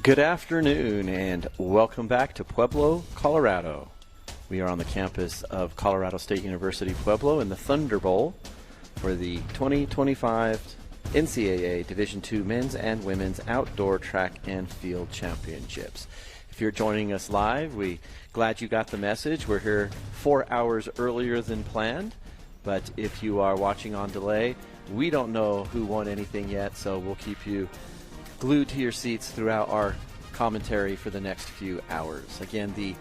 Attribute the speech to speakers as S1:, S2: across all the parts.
S1: Good afternoon and welcome back to Pueblo, Colorado. We are on the campus of Colorado State University Pueblo in the Thunder Bowl for the 2025 NCAA Division II Men's and Women's Outdoor Track and Field Championships. If you're joining us live, we're glad you got the message. We're here 4 hours earlier than planned, but if you are watching on delay, we don't know who won anything yet, so we'll keep you glued to your seats throughout our commentary for the next few hours. Again, the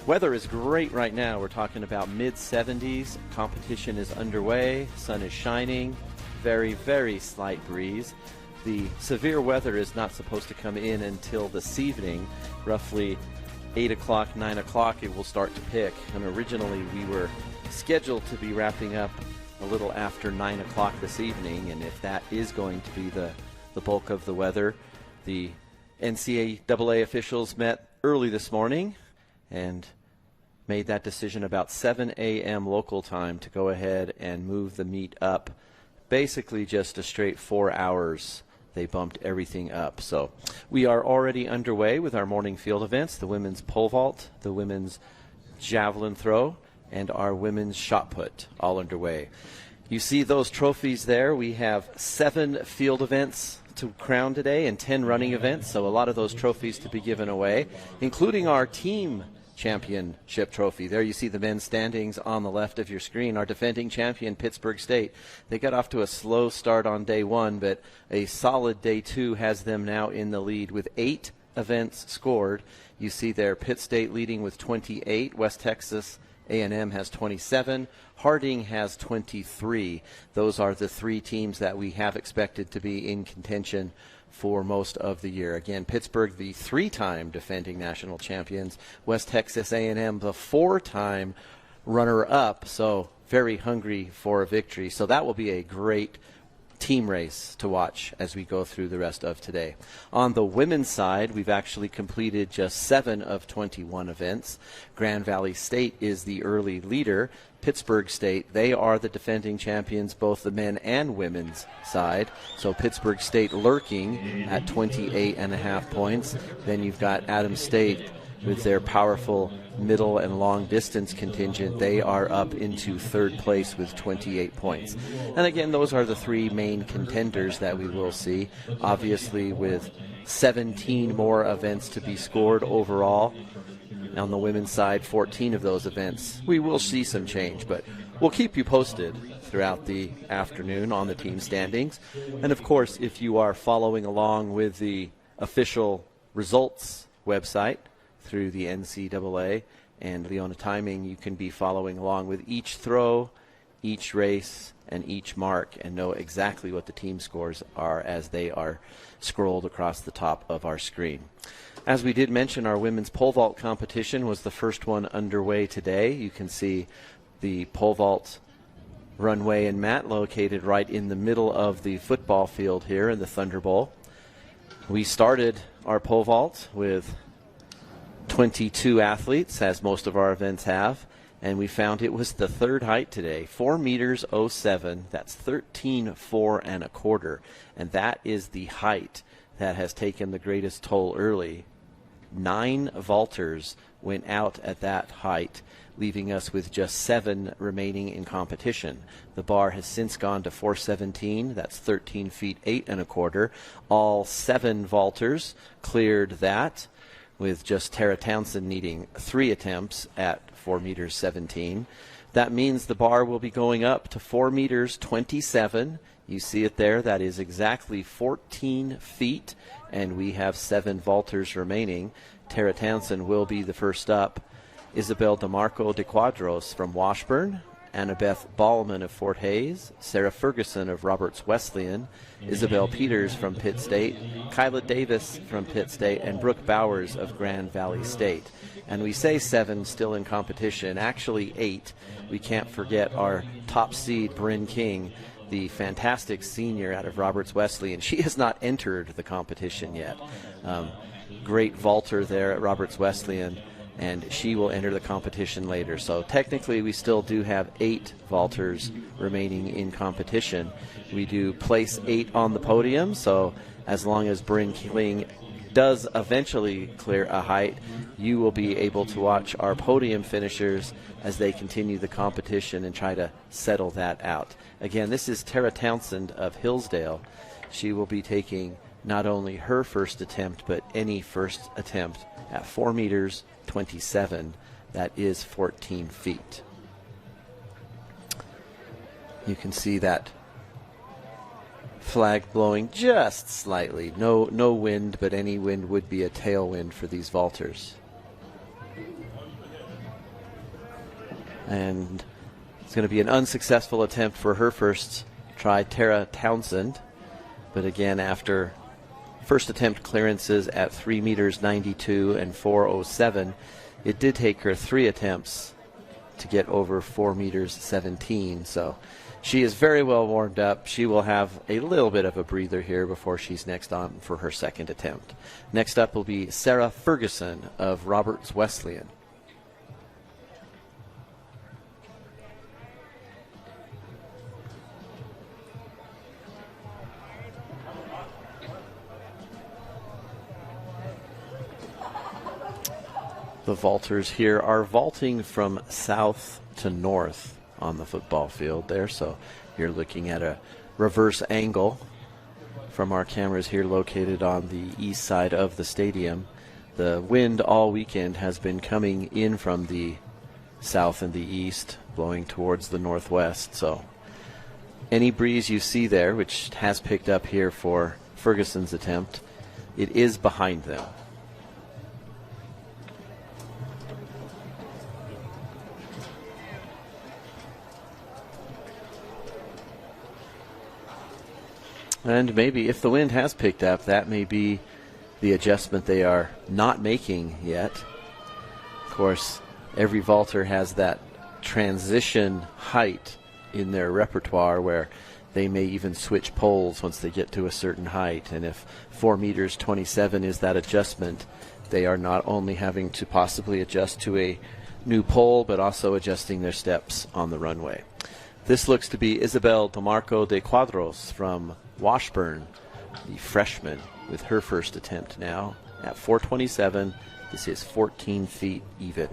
S1: weather is great right now. We're talking about mid-70s. Competition is underway. Sun is shining. Very, very slight breeze. The severe weather is not supposed to come in until this evening. Roughly 8 o'clock, 9 o'clock, it will start to pick. And originally we were scheduled to be wrapping up a little after 9 o'clock this evening. And if that is going to be the bulk of the weather, the NCAA officials met early this morning and made that decision about 7 a.m. local time to go ahead and move the meet up. Basically just a straight 4 hours. They bumped everything up. So we are already underway with our morning field events, the women's pole vault, the women's javelin throw, and our women's shot put, all underway. You see those trophies there. We have 7 field events to crown today and 10 running events, so a lot of those trophies to be given away, including our team championship trophy. There you see the men's standings on the left of your screen. Our defending champion, Pittsburgh State. They got off to a slow start on day 1, but a solid day 2 has them now in the lead with 8 events scored. You see there Pitt State leading with 28. West Texas A&M has 27. Harding has 23. Those are the 3 teams that we have expected to be in contention for most of the year. Again, Pittsburgh, the 3-time defending national champions. West Texas A&M, the 4-time runner-up, so very hungry for a victory. So that will be a great team race to watch as we go through the rest of today. On the women's side, we've actually completed just 7 of 21 events. Grand Valley State is the early leader. Pittsburgh State, they are the defending champions, both the men and women's side. So Pittsburgh State lurking at 28.5 points. Then you've got Adams State with their powerful middle and long distance contingent. They are up into 3rd place with 28 points. And again, those are the 3 main contenders that we will see. Obviously, with 17 more events to be scored overall. On the women's side, 14 of those events. We will see some change, but we'll keep you posted throughout the afternoon on the team standings. And of course, if you are following along with the official results website through the NCAA and Leona Timing, you can be following along with each throw, each race, and each mark and know exactly what the team scores are as they are scrolled across the top of our screen. As we did mention, our women's pole vault competition was the first one underway today. You can see the pole vault runway and mat located right in the middle of the football field here in the Thunder Bowl. We started our pole vault with 22 athletes, as most of our events have, and we found it was the 3rd height today, 4 meters 07. That's 13.4 1/4, and that is the height that has taken the greatest toll early. 9 vaulters went out at that height, leaving us with just 7 remaining in competition. The bar has since gone to 417. That's 13 feet 8 1/4. All 7 vaulters cleared that, with just Tara Townsend needing 3 attempts at 4 meters 17. That means the bar will be going up to 4 meters 27. You see it there. That is exactly 14 feet, and we have 7 vaulters remaining. Tara Townsend will be the first up. Isabel DeMarco de Quadros from Washburn, Annabeth Ballman of Fort Hays, Sarah Ferguson of Roberts Wesleyan, Isabel Peters from Pitt State, Kyla Davis from Pitt State, and Brooke Bowers of Grand Valley State. And we say 7 still in competition, actually 8. We can't forget our top seed, Bryn King, the fantastic senior out of Roberts Wesleyan. She has not entered the competition yet. Great vaulter there at Roberts Wesleyan, and she will enter the competition later. So technically we still do have 8 vaulters remaining in competition. We do place 8 on the podium, so as long as Bryn King does eventually clear a height, you will be able to watch our podium finishers as they continue the competition and try to settle that out. Again, this is Tara Townsend of Hillsdale. She will be taking not only her first attempt, but any first attempt at 4 meters 27. That is 14 feet. You can see that flag blowing just slightly. No wind, but any wind would be a tailwind for these vaulters. And it's going to be an unsuccessful attempt for her first try, Tara Townsend. But again, after first attempt clearances at 3 meters 92 and 4:07, it did take her 3 attempts to get over 4 meters 17. So she is very well warmed up. She will have a little bit of a breather here before she's next on for her second attempt. Next up will be Sarah Ferguson of Roberts Wesleyan. The vaulters here are vaulting from south to north on the football field there, so you're looking at a reverse angle from our cameras here located on the east side of the stadium. The wind all weekend has been coming in from the south and the east, blowing towards the northwest, so any breeze you see there, which has picked up here for Ferguson's attempt, it is behind them. And maybe if the wind has picked up, that may be the adjustment they are not making yet. Of course, every vaulter has that transition height in their repertoire where they may even switch poles once they get to a certain height. And if 4 meters 27 is that adjustment, they are not only having to possibly adjust to a new pole, but also adjusting their steps on the runway. This looks to be Isabel Demarco de Quadros from Washburn, the freshman, with her first attempt now at 4:27. This is 14 feet even.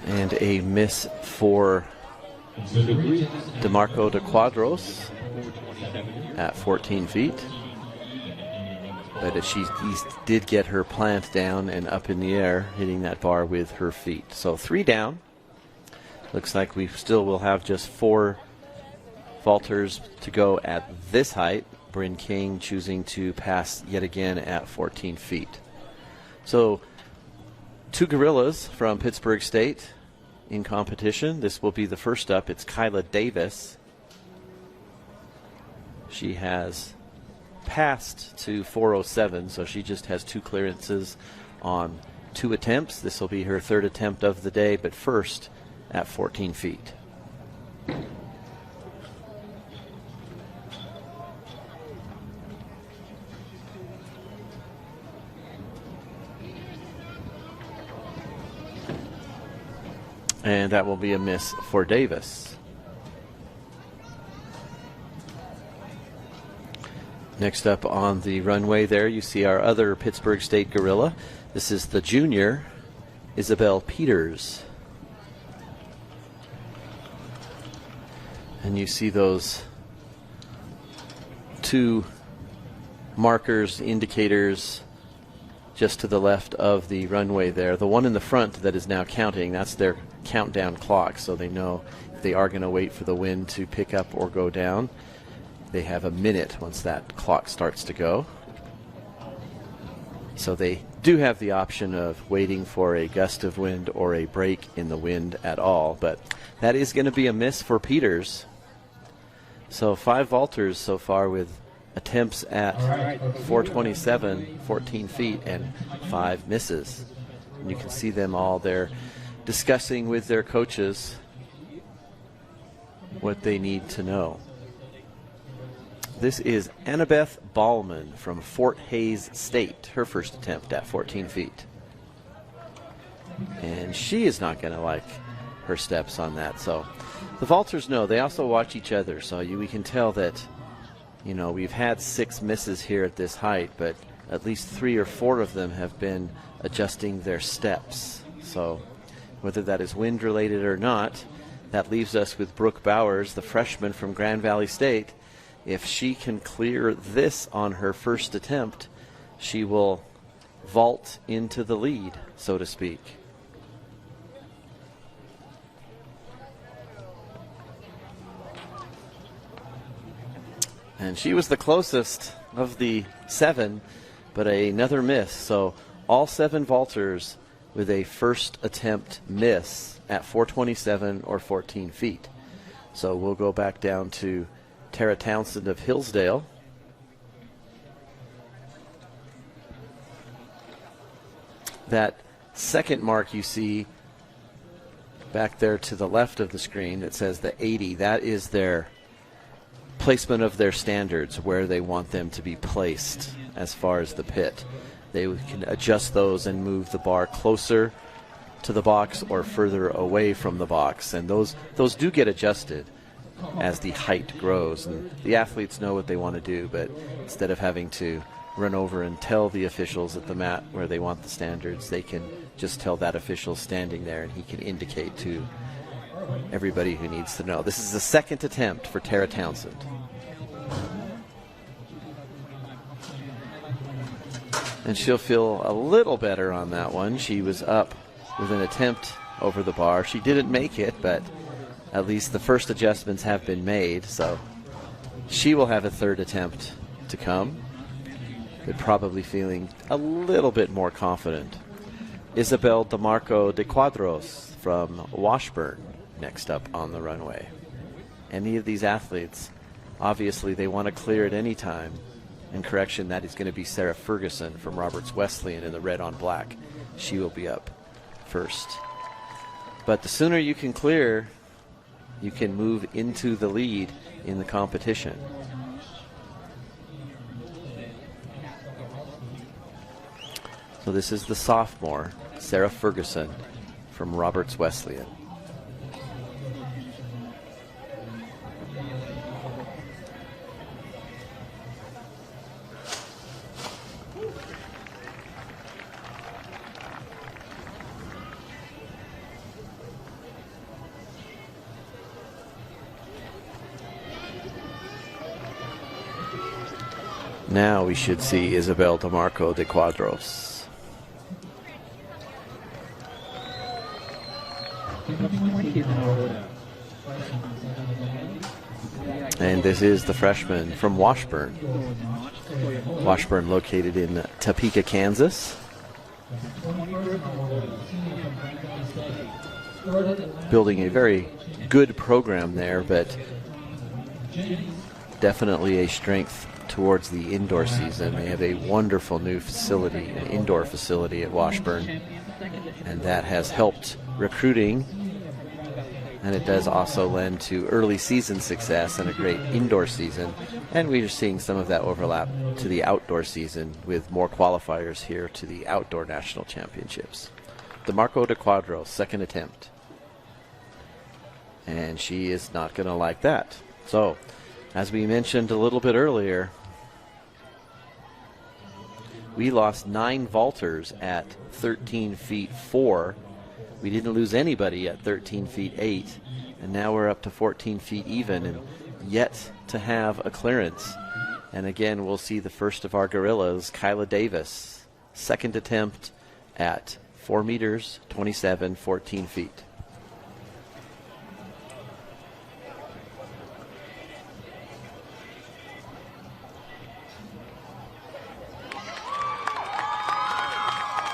S1: And a miss for DeMarco de Quadros at 14 feet. But if he did get her plant down and up in the air, hitting that bar with her feet. So 3 down. Looks like we still will have just 4 vaulters to go at this height. Bryn King choosing to pass yet again at 14 feet. So 2 gorillas from Pittsburgh State in competition. This will be the first up. It's Kyla Davis. She has passed to 4:07, so she just has 2 clearances on 2 attempts. This will be her 3rd attempt of the day, but first at 14 feet. And that will be a miss for Davis. Next up on the runway there, you see our other Pittsburgh State gorilla. This is the junior, Isabel Peters. And you see those 2 markers, indicators, just to the left of the runway there. The one in the front that is now counting, that's their countdown clock, so they know if they are going to wait for the wind to pick up or go down. They have a minute once that clock starts to go. So they do have the option of waiting for a gust of wind or a break in the wind at all, but that is going to be a miss for Peters. So 5 vaulters so far with attempts at 4:27, 14 feet, and 5 misses. And you can see them all there discussing with their coaches what they need to know. This is Annabeth Ballman from Fort Hays State, her first attempt at 14 feet. And she is not going to like her steps on that. So the vaulters know. They also watch each other. So we can tell that, you know, we've had 6 misses here at this height, but at least 3 or 4 of them have been adjusting their steps. So whether that is wind related or not, that leaves us with Brooke Bowers, the freshman from Grand Valley State. If she can clear this on her first attempt, she will vault into the lead, so to speak. And she was the closest of the 7, but another miss. So all 7 vaulters with a first attempt miss at 427 or 14 feet. So we'll go back down to Tara Townsend of Hillsdale. That second mark you see back there to the left of the screen that says the 80, that is their placement of their standards, where they want them to be placed as far as the pit. They can adjust those and move the bar closer to the box or further away from the box, and those do get adjusted as the height grows, and the athletes know what they want to do, but instead of having to run over and tell the officials at the mat where they want the standards, they can just tell that official standing there, and he can indicate to everybody who needs to know. This is the second attempt for Tara Townsend. And she'll feel a little better on that one. She was up with an attempt over the bar. She didn't make it, but at least the first adjustments have been made, so she will have a third attempt to come, but probably feeling a little bit more confident. Isabel DeMarco de Quadros from Washburn next up on the runway. Any of these athletes, obviously they want to clear at any time. And correction, that is going to be Sarah Ferguson from Roberts Wesleyan in the red on black. She will be up first. But the sooner you can clear, you can move into the lead in the competition. So this is the sophomore, Sarah Ferguson from Roberts Wesleyan. Now we should see Isabel DeMarco de Quadros. And this is the freshman from Washburn. Washburn located in Topeka, Kansas. Building a very good program there, but definitely a strength towards the indoor season. They have a wonderful new facility, an indoor facility at Washburn, and that has helped recruiting, and it does also lend to early season success and a great indoor season, and we are seeing some of that overlap to the outdoor season with more qualifiers here to the outdoor national championships. DeMarco de Quadros, second attempt, and she is not going to like that. So as we mentioned a little bit earlier, we lost 9 vaulters at 13 feet 4. We didn't lose anybody at 13 feet 8. And now we're up to 14 feet even and yet to have a clearance. And again, we'll see the first of our gorillas, Kyla Davis. Second attempt at 4 meters, 27, 14 feet.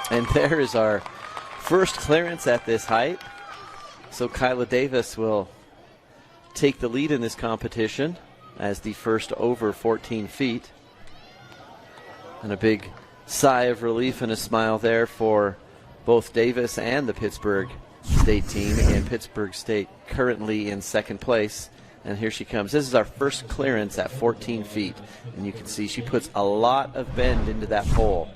S1: And there is our first clearance at this height. So Kyla Davis will take the lead in this competition as the first over 14 feet. And a big sigh of relief and a smile there for both Davis and the Pittsburgh State team. And Pittsburgh State currently in second place And here she comes. This is our first clearance at 14 feet. And you can see she puts a lot of bend into that pole.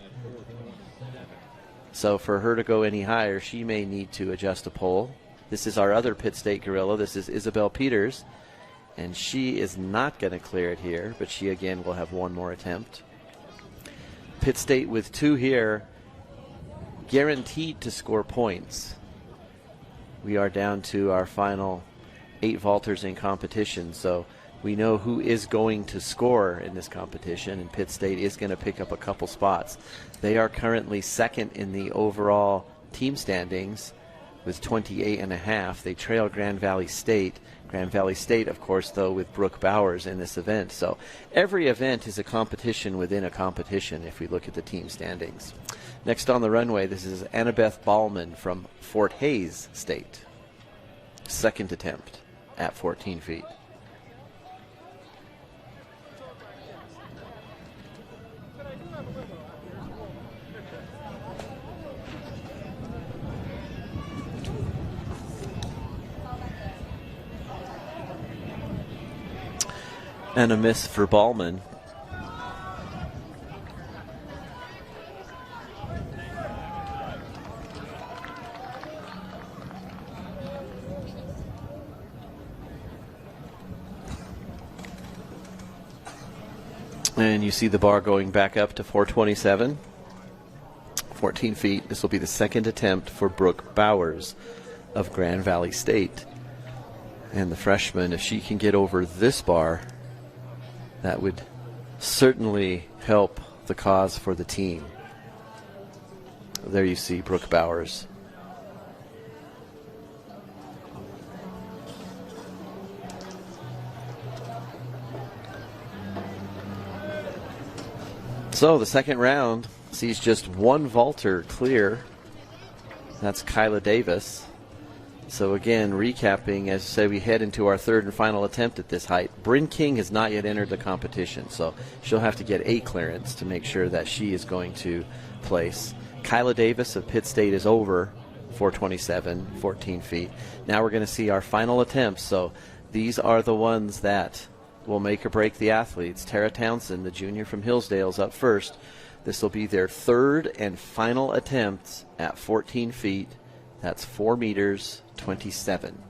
S1: So for her to go any higher, she may need to adjust a pole. This is our other Pitt State gorilla. This is Isabel Peters. And she is not going to clear it here, but she again will have one more attempt. Pitt State with 2 here, guaranteed to score points. We are down to our final 8 vaulters in competition, so we know who is going to score in this competition, and Pitt State is going to pick up a couple spots. They are currently second in the overall team standings with 28.5. They trail Grand Valley State. Grand Valley State, of course, though, with Brooke Bowers in this event. So every event is a competition within a competition if we look at the team standings. Next on the runway, this is Annabeth Ballman from Fort Hays State. Second attempt at 14 feet. And a miss for Ballman. And you see the bar going back up to 427. 14 feet. This will be the second attempt for Brooke Bowers of Grand Valley State. And the freshman, if she can get over this bar, that would certainly help the cause for the team. There you see Brooke Bowers. So the second round sees just one vaulter clear. That's Kyla Davis. So again, recapping, as I say, we head into our third and final attempt at this height. Bryn King has not yet entered the competition, so she'll have to get a clearance to make sure that she is going to place. Kyla Davis of Pitt State is over 427, 14 feet. Now we're going to see our final attempts. So these are the ones that will make or break the athletes. Tara Townsend, the junior from Hillsdale, is up first. This will be their third and final attempts at 14 feet. That's 4 meters, 27.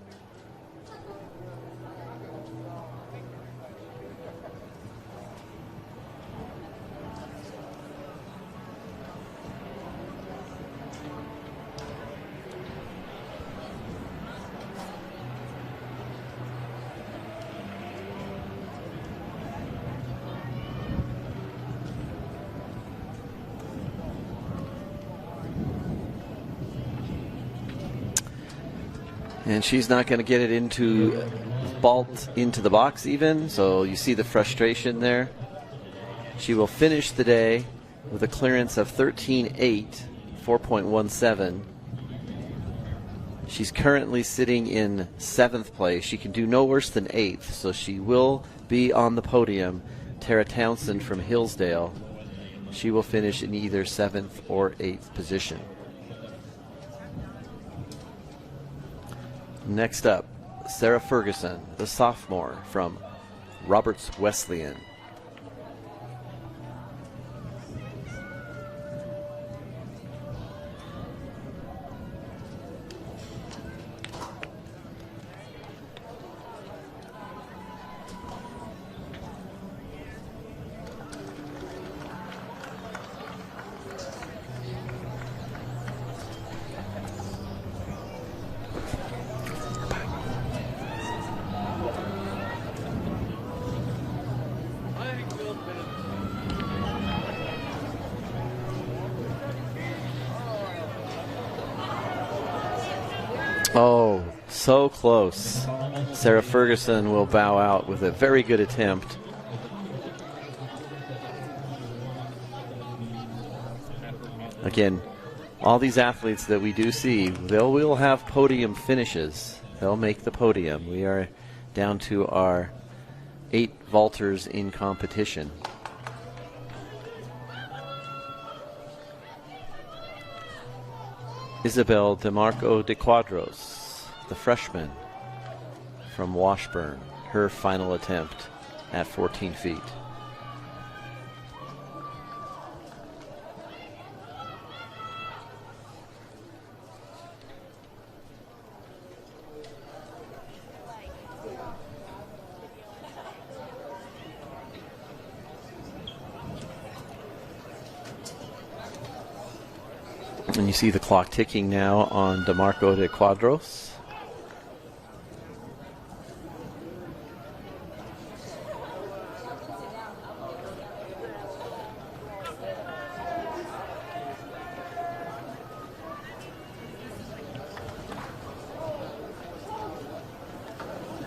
S1: And she's not going to get it into vault into the box even, so you see the frustration there. She will finish the day with a clearance of 13.8, 4.17. She's currently sitting in 7th place. She can do no worse than 8th, so she will be on the podium. Tara Townsend from Hillsdale, she will finish in either 7th or 8th position. Next up, Sarah Ferguson, the sophomore from Roberts Wesleyan. Oh, so close. Sarah Ferguson will bow out with a very good attempt. Again, all these athletes that we do see, they will have podium finishes. They'll make the podium. We are down to our 8 vaulters in competition. Isabel DeMarco de Quadros, the freshman from Washburn. her final attempt at 14 feet. And you see the clock ticking now on DeMarco de Quadros.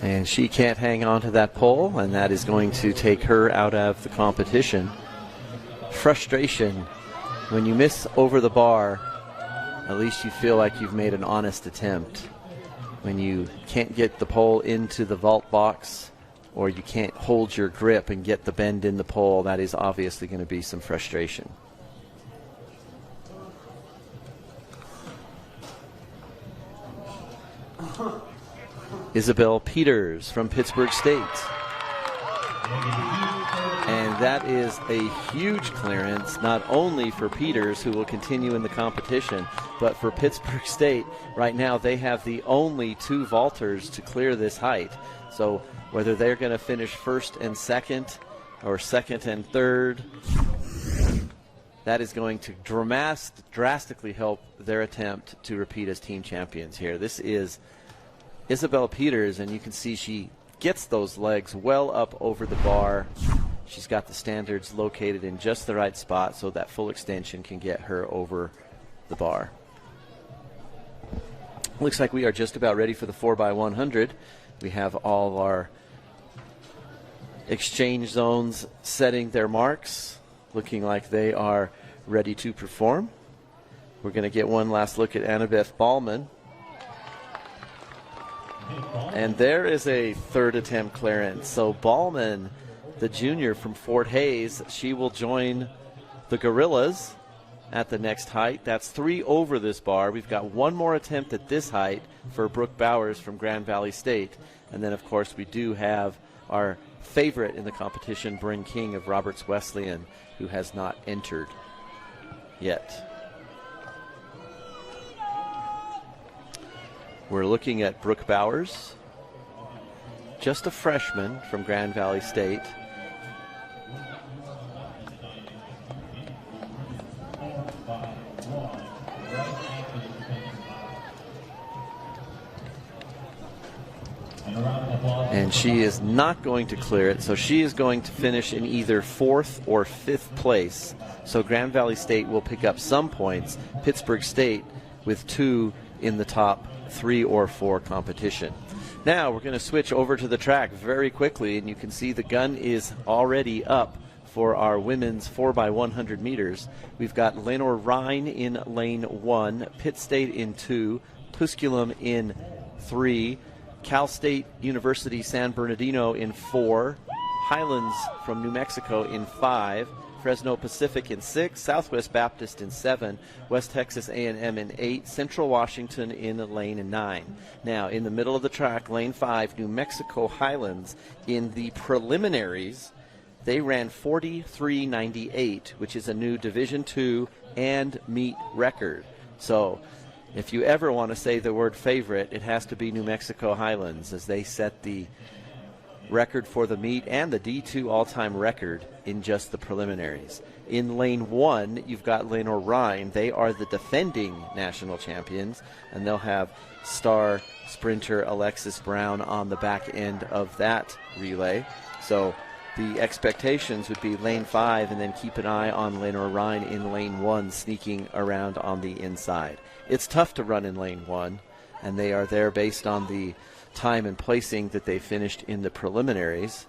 S1: And she can't hang on to that pole, and that is going to take her out of the competition. Frustration. When you miss over the bar, at least you feel like you've made an honest attempt. When you can't get the pole into the vault box, or you can't hold your grip and get the bend in the pole, that is obviously going to be some frustration. Isabel Peters from Pittsburgh State. And that is a huge clearance, not only for Peters, who will continue in the competition, but for Pittsburgh State. Right now, they have the only two vaulters to clear this height. So whether they're going to finish first and second, or second and third, that is going to drastically help their attempt to repeat as team champions here. This is Isabel Peters, and you can see she gets those legs well up over the bar. She's got the standards located in just the right spot so that full extension can get her over the bar. Looks like we are just about ready for the 4x100. We have all of our exchange zones setting their marks, looking like they are ready to perform. We're going to get one last look at Annabeth Ballman. And there is a third attempt clearance. So Ballman, the junior from Fort Hays, she will join the Gorillas at the next height. That's 3 over this bar. We've got one more attempt at this height for Brooke Bowers from Grand Valley State. And then, of course, we do have our favorite in the competition, Bryn King of Roberts Wesleyan, who has not entered yet. We're looking at Brooke Bowers, just a freshman from Grand Valley State. And she is not going to clear it, so she is going to finish in either 4th or 5th place. So Grand Valley State will pick up some points. Pittsburgh State with 2 in the top 3 or 4 competition. Now we're going to switch over to the track very quickly, and you can see the gun is already up for our women's 4x100 meters. We've got Lenore Rhine in lane 1, Pitt State in 2, Tusculum in 3, Cal State University San Bernardino in 4, Highlands from New Mexico in 5, Fresno Pacific in 6, Southwest Baptist in 7, West Texas A&M in 8, Central Washington in lane 9. Now, in the middle of the track, lane 5, New Mexico Highlands, in the preliminaries, they ran 43.98, which is a new Division II and meet record. So if you ever want to say the word favorite, it has to be New Mexico Highlands, as they set the record for the meet and the D2 all-time record in just the preliminaries. In lane 1, you've got Lenore Rhine. They are the defending national champions, and they'll have star sprinter Alexis Brown on the back end of that relay. So the expectations would be lane 5, and then keep an eye on Lenore Rhine in lane 1, sneaking around on the inside. It's tough to run in lane 1, and they are there based on the time and placing that they finished in the preliminaries.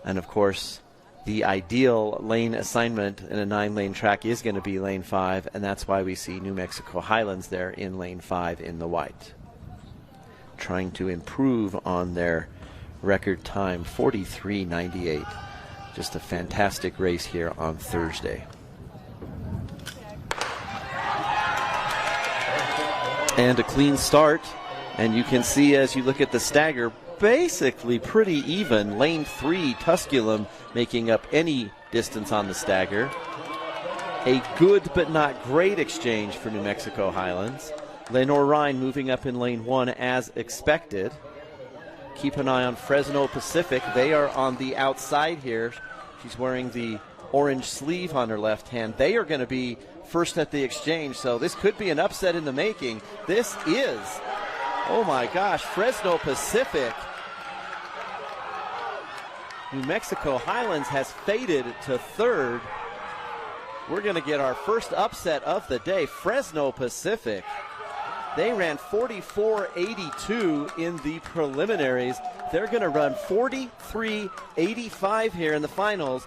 S1: And of course, the ideal lane assignment in a 9-lane track is going to be lane 5, and that's why we see New Mexico Highlands there in lane 5 in the white, trying to improve on their record time, 43.98. Just a fantastic race here on Thursday. And a clean start. And you can see as you look at the stagger, basically pretty even. Lane 3, Tusculum making up any distance on the stagger. A good but not great exchange for New Mexico Highlands. Lenore Ryan moving up in lane 1 as expected. Keep an eye on Fresno Pacific. They are on the outside here. She's wearing the orange sleeve on her left hand. They are going to be first at the exchange, so this could be an upset in the making. This is, oh my gosh, Fresno Pacific. New Mexico Highlands has faded to third. We're going to get our first upset of the day. Fresno Pacific. They ran 44.82 in the preliminaries. They're going to run 43.85 here in the finals.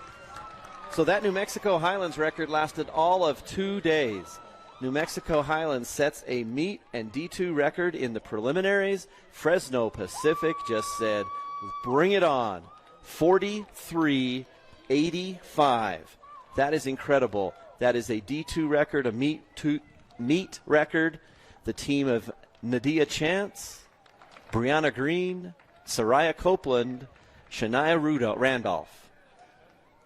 S1: So that New Mexico Highlands record lasted all of 2 days. New Mexico Highlands sets a meet and D2 record in the preliminaries. Fresno Pacific just said, bring it on. 43.85. That is incredible. That is a D2 record, a meet record. The team of Nadia Chance, Brianna Green, Soraya Copeland, Shania Randolph.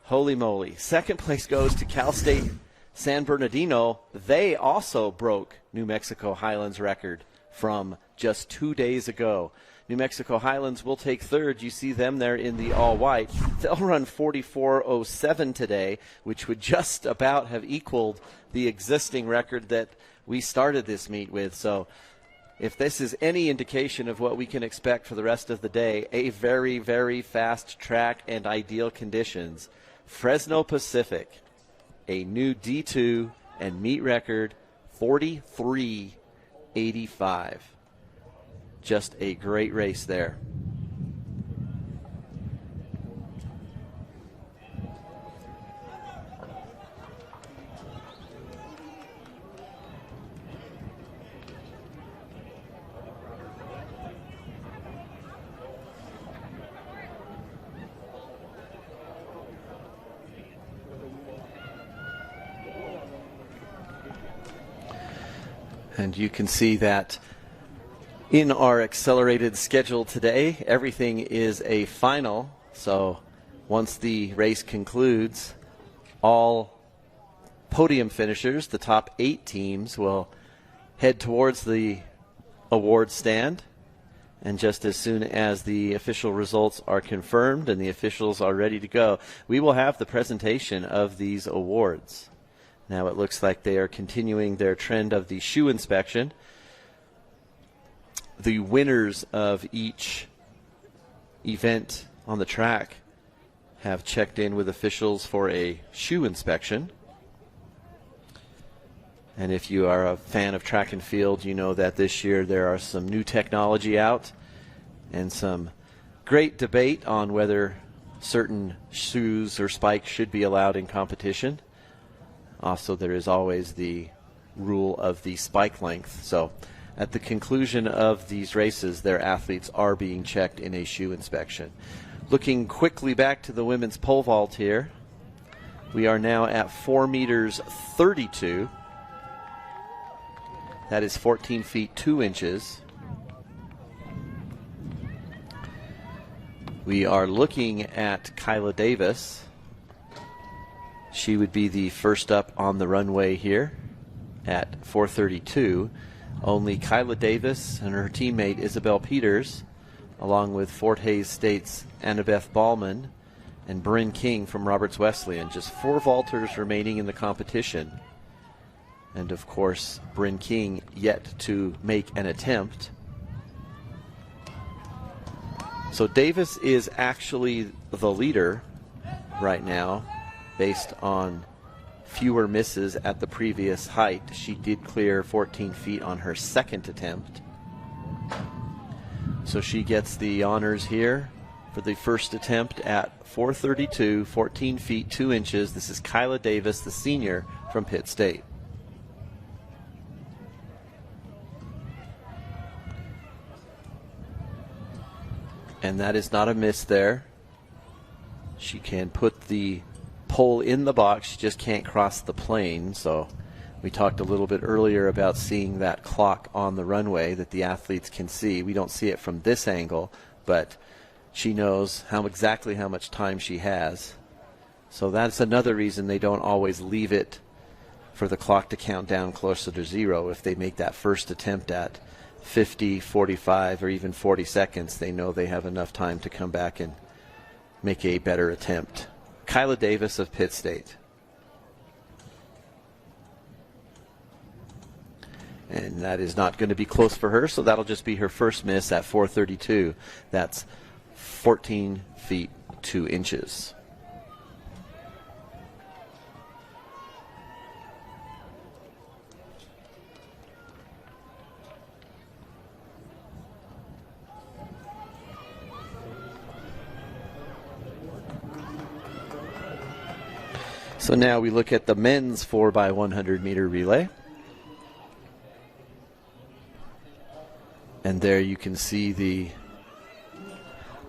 S1: Holy moly. Second place goes to Cal State San Bernardino. They also broke New Mexico Highlands record from just 2 days ago. New Mexico Highlands will take third. You see them there in the all-white. They'll run 44.07 today, which would just about have equaled the existing record that we started this meet with. So if this is any indication of what we can expect for the rest of the day, a very, very fast track and ideal conditions. Fresno Pacific, a new D2 and meet record, 43.85. Just a great race there. And you can see that in our accelerated schedule today, everything is a final. So once the race concludes, all podium finishers, the top 8 teams, will head towards the award stand. And just as soon as the official results are confirmed and the officials are ready to go, we will have the presentation of these awards. Now it looks like they are continuing their trend of the shoe inspection. The winners of each event on the track have checked in with officials for a shoe inspection. And if you are a fan of track and field, you know that this year there are some new technology out and some great debate on whether certain shoes or spikes should be allowed in competition. Also, there is always the rule of the spike length. So at the conclusion of these races, their athletes are being checked in a shoe inspection. Looking quickly back to the women's pole vault here, we are now at 4 meters 32. That is 14 feet 2 inches. We are looking at Kyla Davis. She would be the first up on the runway here at 4:32. Only Kyla Davis and her teammate Isabel Peters, along with Fort Hays State's Annabeth Ballman and Bryn King from Roberts Wesleyan. Just 4 vaulters remaining in the competition. And of course, Bryn King yet to make an attempt. So Davis is actually the leader right now, based on fewer misses at the previous height. She did clear 14 feet on her second attempt. So she gets the honors here for the first attempt at 4:32, 14 feet 2 inches. This is Kyla Davis, the senior from Pitt State. And that is not a miss there. She can put the pole in the box, she just can't cross the plane. So we talked a little bit earlier about seeing that clock on the runway that the athletes can see. We don't see it from this angle, but she knows exactly how much time she has. So that's another reason they don't always leave it for the clock to count down closer to 0. If they make that first attempt at 50, 45, or even 40 seconds, they know they have enough time to come back and make a better attempt. Kyla Davis of Pitt State. And that is not going to be close for her, so that'll just be her first miss at 4:32. That's 14 feet 2 inches. So now we look at the men's 4x100 meter relay. And there you can see the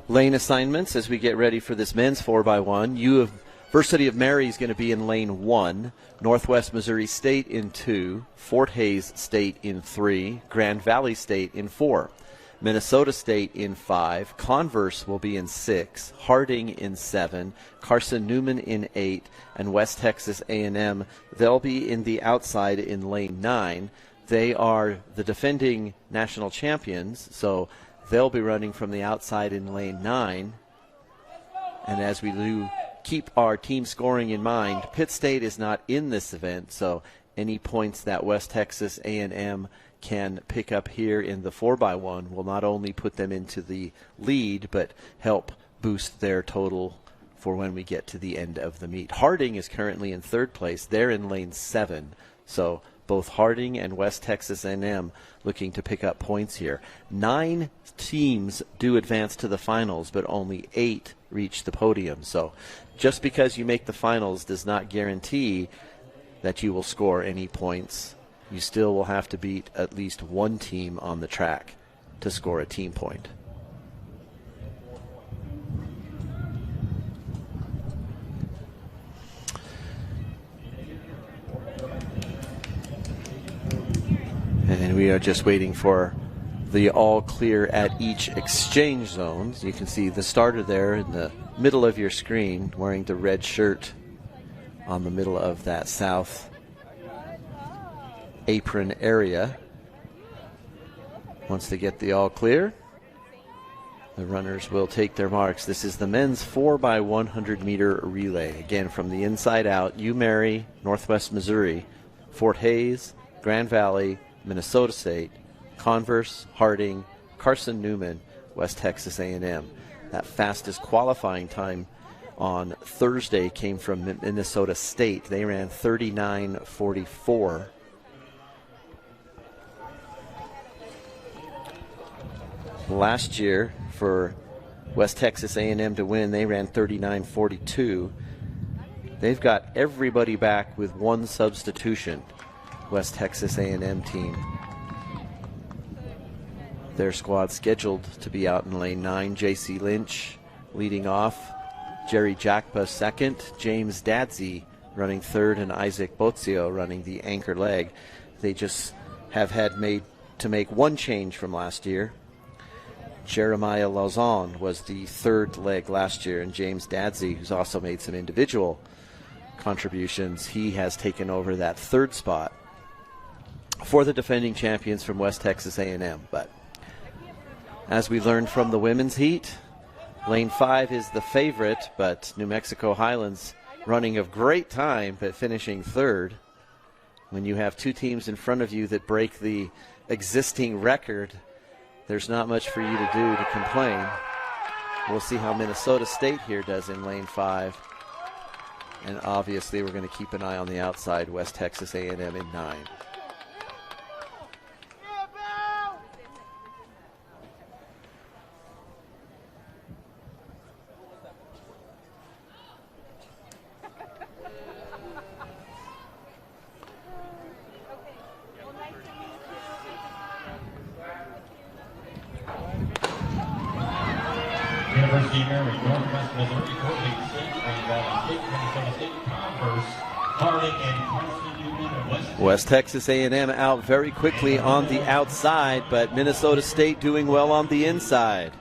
S1: lane assignments as we get ready for this men's 4x1. University of Mary is going to be in lane 1, Northwest Missouri State in 2, Fort Hays State in 3, Grand Valley State in 4. Minnesota State in 5, Converse will be in 6, Harding in 7, Carson Newman in 8, and West Texas A&M, they'll be in the outside in lane 9. They are the defending national champions, so they'll be running from the outside in lane 9. And as we do keep our team scoring in mind, Pitt State is not in this event, so any points that West Texas A&M can pick up here in the 4x1 will not only put them into the lead, but help boost their total for when we get to the end of the meet. Harding is currently in 3rd place. They're in lane 7. So both Harding and West Texas A&M looking to pick up points here. 9 teams do advance to the finals, but only 8 reach the podium. So just because you make the finals does not guarantee that you will score any points. You still will have to beat at least one team on the track to score a team point. And we are just waiting for the all clear at each exchange zones. You can see the starter there in the middle of your screen wearing the red shirt on the middle of that south apron area. Once they get the all clear, the runners will take their marks. This is the men's 4x100 meter relay. Again, from the inside out, UMary, Northwest Missouri, Fort Hays, Grand Valley, Minnesota State, Converse, Harding, Carson Newman, West Texas A&M. That fastest qualifying time on Thursday came from Minnesota State. They ran 39:44. Last year, for West Texas A&M to win, they ran 39:42. They've got everybody back with one substitution, West Texas A&M team. Their squad scheduled to be out in lane 9. J.C. Lynch leading off, Jerry Jackpa second, James Dadsey running third, and Isaac Bozio running the anchor leg. They just have had to make one change from last year. Jeremiah Lauzon was the third leg last year, and James Dadsey, who's also made some individual contributions, he has taken over that third spot for the defending champions from West Texas A&M. But as we learned from the women's heat, lane 5 is the favorite, but New Mexico Highlands running a great time but finishing third. When you have two teams in front of you that break the existing record, there's not much for you to do to complain. We'll see how Minnesota State here does in lane 5. And obviously we're going to keep an eye on the outside, West Texas A&M in 9.
S2: University of Mary, Northwest Missouri, Fort Hays State, Grand Valley State, Minnesota State, Converse, Harding, and Carson Newman of
S1: West Texas A&M out very quickly on the outside, but Minnesota State doing well on the inside.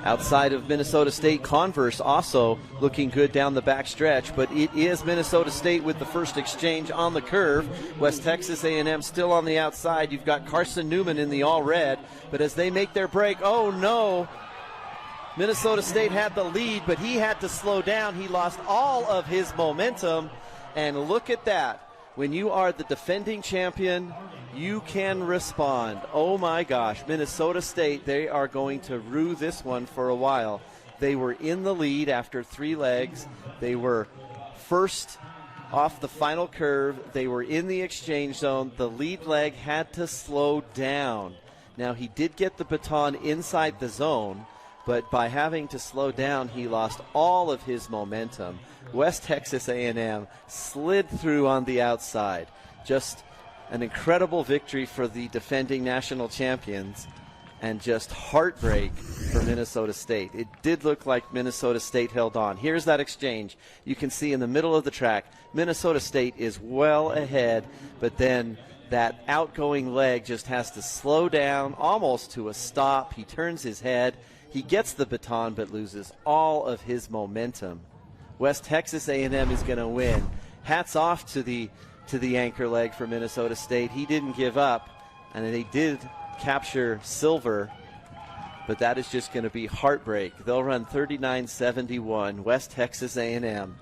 S1: Outside of Minnesota State, Converse also looking good down the back stretch, but it is Minnesota State with the first exchange on the curve. West Texas A&M still on the outside. You've got Carson Newman in the all-red, but as they make their break, oh no, Minnesota State had the lead, but he had to slow down. He lost all of his momentum, and look at that. When you are the defending champion, you can respond. Oh my gosh, Minnesota State, they are going to rue this one for a while. They were in the lead after 3 legs. They were first off the final curve. They were in the exchange zone. The lead leg had to slow down. Now, he did get the baton inside the zone, but by having to slow down, he lost all of his momentum. West Texas A&M slid through on the outside. Just an incredible victory for the defending national champions, and just heartbreak for Minnesota State. It did look like Minnesota State held on. Here's that exchange. You can see in the middle of the track, Minnesota State is well ahead, but then that outgoing leg just has to slow down almost to a stop. He turns his head. He gets the baton but loses all of his momentum. West Texas A&M is going to win. Hats off to the anchor leg for Minnesota State. He didn't give up, and they did capture silver, but that is just going to be heartbreak. They'll run 39.71, West Texas A&M.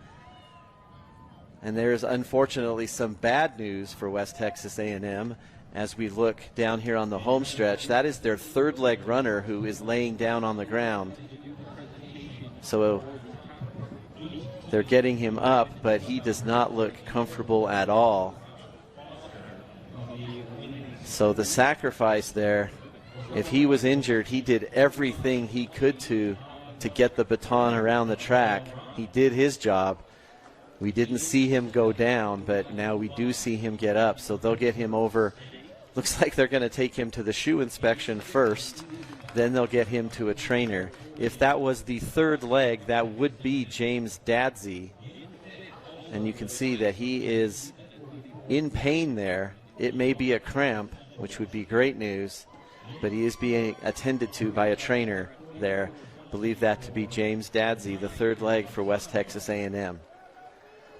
S1: And there's unfortunately some bad news for West Texas A&M as we look down here on the home stretch. That is their 3rd leg runner who is laying down on the ground. So they're getting him up, but he does not look comfortable at all. So the sacrifice there, if he was injured, he did everything he could to get the baton around the track. He did his job. We didn't see him go down, but now we do see him get up. So they'll get him over. Looks like they're going to take him to the shoe inspection first. Then they'll get him to a trainer. If that was the 3rd leg, that would be James Dadsey. And you can see that he is in pain there. It may be a cramp, which would be great news, but he is being attended to by a trainer there. Believe that to be James Dadsey, the 3rd leg for West Texas A&M.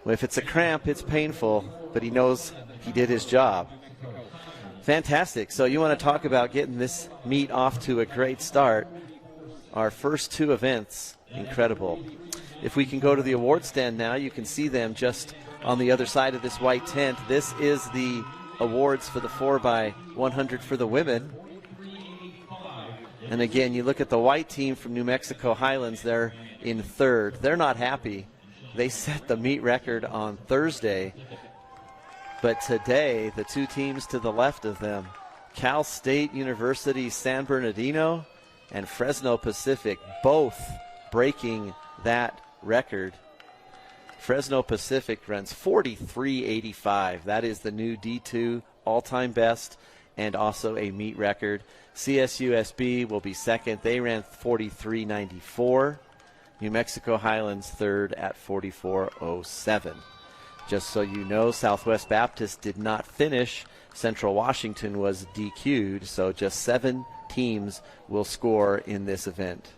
S1: Well, if it's a cramp, it's painful, but he knows he did his job. Fantastic. So you want to talk about getting this meet off to a great start. Our first 2 events, incredible. If we can go to the award stand now, you can see them just on the other side of this white tent. This is the awards for the 4x100 for the women. And again, you look at the white team from New Mexico Highlands, they're in 3rd. They're not happy. They set the meet record on Thursday. But today, the 2 teams to the left of them, Cal State University San Bernardino and Fresno Pacific, both breaking that record. Fresno Pacific runs 43.85. That is the new D2 all-time best and also a meet record. CSUSB will be 2nd. They ran 43.94. New Mexico Highlands 3rd at 44.07. Just so you know, Southwest Baptist did not finish. Central Washington was DQ'd, so just 7 teams will score in this event.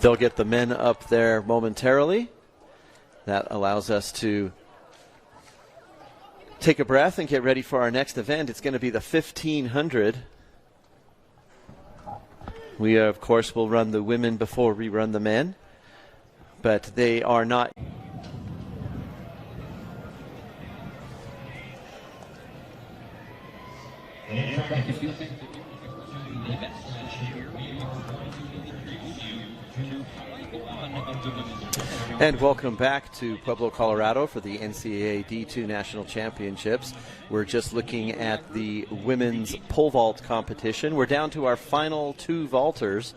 S1: They'll get the men up there momentarily. That allows us to take a breath and get ready for our next event. It's going to be the 1500. We, of course, will run the women before we run the men, but they are not. And welcome back to Pueblo, Colorado for the NCAA D2 National Championships. We're just looking at the women's pole vault competition. We're down to our final 2 vaulters.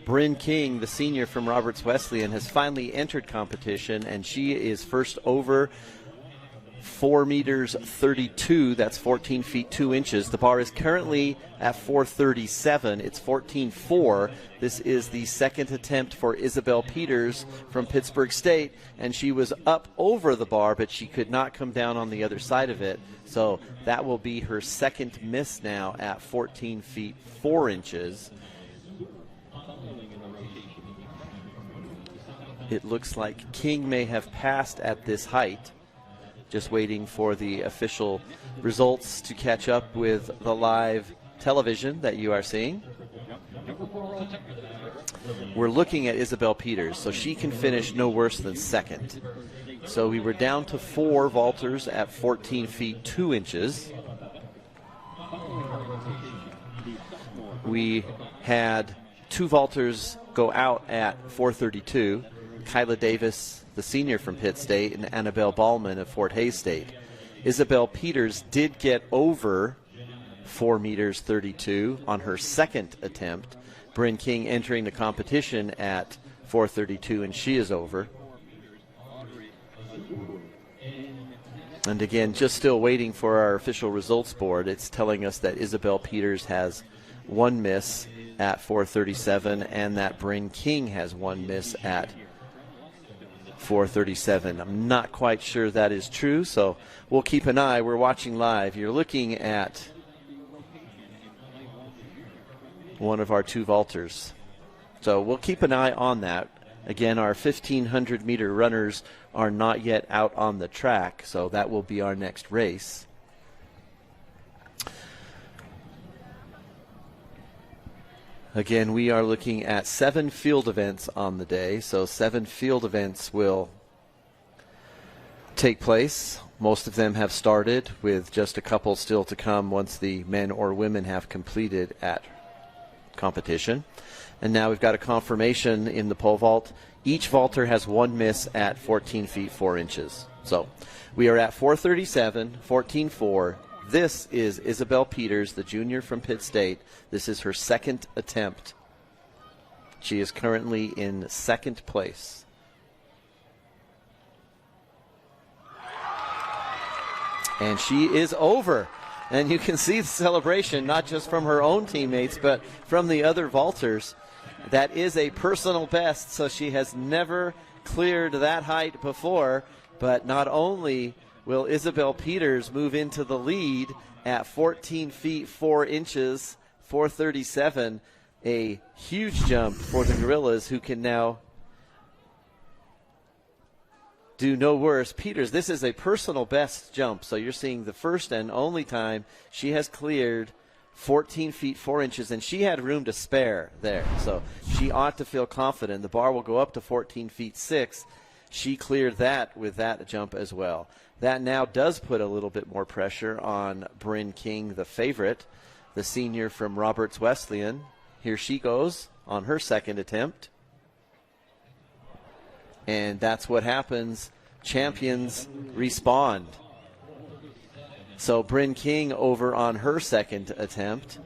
S1: Bryn King, the senior from Roberts Wesleyan, has finally entered competition, and she is first over 4 meters 32. That's 14 feet 2 inches. The bar is currently at 437. It's 14.4. This is the second attempt for Isabel Peters from Pittsburg State, and she was up over the bar, but she could not come down on the other side of it. So that will be her second miss now at 14 feet 4 inches. It looks like King may have passed at this height. Just waiting for the official results to catch up with the live television that you are seeing. We're looking at Isabel Peters, so she can finish no worse than second. So we were down to 4 vaulters at 14 feet 2 inches. We had 2 vaulters go out at 432. Kyla Davis, the senior from Pitt State, and Annabelle Ballman of Fort Hays State. Isabel Peters did get over 4 meters 32 on her second attempt. Bryn King entering the competition at 432, and she is over. And again, just still waiting for our official results board. It's telling us that Isabel Peters has 1 miss at 437, and that Bryn King has 1 miss at 437. I'm not quite sure that is true, so we'll keep an eye. We're watching live. You're looking at one of our 2 vaulters. So we'll keep an eye on that. Again, our 1,500 meter runners are not yet out on the track, so that will be our next race. Again, we are looking at 7 field events on the day, so 7 field events will take place. Most of them have started, with just a couple still to come once the men or women have completed at competition. And now we've got a confirmation in the pole vault. Each vaulter has 1 miss at 14 feet 4 inches. So we are at 437, 14.4. This is Isabel Peters, the junior from Pitt State. This is her second attempt. She is currently in second place. And she is over. And you can see the celebration, not just from her own teammates, but from the other vaulters. That is a personal best, so she has never cleared that height before. But not only will Isabel Peters move into the lead at 14 feet 4 inches, 437, a huge jump for the Gorillas, who can now do no worse. Peters, this is a personal best jump, so you're seeing the first and only time she has cleared 14 feet 4 inches, and she had room to spare there, so she ought to feel confident. The bar will go up to 14 feet 6. She cleared that with that jump as well. That now does put a little bit more pressure on Bryn King, the favorite, the senior from Roberts Wesleyan. Here she goes on her second attempt. And that's what happens. Champions respond. So Bryn King over on her second attempt.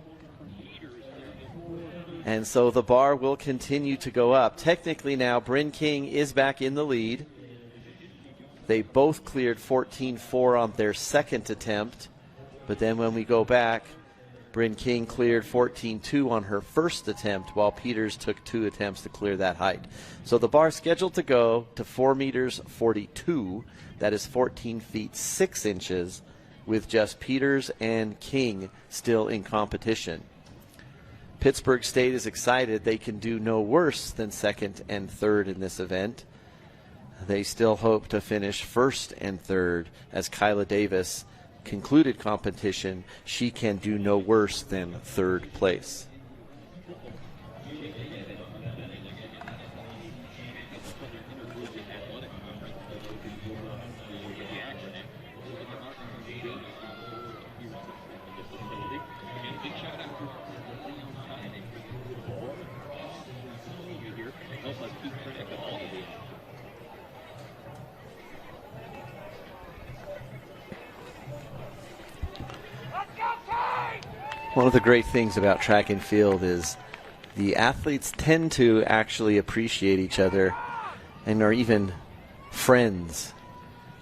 S1: And so the bar will continue to go up. Technically now, Bryn King is back in the lead. They both cleared 14.4 on their second attempt. But then when we go back, Bryn King cleared 14.2 on her first attempt, while Peters took 2 attempts to clear that height. So the bar scheduled to go to 4 meters 42. That is 14 feet 6 inches, with just Peters and King still in competition. Pittsburg State is excited. They can do no worse than second and third in this event. They still hope to finish first and third, as Kyla Davis concluded competition. She can do no worse than third place. One of the great things about track and field is the athletes tend to actually appreciate each other and are even friends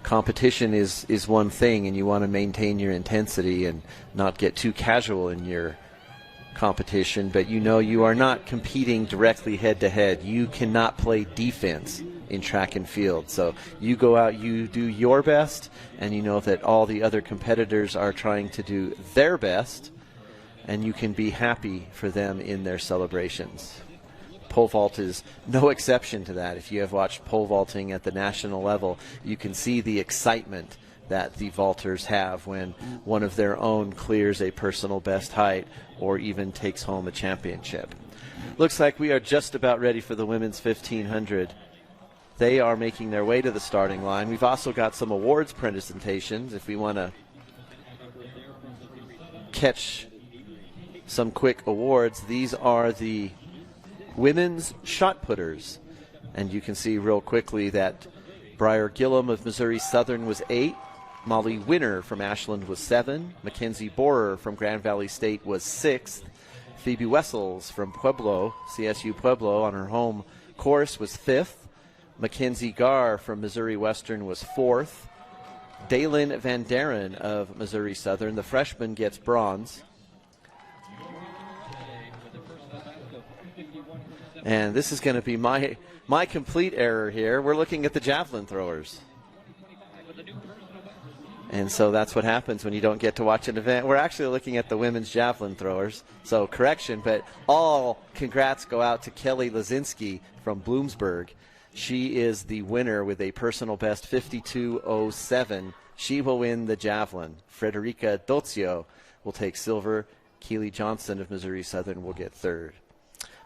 S1: competition is one thing, and you want to maintain your intensity and not get too casual in your competition, but you know you are not competing directly head-to-head. You cannot play defense in track and field. So you go out, you do your best, and you know that all the other competitors are trying to do their best, and you can be happy for them in their celebrations. Pole vault is no exception to that. If you have watched pole vaulting at the national level, you can see the excitement that the vaulters have when one of their own clears a personal best height or even takes home a championship. Looks like we are just about ready for the women's 1500. They are making their way to the starting line. We've also got some awards presentations if we want to catch some quick awards. These are the women's shot putters, and you can see real quickly that Briar Gillum of Missouri Southern was 8, Molly Winner from Ashland was 7, Mackenzie Borer from Grand Valley State was 6th, Phoebe Wessels from Pueblo, CSU Pueblo on her home course was 5th, Mackenzie Garr from Missouri Western was 4th, Daylin Van Daren of Missouri Southern, the freshman, gets bronze. And this is going to be my complete error here. We're looking at the javelin throwers. And so that's what happens when you don't get to watch an event. We're actually looking at the women's javelin throwers. So correction, but all congrats go out to Kelly Lazinski from Bloomsburg. She is the winner with a personal best 52.07. She will win the javelin. Frederica Dozio will take silver. Keely Johnson of Missouri Southern will get third.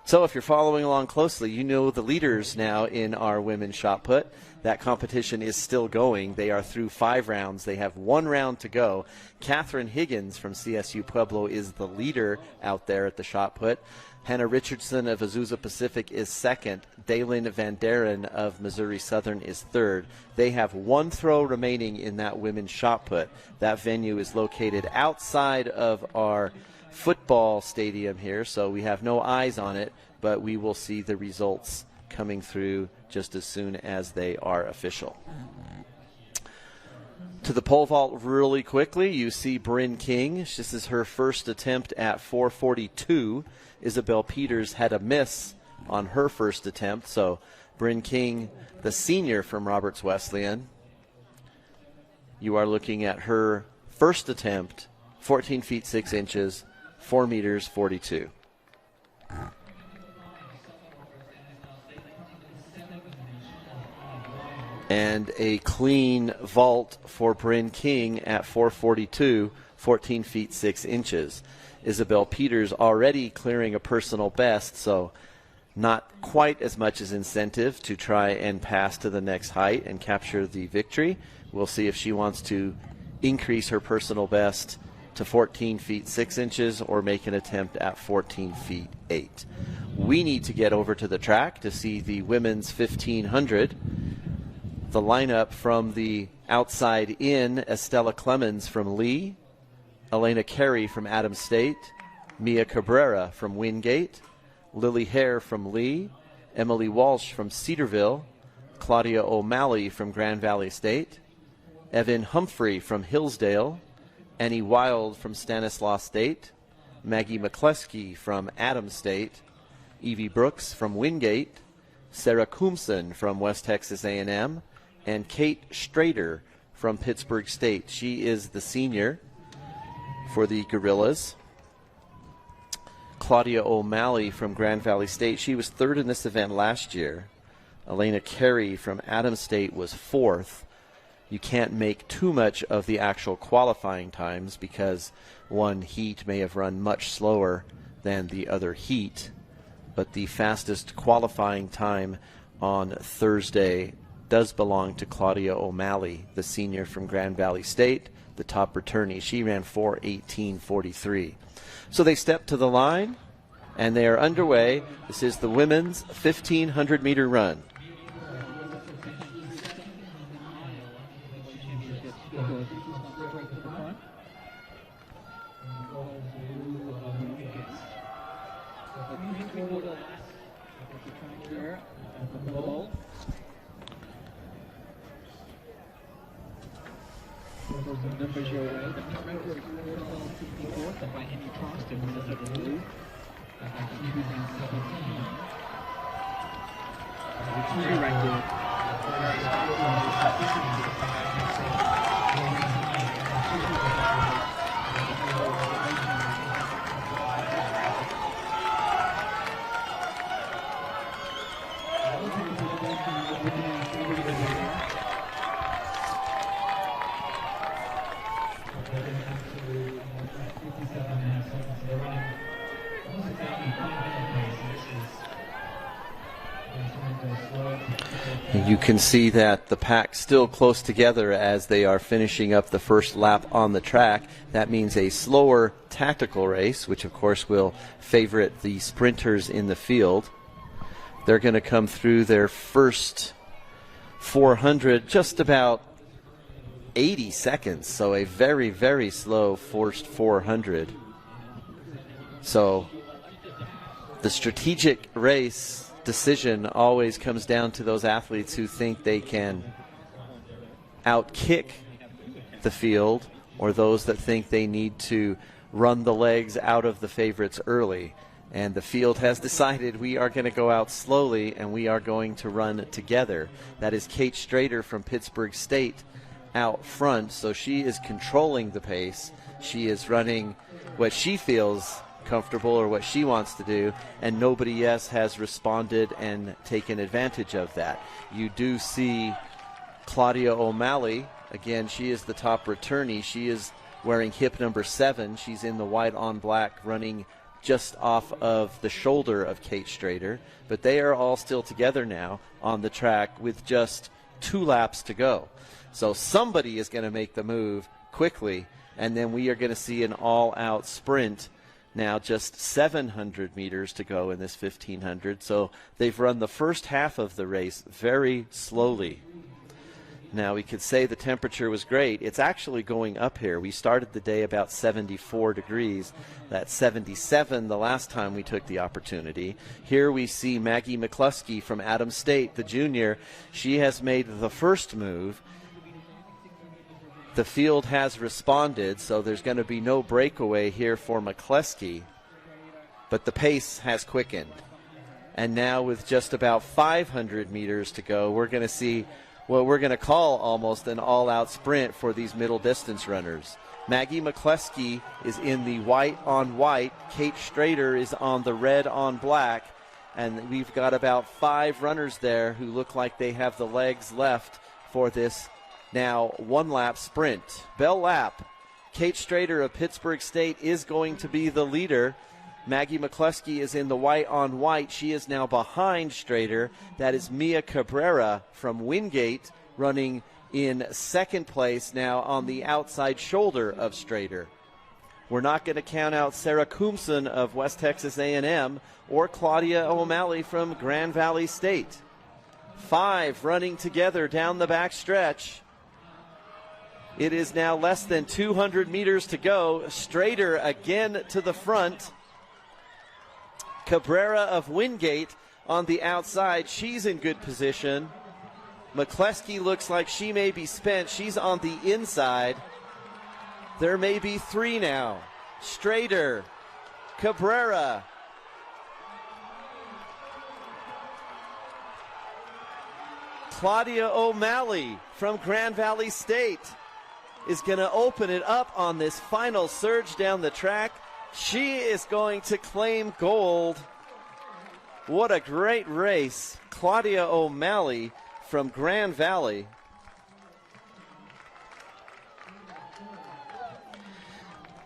S1: So if you're following along closely, you know the leaders now in our women's shot put. That competition is still going. They are through 5 rounds. They have 1 round to go. Catherine Higgins from CSU Pueblo is the leader out there at the shot put. Hannah Richardson of Azusa Pacific is second. Daylin Van Daren of Missouri Southern is third. They have 1 throw remaining in that women's shot put. That venue is located outside of our football stadium here, so we have no eyes on it, but we will see the results coming through just as soon as they are official. To the pole vault really quickly, you see Bryn King. This is her first attempt at 442. Isabel Peters had a miss on her first attempt, so Bryn King, the senior from Roberts Wesleyan, you are looking at her first attempt, 14 feet 6 inches, 4 meters 42. And a clean vault for Bryn King at 442, 14 feet 6 inches. Isabel Peters already clearing a personal best, so not quite as much as incentive to try and pass to the next height and capture the victory. We'll see if she wants to increase her personal best to 14 feet 6 inches or make an attempt at 14 feet 8. We need to get over to the track to see the women's 1500. The lineup from the outside in: Estella Clemens from Lee, Elena Carey from Adams State, Mia Cabrera from Wingate, Lily Hare from Lee, Emily Walsh from Cedarville, Claudia O'Malley from Grand Valley State, Evan Humphrey from Hillsdale, Annie Wild from Stanislaus State, Maggie McCleskey from Adams State, Evie Brooks from Wingate, Sarah Coomson from West Texas A&M, and Kate Strader from Pittsburgh State. She is the senior for the Gorillas. Claudia O'Malley from Grand Valley State. She was third in this event last year. Elena Carey from Adams State was fourth. You can't make too much of the actual qualifying times because one heat may have run much slower than the other heat. But the fastest qualifying time on Thursday does belong to Claudia O'Malley, the senior from Grand Valley State, the top returnee. She ran 4:18.43. So they step to the line, and they are underway. This is the women's 1,500-meter run.
S3: The numbers your way. The next record is 464th by Amy Trost in Minnesota Blue.
S1: You can see that the pack still close together as they are finishing up the first lap on the track. That means a slower tactical race, which of course will favorite the sprinters in the field. They're going to come through their first 400 just about 80 seconds, so a very, very slow first 400. So the strategic race decision always comes down to those athletes who think they can outkick the field, or those that think they need to run the legs out of the favorites early. And the field has decided we are going to go out slowly and we are going to run together. That is Kate Strader from Pittsburgh State out front, so she is controlling the pace. She is running what she feels comfortable or what she wants to do, and nobody else has responded and taken advantage of that. You do see Claudia O'Malley, again, she is the top returnee. She is wearing hip number 7. She's in the white on black, running just off of the shoulder of Kate Strader, but they are all still together now on the track with just 2 laps to go. So somebody is going to make the move quickly, and then we are going to see an all-out sprint. Now just 700 meters to go in this 1500. So they've run the first half of the race very slowly. Now we could say the temperature was great. It's actually going up here. We started the day about 74 degrees. That's 77 the last time we took the opportunity. Here we see Maggie McCluskey from Adams State, the junior. She has made the first move. The field has responded, so there's going to be no breakaway here for McCluskey, but the pace has quickened. And now with just about 500 meters to go, we're going to see what we're going to call almost an all-out sprint for these middle distance runners. Maggie McCluskey is in the white on white. Kate Strader is on the red on black. And we've got about 5 runners there who look like they have the legs left for this now 1-lap sprint. Bell lap. Kate Strader of Pittsburgh State is going to be the leader. Maggie McCluskey is in the white on white. She is now behind Strader. That is Mia Cabrera from Wingate running in second place now on the outside shoulder of Strader. We're not going to count out Sarah Coomson of West Texas A&M or Claudia O'Malley from Grand Valley State. 5 running together down the back stretch. It is now less than 200 meters to go. Strader again to the front. Cabrera of Wingate on the outside. She's in good position. McCluskey looks like she may be spent. She's on the inside. There may be 3 now. Strader, Cabrera. Claudia O'Malley from Grand Valley State is going to open it up on this final surge down the track. She is going to claim gold. What a great race. Claudia O'Malley from Grand Valley.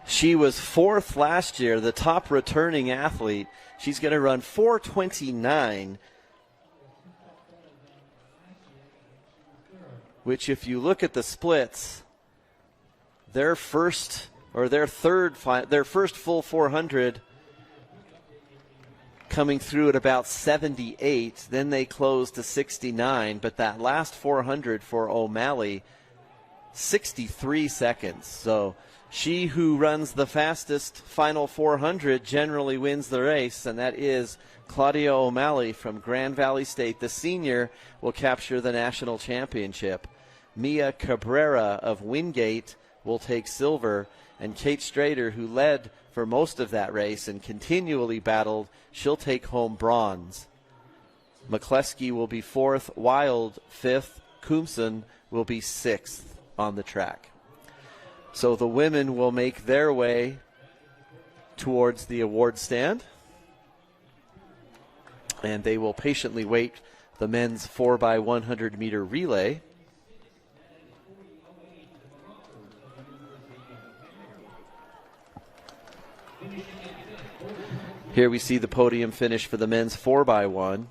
S1: She was 4th last year, the top returning athlete. She's going to run 4:29, which if you look at the splits, their first full 400 coming through at about 78. Then they closed to 69. But that last 400 for O'Malley, 63 seconds. So she who runs the fastest final 400 generally wins the race, and that is Claudia O'Malley from Grand Valley State. The senior will capture the national championship. Mia Cabrera of Wingate will take silver, and Kate Strader, who led for most of that race and continually battled, she'll take home bronze. McCleskey will be fourth, Wild fifth, Coomson will be sixth on the track. So the women will make their way towards the award stand, and they will patiently wait the men's 4x100 meter relay. Here we see the podium finish for the men's 4x1.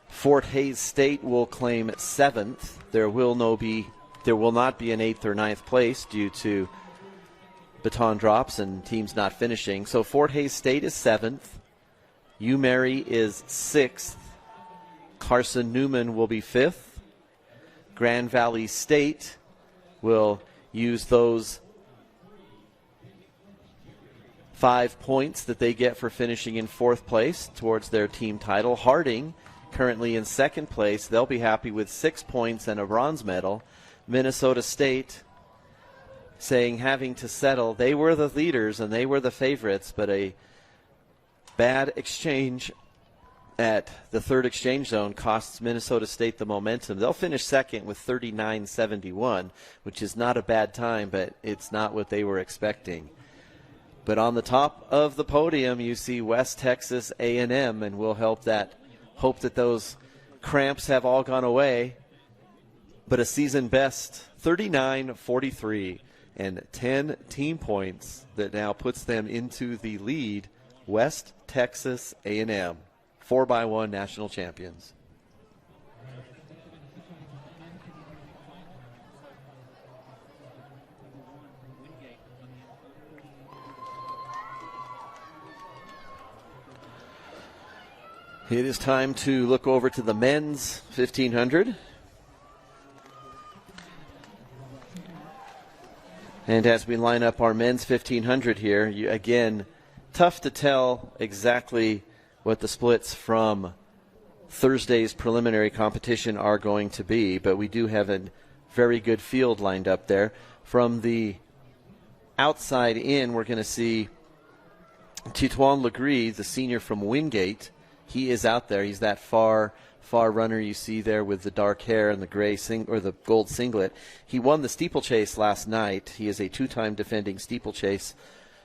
S1: Fort Hays State will claim 7th. There will not be an 8th or 9th place due to baton drops and teams not finishing. So Fort Hays State is 7th. UMary is 6th. Carson Newman will be 5th. Grand Valley State will use those 5 points that they get for finishing in 4th place towards their team title. Harding, currently in 2nd place, they'll be happy with 6 points and a bronze medal. Minnesota State saying having to settle. They were the leaders and they were the favorites, but a bad exchange at the third exchange zone costs Minnesota State the momentum. They'll finish 2nd with 39.71, which is not a bad time, but it's not what they were expecting. But on the top of the podium, you see West Texas A&M, and we'll hope that those cramps have all gone away. But a season best, 39.43, and 10 team points that now puts them into the lead. West Texas A&M, 4x1 national champions. It is time to look over to the men's 1500. And as we line up our men's 1500 here, again, tough to tell exactly what the splits from Thursday's preliminary competition are going to be, but we do have a very good field lined up there. From the outside in, we're going to see Titouan Legris, the senior from Wingate. He is out there. He's that far runner you see there with the dark hair and the gray or the gold singlet. He won the steeplechase last night. He is a 2-time defending steeplechase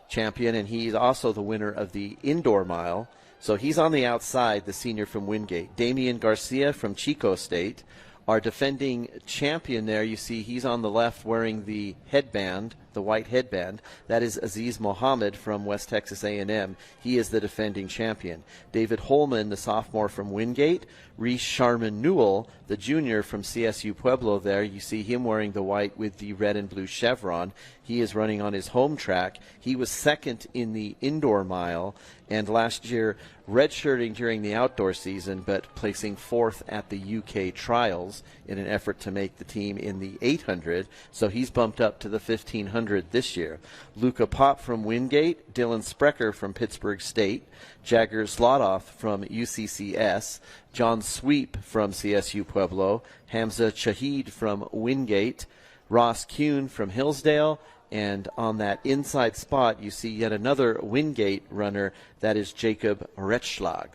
S1: champion, and he's also the winner of the indoor mile. So he's on the outside, the senior from Wingate. Damian Garcia from Chico State, our defending champion there. You see he's on the left wearing the headband, the white headband. That is Aziz Mohammed from West Texas A&M. He is the defending champion. David Holman, the sophomore from Wingate. Reese Sharman Newell, the junior from CSU Pueblo there. You see him wearing the white with the red and blue chevron. He is running on his home track. He was 2nd in the indoor mile, and last year redshirting during the outdoor season, but placing 4th at the UK trials in an effort to make the team in the 800. So he's bumped up to the 1500 this year. Luca Pop from Wingate, Dylan Sprecher from Pittsburgh State, Jagger Zlotov from UCCS, John Sweep from CSU Pueblo, Hamza Chahid from Wingate, Ross Kuhn from Hillsdale, and on that inside spot you see yet another Wingate runner, that is Jacob Retschlag.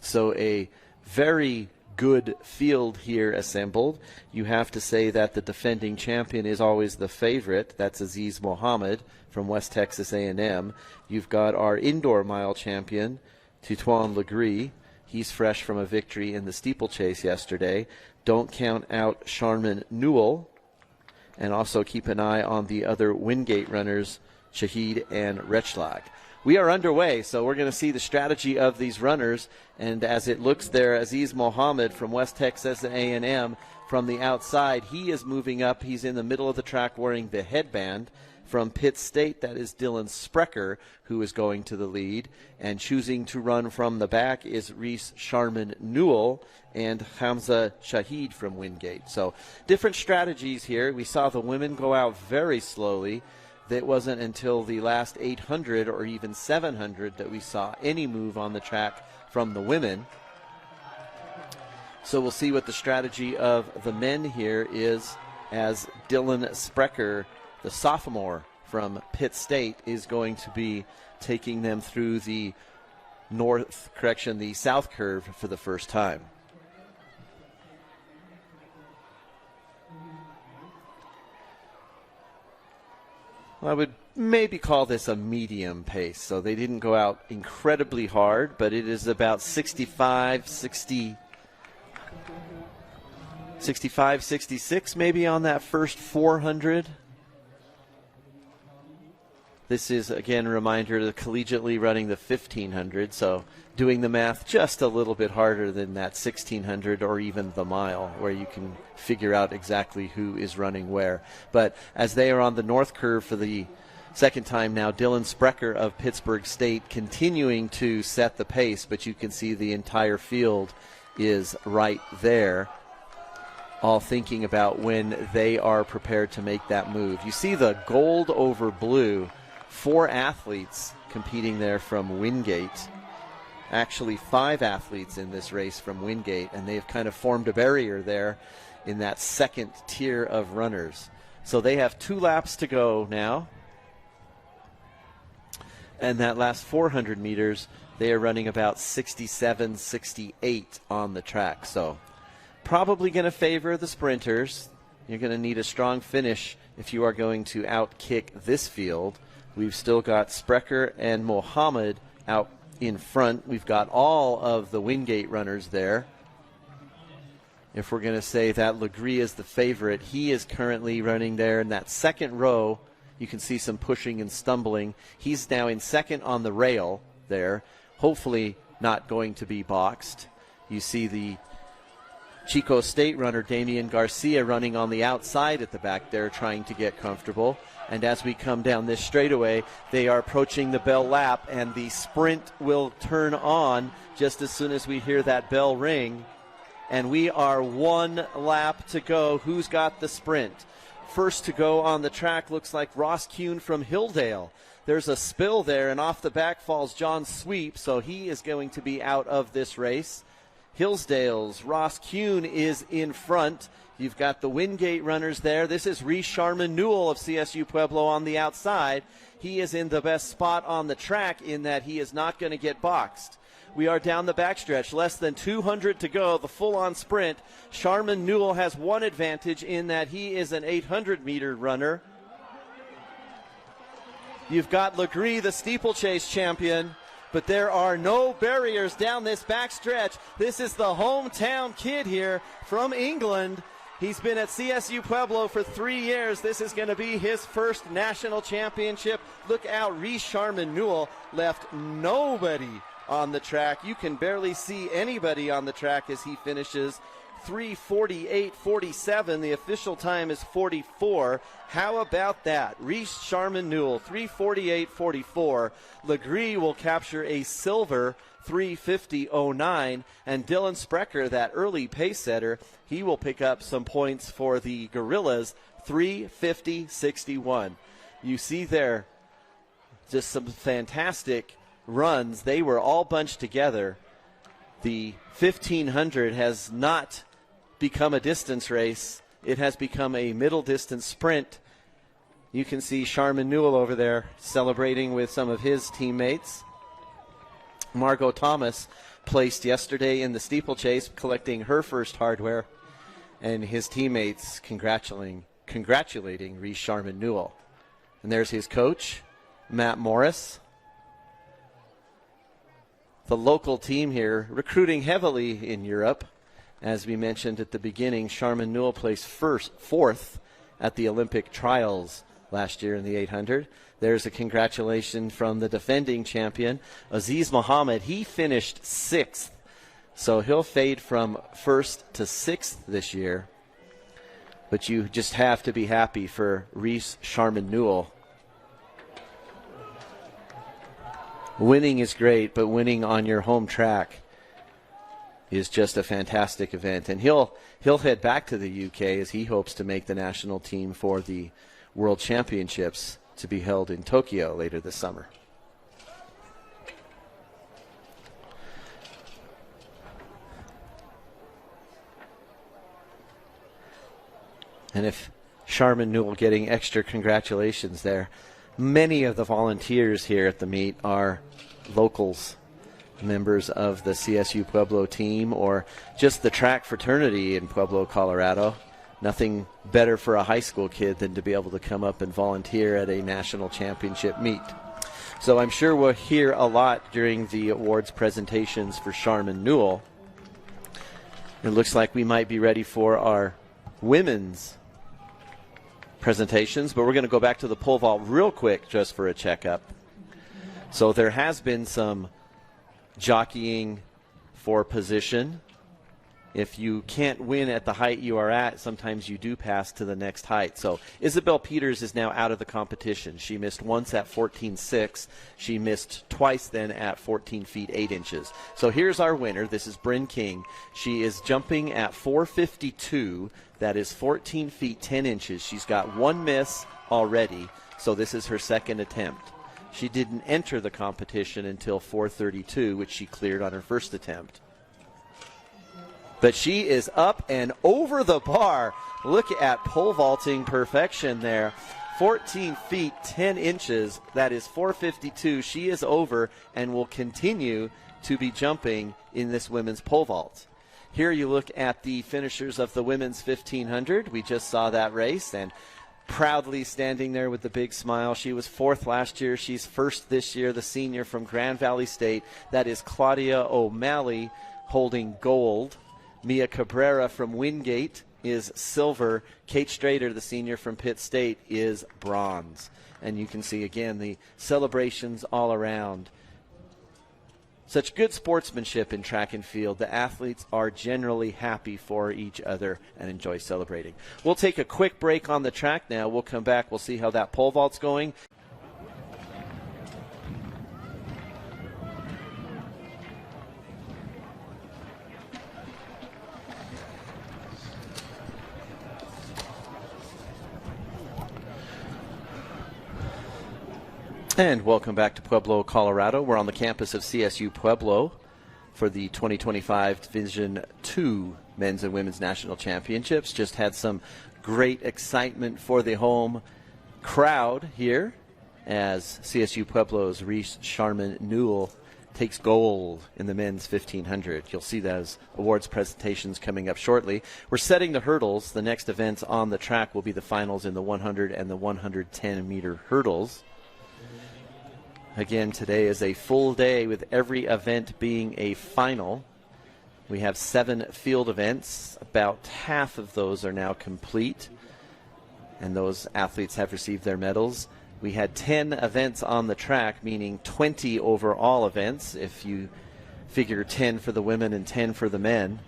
S1: So a very good field here assembled. You have to say that the defending champion is always the favorite. That's Aziz Mohammed from West Texas A&M. You've got our indoor mile champion, Titouan Legris. He's fresh from a victory in the steeplechase yesterday. Don't count out Sharman Newell. And also keep an eye on the other Wingate runners, Shahid and Retschlag. We are underway, so we're going to see the strategy of these runners. And as it looks there, Aziz Mohammed from West Texas A&M from the outside, he is moving up. He's in the middle of the track wearing the headband. From Pitt State, that is Dylan Sprecher, who is going to the lead. And choosing to run from the back is Reese Sharman Newell and Hamza Shahid from Wingate. So different strategies here. We saw the women go out very slowly. It wasn't until the last 800 or even 700 that we saw any move on the track from the women. So we'll see what the strategy of the men here is, as Dylan Sprecher, the sophomore from Pitt State, is going to be taking them through the south curve for the first time. I would maybe call this a medium pace. So they didn't go out incredibly hard, but it is about 65, 66 maybe on that first 400. This is, again, a reminder of collegiately running the 1500, so doing the math just a little bit harder than that 1600 or even the mile, where you can figure out exactly who is running where. But as they are on the north curve for the second time now, Dylan Sprecher of Pittsburgh State continuing to set the pace, but you can see the entire field is right there, all thinking about when they are prepared to make that move. You see the gold over blue. 4 athletes competing there from Wingate. Actually 5 athletes in this race from Wingate, and they've kind of formed a barrier there in that second tier of runners. So they have 2 laps to go now. And that last 400 meters, they are running about 67, 68 on the track. So probably going to favor the sprinters. You're going to need a strong finish if you are going to outkick this field. We've still got Sprecher and Mohammed out in front. We've got all of the Wingate runners there. If we're going to say that Legree is the favorite, he is currently running there in that second row. You can see some pushing and stumbling. He's now in second on the rail there, hopefully not going to be boxed. You see the Chico State runner Damian Garcia running on the outside at the back there, trying to get comfortable. And as we come down this straightaway, they are approaching the bell lap, and the sprint will turn on just as soon as we hear that bell ring. And we are 1 lap to go. Who's got the sprint? First to go on the track looks like Ross Kuhn from Hilldale. There's a spill there, and off the back falls John Sweep, so he is going to be out of this race. Hillsdale's Ross Kuhn is in front. You've got the Wingate runners there. This is Reese Sharman Newell of CSU Pueblo on the outside. He is in the best spot on the track in that he is not going to get boxed. We are down the backstretch, less than 200 to go, the full-on sprint. Sharman Newell has one advantage in that he is an 800-meter runner. You've got Legree, the steeplechase champion, but there are no barriers down this backstretch. This is the hometown kid here from England. He's been at CSU Pueblo for 3 years. This is going to be his first national championship. Look out, Reese Sharman Newell left nobody on the track. You can barely see anybody on the track as he finishes 3:48.47. The official time is 44. How about that? Reese Sharman Newell, 3:48.44. Legree will capture a silver 3:50.09. And Dylan Sprecher, that early pace setter, he will pick up some points for the Gorillas, 3:50.61. You see there just some fantastic runs. They were all bunched together. The 1500 has not become a distance race. It has become a middle distance sprint. You can see Sharman Newell over there celebrating with some of his teammates. Margot Thomas placed yesterday in the steeplechase, collecting her first hardware, and his teammates congratulating Reese Sharman Newell. And there's his coach, Matt Morris. The local team here recruiting heavily in Europe. As we mentioned at the beginning, Sharman Newell placed fourth at the Olympic trials last year in the 800. There's a congratulation from the defending champion, Aziz Mohammed. He finished 6th, so he'll fade from 1st to 6th this year. But you just have to be happy for Reese Sharman Newell. Winning is great, but winning on your home track is just a fantastic event. And he'll head back to the UK as he hopes to make the national team for the World Championships to be held in Tokyo later this summer. And if Charmin Newell getting extra congratulations there. Many of the volunteers here at the meet are locals, members of the CSU Pueblo team, or just the track fraternity in Pueblo, Colorado. Nothing better for a high school kid than to be able to come up and volunteer at a national championship meet. So I'm sure we'll hear a lot during the awards presentations for Charmin Newell. It looks like we might be ready for our women's presentations, but we're going to go back to the pole vault real quick just for a checkup. So there has been some jockeying for position. If you can't win at the height you are at, sometimes you do pass to the next height. So Isabel Peters is now out of the competition. She missed once at 14.6. She missed twice then at 14 feet 8 inches. So here's our winner. This is Bryn King. She is jumping at 4.52. That is 14 feet 10 inches. She's got one miss already, so this is her second attempt. She didn't enter the competition until 4.32, which she cleared on her first attempt. But she is up and over the bar. Look at pole vaulting perfection there. 14 feet 10 inches. That is 4.52. She is over and will continue to be jumping in this women's pole vault. Here you look at the finishers of the women's 1500. We just saw that race, and proudly standing there with the big smile. She was fourth last year. She's first this year, the senior from Grand Valley State. That is Claudia O'Malley holding gold. Mia Cabrera from Wingate is silver. Kate Strader, the senior from Pitt State, is bronze. And you can see, again, the celebrations all around. Such good sportsmanship in track and field. The athletes are generally happy for each other and enjoy celebrating. We'll take a quick break on the track now. We'll come back. We'll see how that pole vault's going. And welcome back to Pueblo, Colorado. We're on the campus of CSU Pueblo for the 2025 Division II Men's and Women's National Championships. Just had some great excitement for the home crowd here as CSU Pueblo's Reese Charmin Newell takes gold in the men's 1500. You'll see those awards presentations coming up shortly. We're setting the hurdles. The next events on the track will be the finals in the 100 and the 110 meter hurdles. Again, today is a full day with every event being a final. We have 7 field events. About half of those are now complete, and those athletes have received their medals. We had 10 events on the track, meaning 20 overall events, if you figure 10 for the women and 10 for the men.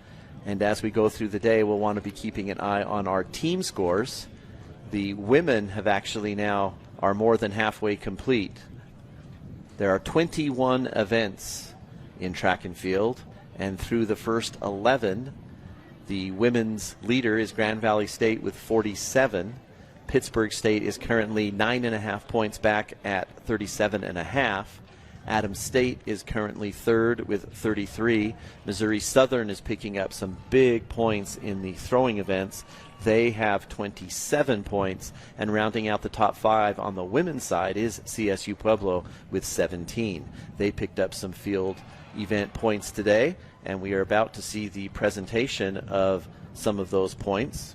S1: And as we go through the day, we'll want to be keeping an eye on our team scores. The women have actually now are more than halfway complete. There are 21 events in track and field, and through the first 11, the women's leader is Grand Valley State with 47. Pittsburgh State is currently 9.5 points back at 37.5. Adams State is currently third with 33. Missouri Southern is picking up some big points in the throwing events. They have 27 points, and rounding out the top 5 on the women's side is CSU Pueblo with 17. They picked up some field event points today, and we are about to see the presentation of some of those points.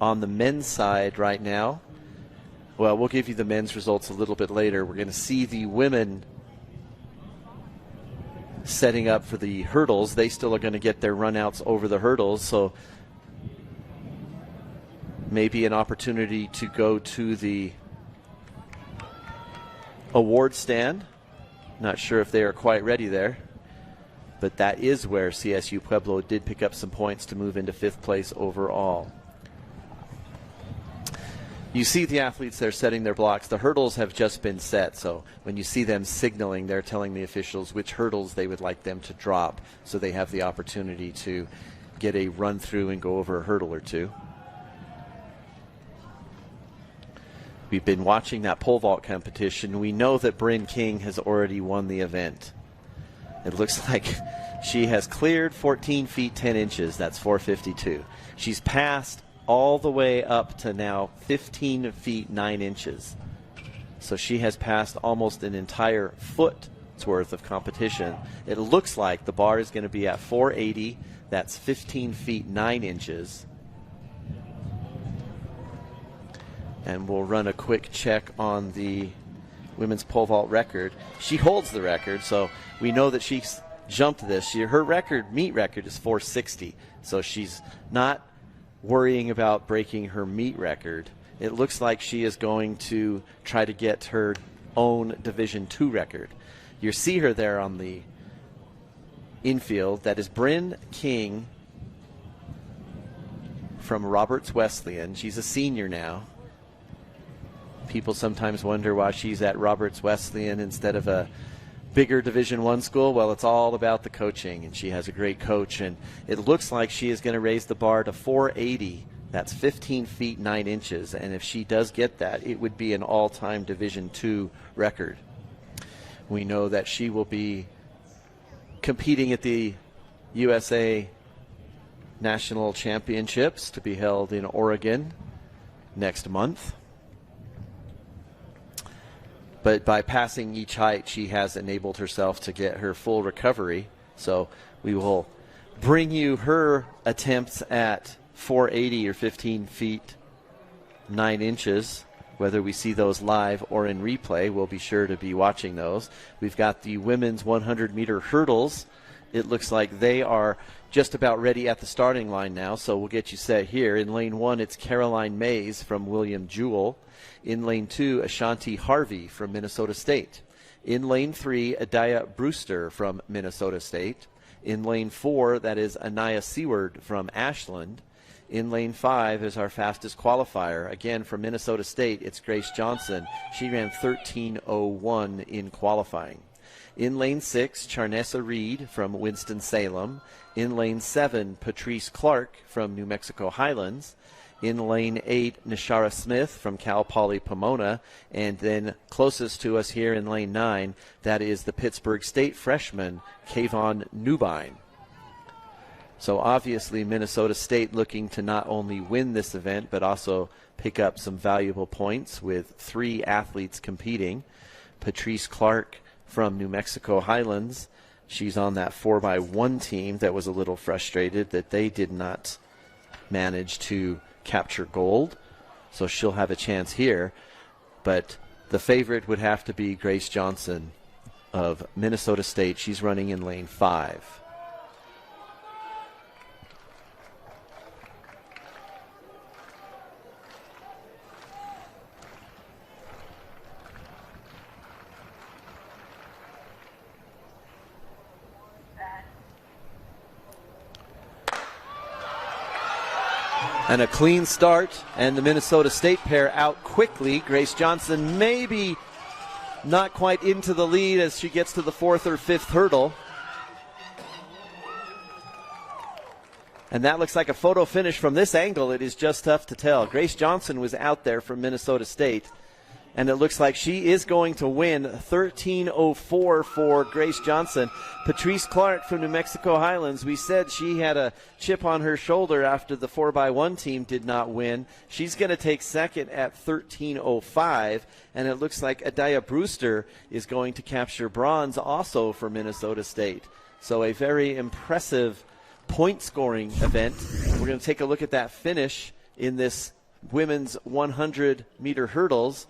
S1: On the men's side right now, well, we'll give you the men's results a little bit later. We're going to see the women setting up for the hurdles. They still are going to get their runouts over the hurdles, so maybe an opportunity to go to the award stand. Not sure if they are quite ready there, but that is where CSU Pueblo did pick up some points to move into 5th place overall. You see the athletes there setting their blocks. The hurdles have just been set, so when you see them signaling, they're telling the officials which hurdles they would like them to drop, so they have the opportunity to get a run through and go over a hurdle or two. We've been watching that pole vault competition. We know that Bryn King has already won the event. It looks like she has cleared 14 feet 10 inches. That's 4.52. She's passed all the way up to now 15 feet 9 inches. So she has passed almost an entire foot's worth of competition. It looks like the bar is going to be at 480. That's 15 feet 9 inches. And we'll run a quick check on the women's pole vault record. She holds the record, so we know that she's jumped this year. Her meet record is 460, so she's not worrying about breaking her meet record. It looks like she is going to try to get her own Division II record. You see her there on the infield. That is Bryn King from Roberts Wesleyan. She's a senior now. People sometimes wonder why she's at Roberts Wesleyan instead of a bigger Division I school. Well, it's all about the coaching, and she has a great coach, and it looks like she is going to raise the bar to 480. That's 15 feet 9 inches, and if she does get that, it would be an all-time Division II record. We know that she will be competing at the USA National Championships to be held in Oregon next month. But by passing each height, she has enabled herself to get her full recovery. So we will bring you her attempts at 480 or 15 feet 9 inches. Whether we see those live or in replay, we'll be sure to be watching those. We've got the women's 100-meter hurdles. It looks like they are just about ready at the starting line now, so we'll get you set here. In lane 1, it's Caroline Mays from William Jewell. In lane 2, Ashanti Harvey from Minnesota State. In lane 3, Adaya Brewster from Minnesota State. In lane 4, that is Anaya Seward from Ashland. In lane 5 is our fastest qualifier. Again, from Minnesota State, it's Grace Johnson. She ran 13:01 in qualifying. In lane 6, Charnessa Reed from Winston-Salem. In lane 7, Patrice Clark from New Mexico Highlands. In lane 8, Nishara Smith from Cal Poly Pomona. And then closest to us here in lane 9, that is the Pittsburgh State freshman, Kayvon Newbine. So obviously Minnesota State looking to not only win this event, but also pick up some valuable points with 3 athletes competing. Patrice Clark from New Mexico Highlands. She's on that 4x1 team that was a little frustrated that they did not manage to capture gold. So she'll have a chance here. But the favorite would have to be Grace Johnson of Minnesota State. She's running in lane 5. And a clean start, and the Minnesota State pair out quickly. Grace Johnson maybe not quite into the lead as she gets to the 4th or 5th hurdle. And that looks like a photo finish from this angle. It is just tough to tell. Grace Johnson was out there from Minnesota State, and it looks like she is going to win. 13:04 for Grace Johnson. Patrice Clark from New Mexico Highlands, we said she had a chip on her shoulder after the 4x1 team did not win. She's going to take second at 13:05, and it looks like Adaya Brewster is going to capture bronze also for Minnesota State. So a very impressive point-scoring event. We're going to take a look at that finish in this women's 100-meter hurdles.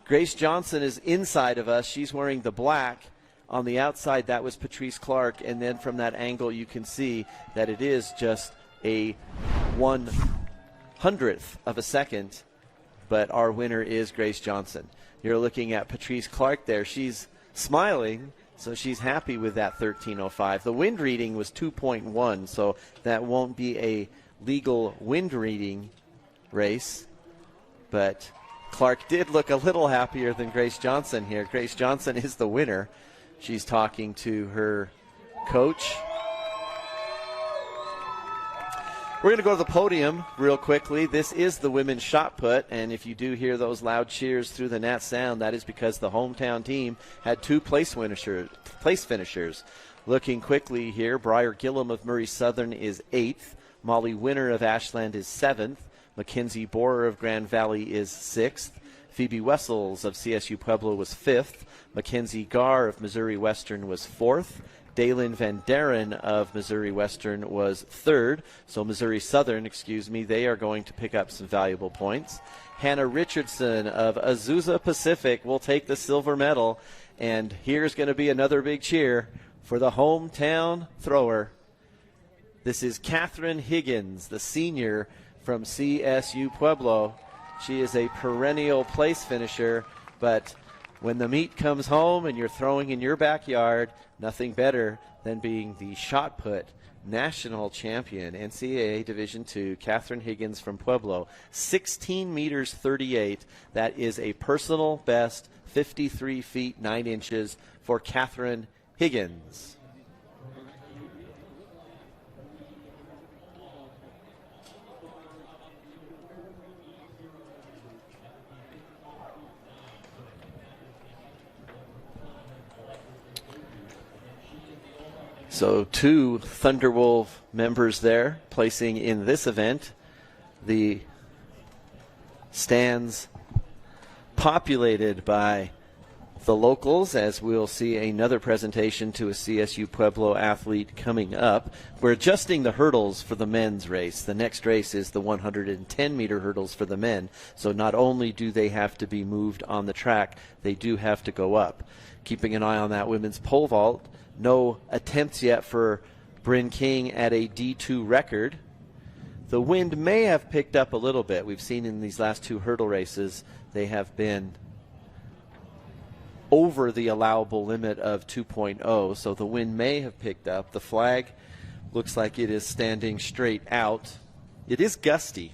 S1: Grace Johnson is inside of us. She's wearing the black. On the outside, that was Patrice Clark. And then from that angle, you can see that it is just a 1/100th of a second. But our winner is Grace Johnson. You're looking at Patrice Clark there. She's smiling, so she's happy with that 13:05. The wind reading was 2.1, so that won't be a legal wind reading race. But Clark did look a little happier than Grace Johnson here. Grace Johnson is the winner. She's talking to her coach. We're going to go to the podium real quickly. This is the women's shot put, and if you do hear those loud cheers through the Nat sound, that is because the hometown team had 2 place finishers. Looking quickly here, Briar Gillum of Murray Southern is 8th. Molly Winner of Ashland is 7th. Mackenzie Borer of Grand Valley is 6th. Phoebe Wessels of CSU Pueblo was 5th. Mackenzie Garr of Missouri Western was 4th. Dalen Van Deren of Missouri Western was 3rd. So Missouri Southern, they are going to pick up some valuable points. Hannah Richardson of Azusa Pacific will take the silver medal. And here's going to be another big cheer for the hometown thrower. This is Catherine Higgins, the senior from CSU Pueblo. She is a perennial place finisher, but when the meat comes home and you're throwing in your backyard, nothing better than being the shot put national champion, NCAA Division II, Catherine Higgins from Pueblo. 16 meters 38. That is a personal best, 53 feet 9 inches for Catherine Higgins. So 2 Thunderwolf members there placing in this event. The stands populated by the locals, as we'll see another presentation to a CSU Pueblo athlete coming up. We're adjusting the hurdles for the men's race. The next race is the 110-meter hurdles for the men. So not only do they have to be moved on the track, they do have to go up. Keeping an eye on that women's pole vault. No attempts yet for Bryn King at a D2 record. The wind may have picked up a little bit. We've seen in these last 2 hurdle races, they have been over the allowable limit of 2.0, so the wind may have picked up. The flag looks like it is standing straight out. It is gusty.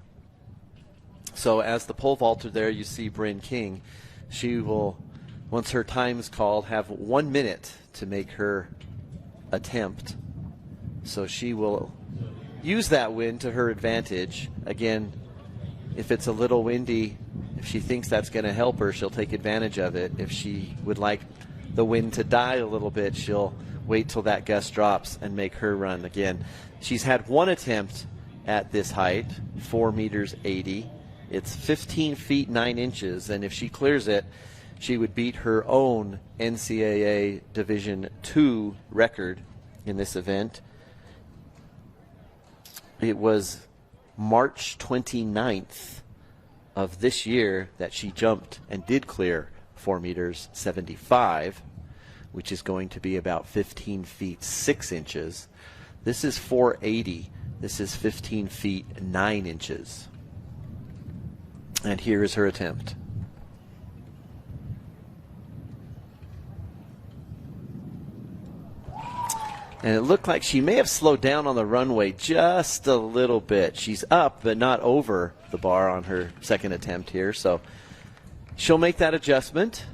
S1: So as the pole vaulter there, you see Bryn King. She will, once her time's called, have 1 minute to make her attempt. So she will use that wind to her advantage. Again, if it's a little windy, if she thinks that's going to help her, she'll take advantage of it. If she would like the wind to die a little bit, she'll wait till that gust drops and make her run. Again, she's had 1 attempt at this height, 4 meters 80. It's 15 feet 9 inches, and if she clears it, she would beat her own NCAA Division II record in this event. It was March 29th of this year that she jumped and did clear 4 meters 75, which is going to be about 15 feet 6 inches. This is 480. This is 15 feet 9 inches. And here is her attempt. And it looked like she may have slowed down on the runway just a little bit. She's up, but not over the bar on her second attempt here. So she'll make that adjustment.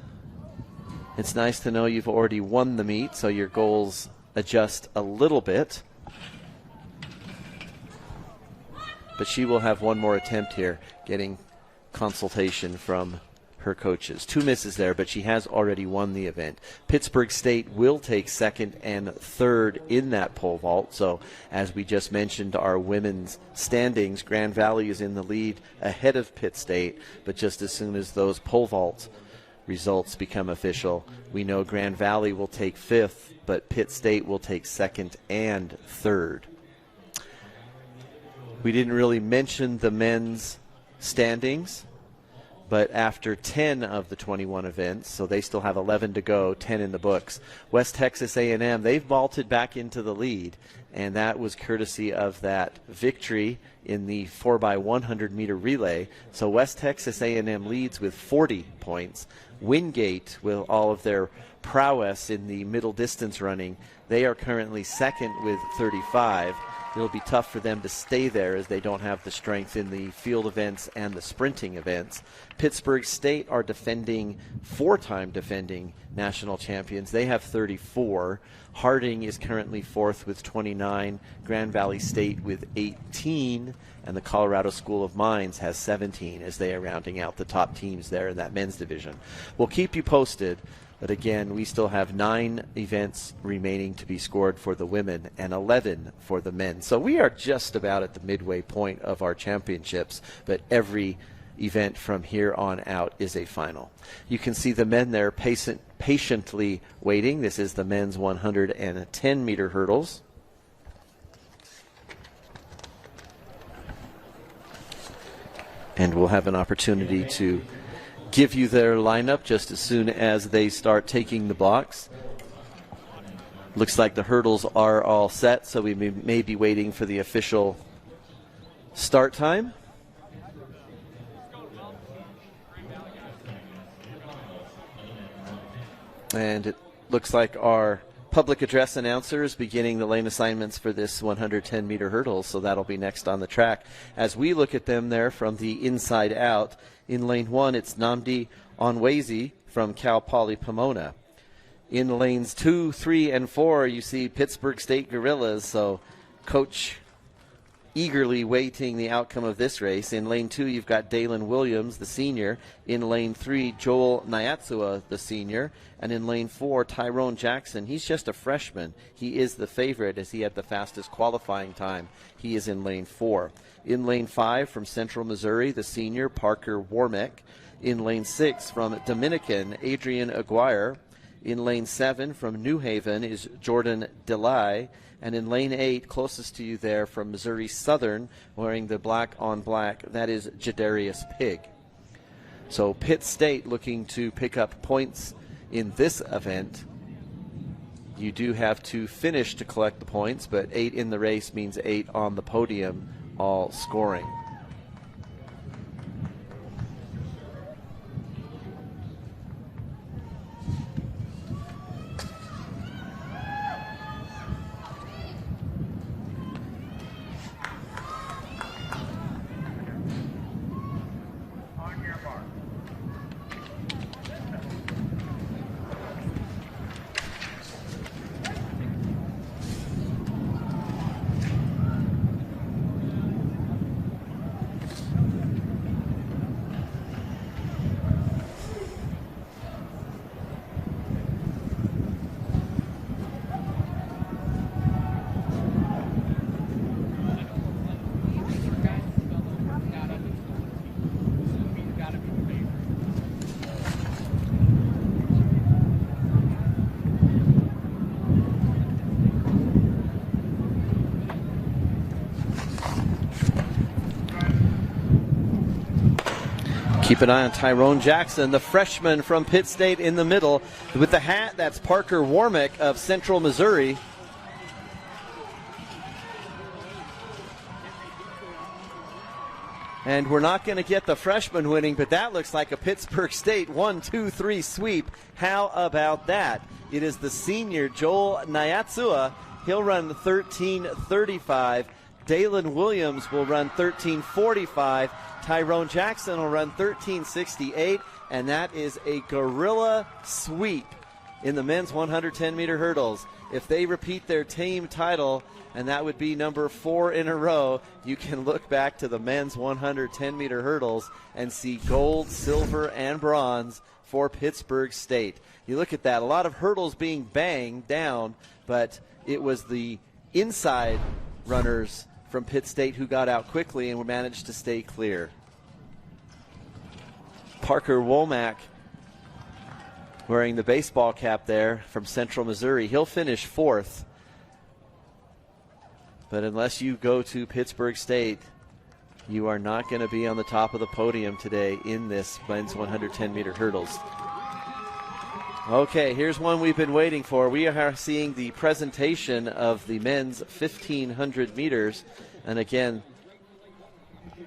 S1: It's nice to know you've already won the meet, so your goals adjust a little bit. But she will have 1 more attempt here, getting consultation from her coaches. 2 misses there, but she has already won the event. Pittsburgh State will take 2nd and 3rd in that pole vault. So as we just mentioned, our women's standings, Grand Valley is in the lead ahead of Pitt State, but just as soon as those pole vault results become official, we know Grand Valley will take 5th, but Pitt State will take 2nd and 3rd. We didn't really mention the men's standings, but after 10 of the 21 events, so they still have 11 to go, 10 in the books, West Texas A&M, they've vaulted back into the lead, and that was courtesy of that victory in the 4x100 meter relay. So West Texas A&M leads with 40 points. Wingate, with all of their prowess in the middle distance running, they are currently 2nd with 35. It'll be tough for them to stay there as they don't have the strength in the field events and the sprinting events. Pittsburgh State are defending, 4-time defending national champions. They have 34. Harding is currently 4th with 29. Grand Valley State with 18. And the Colorado School of Mines has 17 as they are rounding out the top teams there in that men's division. We'll keep you posted But again, we still have 9 events remaining to be scored for the women and 11 for the men. So we are just about at the midway point of our championships, but every event from here on out is a final. You can see the men there patiently waiting. This is the men's 110-meter hurdles. And we'll have an opportunity to give you their lineup just as soon as they start taking the blocks. Looks like the hurdles are all set, so we may be waiting for the official start time. And it looks like our public address announcer is beginning the lane assignments for this 110-meter hurdle, so that'll be next on the track. As we look at them there from the inside out, in lane 1, it's Nnamdi Onwezi from Cal Poly Pomona. In lanes 2, 3, and 4, you see Pittsburgh State Gorillas, so Coach eagerly waiting the outcome of this race. In lane 2, you've got Dalen Williams, the senior. In lane 3, Joel Nyatsua, the senior. And in lane 4, Tyrone Jackson. He's just a freshman. He is the favorite as he had the fastest qualifying time. He is in lane 4. In lane 5, from Central Missouri, the senior, Parker Warmick. In lane 6, from Dominican, Adrian Aguirre. In lane 7, from New Haven, is Jordan DeLay. And in lane 8, closest to you there from Missouri Southern, wearing the black on black, that is Jadarius Pig. So Pitt State looking to pick up points in this event. You do have to finish to collect the points, but 8 in the race means 8 on the podium, all scoring. Keep an eye on Tyrone Jackson, the freshman from Pitt State in the middle. With the hat, that's Parker Warmick of Central Missouri. And we're not going to get the freshman winning, but that looks like a Pittsburgh State 1-2-3 sweep. How about that? It is the senior, Joel Nyatsua. He'll run 13:35. Dalen Williams will run 13:45. Tyrone Jackson will run 13:68, and that is a gorilla sweep in the men's 110-meter hurdles. If they repeat their team title, and that would be number 4 in a row, you can look back to the men's 110-meter hurdles and see gold, silver, and bronze for Pittsburgh State. You look at that, a lot of hurdles being banged down, but it was the inside runners from Pitt State who got out quickly and managed to stay clear. Parker Womack wearing the baseball cap there from Central Missouri. He'll finish 4th. But unless you go to Pittsburgh State, you are not going to be on the top of the podium today in this men's 110-meter hurdles. Okay, here's one we've been waiting for. We are seeing the presentation of the men's 1,500 meters. And again, you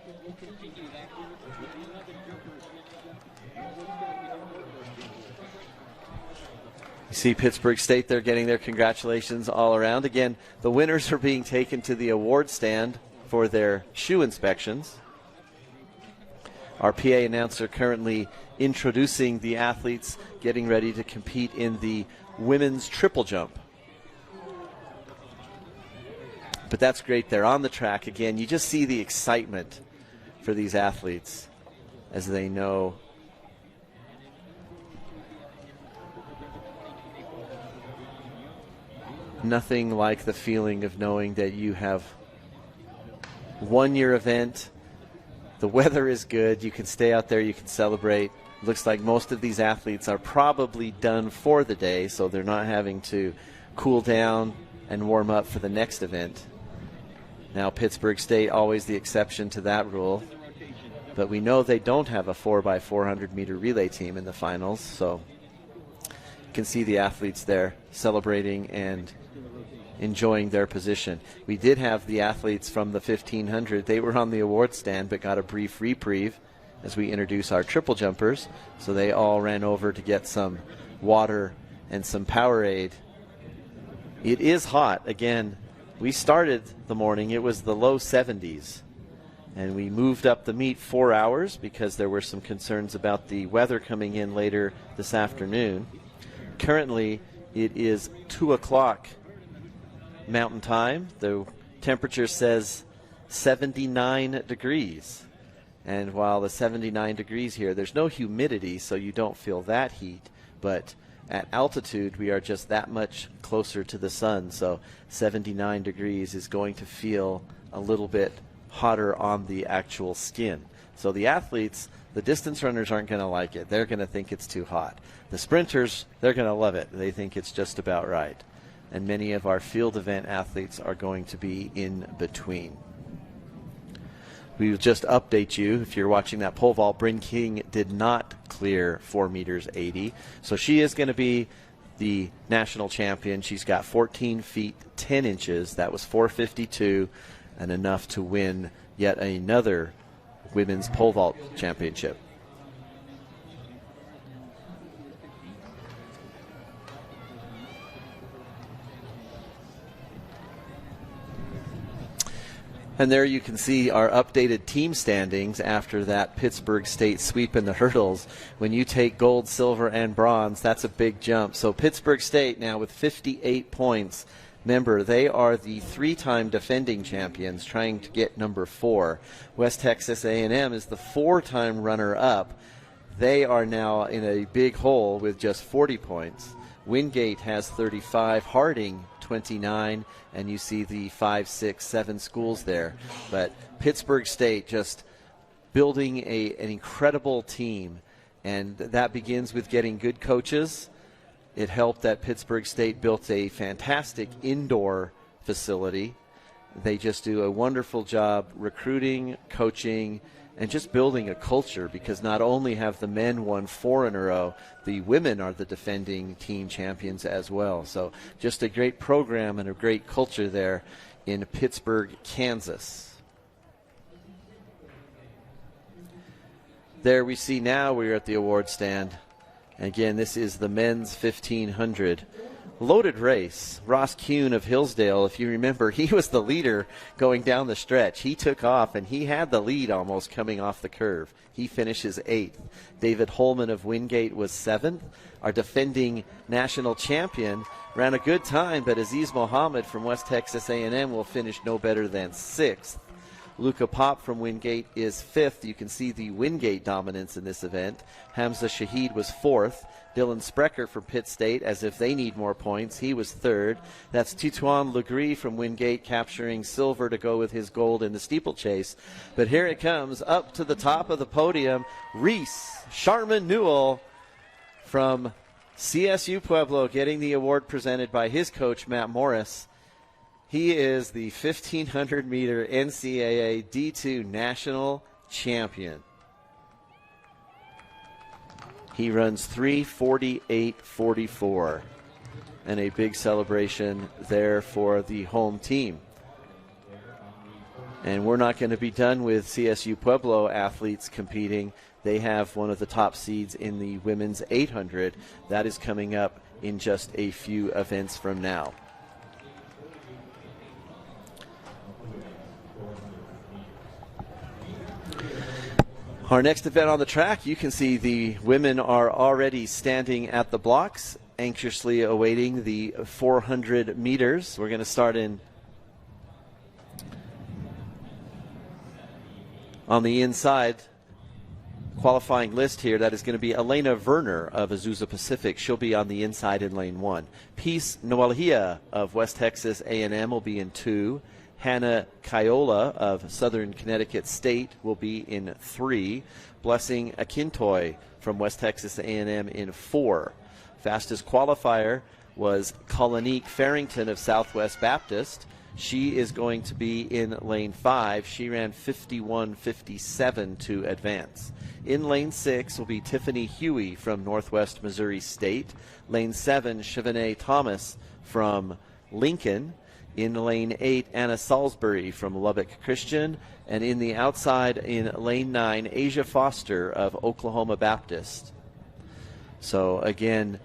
S1: see Pittsburgh State, they're getting their congratulations all around. Again, the winners are being taken to the award stand for their shoe inspections. Our PA announcer currently introducing the athletes getting ready to compete in the women's triple jump. But that's great. They're on the track. Again, you just see the excitement for these athletes as they know nothing like the feeling of knowing that you have won your event. The weather is good. You can stay out there. You can celebrate. Looks like most of these athletes are probably done for the day, so they're not having to cool down and warm up for the next event. Now Pittsburgh State, always the exception to that rule. But we know they don't have a 4x400 meter relay team in the finals, so you can see the athletes there celebrating and enjoying their position. We did have the athletes from the 1500. They were on the award stand but got a brief reprieve as we introduce our triple jumpers. So they all ran over to get some water and some Powerade. It is hot. Again, we started the morning, it was the low 70s. And we moved up the meet 4 hours because there were some concerns about the weather coming in later this afternoon. Currently, it is 2 o'clock Mountain Time. The temperature says 79 degrees. And while the 79 degrees here, there's no humidity, so you don't feel that heat. But at altitude, we are just that much closer to the sun. So 79 degrees is going to feel a little bit hotter on the actual skin. So the athletes, the distance runners aren't going to like it. They're going to think it's too hot. The sprinters, they're going to love it. They think it's just about right. And many of our field event athletes are going to be in between. We will just update you. If you're watching that pole vault, Bryn King did not clear 4 meters 80. So she is going to be the national champion. She's got 14 feet 10 inches. That was 452 and enough to win yet another women's pole vault championship. And there you can see our updated team standings after that Pittsburgh State sweep in the hurdles. When you take gold, silver, and bronze, that's a big jump. So Pittsburgh State now with 58 points. Remember, they are the 3-time defending champions trying to get number 4. West Texas A&M is the 4-time runner-up. They are now in a big hole with just 40 points. Wingate has 35, Harding 29, and you see the 5, 6, 7 schools there. But Pittsburgh State just building an incredible team, and that begins with getting good coaches. It helped that Pittsburgh State built a fantastic indoor facility. They just do a wonderful job recruiting, coaching, and just building a culture, because not only have the men won 4 in a row, the women are the defending team champions as well. So just a great program and a great culture there in Pittsburgh, Kansas. There we see now we're at the award stand. Again, this is the men's 1500. Loaded race. Ross Kuhn of Hillsdale, if you remember, he was the leader going down the stretch. He took off, and he had the lead almost coming off the curve. He finishes 8th. David Holman of Wingate was 7th. Our defending national champion ran a good time, but Aziz Mohammed from West Texas A&M will finish no better than 6th. Luca Pop from Wingate is 5th. You can see the Wingate dominance in this event. Hamza Shahid was 4th. Dylan Sprecher from Pitt State, as if they need more points, he was 3rd. That's Titouan Legris from Wingate capturing silver to go with his gold in the steeplechase. But here it comes, up to the top of the podium, Reese Sharman Newell from CSU Pueblo getting the award presented by his coach, Matt Morris. He is the 1,500 meter NCAA D2 national champion. He runs 3:48.44, and a big celebration there for the home team. And we're not going to be done with CSU Pueblo athletes competing. They have one of the top seeds in the women's 800. That is coming up in just a few events from now. Our next event on the track, you can see the women are already standing at the blocks, anxiously awaiting the 400 meters. We're going to start on the inside qualifying list here, that is going to be Elena Werner of Azusa Pacific. She'll be on the inside in lane 1. Peace Noelia of West Texas A&M will be in 2. Hannah Kiola of Southern Connecticut State will be in 3. Blessing Akintoy from West Texas A&M in 4. Fastest qualifier was Colonique Farrington of Southwest Baptist. She is going to be in lane 5. She ran 51.57 to advance. In lane 6 will be Tiffany Huey from Northwest Missouri State. Lane 7, Chevenet Thomas from Lincoln. In lane 8, Anna Salisbury from Lubbock Christian. And in the outside in lane 9, Asia Foster of Oklahoma Baptist. So again,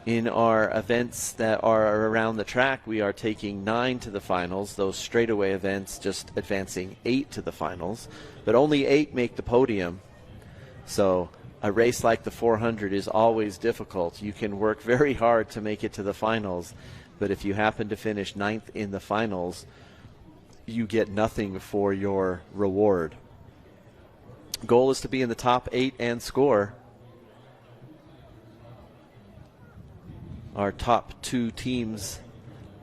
S1: in our events that are around the track, we are taking 9 to the finals. Those straightaway events just advancing 8 to the finals. But only 8 make the podium. So a race like the 400 is always difficult. You can work very hard to make it to the finals, but if you happen to finish 9th in the finals, you get nothing for your reward. Goal is to be in the top 8 and score. Our top 2 teams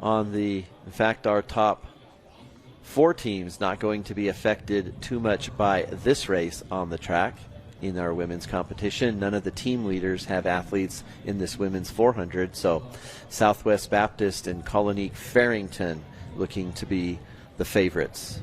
S1: in fact, our top 4 teams not going to be affected too much by this race on the track. In our women's competition, none of the team leaders have athletes in this women's 400, so Southwest Baptist and Colonique Farrington looking to be the favorites.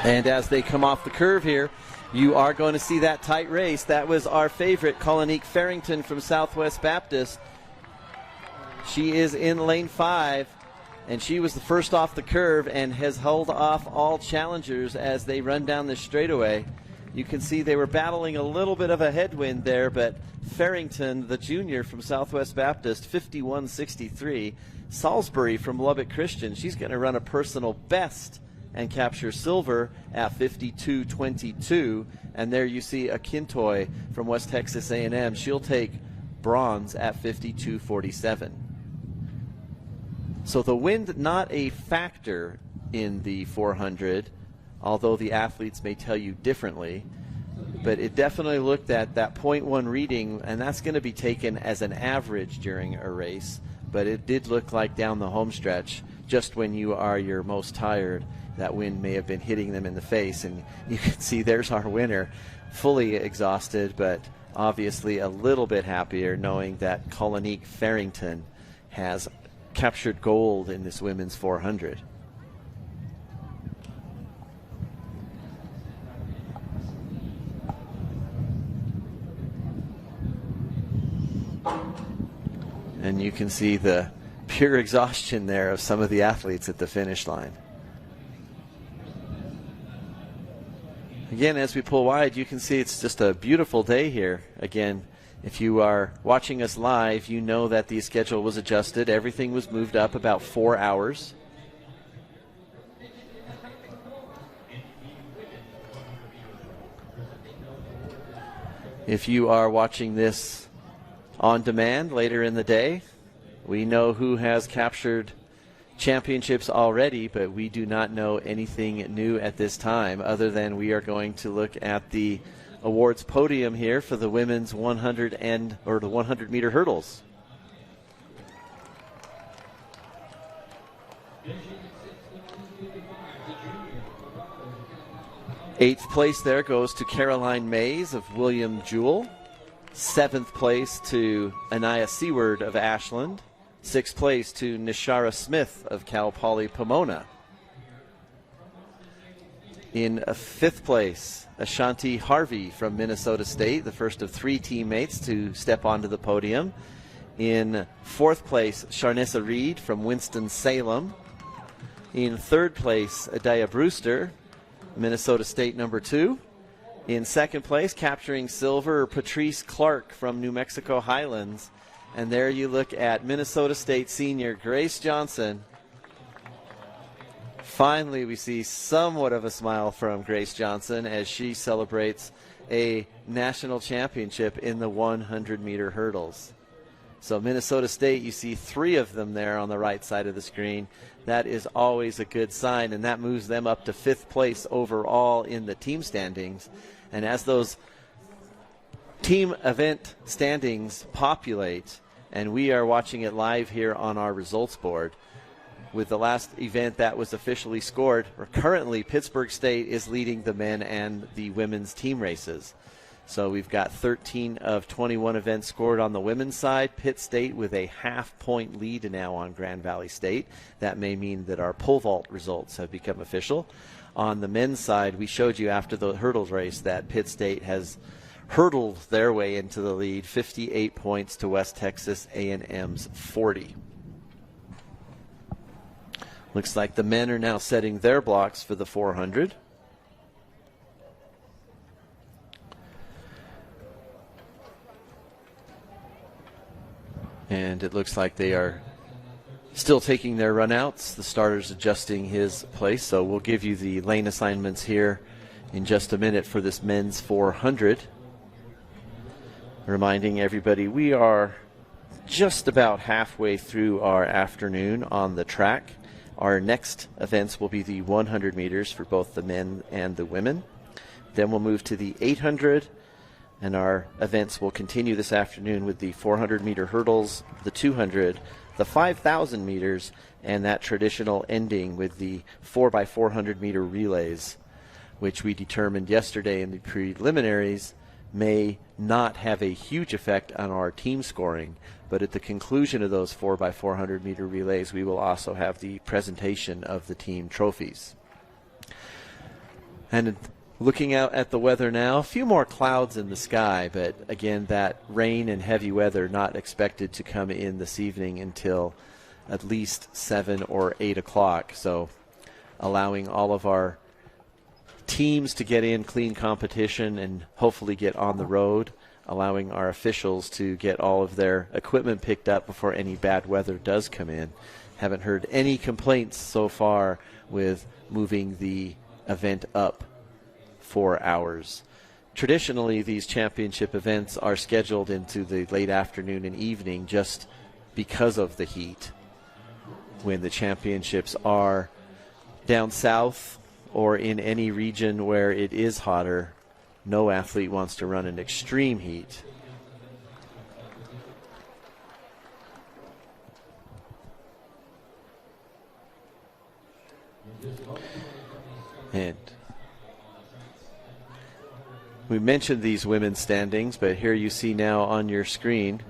S1: And as they come off the curve here, you are going to see that tight race. That was our favorite, Colonique Farrington from Southwest Baptist. She is in lane 5, and she was the first off the curve and has held off all challengers as they run down the straightaway. You can see they were battling a little bit of a headwind there, but Farrington, the junior from Southwest Baptist, 51.63. Salisbury from Lubbock Christian, she's going to run a personal best and capture silver at 52.22. And there you see Akintoy from West Texas A&M. She'll take bronze at 52.47. So the wind not a factor in the 400, although the athletes may tell you differently. But it definitely looked at that .1 reading, and that's going to be taken as an average during a race. But it did look like down the home stretch, just when you are your most tired, that wind may have been hitting them in the face. And you can see there's our winner, fully exhausted, but obviously a little bit happier knowing that Colonique Farrington has captured gold in this women's 400. And you can see the pure exhaustion there of some of the athletes at the finish line. Again, as we pull wide, you can see it's just a beautiful day here. Again, if you are watching us live, you know that the schedule was adjusted. Everything was moved up about 4 hours. If you are watching this on demand later in the day, we know who has captured championships already, but we do not know anything new at this time other than we are going to look at the awards podium here for the women's 100 meter hurdles. Eighth place there goes to Caroline Mays of William Jewell. Seventh place to Anaya Seward of Ashland. Sixth place to Nishara Smith of Cal Poly Pomona. In fifth place, Ashanti Harvey from Minnesota State, the first of 3 teammates to step onto the podium. In fourth place, Sharnessa Reed from Winston-Salem. In third place, Adaya Brewster, Minnesota State number 2. In second place, capturing silver, Patrice Clark from New Mexico Highlands. And there you look at Minnesota State senior Grace Johnson. Finally, we see somewhat of a smile from Grace Johnson as she celebrates a national championship in the 100-meter hurdles. So Minnesota State, you see 3 of them there on the right side of the screen. That is always a good sign, and that moves them up to 5th place overall in the team standings. And as those team event standings populate, and we are watching it live here on our results board, with the last event that was officially scored, currently Pittsburgh State is leading the men and the women's team races. So we've got 13 of 21 events scored on the women's side. Pitt State with a half-point lead now on Grand Valley State. That may mean that our pole vault results have become official. On the men's side, we showed you after the hurdles race that Pitt State has hurdled their way into the lead, 58 points to West Texas A&M's 40. Looks like the men are now setting their blocks for the 400. And it looks like they are still taking their runouts. The starter's adjusting his place, so we'll give you the lane assignments here in just a minute for this men's 400. Reminding everybody we are just about halfway through our afternoon on the track. Our next events will be the 100 meters for both the men and the women. Then we'll move to the 800, and our events will continue this afternoon with the 400-meter hurdles, the 200, the 5,000 meters, and that traditional ending with the 4x400-meter relays, which we determined yesterday in the preliminaries may not have a huge effect on our team scoring. But at the conclusion of those 4x400-meter relays, we will also have the presentation of the team trophies. And looking out at the weather now, a few more clouds in the sky, but again, that rain and heavy weather not expected to come in this evening until at least 7 or 8 o'clock. So allowing all of our teams to get in clean competition and hopefully get on the road, allowing our officials to get all of their equipment picked up before any bad weather does come in. Haven't heard any complaints so far with moving the event up 4 hours. Traditionally, these championship events are scheduled into the late afternoon and evening just because of the heat. When the championships are down south or in any region where it is hotter, no athlete wants to run in extreme heat. And we mentioned these women's standings, but here you see now on your screen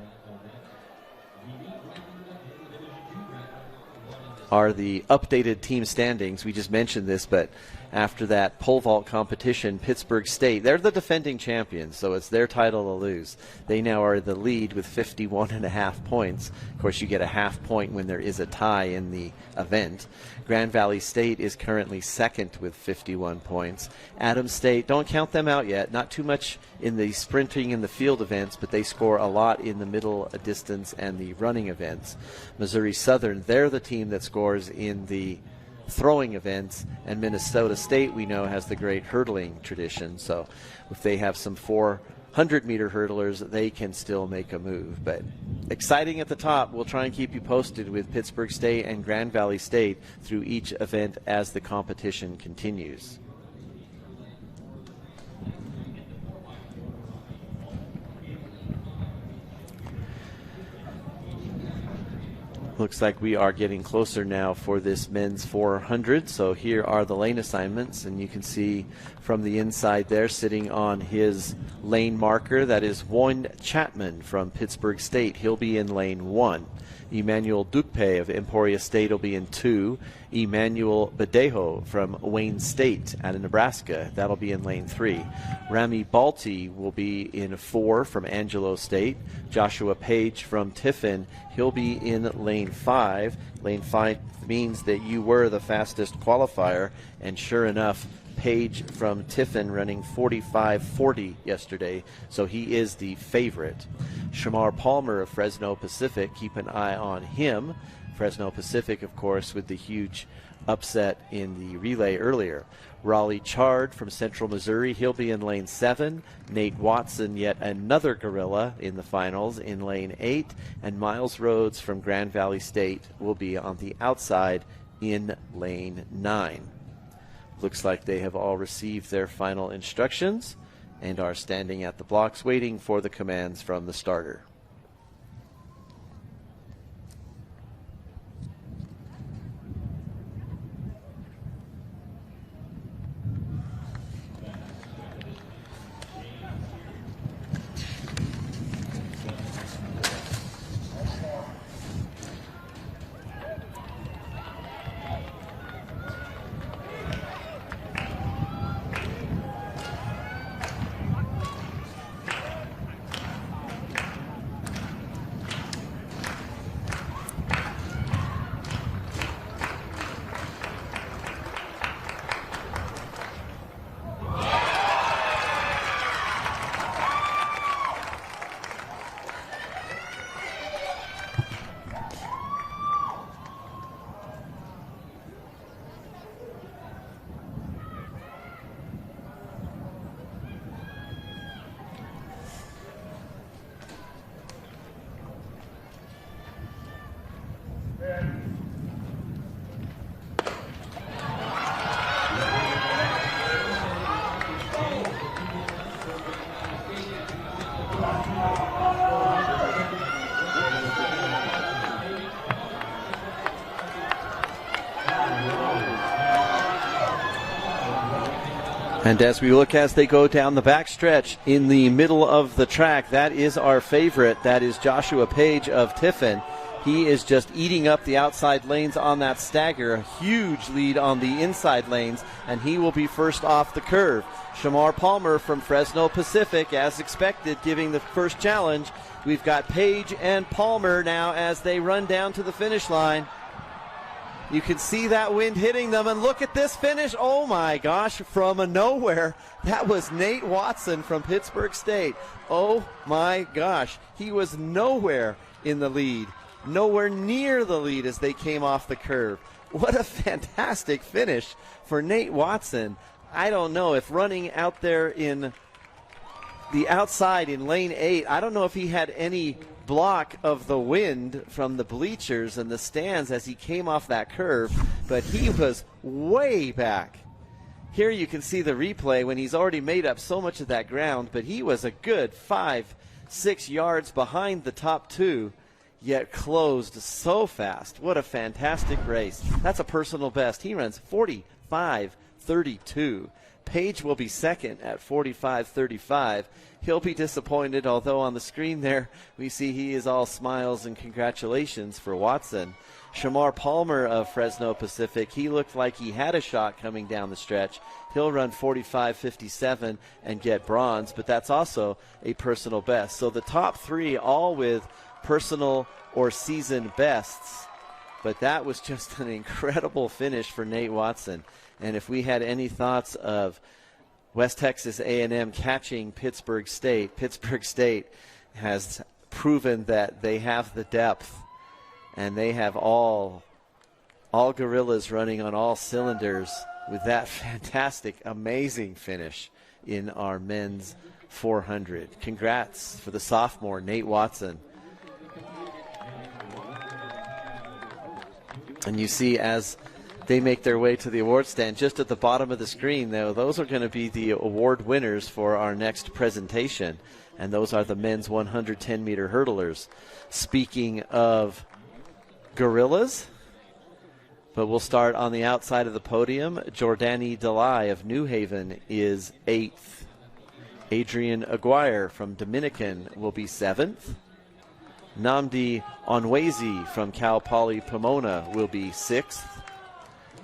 S1: are the updated team standings. We just mentioned this, but after that pole vault competition, Pittsburgh State, they're the defending champions, so it's their title to lose. They now are the lead with 51.5 points. Of course, you get a half point when there is a tie in the event. Grand Valley State is currently second with 51 points. Adams State, don't count them out yet. Not too much in the sprinting and the field events, but they score a lot in the middle distance and the running events. Missouri Southern, they're the team that scores in the throwing events, and Minnesota State, we know, has the great hurdling tradition. So if they have some 400-meter hurdlers, they can still make a move. But exciting at the top. We'll try and keep you posted with Pittsburgh State and Grand Valley State through each event as the competition continues. Looks like we are getting closer now for this men's 400. So here are the lane assignments, and you can see from the inside there, sitting on his lane marker, that is Warren Chapman from Pittsburgh State. He'll be in lane 1. Emmanuel Dupe of Emporia State will be in 2. Emmanuel Badejo from Wayne State out of Nebraska, that'll be in lane 3. Rami Balti will be in 4 from Angelo State. Joshua Page from Tiffin, he'll be in lane 5. Lane 5 means that you were the fastest qualifier, and sure enough, Page from Tiffin running 45.40 yesterday, so he is the favorite. Shamar Palmer of Fresno Pacific, keep an eye on him. Fresno Pacific, of course, with the huge upset in the relay earlier. Raleigh Chard from Central Missouri, he'll be in lane 7. Nate Watson, yet another gorilla in the finals, in lane 8. And Miles Rhodes from Grand Valley State will be on the outside in lane 9. Looks like they have all received their final instructions and are standing at the blocks waiting for the commands from the starter. And as we look as they go down the backstretch in the middle of the track, that is our favorite. That is Joshua Page of Tiffin. He is just eating up the outside lanes on that stagger. A huge lead on the inside lanes, and he will be first off the curve. Shamar Palmer from Fresno Pacific, as expected, giving the first challenge. We've got Page and Palmer now as they run down to the finish line. You can see that wind hitting them, and look at this finish. Oh my gosh, from nowhere. That was Nate Watson from Pittsburgh State. Oh my gosh, he was nowhere in the lead, nowhere near the lead as they came off the curve. What a fantastic finish for Nate Watson. I don't know if running out there in the outside in lane 8, I don't know if he had any block of the wind from the bleachers and the stands as he came off that curve, but he was way back. Here you can see the replay when he's already made up so much of that ground, but he was a good 5-6 yards behind the top two, yet closed so fast. What a fantastic race. That's a personal best. He runs 45.32. Page will be second at 45.35. He'll be disappointed, although on the screen there we see he is all smiles and congratulations for Watson. Shamar Palmer of Fresno Pacific, he looked like he had a shot coming down the stretch. He'll run 45.57 and get bronze, but that's also a personal best. So the top three all with personal or season bests. But that was just an incredible finish for Nate Watson. And if we had any thoughts of West Texas A&M catching Pittsburgh State has proven that they have the depth, and they have all gorillas running on all cylinders with that fantastic, amazing finish in our men's 400. Congrats for the sophomore, Nate Watson. And you see as they make their way to the award stand, just at the bottom of the screen, though, those are going to be the award winners for our next presentation. And those are the men's 110-meter hurdlers. Speaking of gorillas, but we'll start on the outside of the podium. Jordani Delay of New Haven is 8th. Adrian Aguirre from Dominican will be 7th. Nnamdi Onwezi from Cal Poly Pomona will be 6th.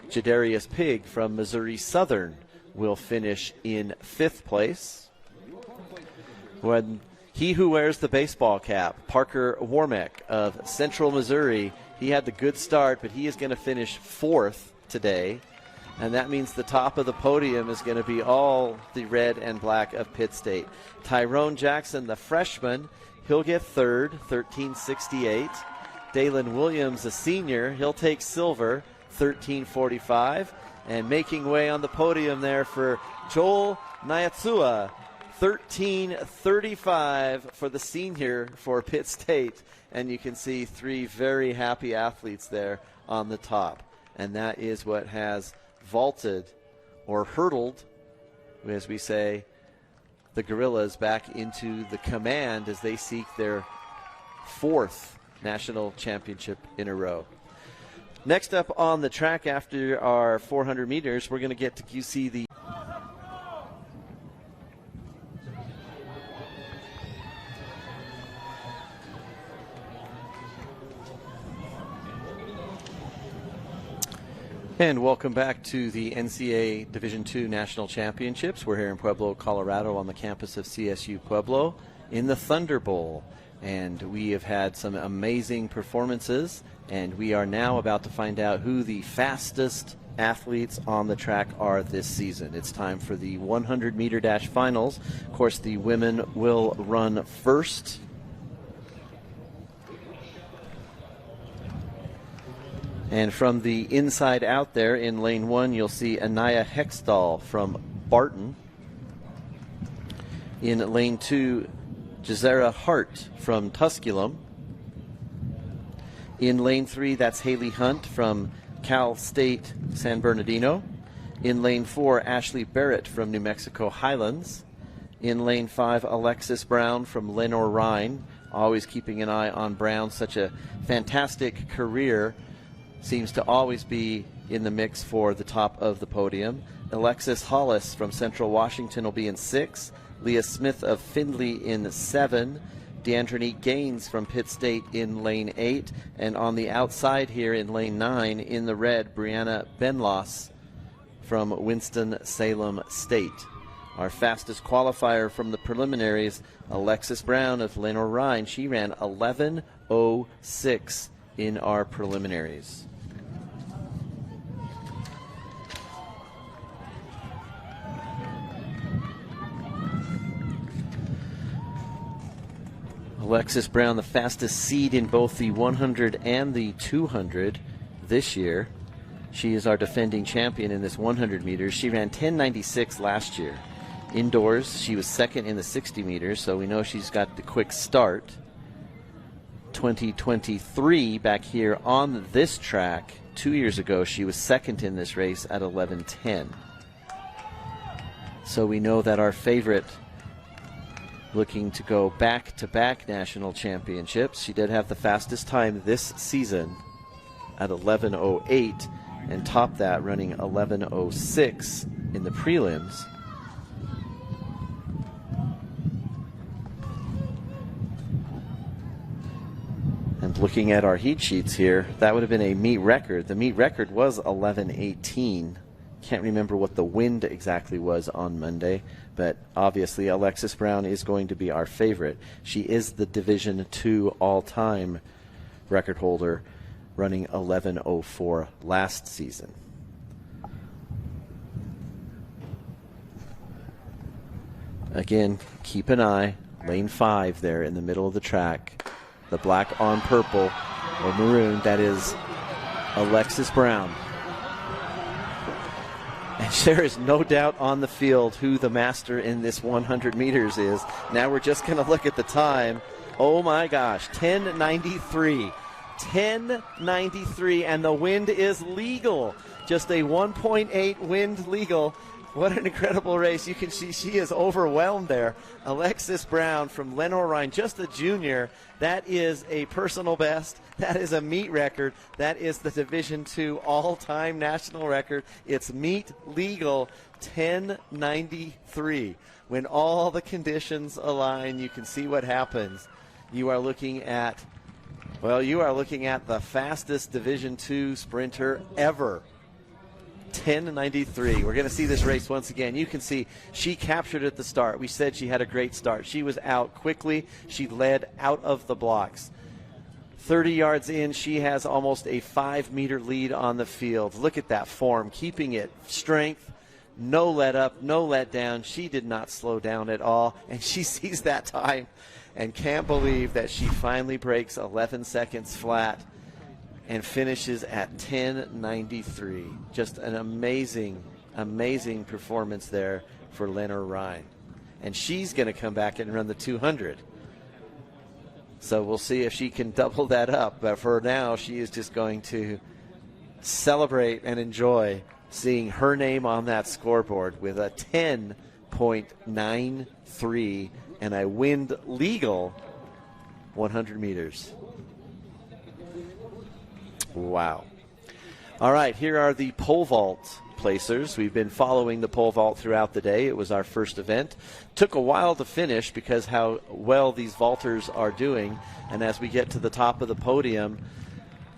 S1: Jadarius Pig from Missouri Southern will finish in 5th place. When he who wears the baseball cap, Parker Warmack of Central Missouri, he had the good start, but he is going to finish 4th today. And that means the top of the podium is going to be all the red and black of Pitt State. Tyrone Jackson, the freshman, he'll get 3rd, 13.68. Dalen Williams, a senior, he'll take silver, 13.45. And making way on the podium there for Joel Nyatsua, 13.35 for the senior for Pitt State. And you can see 3 very happy athletes there on the top. And that is what has vaulted or hurdled, as we say, the Gorillas back into the command as they seek their 4th national championship in a row. Next up on the track after our 400 meters, we're going to get to see the And welcome back to the NCAA Division II National Championships. We're here in Pueblo, Colorado on the campus of CSU Pueblo in the Thunder Bowl. And we have had some amazing performances, and we are now about to find out who the fastest athletes on the track are this season. It's time for the 100-meter dash finals. Of course, the women will run first. And from the inside out there in lane 1, you'll see Anaya Hextall from Barton. In lane 2, Jazera Hart from Tusculum. In lane 3, that's Haley Hunt from Cal State San Bernardino. In lane 4, Ashley Barrett from New Mexico Highlands. In lane 5, Alexis Brown from Lenoir-Rhyne. Always keeping an eye on Brown, such a fantastic career. Seems to always be in the mix for the top of the podium. Alexis Hollis from Central Washington will be in 6. Leah Smith of Findlay in 7. Deandronique Gaines from Pitt State in lane 8. And on the outside here in lane 9, in the red, Brianna Benlos from Winston-Salem State. Our fastest qualifier from the preliminaries, Alexis Brown of Lenoir-Rhyne. She ran 11:06 in our preliminaries. Alexis Brown, the fastest seed in both the 100 and the 200 this year. She is our defending champion in this 100 meters. She ran 10:96 last year. Indoors, she was second in the 60 meters, so we know she's got the quick start. 2023 back here on this track 2 years ago, she was second in this race at 11:10. So we know that our favorite, looking to go back-to-back national championships, she did have the fastest time this season at 11:08 and topped that running 11:06 in the prelims. And looking at our heat sheets here, that would have been a meet record. The meet record was 11:18. Can't remember what the wind exactly was on Monday, but obviously Alexis Brown is going to be our favorite. She is the Division II all-time record holder, running 11:04 last season. Again, keep an eye, lane 5 there in the middle of the track. The black on purple or maroon, that is Alexis Brown. And there is no doubt on the field who the master in this 100 meters is. Now we're just going to look at the time. Oh my gosh, 10:93. 10:93, and the wind is legal. Just a 1.8 wind legal. What an incredible race. You can see she is overwhelmed there. Alexis Brown from Lenoir-Rhyne, just a junior. That is a personal best. That is a meet record. That is the Division II all-time national record. It's meet legal, 10:93. When all the conditions align, you can see what happens. You are looking at, well, you are looking at the fastest Division II sprinter ever. 10:93. We're going to see this race once again. You can see she captured at the start. We said she had a great start. She was out quickly. She led out of the blocks. 30 yards in, she has almost a 5-meter lead on the field. Look at that form, keeping it strength, no let up, no let down. She did not slow down at all, and she sees that time and can't believe that she finally breaks 11 seconds flat and finishes at 10:93. Just an amazing, amazing performance there for Lenoir-Rhyne. And she's going to come back and run the 200. So we'll see if she can double that up. But for now, she is just going to celebrate and enjoy seeing her name on that scoreboard with a 10.93 and a wind legal 100 meters. Wow. All right, here are the pole vault placers. We've been following the pole vault throughout the day. It was our first event. Took a while to finish because how well these vaulters are doing. And as we get to the top of the podium,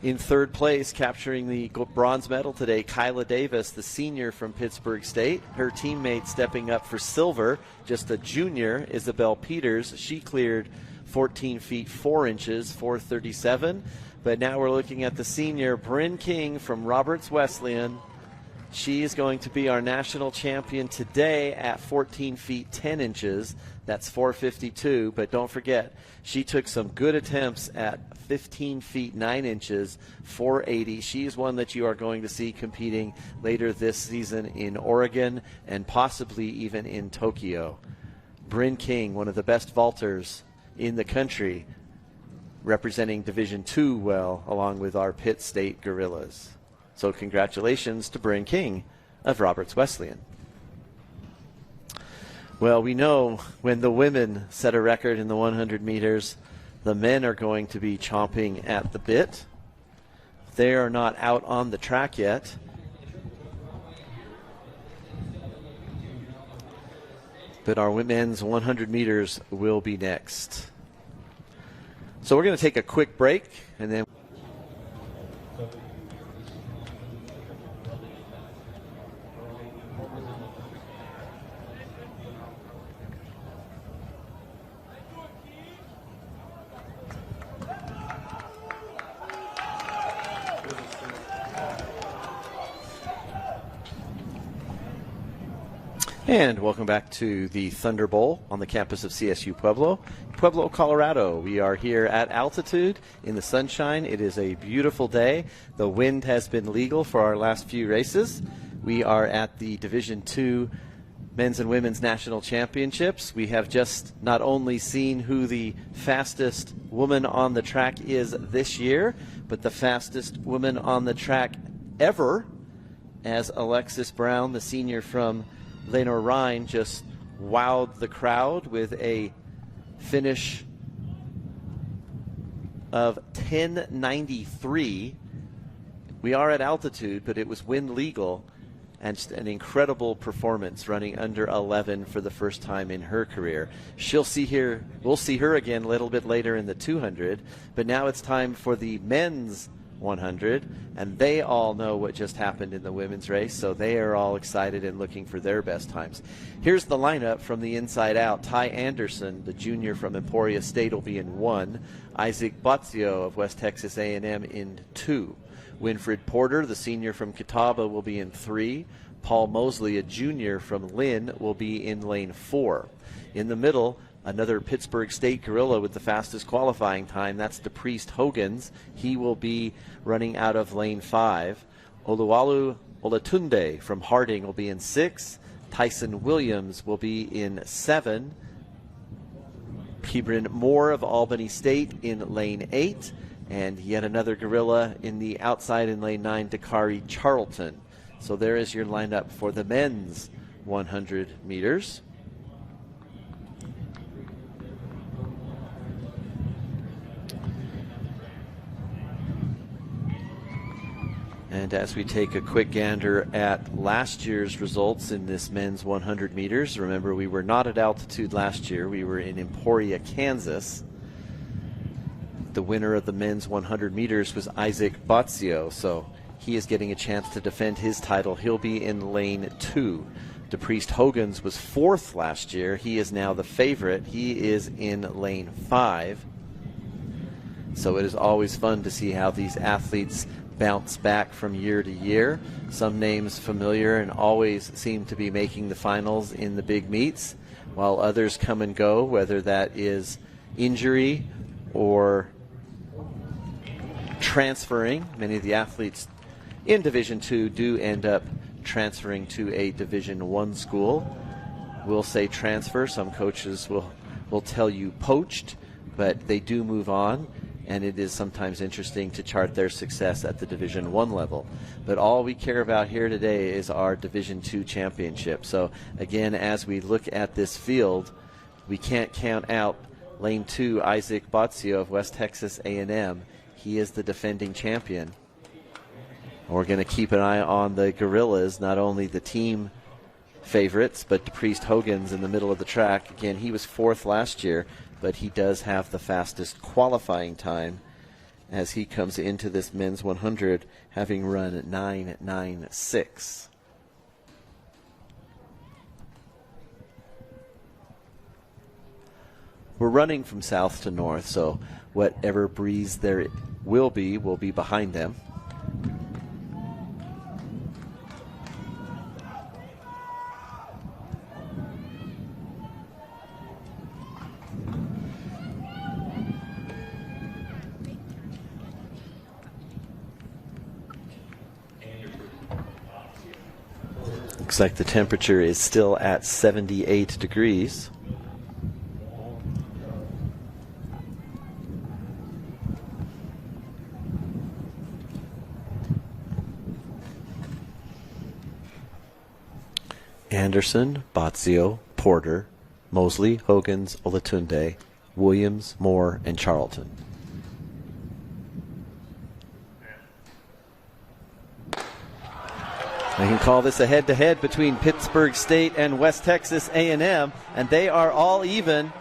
S1: in third place, capturing the bronze medal today, Kyla Davis, the senior from Pittsburgh State. Her teammate stepping up for silver, just a junior, Isabel Peters. She cleared 14 feet 4 inches, 4:37. But now we're looking at the senior, Bryn King from Roberts Wesleyan. She is going to be our national champion today at 14 feet 10 inches. That's 4:52. But don't forget, she took some good attempts at 15 feet 9 inches, 4:80. She is one that you are going to see competing later this season in Oregon and possibly even in Tokyo. Bryn King, one of the best vaulters in the country, representing Division II well, along with our Pitt State Gorillas. So congratulations to Bryn King of Roberts Wesleyan. Well, we know when the women set a record in the 100 meters, the men are going to be chomping at the bit. They are not out on the track yet. But our women's 100 meters will be next. So we're going to take a quick break, and then And welcome back to the Thunder Bowl on the campus of CSU Pueblo, Colorado. We are here at altitude in the sunshine. It is a beautiful day. The wind has been legal for our last few races. We are at the Division II Men's and Women's National Championships. We have just not only seen who the fastest woman on the track is this year, but the fastest woman on the track ever, as Alexis Brown, the senior from Lenoir-Rhyne, just wowed the crowd with a finish of 10:93. We are at altitude, but it was wind legal, and just an incredible performance, running under 11 for the first time in her career. We'll see her again a little bit later in the 200, but now it's time for the men's 100, and they all know what just happened in the women's race, so they are all excited and looking for their best times. Here's the lineup from the inside out. Ty Anderson, the junior from Emporia State, will be in 1. Isaac Botzio of West Texas A&M in 2. Winfred Porter, the senior from Catawba, will be in 3. Paul Mosley, a junior from Lynn, will be in lane 4. In the middle, another Pittsburgh State gorilla with the fastest qualifying time. That's DePriest Hogans. He will be running out of lane 5. Oluwalu Olatunde from Harding will be in 6. Tyson Williams will be in 7. Hebron Moore of Albany State in lane 8. And yet another gorilla in the outside in lane 9, Dakari Charlton. So there is your lineup for the men's 100 meters. And as we take a quick gander at last year's results in this men's 100 meters, remember we were not at altitude last year. We were in Emporia, Kansas. The winner of the men's 100 meters was Isaac Botzio, so he is getting a chance to defend his title. He'll be in lane 2. DePriest Hogans was 4th last year. He is now the favorite. He is in lane 5. So it is always fun to see how these athletes bounce back from year to year. Some names familiar and always seem to be making the finals in the big meets, while others come and go, whether that is injury or transferring. Many of the athletes in Division II do end up transferring to a Division I school. We'll say transfer. Some coaches will tell you poached, but they do move on, and it is sometimes interesting to chart their success at the Division I level. But all we care about here today is our Division II championship. So again, as we look at this field, we can't count out lane 2, Isaac Botzio of West Texas A&M. He is the defending champion. We're going to keep an eye on the gorillas, not only the team favorites, but DePriest Hogans in the middle of the track. Again, he was 4th last year, but he does have the fastest qualifying time as he comes into this men's 100, having run 9.96. We're running from south to north, so whatever breeze there will be behind them. Looks like the temperature is still at 78 degrees. Anderson, Botzio, Porter, Mosley, Hogans, Olatunde, Williams, Moore, and Charlton. I can call this a head-to-head between Pittsburgh State and West Texas A&M, and they are all even.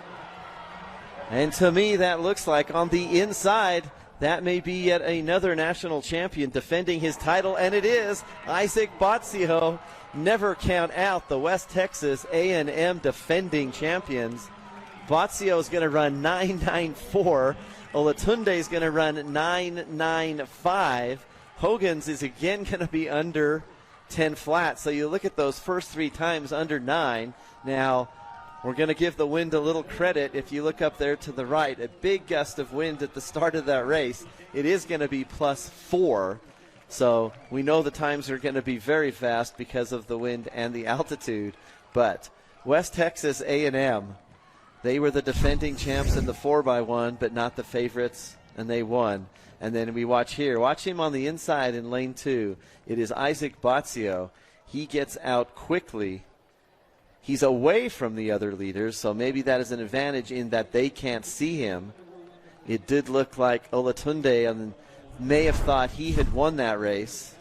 S1: And to me, that looks like on the inside, that may be yet another national champion defending his title, and it is Isaac Botzio. Never count out the West Texas A&M defending champions. Botzio is going to run 9.94. Olatunde is going to run 9.95. Hogans is again going to be under 10 flat. So you look at those first 3 times under 9. Now, we're going to give the wind a little credit. If you look up there to the right, a big gust of wind at the start of that race. It is going to be +4. So we know the times are going to be very fast because of the wind and the altitude. But West Texas A&M, they were the defending champs in the 4x1, but not the favorites, and they won. And then we watch here. Watch him on the inside in lane 2. It is Isaac Botzio. He gets out quickly. He's away from the other leaders, so maybe that is an advantage in that they can't see him. It did look like Olatunde may have thought he had won that race.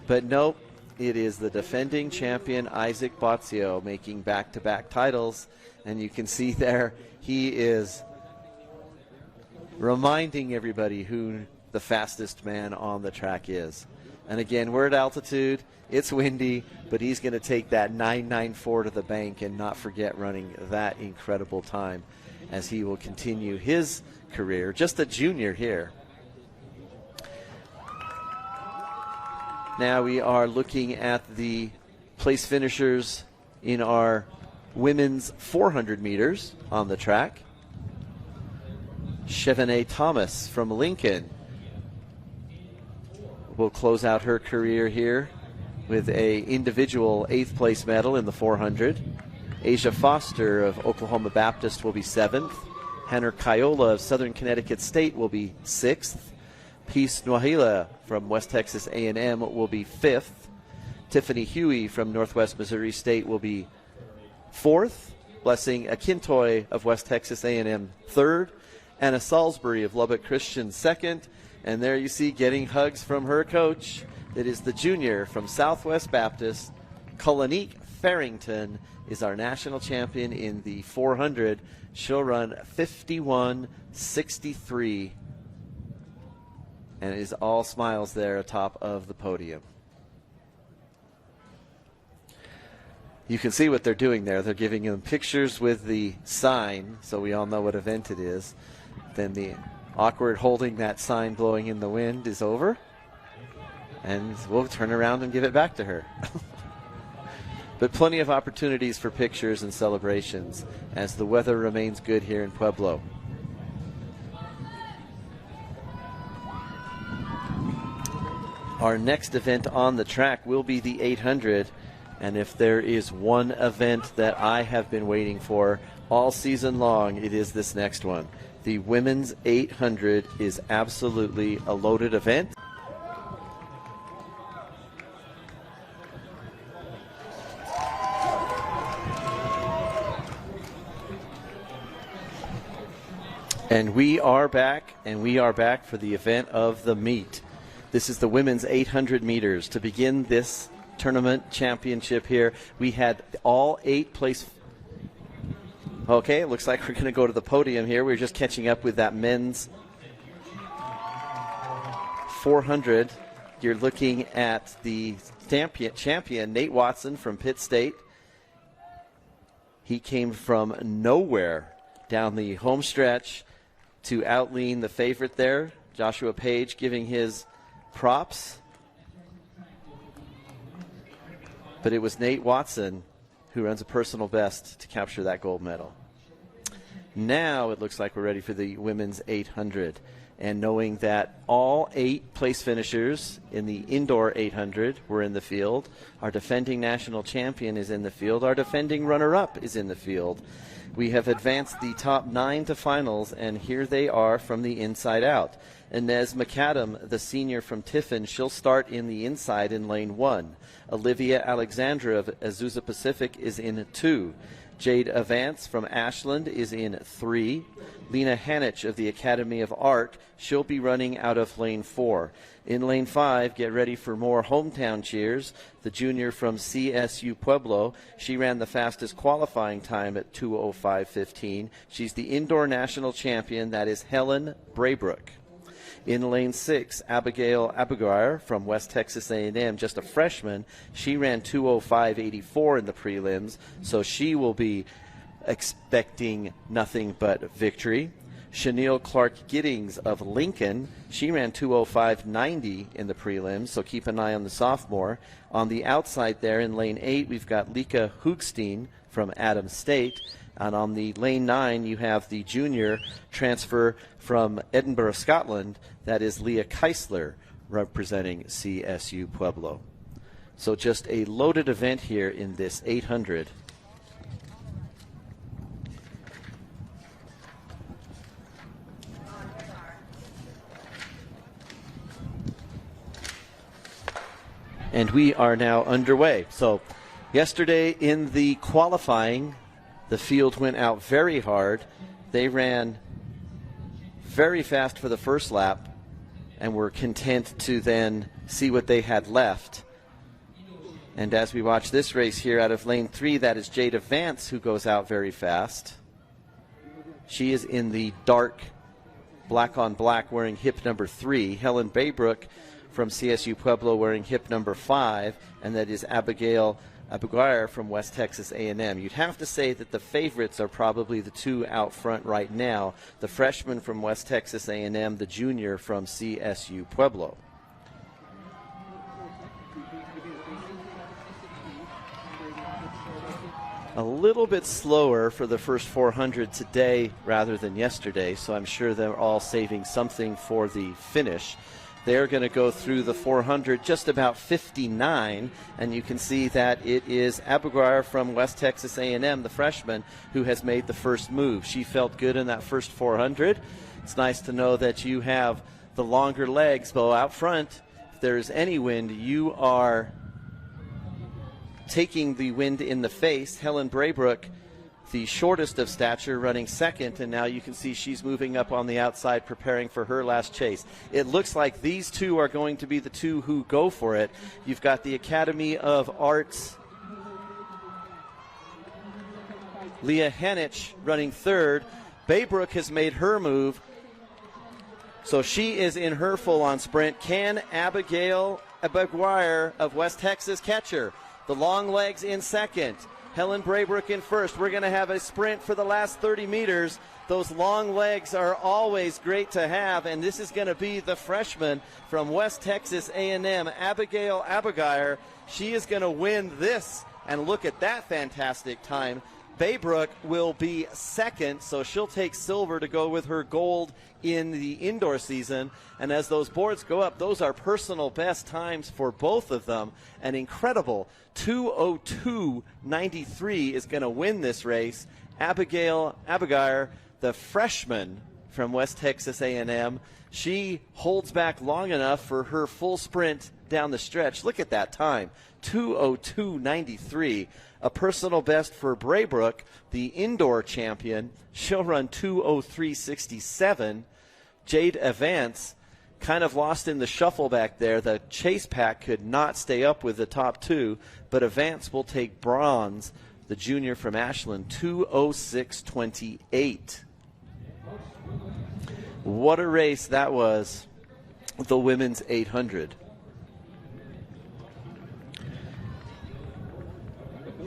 S1: But nope, it is the defending champion Isaac Bozio making back-to-back titles. And you can see there he is reminding everybody who the fastest man on the track is. And again, we're at altitude, it's windy, but he's going to take that 9.94 to the bank and not forget running that incredible time as he will continue his career. Just a junior here. Now we are looking at the place finishers in our women's 400 meters on the track. Chevenet Thomas from Lincoln will close out her career here with a individual 8th place medal in the 400. Asia Foster of Oklahoma Baptist will be 7th. Hannah Kiola of Southern Connecticut State will be 6th. Peace Nwahila from West Texas A&M will be 5th. Tiffany Huey from Northwest Missouri State will be 4th. Blessing Akintoy of West Texas A&M 3rd. Anna Salisbury of Lubbock Christian 2nd. And there you see getting hugs from her coach. It is the junior from Southwest Baptist. Culanique Farrington is our national champion in the 400. She'll run 51.63 and is all smiles there atop of the podium. You can see what they're doing there. They're giving them pictures with the sign so we all know what event it is. Then the awkward holding that sign blowing in the wind is over. And we'll turn around and give it back to her. But plenty of opportunities for pictures and celebrations as the weather remains good here in Pueblo. Our next event on the track will be the 800. And if there is one event that I have been waiting for all season long, it is this next one. The women's 800 is absolutely a loaded event. And we are back for the event of the meet. This is the women's 800 meters. To begin this tournament championship here, we had all 8 place. Okay, it looks like we're going to go to the podium here. We're just catching up with that men's 400. You're looking at the champion, Nate Watson from Pitt State. He came from nowhere down the home stretch to outlean the favorite there. Joshua Page giving his props. But it was Nate Watson who runs a personal best to capture that gold medal. Now it looks like we're ready for the women's 800. And knowing that all 8 place finishers in the indoor 800 were in the field, our defending national champion is in the field, our defending runner-up is in the field. We have advanced the top 9 to finals, and here they are from the inside out. Inez McAdam, the senior from Tiffin, she'll start in the inside in lane 1. Olivia Alexandra of Azusa Pacific is in 2. Jade Avance from Ashland is in 3. Lena Hanich of the Academy of Art, she'll be running out of lane 4. In lane 5, get ready for more hometown cheers. The junior from CSU Pueblo, she ran the fastest qualifying time at 2:05:15. She's the indoor national champion. That is Helen Braybrook. In lane 6, Abigail Abugar from West Texas A&M, just a freshman. She ran 2:05:84 in the prelims, so she will be expecting nothing but victory. Chanel Clark Giddings of Lincoln, she ran 2:05:90 in the prelims, so keep an eye on the sophomore. On the outside there in lane 8, we've got Lika Hoogstein from Adams State. And on the lane 9, you have the junior transfer from Edinburgh, Scotland. That is Leah Keisler representing CSU Pueblo. So just a loaded event here in this 800. And we are now underway. So yesterday in the qualifying, the field went out very hard. They ran very fast for the first lap and were content to then see what they had left. And as we watch this race here out of lane 3, that is Jada Vance who goes out very fast. She is in the dark black on black wearing hip number 3. Helen Baybrook from CSU Pueblo wearing hip number 5, and that is Abigail Abuguire from West Texas A&M. You'd have to say that the favorites are probably the two out front right now, the freshman from West Texas A&M, the junior from CSU Pueblo. A little bit slower for the first 400 today rather than yesterday, so I'm sure they're all saving something for the finish. They're going to go through the 400 just about 59, and you can see that it is Abuguire from West Texas A&M, the freshman, who has made the first move. She felt good in that first 400. It's nice to know that you have the longer legs, though out front, if there's any wind, you are taking the wind in the face. Helen Braybrook, the shortest of stature, running second, and now you can see she's moving up on the outside preparing for her last chase. It looks like these two are going to be the two who go for it. You've got the Academy of Arts, Leah Henich running third. Baybrook has made her move, so she is in her full-on sprint. Can Abigail Abuguire of West Texas catch her? The long legs in second. Helen Braybrook in first. We're going to have a sprint for the last 30 meters. Those long legs are always great to have, and this is going to be the freshman from West Texas A&M, Abigail Abuguire. She is going to win this, and look at that fantastic time. Baybrook will be second, so she'll take silver to go with her gold in the indoor season. And as those boards go up, those are personal best times for both of them. An incredible 2:02.93 is going to win this race. Abigail Abuguire, the freshman from West Texas A&M, she holds back long enough for her full sprint down the stretch. Look at that time, 2:02.93. A personal best for Braybrook, the indoor champion. She'll run 2:03.67. Jade Vance kind of lost in the shuffle back there. The chase pack could not stay up with the top two, but Vance will take bronze, the junior from Ashland, 2:06.28. What a race that was, the women's 800.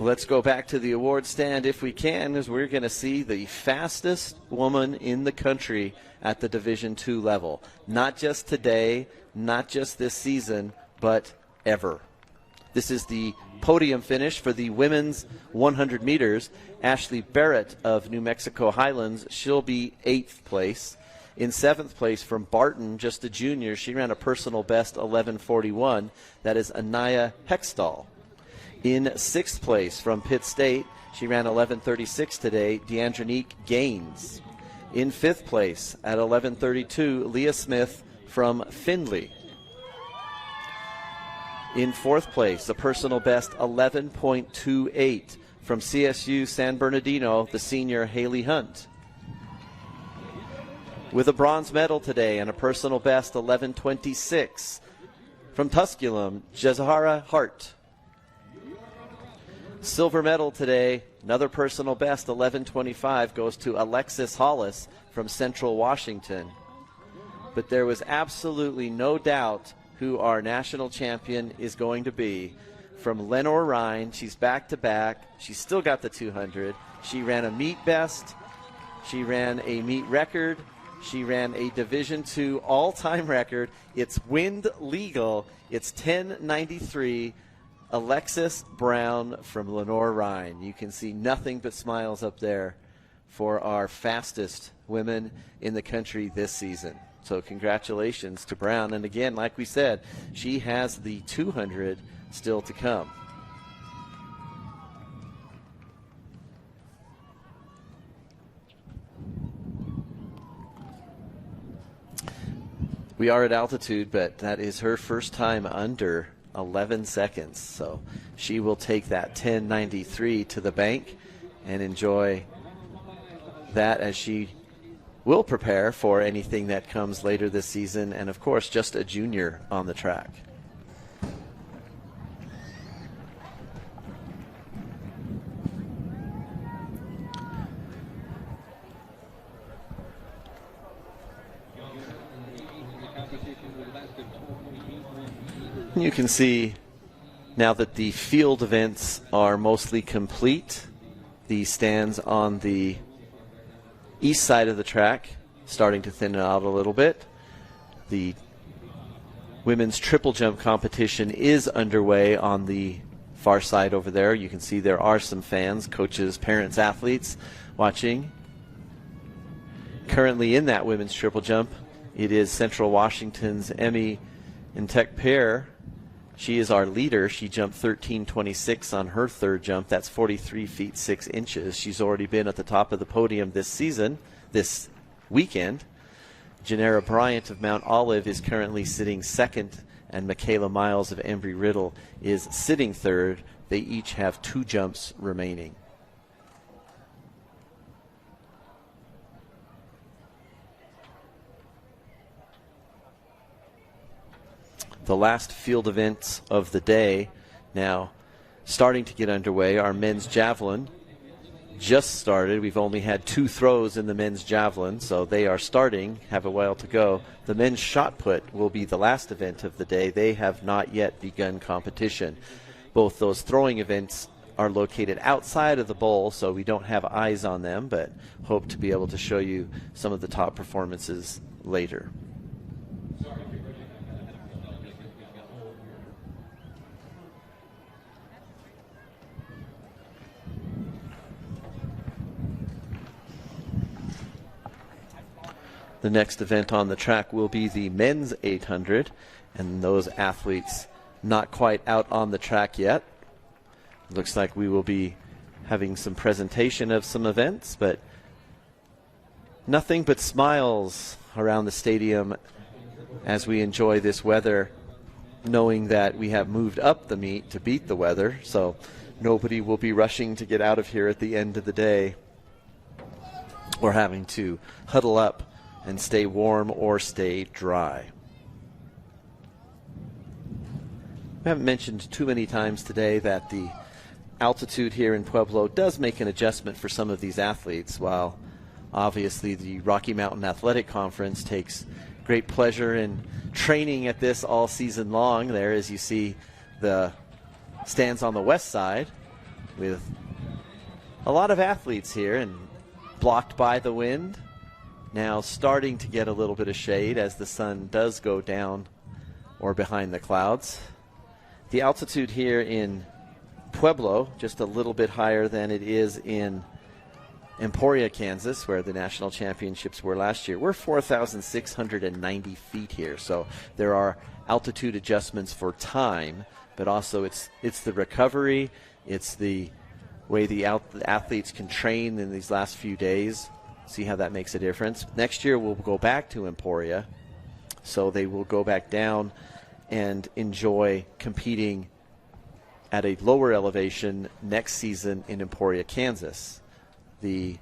S1: Let's go back to the award stand if we can, as we're going to see the fastest woman in the country at the Division II level. Not just today, not just this season, but ever. This is the podium finish for the women's 100 meters. Ashley Barrett of New Mexico Highlands, she'll be 8th place. In 7th place from Barton, just a junior, she ran a personal best 11:41. That is Anaya Hextall. In 6th place from Pitt State, she ran 11:36 today, Deandronique Gaines. In 5th place at 11:32, Leah Smith from Findlay. In 4th place, a personal best 11.28 from CSU San Bernardino, the senior Haley Hunt. With a bronze medal today and a personal best 11.26 from Tusculum, Jazahara Hart. Silver medal today, another personal best 11.25 goes to Alexis Hollis from Central Washington. But there was absolutely no doubt who our national champion is going to be. From Lenore Ryan, she's back-to-back. She's still got the 200. She ran a meet best. She ran a meet record. She ran a Division II all-time record. It's wind legal. It's 10:93. Alexis Brown from Lenore Ryan. You can see nothing but smiles up there for our fastest women in the country this season. So congratulations to Brown. And again, like we said, she has the 200 still to come. We are at altitude, but that is her first time under 11 seconds. So she will take that 10:93 to the bank and enjoy that as she will prepare for anything that comes later this season. And of course, just a junior on the track. You can see now that the field events are mostly complete, the stands on the east side of the track starting to thin out a little bit. The women's triple jump competition is underway on the far side over there. You can see there are some fans, coaches, parents, athletes watching. Currently in that women's triple jump, it is Central Washington's Emmy Ntekper. She is our leader. She jumped 13.26 on her third jump. That's 43 feet 6 inches. She's already been at the top of the podium this season, this weekend. Janera Bryant of Mount Olive is currently sitting second, and Michaela Miles of Embry-Riddle is sitting third. They each have 2 jumps remaining. The last field events of the day now starting to get underway. Our men's javelin just started. We've only had 2 throws in the men's javelin, so they are starting, have a while to go. The men's shot put will be the last event of the day. They have not yet begun competition. Both those throwing events are located outside of the bowl, so we don't have eyes on them, but hope to be able to show you some of the top performances later. The next event on the track will be the men's 800, and those athletes not quite out on the track yet. Looks like we will be having some presentation of some events, but nothing but smiles around the stadium as we enjoy this weather, knowing that we have moved up the meet to beat the weather, so nobody will be rushing to get out of here at the end of the day or having to huddle up and stay warm or stay dry. We haven't mentioned too many times today that the altitude here in Pueblo does make an adjustment for some of these athletes, while obviously the Rocky Mountain Athletic Conference takes great pleasure in training at this all season long. There, as you see, the stands on the west side with a lot of athletes here and blocked by the wind. Now starting to get a little bit of shade as the sun does go down or behind the clouds. The altitude here in Pueblo, just a little bit higher than it is in Emporia, Kansas, where the national championships were last year. We're 4,690 feet here, so there are altitude adjustments for time, but also it's the recovery, it's the way the athletes can train in these last few days. See how that makes a difference. Next year we'll go back to Emporia, so they will go back down and enjoy competing at a lower elevation next season in Emporia, Kansas. The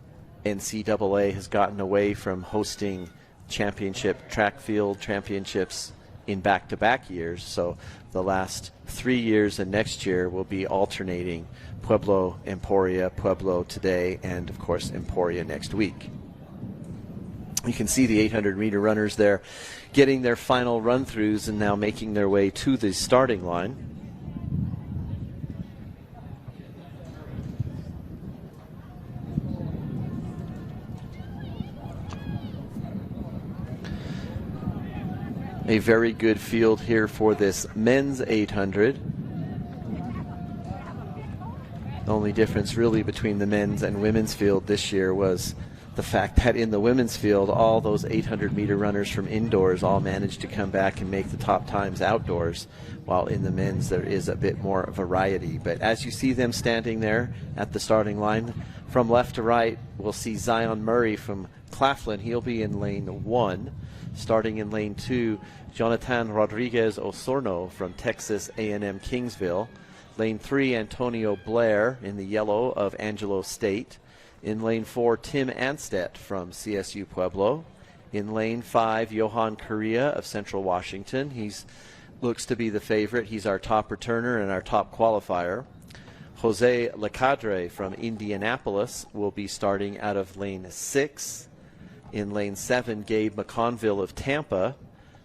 S1: NCAA has gotten away from hosting championship track field championships in back-to-back years, so the last 3 years and next year will be alternating Pueblo, Emporia, Pueblo today, and of course Emporia next week. You can see the 800-meter runners there getting their final run-throughs and now making their way to the starting line. A very good field here for this men's 800. The only difference really between the men's and women's field this year was the fact that in the women's field, all those 800-meter runners from indoors all managed to come back and make the top times outdoors, while in the men's there is a bit more variety. But as you see them standing there at the starting line, from left to right, we'll see Zion Murray from Claflin. He'll be in lane 1. Starting in lane 2, Jonathan Rodriguez Osorno from Texas A&M Kingsville. Lane 3, Antonio Blair in the yellow of Angelo State. In lane 4, Tim Anstedt from CSU Pueblo. In lane 5, Johan Correa of Central Washington. He looks to be the favorite. He's our top returner and our top qualifier. Jose Lecadre from Indianapolis will be starting out of lane 6. In lane 7, Gabe McConville of Tampa.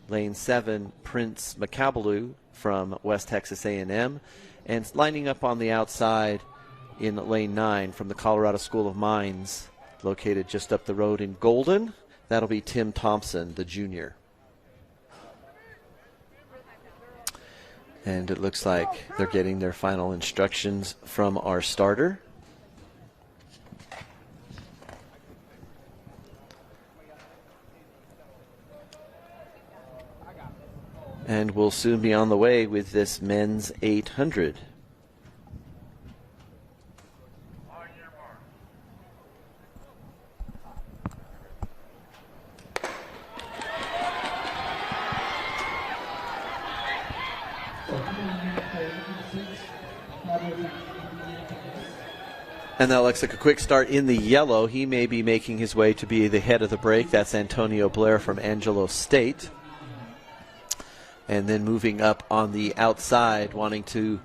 S1: Lane 7, Prince Macabaloo from West Texas A&M. And lining up on the outside in lane 9 from the Colorado School of Mines, located just up the road in Golden, that'll be Tim Thompson, the junior. And it looks like they're getting their final instructions from our starter. And we'll soon be on the way with this men's 800. And that looks like a quick start in the yellow. He may be making his way to be the head of the break. That's Antonio Blair from Angelo State. And then moving up on the outside, wanting to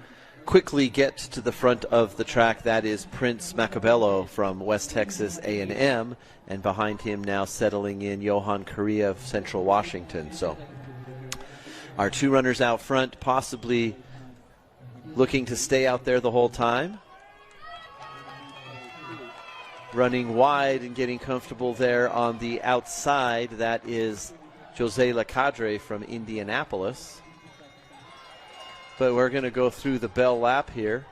S1: quickly get to the front of the track, that is Prince Macabello from West Texas A&M. And behind him now settling in Johan Correa of Central Washington. So our two runners out front, possibly looking to stay out there the whole time. Running wide and getting comfortable there on the outside, that is Jose Lecadre from Indianapolis. But we're going to go through the bell lap here.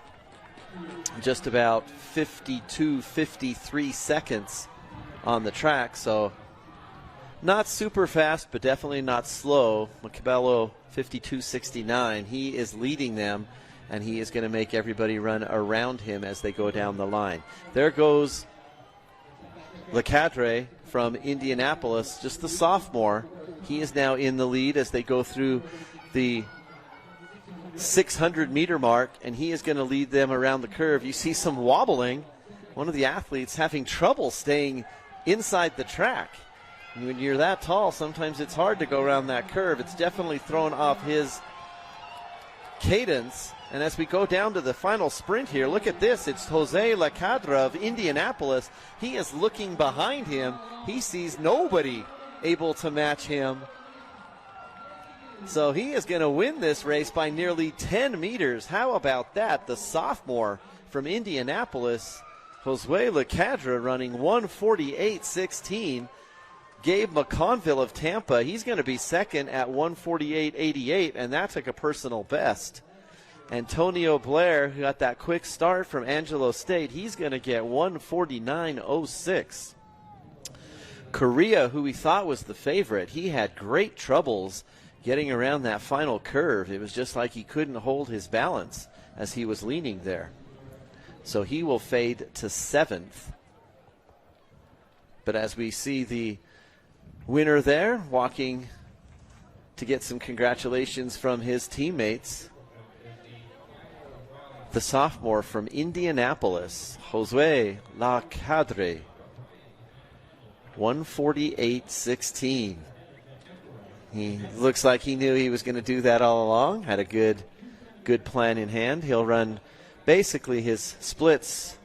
S1: Just about 52, 53 seconds on the track, so not super fast, but definitely not slow. Macabello 52.69. He is leading them, and he is going to make everybody run around him as they go down the line. There goes Lecadre from Indianapolis, just the sophomore. He is now in the lead as they go through the 600-meter mark, and he is going to lead them around the curve. You see some wobbling. One of the athletes having trouble staying inside the track. When you're that tall, sometimes it's hard to go around that curve. It's definitely thrown off his cadence. And as we go down to the final sprint here, look at this. It's Jose Lecadre of Indianapolis. He is looking behind him. He sees nobody able to match him. So he is going to win this race by nearly 10 meters. How about that? The sophomore from Indianapolis, Jose Lecadre, running 1:48.16. Gabe McConville of Tampa, he's going to be second at 1:48.88, and that's like a personal best. Antonio Blair, who got that quick start from Angelo State, he's going to get 1:49.06. Correa, who we thought was the favorite, he had great troubles getting around that final curve. It was just like he couldn't hold his balance as he was leaning there. So he will fade to 7th. But as we see the winner there, walking to get some congratulations from his teammates, the sophomore from Indianapolis, Jose Lecadre, 1:48.16. He looks like he knew he was going to do that all along, had a good plan in hand. He'll run basically his splits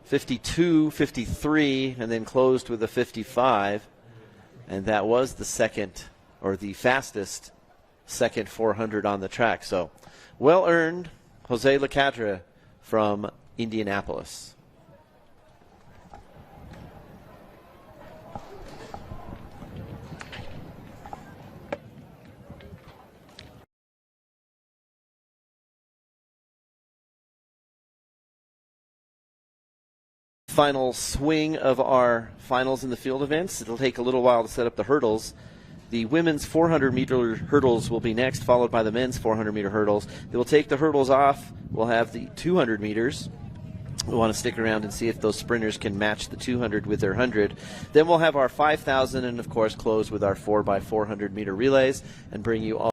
S1: 52, 53, and then closed with a 55. And that was the second, or the fastest second 400 on the track. So well earned, Jose Lecadre from Indianapolis. Final swing of our finals in the field events. It'll take a little while to set up the hurdles. The women's 400-meter hurdles will be next, followed by the men's 400-meter hurdles. They will take the hurdles off. We'll have the 200 meters. We want to stick around and see if those sprinters can match the 200 with their 100. Then we'll have our 5,000 and, of course, close with our 4x400-meter relays and bring you all.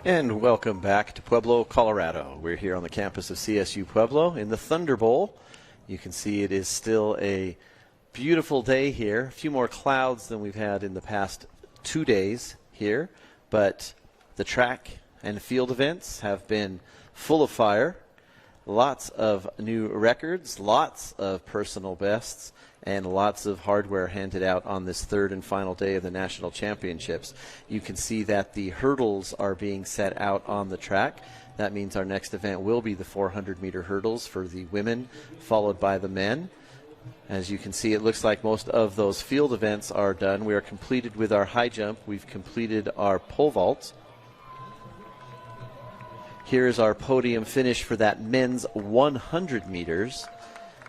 S1: And welcome back to Pueblo, Colorado. We're here on the campus of CSU Pueblo in the Thunder Bowl. You can see it is still a beautiful day here. A few more clouds than we've had in the past 2 days here, but the track and field events have been full of fire. Lots of new records, lots of personal bests, and lots of hardware handed out on this third and final day of the national championships. You can see that the hurdles are being set out on the track. That means our next event will be the 400-meter hurdles for the women, followed by the men. As you can see, it looks like most of those field events are done. We are completed with our high jump. We've completed our pole vault. Here's our podium finish for that men's 100 meters.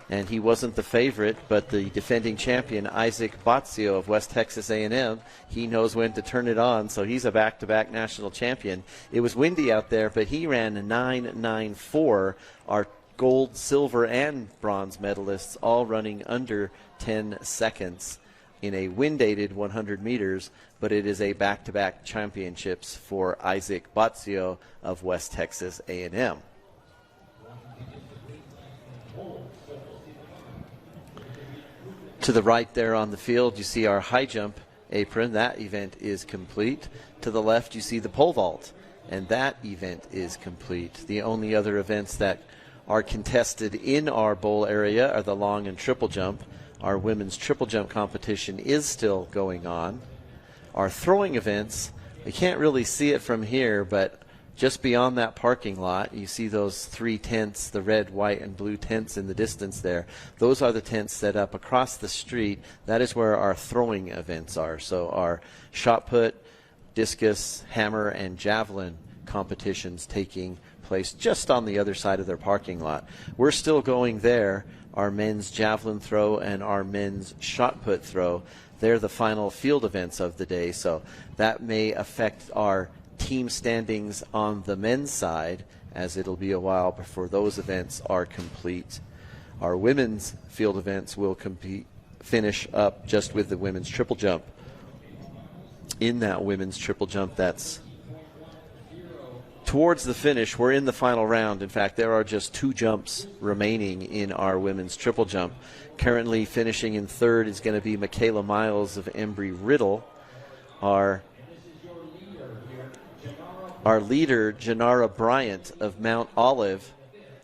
S1: And he wasn't the favorite, but the defending champion, Isaac Botzio of West Texas A&M, he knows when to turn it on, so he's a back-to-back national champion. It was windy out there, but he ran 9.94. Our gold, silver, and bronze medalists all running under 10 seconds in a wind-aided 100 meters, but it is a back-to-back championships for Isaac Botzio of West Texas A&M. To the right there on the field, you see our high jump apron. That event is complete. To the left, you see the pole vault, and that event is complete. The only other events that are contested in our bowl area are the long and triple jump. Our women's triple jump competition is still going on. Our throwing events, you can't really see it from here, but just beyond that parking lot, you see those 3 tents, the red, white, and blue tents in the distance there. Those are the tents set up across the street. That is where our throwing events are. So our shot put, discus, hammer, and javelin competitions taking place just on the other side of their parking lot. We're still going there. Our men's javelin throw and our men's shot put throw, they're the final field events of the day. So that may affect our team standings on the men's side, as it'll be a while before those events are complete. Our women's field events will finish up just with the women's triple jump. In that women's triple jump, that's towards the finish. We're in the final round. In fact, there are just 2 jumps remaining in our women's triple jump. Currently finishing in third is going to be Michaela Miles of Embry-Riddle. Our leader, Janara Bryant of Mount Olive,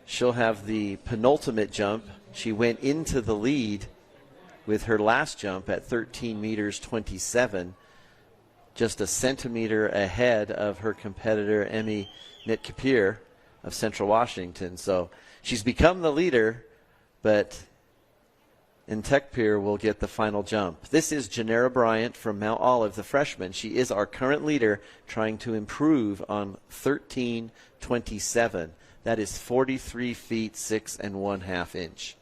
S1: she'll have the penultimate jump. She went into the lead with her last jump at 13 meters 27, just a centimeter ahead of her competitor, Emmy Nitkapir of Central Washington. So she's become the leader, but Nitkapir will get the final jump. This is Janara Bryant from Mount Olive, the freshman. She is our current leader, trying to improve on 13.27. That is 43 feet 6 1/2 inch.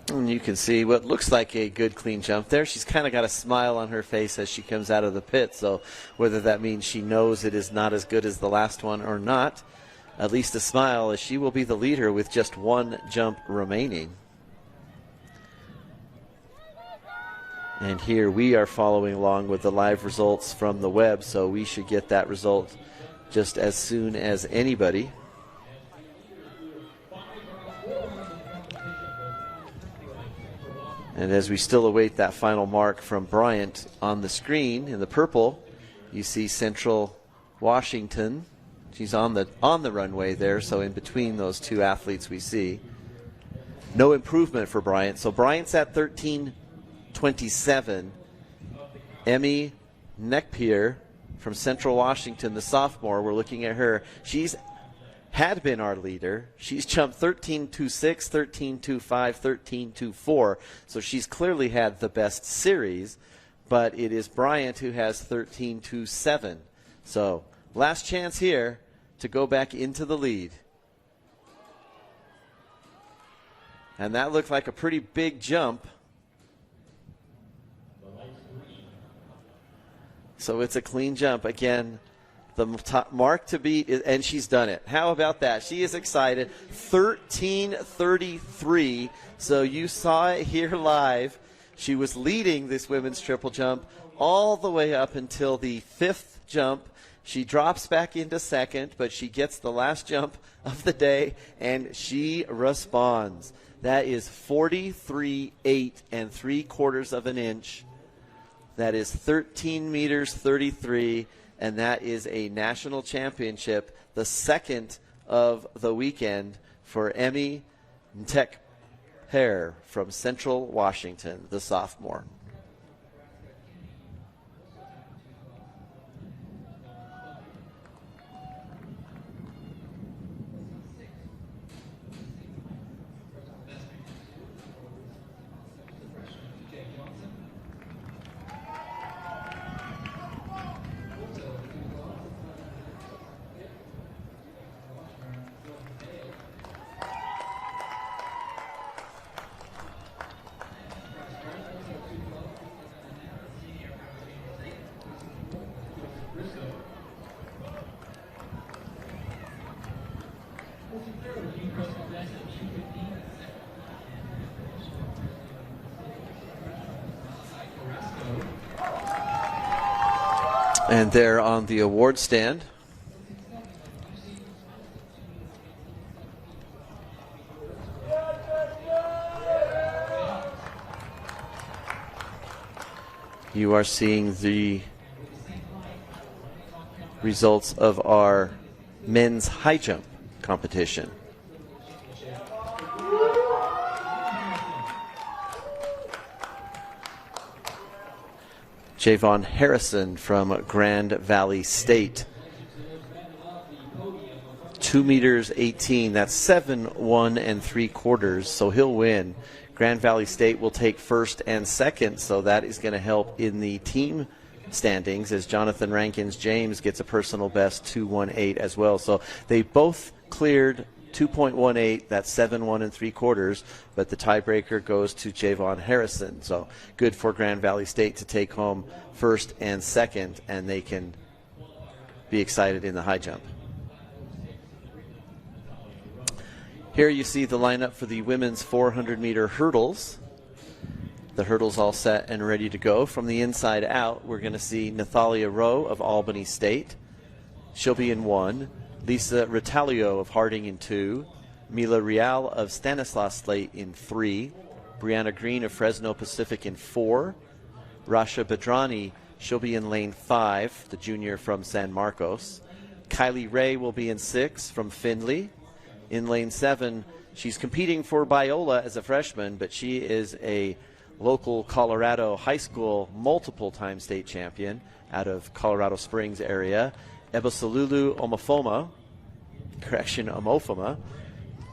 S1: And you can see what looks like a good clean jump there. She's kind of got a smile on her face as she comes out of the pit, so whether that means she knows it is not as good as the last one or not, at least a smile, as she will be the leader with just 1 jump remaining. And here we are following along with the live results from the web, so we should get that result just as soon as anybody. And as we still await that final mark from Bryant, on the screen in the purple, you see Central Washington. She's on the runway there, so in between those 2 athletes we see. No improvement for Bryant. So Bryant's at 13.27. Emmy Nitkapir from Central Washington, the sophomore, we're looking at her. She's had been our leader. She's jumped 13.26, 13.25, 13.24, so she's clearly had the best series, but it is Bryant who has 13.27. So last chance here to go back into the lead. And that looked like a pretty big jump. So it's a clean jump. Again, the top mark to beat, and she's done it. How about that? She is excited. 13.33. So you saw it here live. She was leading this women's triple jump all the way up until the 5th jump, She drops back into second, but she gets the last jump of the day, and she responds. That is 43.8 3/4 of an inch. That is 13 meters 33, and that is a national championship, the second of the weekend for Emmy Ntek-Hare from Central Washington, the sophomore. And there on the award stand, you are seeing the results of our men's high jump competition. Javon Harrison from Grand Valley State. 2 meters 18, that's 7'1 3/4, so he'll win. Grand Valley State will take first and second, so that is going to help in the team standings as Jonathan Rankins James gets a personal best 2:18 as well. So they both cleared 2.18, that's 7'1 3/4, but the tiebreaker goes to Javon Harrison. So good for Grand Valley State to take home first and second, and they can be excited in the high jump. Here you see the lineup for the women's 400-meter hurdles. The hurdles all set and ready to go. From the inside out, we're going to see Nathalia Rowe of Albany State. She'll be in 1. Lisa Ritalio of Harding in 2. Mila Real of Stanislaus Slate in 3. Brianna Green of Fresno Pacific in 4. Rasha Badrani, she'll be in lane 5, the junior from San Marcos. Kylie Ray will be in 6 from Findlay. In lane 7, she's competing for Biola as a freshman, but she is a local Colorado high school multiple-time state champion out of Colorado Springs area. Ebasalulu Omofoma.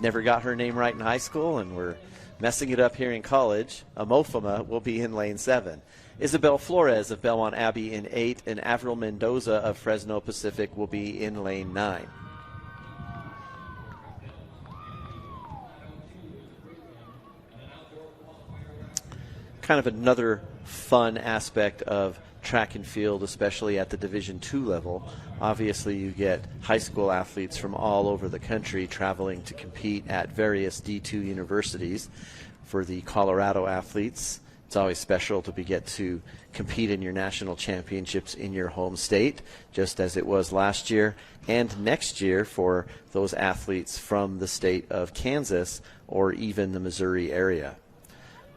S1: Never got her name right in high school, and we're messing it up here in college. Omofoma will be in lane 7. Isabel Flores of Belmont Abbey in 8, and Avril Mendoza of Fresno Pacific will be in lane 9. Kind of another fun aspect of track and field, especially at the Division II level. Obviously, you get high school athletes from all over the country traveling to compete at various D2 universities. For the Colorado athletes, it's always special to get to compete in your national championships in your home state, just as it was last year and next year for those athletes from the state of Kansas or even the Missouri area.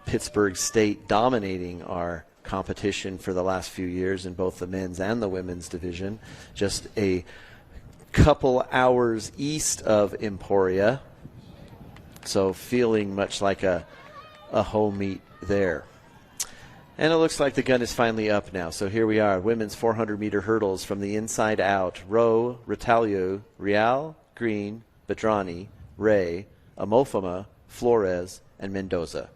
S1: Pittsburgh State dominating our competition for the last few years in both the men's and the women's division. Just a couple hours east of Emporia, so feeling much like a home meet there. And it looks like the gun is finally up now. So here we are, women's 400-meter hurdles from the inside out. Rowe, Ritalio, Real, Green, Badrani, Ray, Omofoma, Flores, and Mendoza.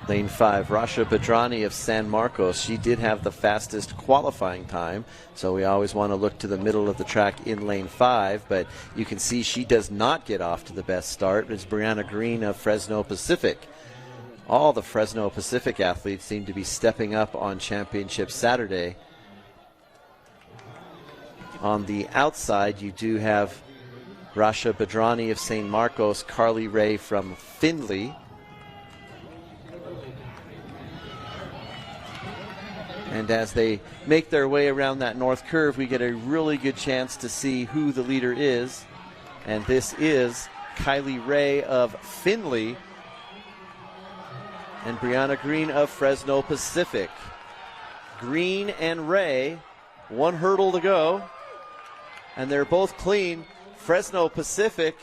S1: Lane 5, Rasha Badrani of San Marcos. She did have the fastest qualifying time, so we always want to look to the middle of the track in Lane 5, but you can see she does not get off to the best start. It's Brianna Green of Fresno Pacific. All the Fresno Pacific athletes seem to be stepping up on Championship Saturday. On the outside, you do have Rasha Badrani of San Marcos, Carly Ray from Findlay. And as they make their way around that north curve, we get a really good chance to see who the leader is. And this is Kylie Ray of Findlay and Brianna Green of Fresno Pacific. Green and Ray, one hurdle to go, and they're both clean. Fresno Pacific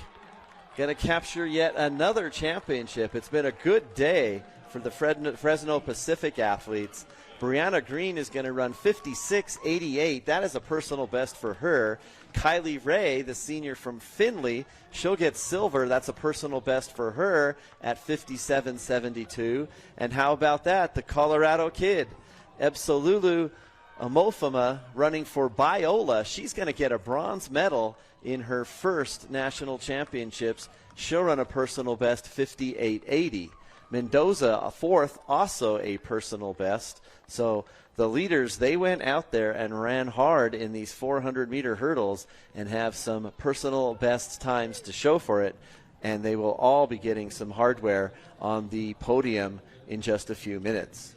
S1: going to capture yet another championship. It's been a good day for the Fresno Pacific athletes. Brianna Green is going to run 56.88. That is a personal best for her. Kylie Ray, the senior from Findlay, she'll get silver. That's a personal best for her at 57.72. And how about that? The Colorado kid, Ebsolulu Amofama, running for Biola. She's going to get a bronze medal in her first national championships. She'll run a personal best 58.80. Mendoza, a fourth, also a personal best. So the leaders, they went out there and ran hard in these 400-meter hurdles and have some personal best times to show for it. And they will all be getting some hardware on the podium in just a few minutes.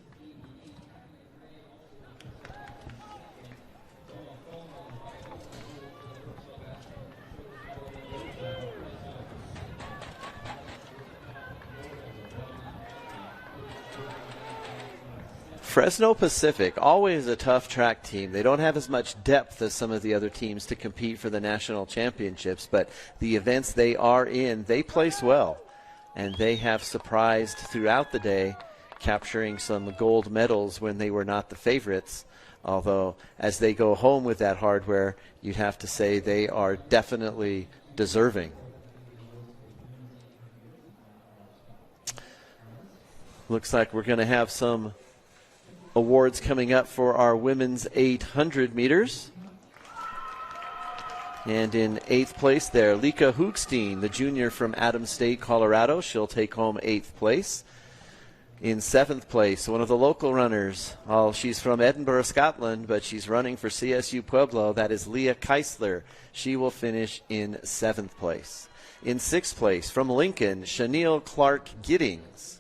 S1: Fresno Pacific, always a tough track team. They don't have as much depth as some of the other teams to compete for the national championships, but the events they are in, they place well. And they have surprised throughout the day, capturing some gold medals when they were not the favorites. Although, as they go home with that hardware, you'd have to say they are definitely deserving. Looks like we're going to have some awards coming up for our women's 800 meters. And in 8th place there, Lika Hoogstein, the junior from Adams State, Colorado. She'll take home 8th place. In 7th place, one of the local runners. She's from Edinburgh, Scotland, but she's running for CSU Pueblo. That is Leah Keisler. She will finish in 7th place. In 6th place, from Lincoln, Shaniel Clark Giddings.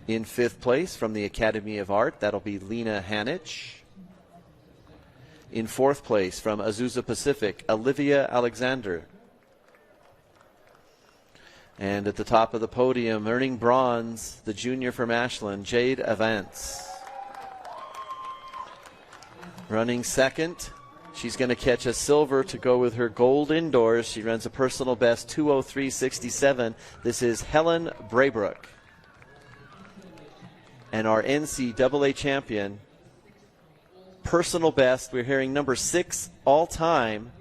S1: In 5th place, from the Academy of Art, that'll be Lena Hanich. In 4th place, from Azusa Pacific, Olivia Alexander. And at the top of the podium, earning bronze, the junior from Ashland, Jade Avance. Running second, she's going to catch a silver to go with her gold indoors. She runs a personal best 2:03.67. This is Helen Braybrook. And our NCAA champion, personal best, we're hearing number 6 all time,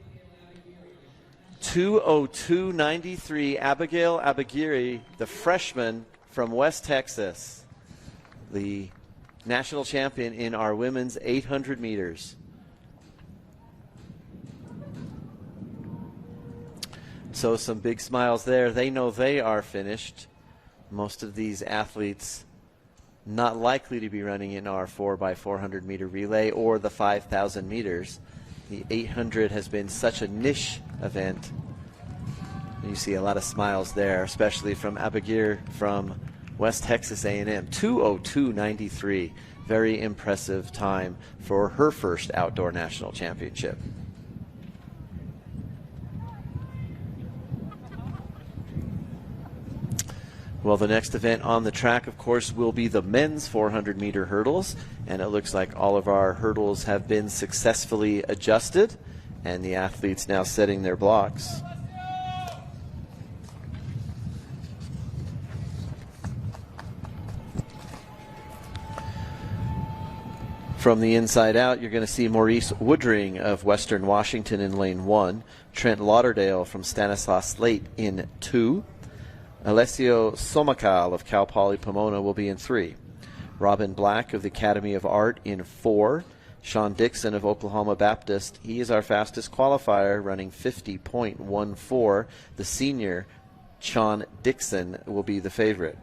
S1: 2:02.93, Abigail Abagiri, the freshman from West Texas, the national champion in our women's 800 meters. So some big smiles there. They know they are finished. Most of these athletes not likely to be running in our 4x400 meter relay or the 5,000 meters. The 800 has been such a niche event. You see a lot of smiles there, especially from Abagir from West Texas A&M. 2:02.93. Very impressive time for her first outdoor national championship. Well, the next event on the track, of course, will be the men's 400-meter hurdles. And it looks like all of our hurdles have been successfully adjusted. And the athletes now setting their blocks. From the inside out, you're going to see Maurice Woodring of Western Washington in lane 1. Trent Lauderdale from Stanislaus Slate in 2. Alessio Somacal of Cal Poly Pomona will be in 3. Robin Black of the Academy of Art in 4. Sean Dixon of Oklahoma Baptist, he is our fastest qualifier, running 50.14. The senior, Sean Dixon, will be the favorite.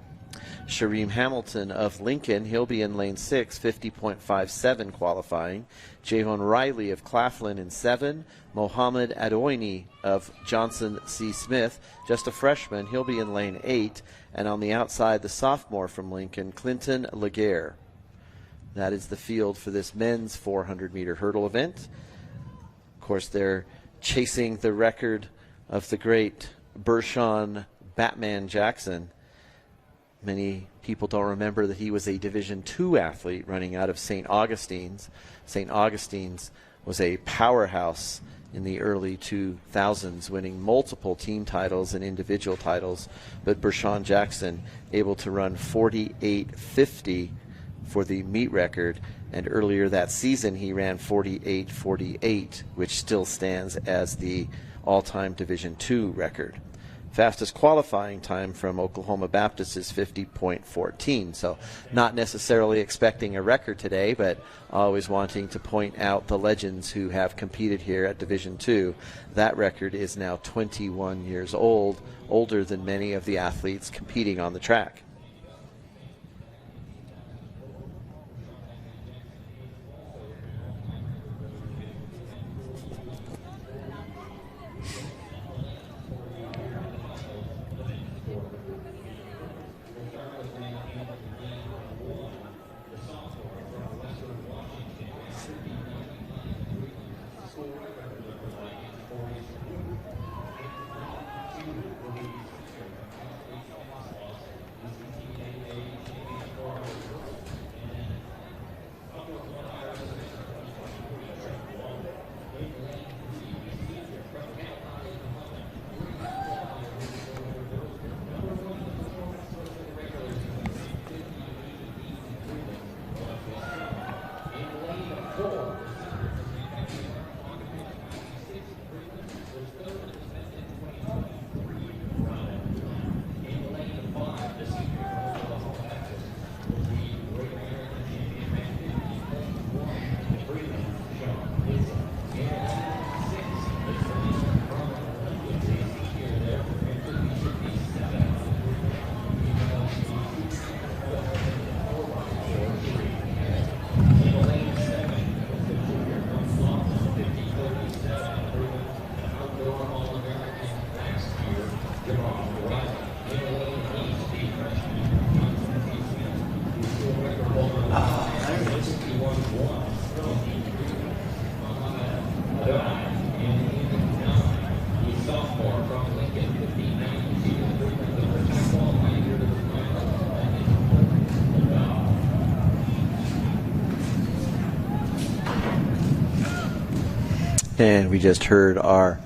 S1: Shareem Hamilton of Lincoln, he'll be in lane 6, 50.57 qualifying. Javon Riley of Claflin in 7. Mohammed Adoini of Johnson C. Smith, just a freshman, he'll be in lane 8. And on the outside, the sophomore from Lincoln, Clinton Laguerre. That is the field for this men's 400-meter hurdle event. Of course, they're chasing the record of the great Bershawn Batman Jackson. Many people don't remember that he was a Division II athlete running out of St. Augustine's. St. Augustine's was a powerhouse in the early 2000s, winning multiple team titles and individual titles. But Bershawn Jackson able to run 48.50 for the meet record, and earlier that season he ran 48.48, which still stands as the all-time Division II record. Fastest qualifying time from Oklahoma Baptist is 50.14, so not necessarily expecting a record today, but always wanting to point out the legends who have competed here at Division II. That record is now 21 years old, older than many of the athletes competing on the track. And we just heard our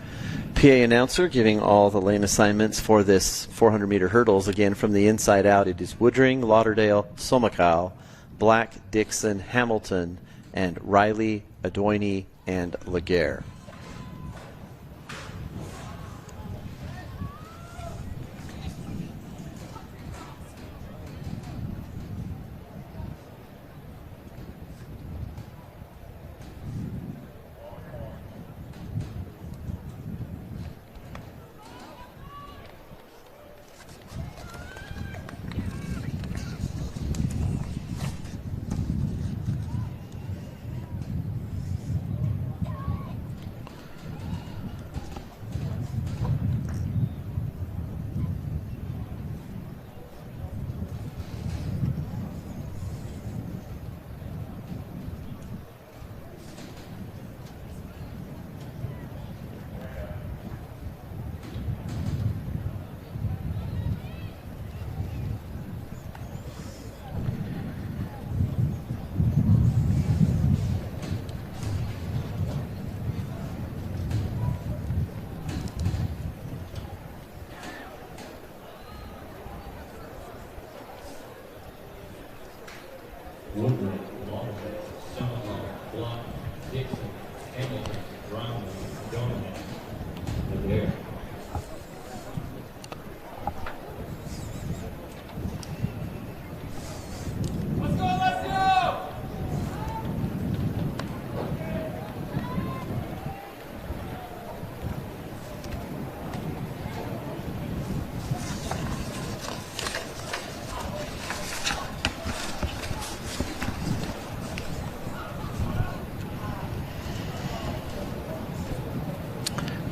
S1: PA announcer giving all the lane assignments for this 400-meter hurdles. Again, from the inside out, it is Woodring, Lauderdale, Somacal, Black, Dixon, Hamilton, and Riley, Adoini, and Laguerre.
S2: Woodring, Lauderdale, Somacal, Black, Dixon, Hamilton, Riley, Adoini, Laguerre.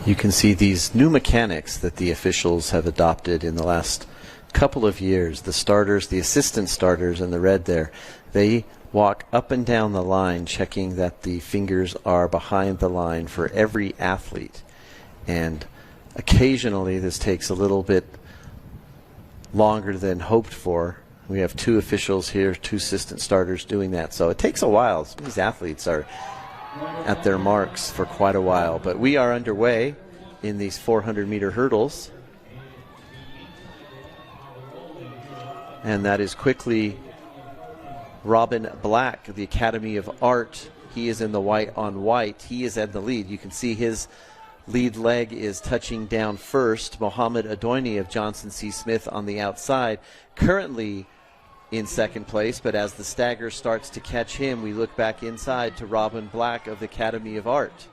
S1: You can see these new mechanics that the officials have adopted in the last couple of years. The starters, the assistant starters in the red there, they walk up and down the line checking that the fingers are behind the line for every athlete. And occasionally this takes a little bit longer than hoped for. We have 2 officials here, 2 assistant starters doing that. So it takes a while. Some of these athletes are at their marks for quite a while. But we are underway in these 400-meter hurdles. And that is quickly Robin Black of the Academy of Art. He is in the white on white. He is at the lead. You can see his lead leg is touching down first. Mohammed Adoini of Johnson C. Smith on the outside, currently in second place, but as the stagger starts to catch him, we look back inside to Robin Black of the Academy of Art.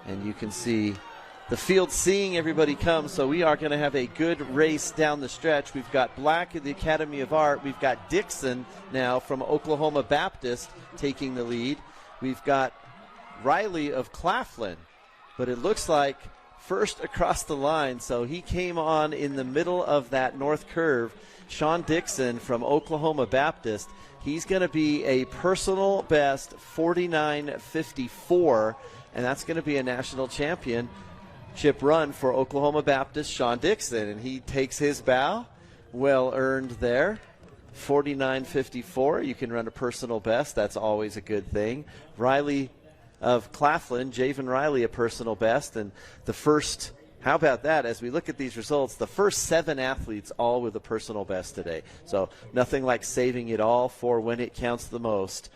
S1: And you can see the field seeing everybody come, so we are going to have a good race down the stretch. We've got Black of the Academy of Art. We've got Dixon now from Oklahoma Baptist taking the lead. We've got Riley of Claflin, but it looks like first across the line, so he came on in the middle of that north curve. Sean Dixon from Oklahoma Baptist, he's going to be a personal best 49.54, and that's going to be a national championship run for Oklahoma Baptist, Sean Dixon, and he takes his bow. Well earned there. 49.54, you can run a personal best. That's always a good thing. Riley of Claflin, Javen Riley, a personal best. And the first, how about that, as we look at these results, the first 7 athletes all with a personal best today. So nothing like saving it all for when it counts the most.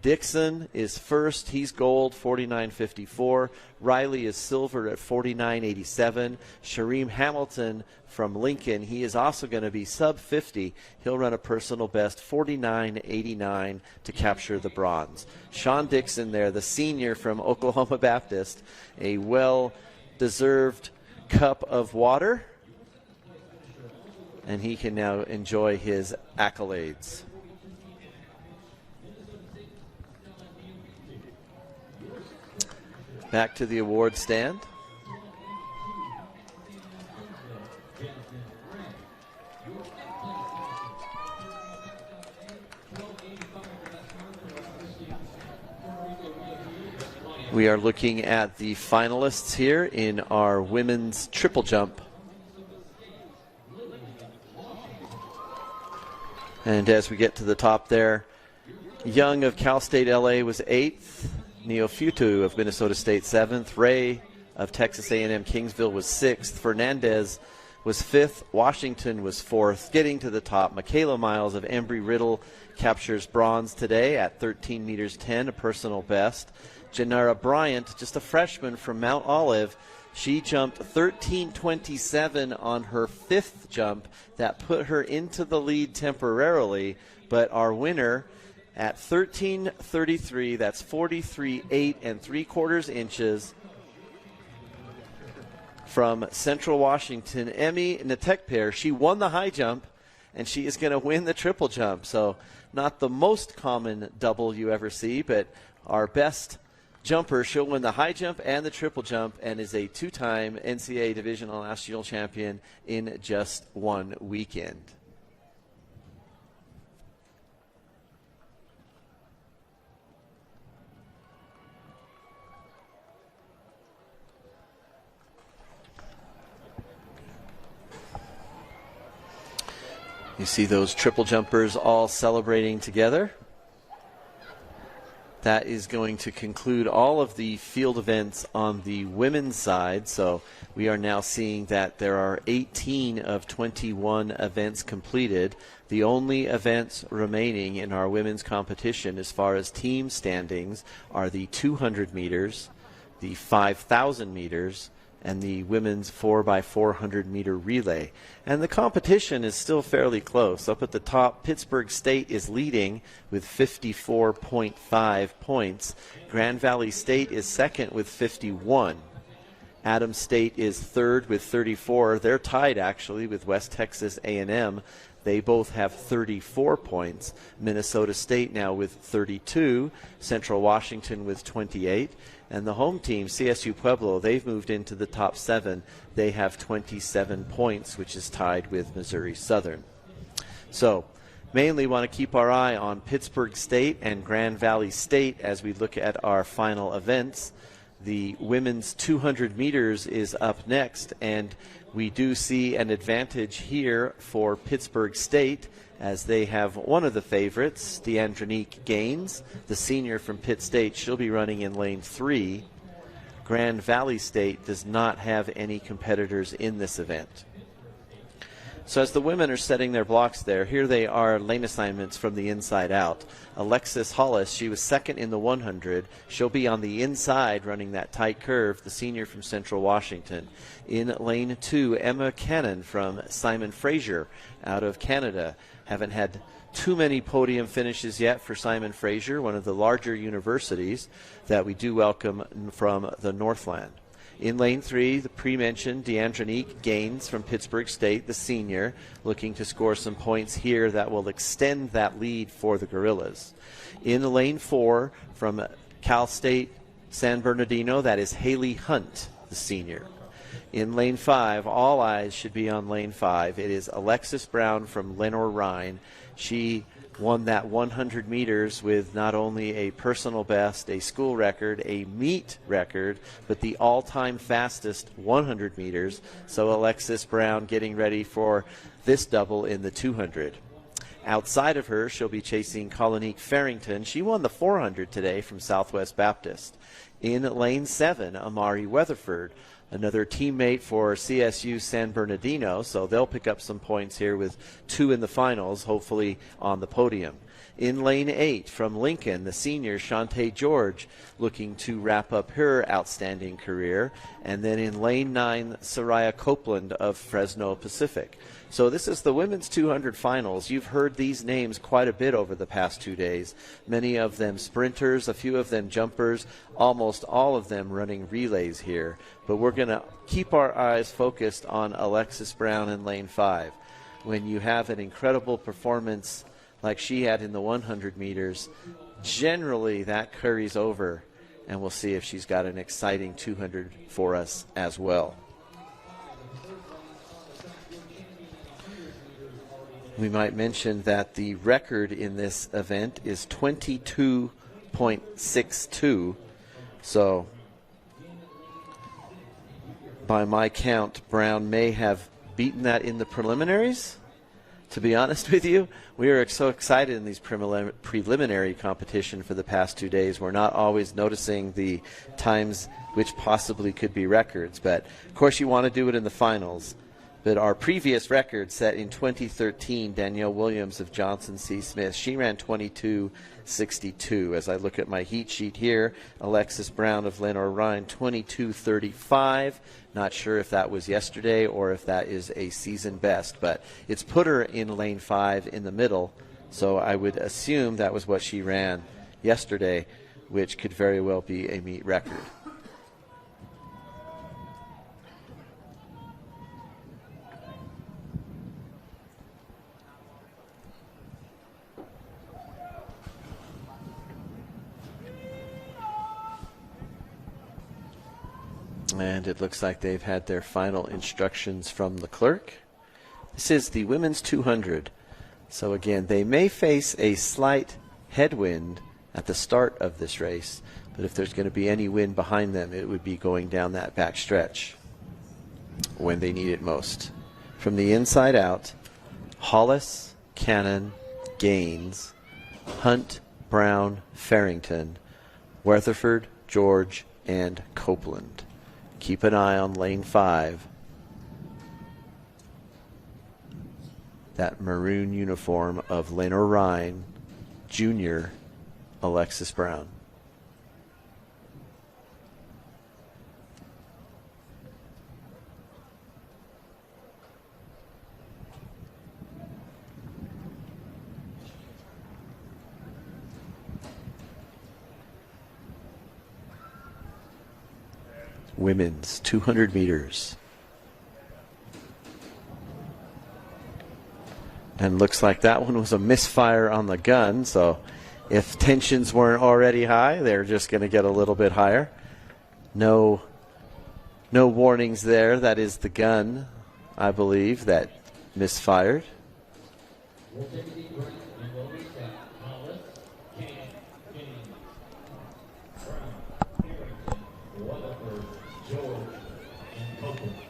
S1: Dixon is first. He's gold, 49.54. Riley is silver at 49.87. Shareem Hamilton from Lincoln, he is also going to be sub 50. He'll run a personal best, 49.89, to capture the bronze. Sean Dixon there, the senior from Oklahoma Baptist, a well-deserved cup of water, and he can now enjoy his accolades. Back to the award stand. We are looking at the finalists here in our women's triple jump. And as we get to the top there, Young of Cal State LA was 8th. Neofutu of Minnesota State 7th. Ray of Texas A&M Kingsville was 6th. Fernandez was 5th. Washington was 4th. Getting to the top, Michaela Miles of Embry-Riddle captures bronze today at 13 meters 10, a personal best. Janara Bryant, just a freshman from Mount Olive, she jumped 13.27 on her 5th jump. That put her into the lead temporarily, but our winner at 13.33, that's 43.8 3/4 inches, from Central Washington, Emmy Natekper. She won the high jump, and she is going to win the triple jump. So not the most common double you ever see, but our best jumper. She'll win the high jump and the triple jump, and is a 2-time NCAA Divisional National Champion in just one weekend. You see those triple jumpers all celebrating together. That is going to conclude all of the field events on the women's side. So we are now seeing that there are 18 of 21 events completed. The only events remaining in our women's competition as far as team standings are the 200 meters, the 5,000 meters, and the women's 4x400 meter relay. And the competition is still fairly close. Up at the top, Pittsburgh State is leading with 54.5 points. Grand Valley State is second with 51. Adams State is third with 34. They're tied actually with West Texas A&M. They both have 34 points. Minnesota State now with 32, Central Washington with 28, and the home team, CSU Pueblo, they've moved into the top 7. They have 27 points, which is tied with Missouri Southern. So mainly want to keep our eye on Pittsburgh State and Grand Valley State as we look at our final events. The women's 200 meters is up next, and we do see an advantage here for Pittsburgh State as they have one of the favorites, DeAndronique Gaines, the senior from Pitt State. She'll be running in lane 3. Grand Valley State does not have any competitors in this event. So as the women are setting their blocks there, here they are, lane assignments from the inside out. Alexis Hollis, she was second in the 100. She'll be on the inside running that tight curve, the senior from Central Washington. In lane 2, Emma Cannon from Simon Fraser out of Canada. Haven't had too many podium finishes yet for Simon Fraser, one of the larger universities that we do welcome from the Northland. In lane 3, the pre-mentioned DeAndronique Gaines from Pittsburgh State, the senior, looking to score some points here that will extend that lead for the Gorillas. In lane 4, from Cal State San Bernardino, that is Haley Hunt, the senior. In lane 5, all eyes should be on lane 5. It is Alexis Brown from Lenoir-Rhyne. She won that 100 meters with not only a personal best, a school record, a meet record, but the all-time fastest 100 meters. So Alexis Brown getting ready for this double in the 200. Outside of her, she'll be chasing Colonique Farrington. She won the 400 today from Southwest Baptist. In lane 7, Amari Weatherford, another teammate for CSU San Bernardino, so they'll pick up some points here with 2 in the finals, hopefully on the podium. In lane 8, from Lincoln, the senior Shantae George looking to wrap up her outstanding career. And then in lane 9, Soraya Copeland of Fresno Pacific. So this is the women's 200 finals. You've heard these names quite a bit over the past 2 days. Many of them sprinters, a few of them jumpers, almost all of them running relays here. But we're going to keep our eyes focused on Alexis Brown in lane 5. When you have an incredible performance like she had in the 100 meters, generally that carries over, and we'll see if she's got an exciting 200 for us as well. We might mention that the record in this event is 22.62. So by my count, Brown may have beaten that in the preliminaries. To be honest with you, we are so excited in these preliminary competition for the past 2 days. We're not always noticing the times which possibly could be records. But, of course, you want to do it in the finals. But our previous record set in 2013, Danielle Williams of Johnson C. Smith, she ran 22.62. As I look at my heat sheet here, Alexis Brown of Lenoir-Rhyne, 22.35. Not sure if that was yesterday or if that is a season best, but it's put her in lane 5 in the middle, so I would assume that was what she ran yesterday, which could very well be a meet record. And it looks like they've had their final instructions from the clerk. This is the women's 200. So again, they may face a slight headwind at the start of this race, but if there's going to be any wind behind them, it would be going down that back stretch when they need it most. From the inside out, Hollis, Cannon, Gaines, Hunt, Brown, Farrington, Weatherford, George, and Copeland. Keep an eye on lane 5. That maroon uniform of Lenoir-Rhyne Junior Alexis Brown. Women's 200 meters. And looks like that one was a misfire on the gun. So if tensions weren't already high, they're just going to get a little bit higher. No warnings there. That is the gun, I believe, that misfired.
S2: We'll take a deep breath and we'll reset. Hollis, King, Brown, Harrington, Weatherford, George, and Copeland.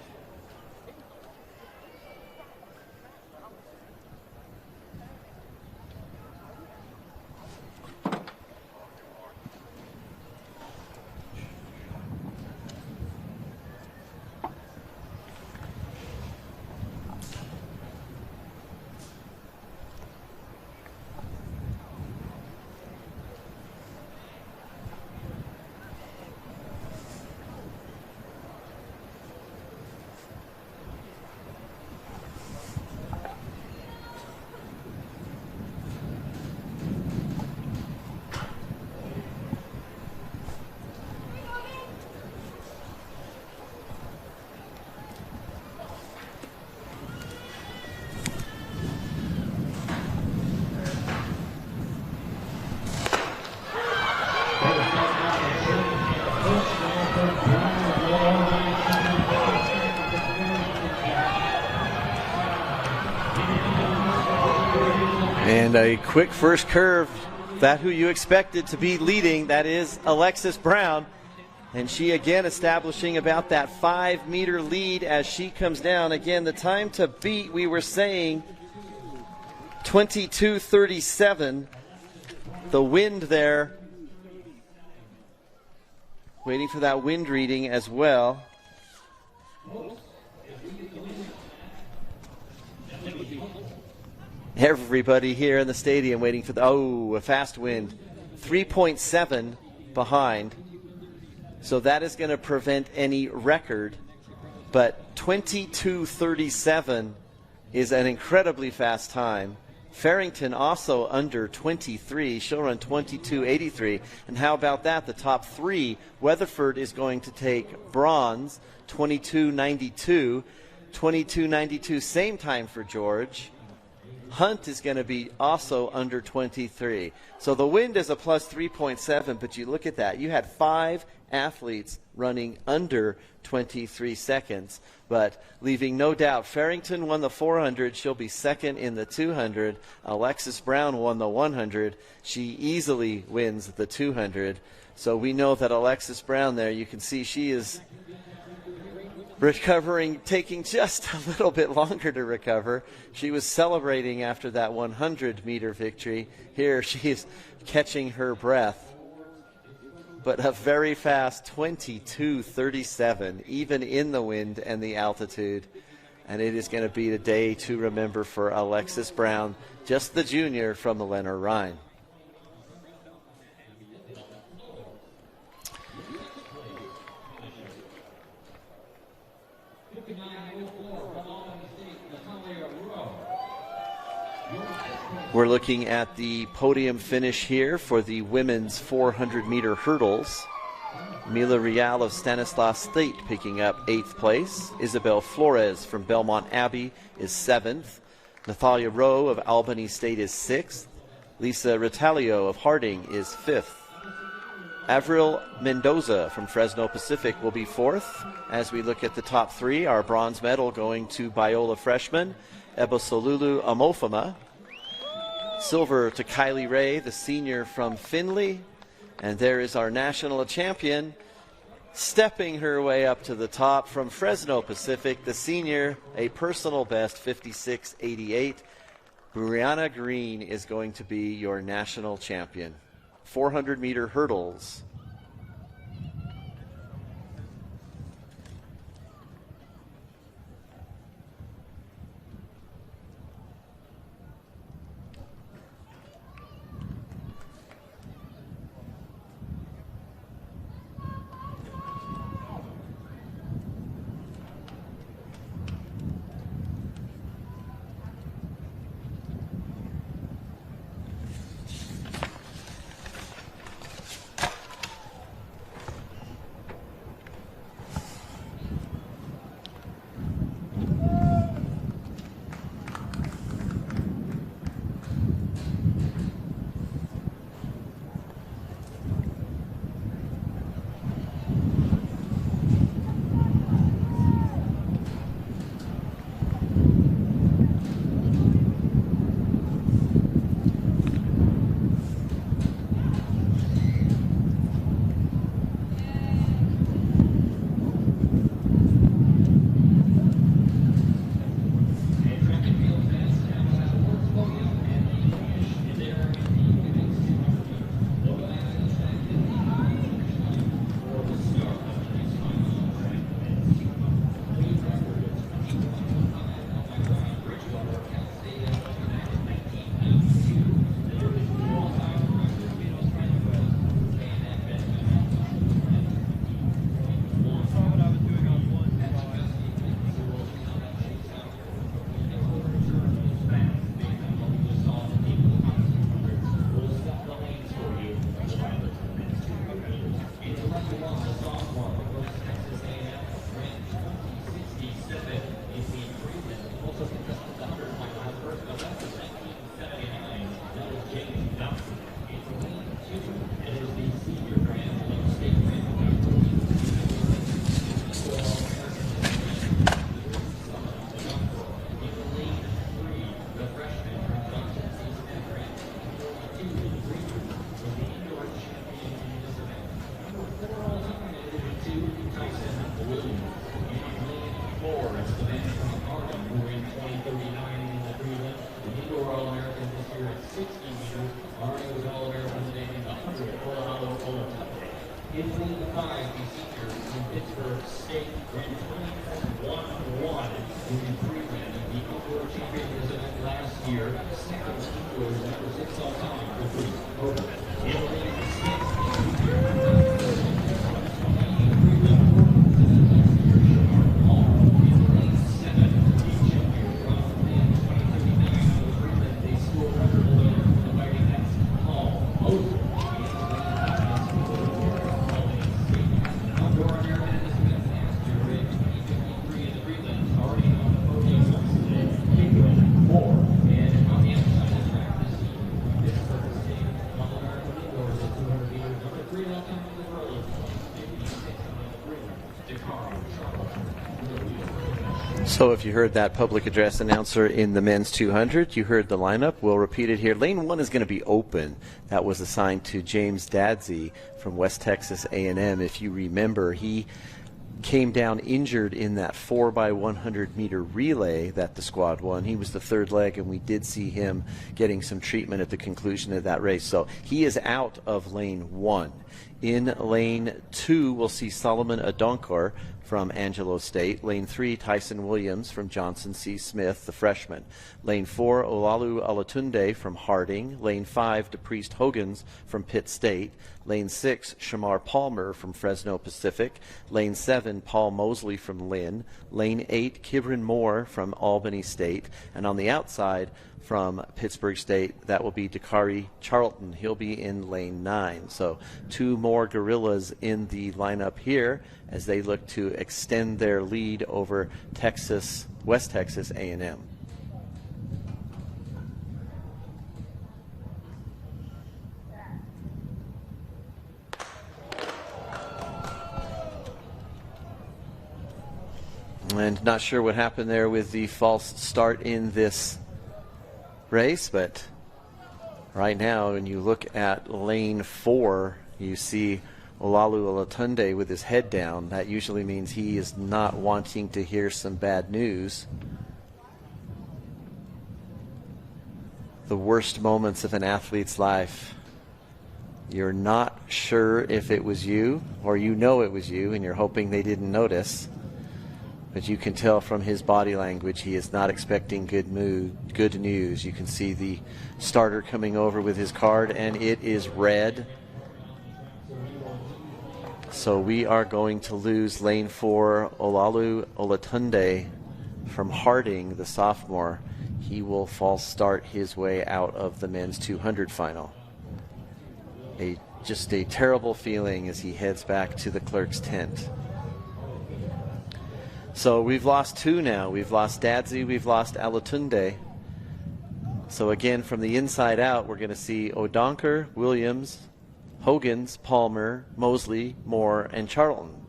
S1: And a quick first curve. That who you expected to be leading, that is Alexis Brown. And she again establishing about that 5-meter lead as she comes down. Again, the time to beat, we were saying 22:37. The wind there. Waiting for that wind reading as well. Everybody here in the stadium waiting for a fast wind. 3.7 behind. So that is going to prevent any record. But 22:37 is an incredibly fast time. Farrington also under 23. She'll run 22:83. And how about that? The top three. Weatherford is going to take bronze, 22:92. 22:92, same time for George. Hunt is going to be also under 23. So the wind is a plus 3.7, but you look at that. You had 5 athletes running under 23 seconds, but leaving no doubt. Farrington won the 400. She'll be second in the 200. Alexis Brown won the 100. She easily wins the 200. So we know that Alexis Brown there, you can see she is recovering, taking just a little bit longer to recover. She was celebrating after that 100-meter victory. Here she is catching her breath. But a very fast 22:37, even in the wind and the altitude. And it is going to be a day to remember for Alexis Brown, just the junior from the Leonard Rhine. We're looking at the podium finish here for the women's 400-meter hurdles. Mila Real of Stanislaus State picking up 8th place. Isabel Flores from Belmont Abbey is 7th. Natalia Rowe of Albany State is 6th. Lisa Ritalio of Harding is 5th. Avril Mendoza from Fresno Pacific will be 4th. As we look at the top 3, our bronze medal going to Biola freshman Ebesolulu Amofama. Silver to Kylie Ray, the senior from Findlay. And there is our national champion, stepping her way up to the top from Fresno Pacific, the senior, a personal best, 56.88. Brianna Green is going to be your national champion. 400-meter hurdles.
S2: Tyson Williams. Four is the man from Harlem, who ran 20:39 in the prelim. The indoor All-American this year at 60 meters. Arnie was All-American today in the 100 Colorado. In the 5, the senior from Pittsburgh State ran 20:11 in the prelim. The indoor champion was in it last year. Second indoor is number 6 all time for Bruce Hogan. In the
S1: So if you heard that public address announcer in the men's 200, you heard the lineup. We'll repeat it here. Lane 1 is going to be open. That was assigned to James Dadsey from West Texas A&M. If you remember, he came down injured in that 4x100 meter relay that the squad won. He was the third leg, and we did see him getting some treatment at the conclusion of that race. So he is out of lane 1. In lane 2, we'll see Solomon Adonkor from Angelo State. Lane 3, Tyson Williams from Johnson C. Smith, the freshman. Lane 4, Olalu Olatunde from Harding. Lane 5, DePriest Hogans from Pitt State. Lane 6, Shamar Palmer from Fresno Pacific. Lane 7, Paul Mosley from Lynn. Lane 8, Kibrin Moore from Albany State. And on the outside from Pittsburgh State, that will be Dakari Charlton. He'll be in lane 9. So 2 more Gorillas in the lineup here as they look to extend their lead over Texas, West Texas A&M. And not sure what happened there with the false start in this race, but right now when you look at lane 4, you see Olalu Olatunde with his head down. That usually means he is not wanting to hear some bad news. The worst moments of an athlete's life. You're not sure if it was you, or you know it was you and you're hoping they didn't notice. But you can tell from his body language he is not expecting good news. You can see the starter coming over with his card, and it is red. So we are going to lose lane 4, Olalu Olatunde from Harding, the sophomore. He will false start his way out of the men's 200 final. Just a terrible feeling as he heads back to the clerk's tent. So we've lost 2 now. We've lost Dadsey, we've lost Alatunde. So again, from the inside out, we're going to see Odonkor, Williams, Hogans, Palmer, Mosley, Moore, and Charlton.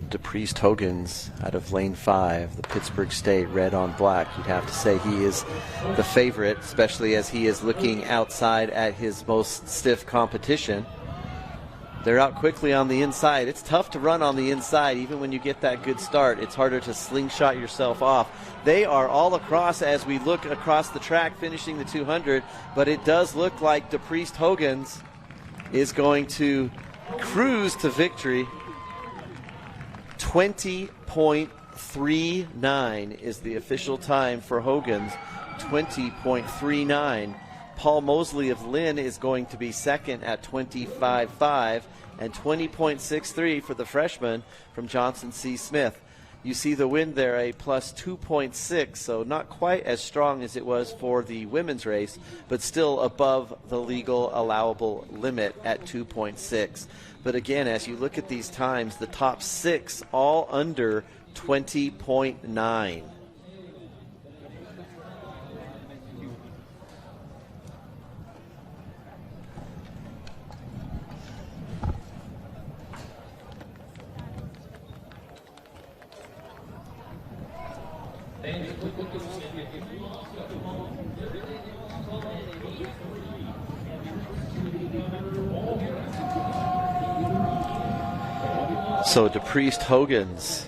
S1: DePriest Hogans out of lane 5, the Pittsburgh State red on black. You'd have to say he is the favorite, especially as he is looking outside at his most stiff competition. They're out quickly on the inside. It's tough to run on the inside, even when you get that good start. It's harder to slingshot yourself off. They are all across as we look across the track, finishing the 200, but it does look like DePriest Hogans is going to cruise to victory. 20.39 is the official time for Hogans. 20.39. Paul Mosley of Lynn is going to be second at 25.5, and 20.63 for the freshman from Johnson C. Smith. You see the wind there, a plus 2.6, so not quite as strong as it was for the women's race, but still above the legal allowable limit at 2.6. But again, as you look at these times, the top 6 all under 20.9. So DePriest Hogan's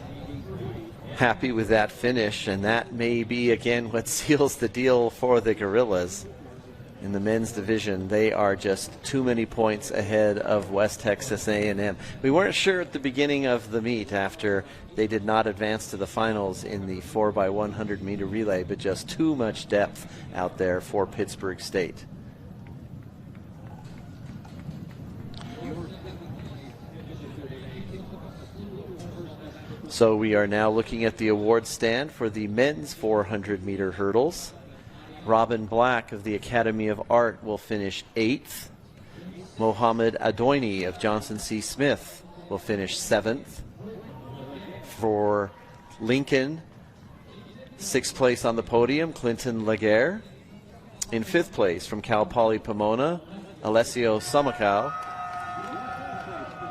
S1: happy with that finish, and that may be again what seals the deal for the Gorillas in the men's division. They are just too many points ahead of West Texas A&M. We weren't sure at the beginning of the meet after they did not advance to the finals in the 4x100 meter relay, but just too much depth out there for Pittsburgh State. So we are now looking at the award stand for the men's 400 meter hurdles. Robin Black of the Academy of Art will finish 8th. Mohammed Adoini of Johnson C. Smith will finish 7th. For Lincoln, 6th place on the podium, Clinton Laguerre. In 5th place from Cal Poly Pomona, Alessio Samacau.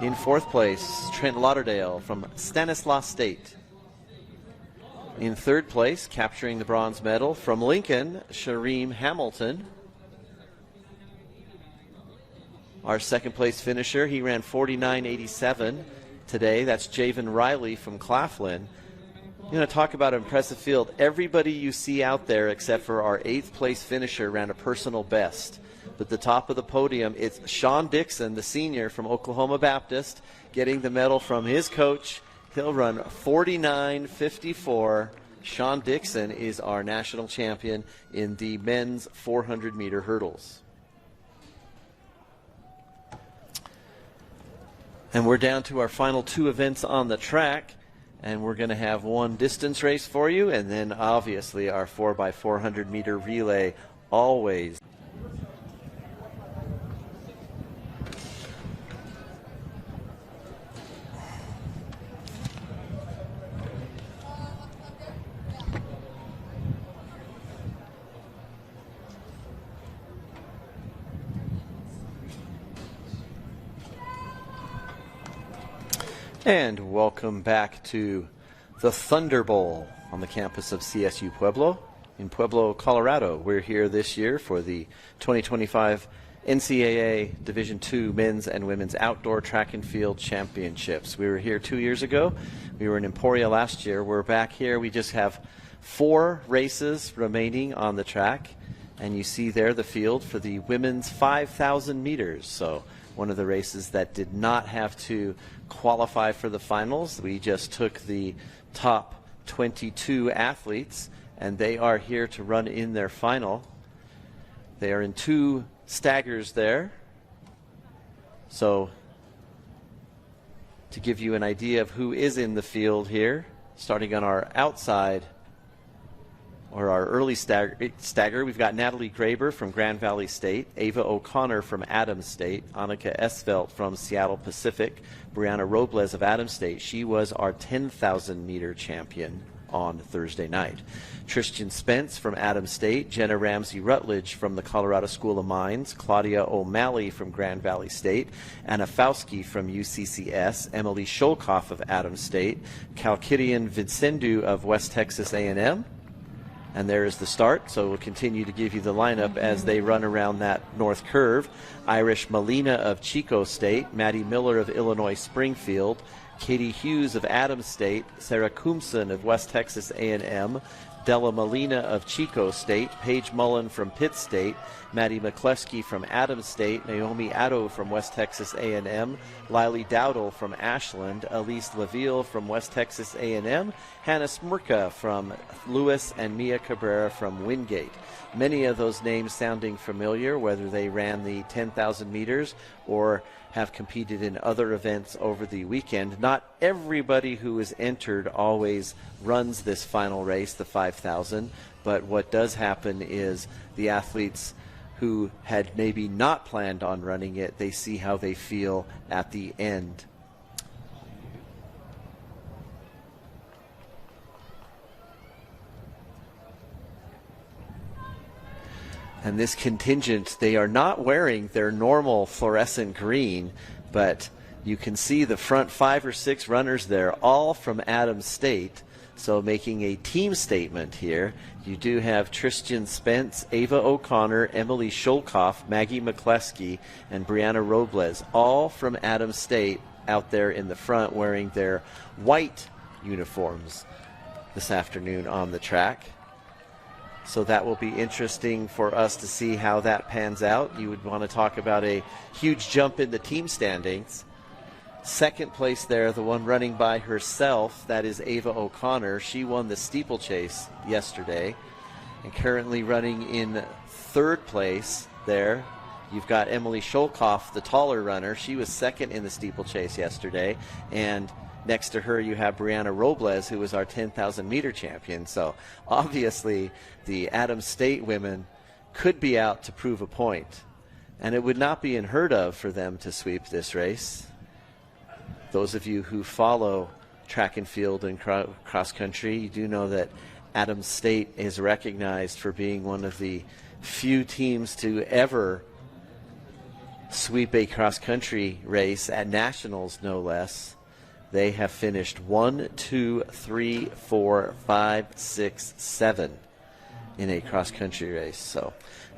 S1: In 4th place, Trent Lauderdale from Stanislaus State. In 3rd place, capturing the bronze medal from Lincoln, Shareem Hamilton. Our 2nd place finisher, he ran 49.87 today. That's Javen Riley from Claflin. You know, talk about an impressive field. Everybody you see out there except for our 8th place finisher ran a personal best. But the top of the podium, it's Sean Dixon, the senior from Oklahoma Baptist, getting the medal from his coach. He'll run 49.54. Sean Dixon is our national champion in the men's 400 meter hurdles. And we're down to our final 2 events on the track. And we're going to have one distance race for you, and then obviously our 4x400 meter relay always. And welcome back to the Thunder Bowl on the campus of CSU Pueblo in Pueblo, Colorado. We're here this year for the 2025 NCAA Division II Men's and Women's Outdoor Track and Field Championships. We were here 2 years ago. We were in Emporia last year. We're back here. We just have 4 races remaining on the track. And you see there the field for the women's 5,000 meters. So one of the races that did not have to qualify for the finals. We just took the top 22 athletes, and they are here to run in their final. They are in 2 staggers there. So to give you an idea of who is in the field here, starting on our outside, or our early stagger, we've got Natalie Graber from Grand Valley State, Ava O'Connor from Adams State, Annika Esvelt from Seattle Pacific, Brianna Robles of Adams State. She was our 10,000 meter champion on Thursday night. Tristan Spence from Adams State, Jenna Ramsey Rutledge from the Colorado School of Mines, Claudia O'Malley from Grand Valley State, Anna Fauski from UCCS, Emily Sholkoff of Adams State, Kalkidian Vincendu of West Texas A&M. And there is the start, so we'll continue to give you the lineup as they run around that north curve. Irish Molina of Chico State, Maddie Miller of Illinois Springfield, Katie Hughes of Adams State, Sarah Coomson of West Texas A&M, Della Molina of Chico State, Paige Mullen from Pitt State, Maddie McCleskey from Adams State, Naomi Addo from West Texas A&M, Lily Dowdle from Ashland, Elise Laville from West Texas A&M, Hannah Smurka from Lewis, and Mia Cabrera from Wingate. Many of those names sounding familiar, whether they ran the 10,000 meters or have competed in other events over the weekend. Not everybody who is entered always runs this final race, the 5,000. But what does happen is the athletes who had maybe not planned on running it, they see how they feel at the end. And this contingent, they are not wearing their normal fluorescent green, but you can see the front 5 or 6 runners there, all from Adams State. So making a team statement here, you do have Tristan Spence, Ava O'Connor, Emily Sholkoff, Maggie McCleskey, and Brianna Robles, all from Adams State out there in the front wearing their white uniforms this afternoon on the track. So that will be interesting for us to see how that pans out. You would want to talk about a huge jump in the team standings. Second place there, the one running by herself, that is Ava O'Connor. She won the steeplechase yesterday. And currently running in third place there, you've got Emily Sholkoff, the taller runner. She was second in the steeplechase yesterday. And next to her, you have Brianna Robles, who was our 10,000 meter champion. So obviously, the Adams State women could be out to prove a point. And it would not be unheard of for them to sweep this race. Those of you who follow track and field and cross country, you do know that Adams State is recognized for being one of the few teams to ever sweep a cross country race at nationals, no less. They have finished 1, 2, 3, 4, 5, 6, 7 in a cross-country race. So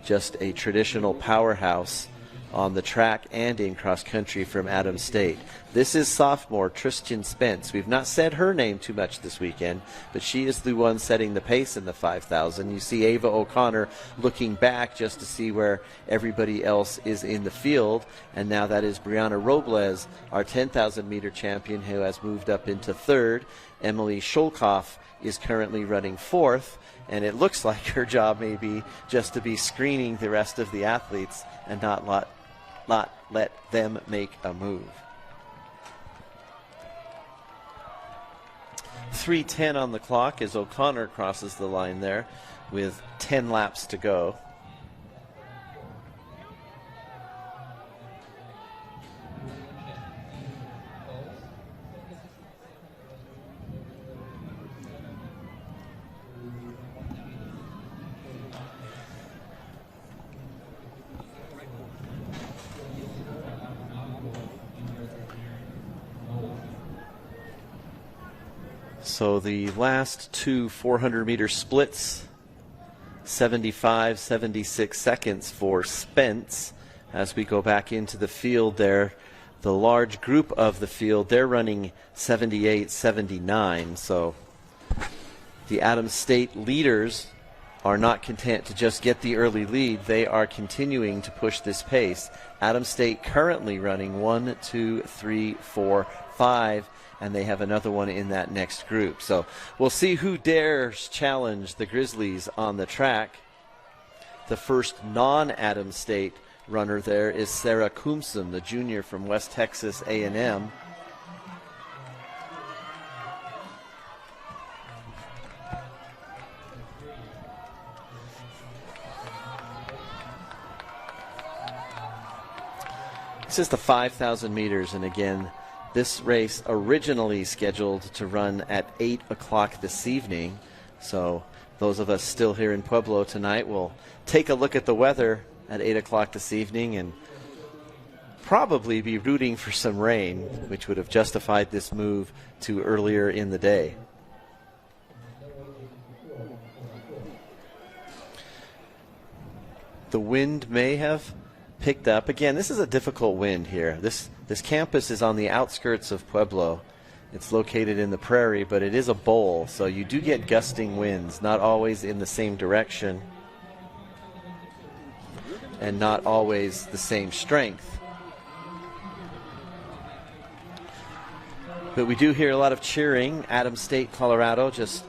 S1: just a traditional powerhouse on the track and in cross-country from Adams State. This is sophomore Tristan Spence. We've not said her name too much this weekend, but she is the one setting the pace in the 5,000. You see Ava O'Connor looking back just to see where everybody else is in the field, and now that is Brianna Robles, our 10,000 meter champion, who has moved up into third. Emily Sholkoff is currently running fourth, and it looks like her job may be just to be screening the rest of the athletes and not let them make a move. 3:10 on the clock as O'Connor crosses the line there with 10 laps to go. So the last two 400-meter splits, 75, 76 seconds for Spence. As we go back into the field there, the large group of the field, they're running 78, 79. So the Adams State leaders are not content to just get the early lead. They are continuing to push this pace. Adams State currently running 1, 2, 3, 4, 5. And they have another one in that next group. So we'll see who dares challenge the Grizzlies on the track. The first non-Adams State runner there is Sarah Kumson, the junior from West Texas A&M. This is the 5,000 meters, and again, this race originally scheduled to run at 8 o'clock this evening. So those of us still here in Pueblo tonight will take a look at the weather at 8 o'clock this evening and probably be rooting for some rain, which would have justified this move to earlier in the day. The wind may have picked up. Again, this is a difficult wind here. This campus is on the outskirts of Pueblo. It's located in the prairie, but it is a bowl, so you do get gusting winds, not always in the same direction and not always the same strength. But we do hear a lot of cheering. Adams State, Colorado, just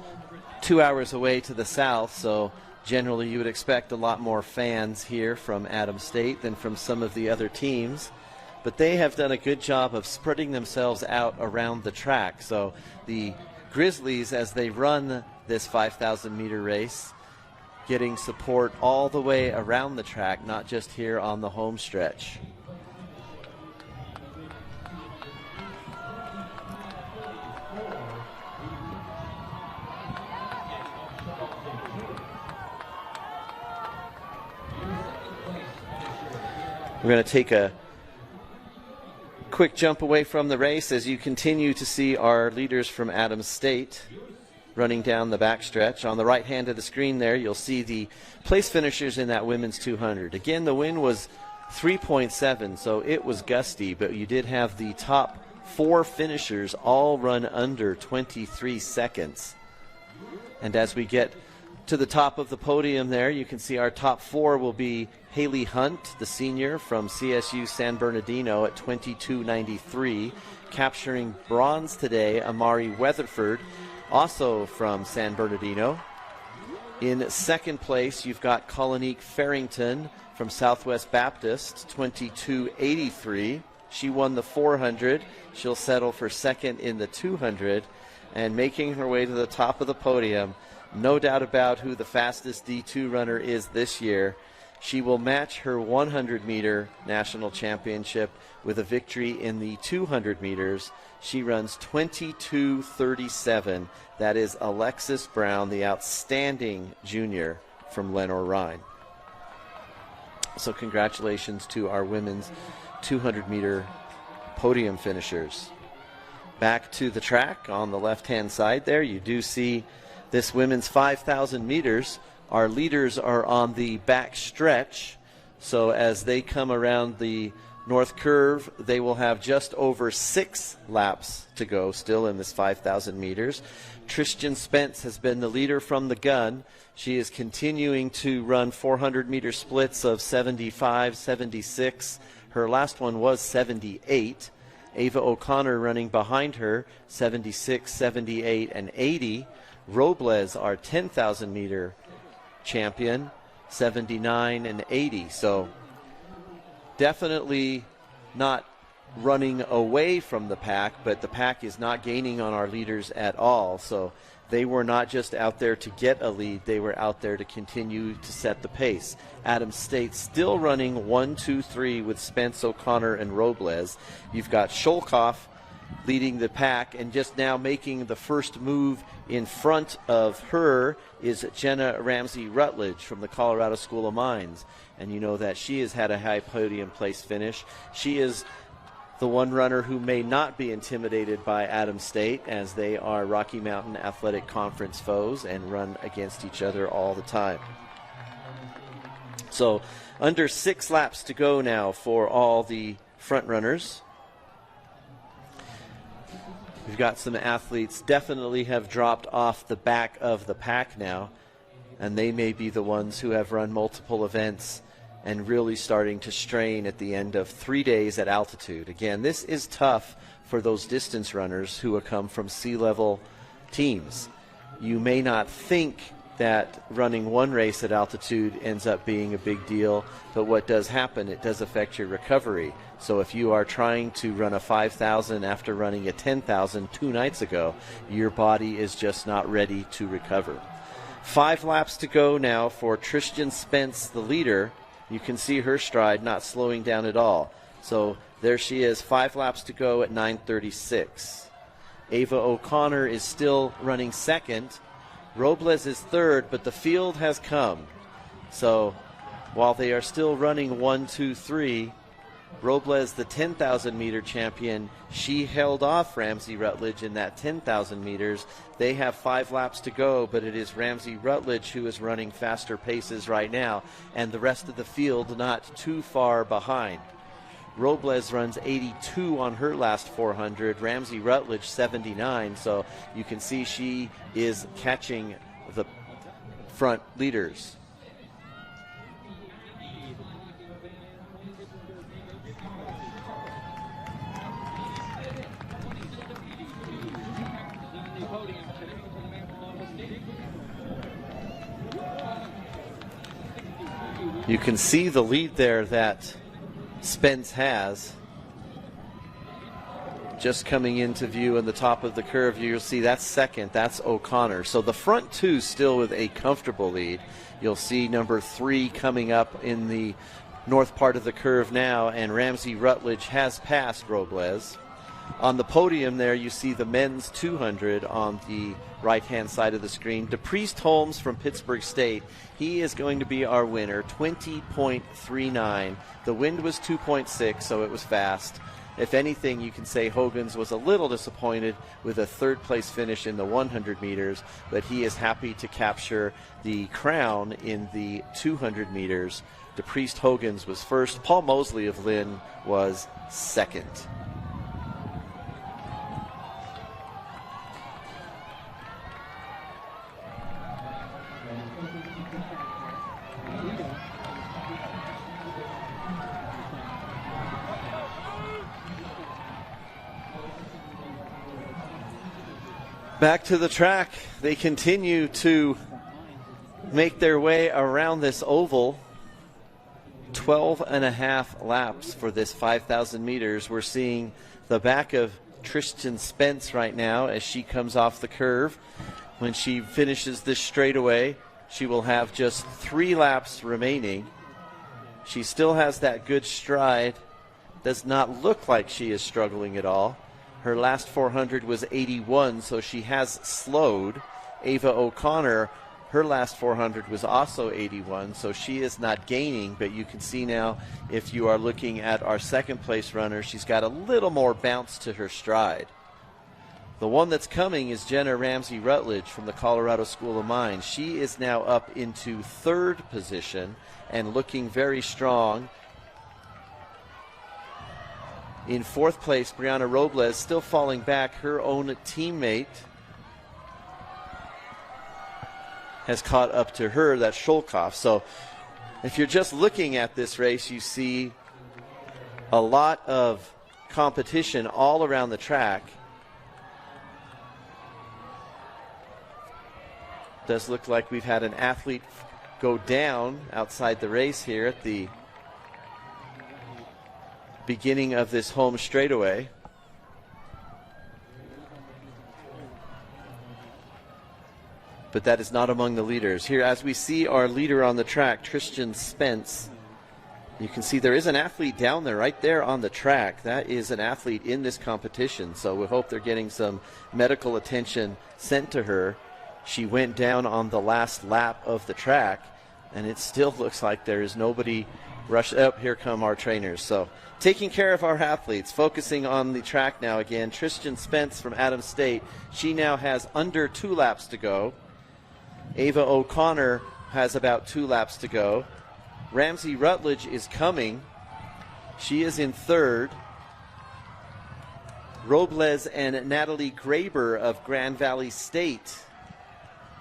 S1: 2 hours away to the south, so generally you would expect a lot more fans here from Adams State than from some of the other teams. but they have done a good job of spreading themselves out around the track. So the Grizzlies, as they run this 5,000-meter race, getting support all the way around the track, not just here on the home stretch. We're going to take a quick jump away from the race as you continue to see our leaders from Adams State running down the backstretch. On the right hand of the screen there, you'll see the place finishers in that women's 200. Again, the wind was 3.7, so it was gusty, but you did have the top 4 finishers all run under 23 seconds. And as we get to the top of the podium there, you can see our top 4 will be Haley Hunt, the senior from CSU San Bernardino at 22.93. Capturing bronze today, Amari Weatherford, also from San Bernardino. In second place, you've got Colonique Farrington from Southwest Baptist, 22.83. She won the 400. She'll settle for second in the 200. And making her way to the top of the podium, no doubt about who the fastest D2 runner is this year. She will match her 100-meter national championship with a victory in the 200 meters. She runs 22.37. That is Alexis Brown, the outstanding junior from Lenoir-Rhyne. So congratulations to our women's 200-meter podium finishers. Back to the track on the left-hand side there, you do see this women's 5,000 meters. Our leaders are on the back stretch, so as they come around the north curve, they will have just over 6 laps to go still in this 5,000 meters. Tristan Spence has been the leader from the gun. She is continuing to run 400-meter splits of 75, 76. Her last one was 78. Ava O'Connor running behind her, 76, 78, and 80. Robles, our 10,000-meter champion, 79 and 80. So definitely not running away from the pack, but the pack is not gaining on our leaders at all. So they were not just out there to get a lead, they were out there to continue to set the pace. Adams State still running 1, 2, 3 with Spence, O'Connor, and Robles. You've got Sholkoff leading the pack, and just now making the first move in front of her is Jenna Ramsey Rutledge from the Colorado School of Mines. And you know that she has had a high podium place finish. She is the one runner who may not be intimidated by Adams State, as they are Rocky Mountain Athletic Conference foes and run against each other all the time. So under 6 laps to go now for all the front runners. We've got some athletes definitely have dropped off the back of the pack now, and they may be the ones who have run multiple events and really starting to strain at the end of 3 days at altitude. Again, this is tough for those distance runners who have come from sea-level teams. You may not think that running one race at altitude ends up being a big deal, but what does happen, it does affect your recovery. So if you are trying to run a 5,000 after running a 10,000 2 nights ago, your body is just not ready to recover. 5 laps to go now for Tristan Spence, the leader. You can see her stride not slowing down at all. So there she is, 5 laps to go at 9:36. Ava O'Connor is still running second. Robles is third, but the field has come. So while they are still running 1, 2, 3, Robles, the 10,000-meter champion, she held off Ramsey Rutledge in that 10,000 meters. They have 5 laps to go, but it is Ramsey Rutledge who is running faster paces right now, and the rest of the field not too far behind. Robles runs 82 on her last 400, Ramsey Rutledge 79, so you can see she is catching the front leaders. You can see the lead there that Spence has. just coming into view in the top of the curve, you'll see that's second. That's O'Connor. So the front two still with a comfortable lead. You'll see number 3 coming up in the north part of the curve now, and Ramsey Rutledge has passed Robles. On the podium there, you see the men's 200 on the right-hand side of the screen. DePriest Holmes from Pittsburgh State, he is going to be our winner, 20.39. The wind was 2.6, so it was fast. If anything, you can say Hogan's was a little disappointed with a third-place finish in the 100 meters, but he is happy to capture the crown in the 200 meters. DePriest Hogan's was first. Paul Mosley of Lynn was second. Back to the track. They continue to make their way around this oval. 12 and a half laps for this 5,000 meters. We're seeing the back of Tristan Spence right now as she comes off the curve. When she finishes this straightaway, she will have just 3 laps remaining. She still has that good stride. Does not look like she is struggling at all. Her last 400 was 81, so she has slowed. Ava O'Connor, her last 400 was also 81, so she is not gaining, but you can see now, if you are looking at our second place runner, she's got a little more bounce to her stride. The one that's coming is Jenna Ramsey Rutledge from the Colorado School of Mines. She is now up into 3rd position and looking very strong. In 4th place, Brianna Robles still falling back. Her own teammate has caught up to her, that's Sholkoff. So if you're just looking at this race, you see a lot of competition all around the track. Does look like we've had an athlete go down outside the race here at the beginning of this home straightaway. But that is not among the leaders. Here, as we see our leader on the track, Tristan Spence, you can see there is an athlete down there, right there on the track. That is an athlete in this competition, so we hope they're getting some medical attention sent to her. She went down on the last lap of the track, and it still looks like there is nobody rushed up. Here come our trainers. So taking care of our athletes, focusing on the track now again. Tristan Spence from Adams State, she now has under 2 laps to go. Ava O'Connor has about 2 laps to go. Ramsey Rutledge is coming. She is in 3rd. Robles and Natalie Graber of Grand Valley State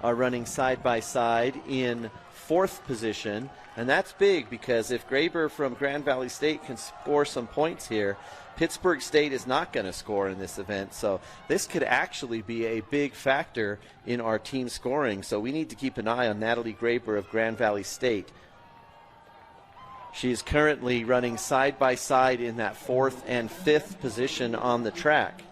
S1: are running side by side in 4th position. And that's big, because if Graber from Grand Valley State can score some points here, Pittsburgh State is not going to score in this event. So this could actually be a big factor in our team scoring. So we need to keep an eye on Natalie Graber of Grand Valley State. She is currently running side by side in that 4th and 5th position on the track.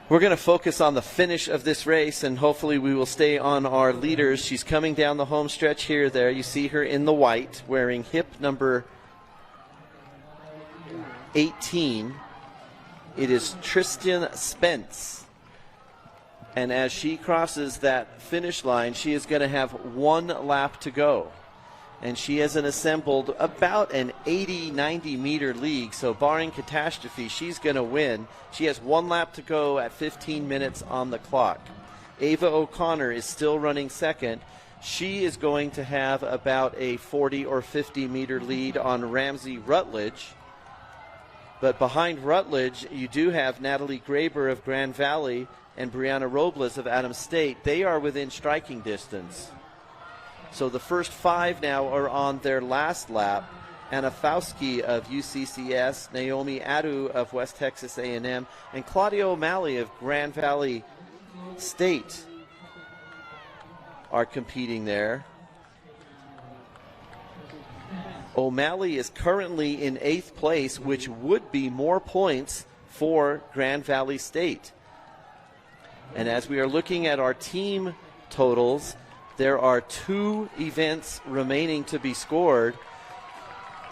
S1: We're going to focus on the finish of this race, and hopefully we will stay on our leaders. She's coming down the home stretch here. There you see her in the white, wearing hip number 18. It is Tristan Spence. And as she crosses that finish line, she is going to have 1 lap to go. And she hasn't assembled about an 80-90 meter lead, so barring catastrophe, she's going to win. She has 1 lap to go at 15 minutes on the clock. Ava O'Connor is still running second. She is going to have about a 40 or 50 meter lead on Ramsey Rutledge. But behind Rutledge, you do have Natalie Graber of Grand Valley and Brianna Robles of Adams State. They are within striking distance. So the first 5 now are on their last lap. Anna Fauski of UCCS, Naomi Adu of West Texas A&M, and Claudia O'Malley of Grand Valley State are competing there. O'Malley is currently in 8th place, which would be more points for Grand Valley State. And as we are looking at our team totals, there are 2 events remaining to be scored,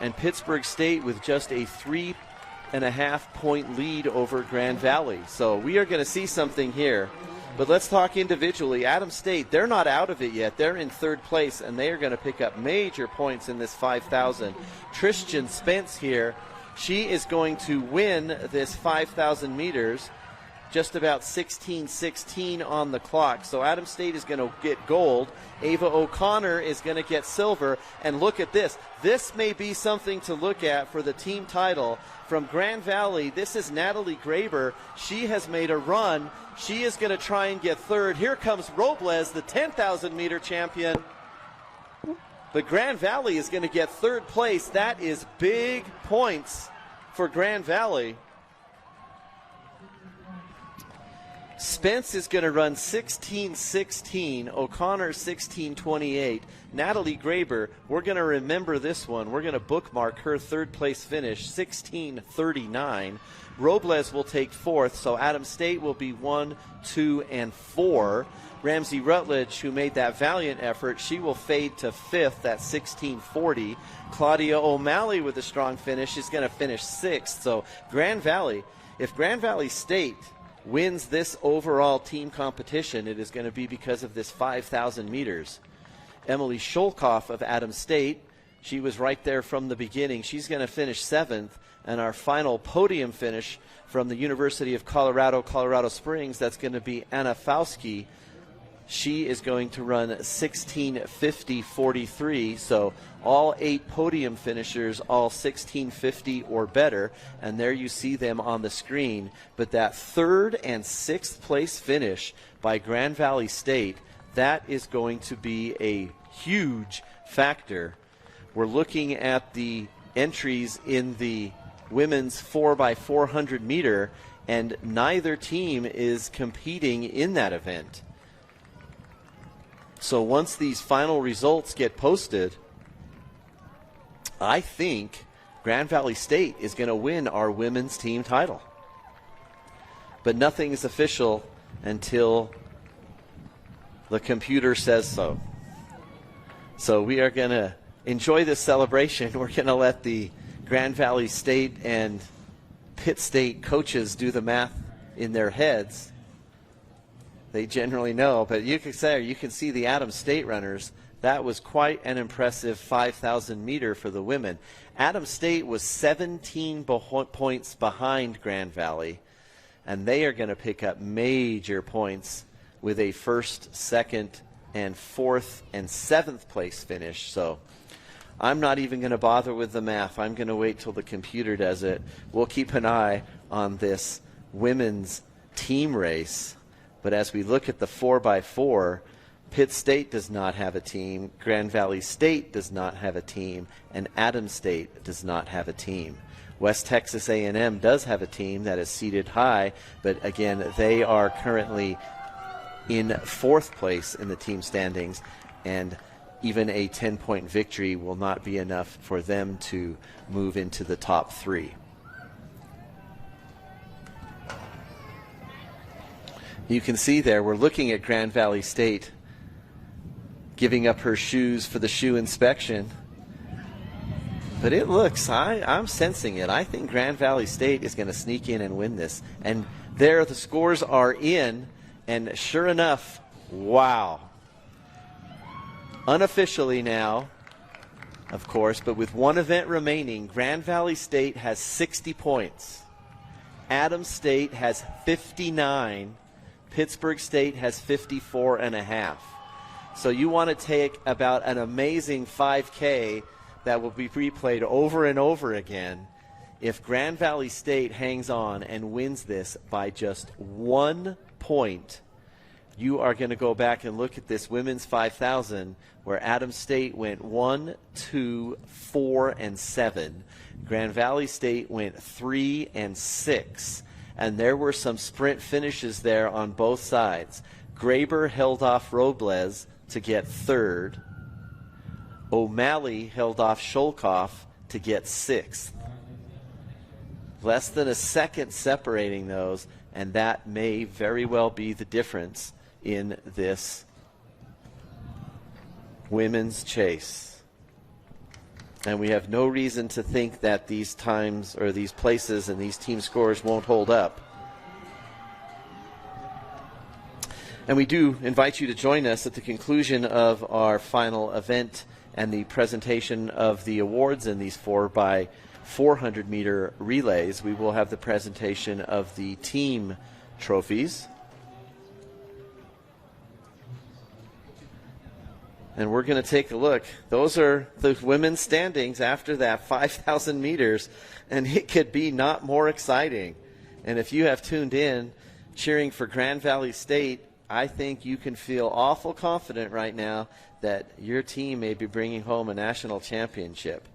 S1: and Pittsburgh State with just a 3.5 point lead over Grand Valley. So we are going to see something here. But let's talk individually. Adams State, they're not out of it yet. They're in 3rd place, and they are going to pick up major points in this 5,000. Tristan Spence here, she is going to win this 5,000 meters. Just about 16:16 on the clock. So Adams State is going to get gold. Ava O'Connor is going to get silver. And look at this. This may be something to look at for the team title. From Grand Valley, this is Natalie Graber. She has made a run. She is going to try and get 3rd. Here comes Robles, the 10,000 meter champion. But Grand Valley is going to get 3rd place. That is big points for Grand Valley. Spence is going to run 16:16, O'Connor 16:28. Natalie Graber, we're going to remember this one. We're going to bookmark her 3rd place finish, 16:39. Robles will take 4th, so Adams State will be 1, 2, and 4. Ramsey Rutledge, who made that valiant effort, she will fade to 5th at 16:40. Claudia O'Malley with a strong finish is going to finish 6th. So Grand Valley, if Grand Valley State wins this overall team competition, it is going to be because of this 5,000 meters. Emily Sholkoff of Adams State, she was right there from the beginning. She's going to finish 7th. And our final podium finish from the University of Colorado, Colorado Springs, that's going to be Anna Fauski. She is going to run 16:50.43. So all 8 podium finishers, all 16:50 or better. And there you see them on the screen. But that 3rd and 6th place finish by Grand Valley State, that is going to be a huge factor. We're looking at the entries in the women's 4x400 meter, and neither team is competing in that event. So once these final results get posted, I think Grand Valley State is going to win our women's team title. But nothing is official until the computer says so. So we are going to enjoy this celebration. We're going to let the Grand Valley State and Pitt State coaches do the math in their heads. They generally know, but you can see the Adams State runners. That was quite an impressive 5,000 meter for the women. Adams State was 17 points behind Grand Valley, and they are going to pick up major points with a 1st, 2nd, and 4th and 7th place finish. So I'm not even going to bother with the math. I'm going to wait till the computer does it. We'll keep an eye on this women's team race. But as we look at the 4x4, Pitt State does not have a team, Grand Valley State does not have a team, and Adams State does not have a team. West Texas A&M does have a team that is seated high, but again, they are currently in 4th place in the team standings, and even a 10-point victory will not be enough for them to move into the top 3. You can see there, we're looking at Grand Valley State giving up her shoes for the shoe inspection. But it looks, I'm sensing it. I think Grand Valley State is going to sneak in and win this. And there the scores are in, and sure enough, wow. Unofficially now, of course, but with one event remaining, Grand Valley State has 60 points. Adams State has 59. Pittsburgh State has 54.5. So you want to take about an amazing 5K that will be replayed over and over again. If Grand Valley State hangs on and wins this by just 1 point, you are going to go back and look at this women's 5,000 where Adams State went 1, 2, 4, and 7. Grand Valley State went 3 and 6. And there were some sprint finishes there on both sides. Graber held off Robles to get 3rd. O'Malley held off Sholkoff to get 6th. Less than a second separating those, and that may very well be the difference in this women's chase. And we have no reason to think that these times or these places and these team scores won't hold up. And we do invite you to join us at the conclusion of our final event and the presentation of the awards in these 4x400 meter relays. We will have the presentation of the team trophies. And we're going to take a look. Those are the women's standings after that 5,000 meters, and it could be not more exciting. And if you have tuned in cheering for Grand Valley State, I think you can feel awful confident right now that your team may be bringing home a national championship.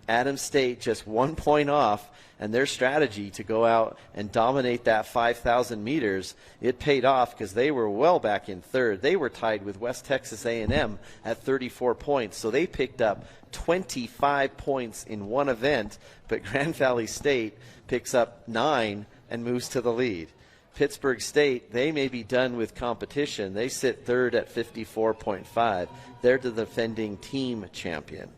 S1: Adams State just 1 point off, and their strategy to go out and dominate that 5,000 meters, it paid off because they were well back in third. They were tied with West Texas A&M at 34 points, so they picked up 25 points in one event, but Grand Valley State picks up 9 and moves to the lead. Pittsburgh State, they may be done with competition. They sit third at 54.5. They're the defending team champion.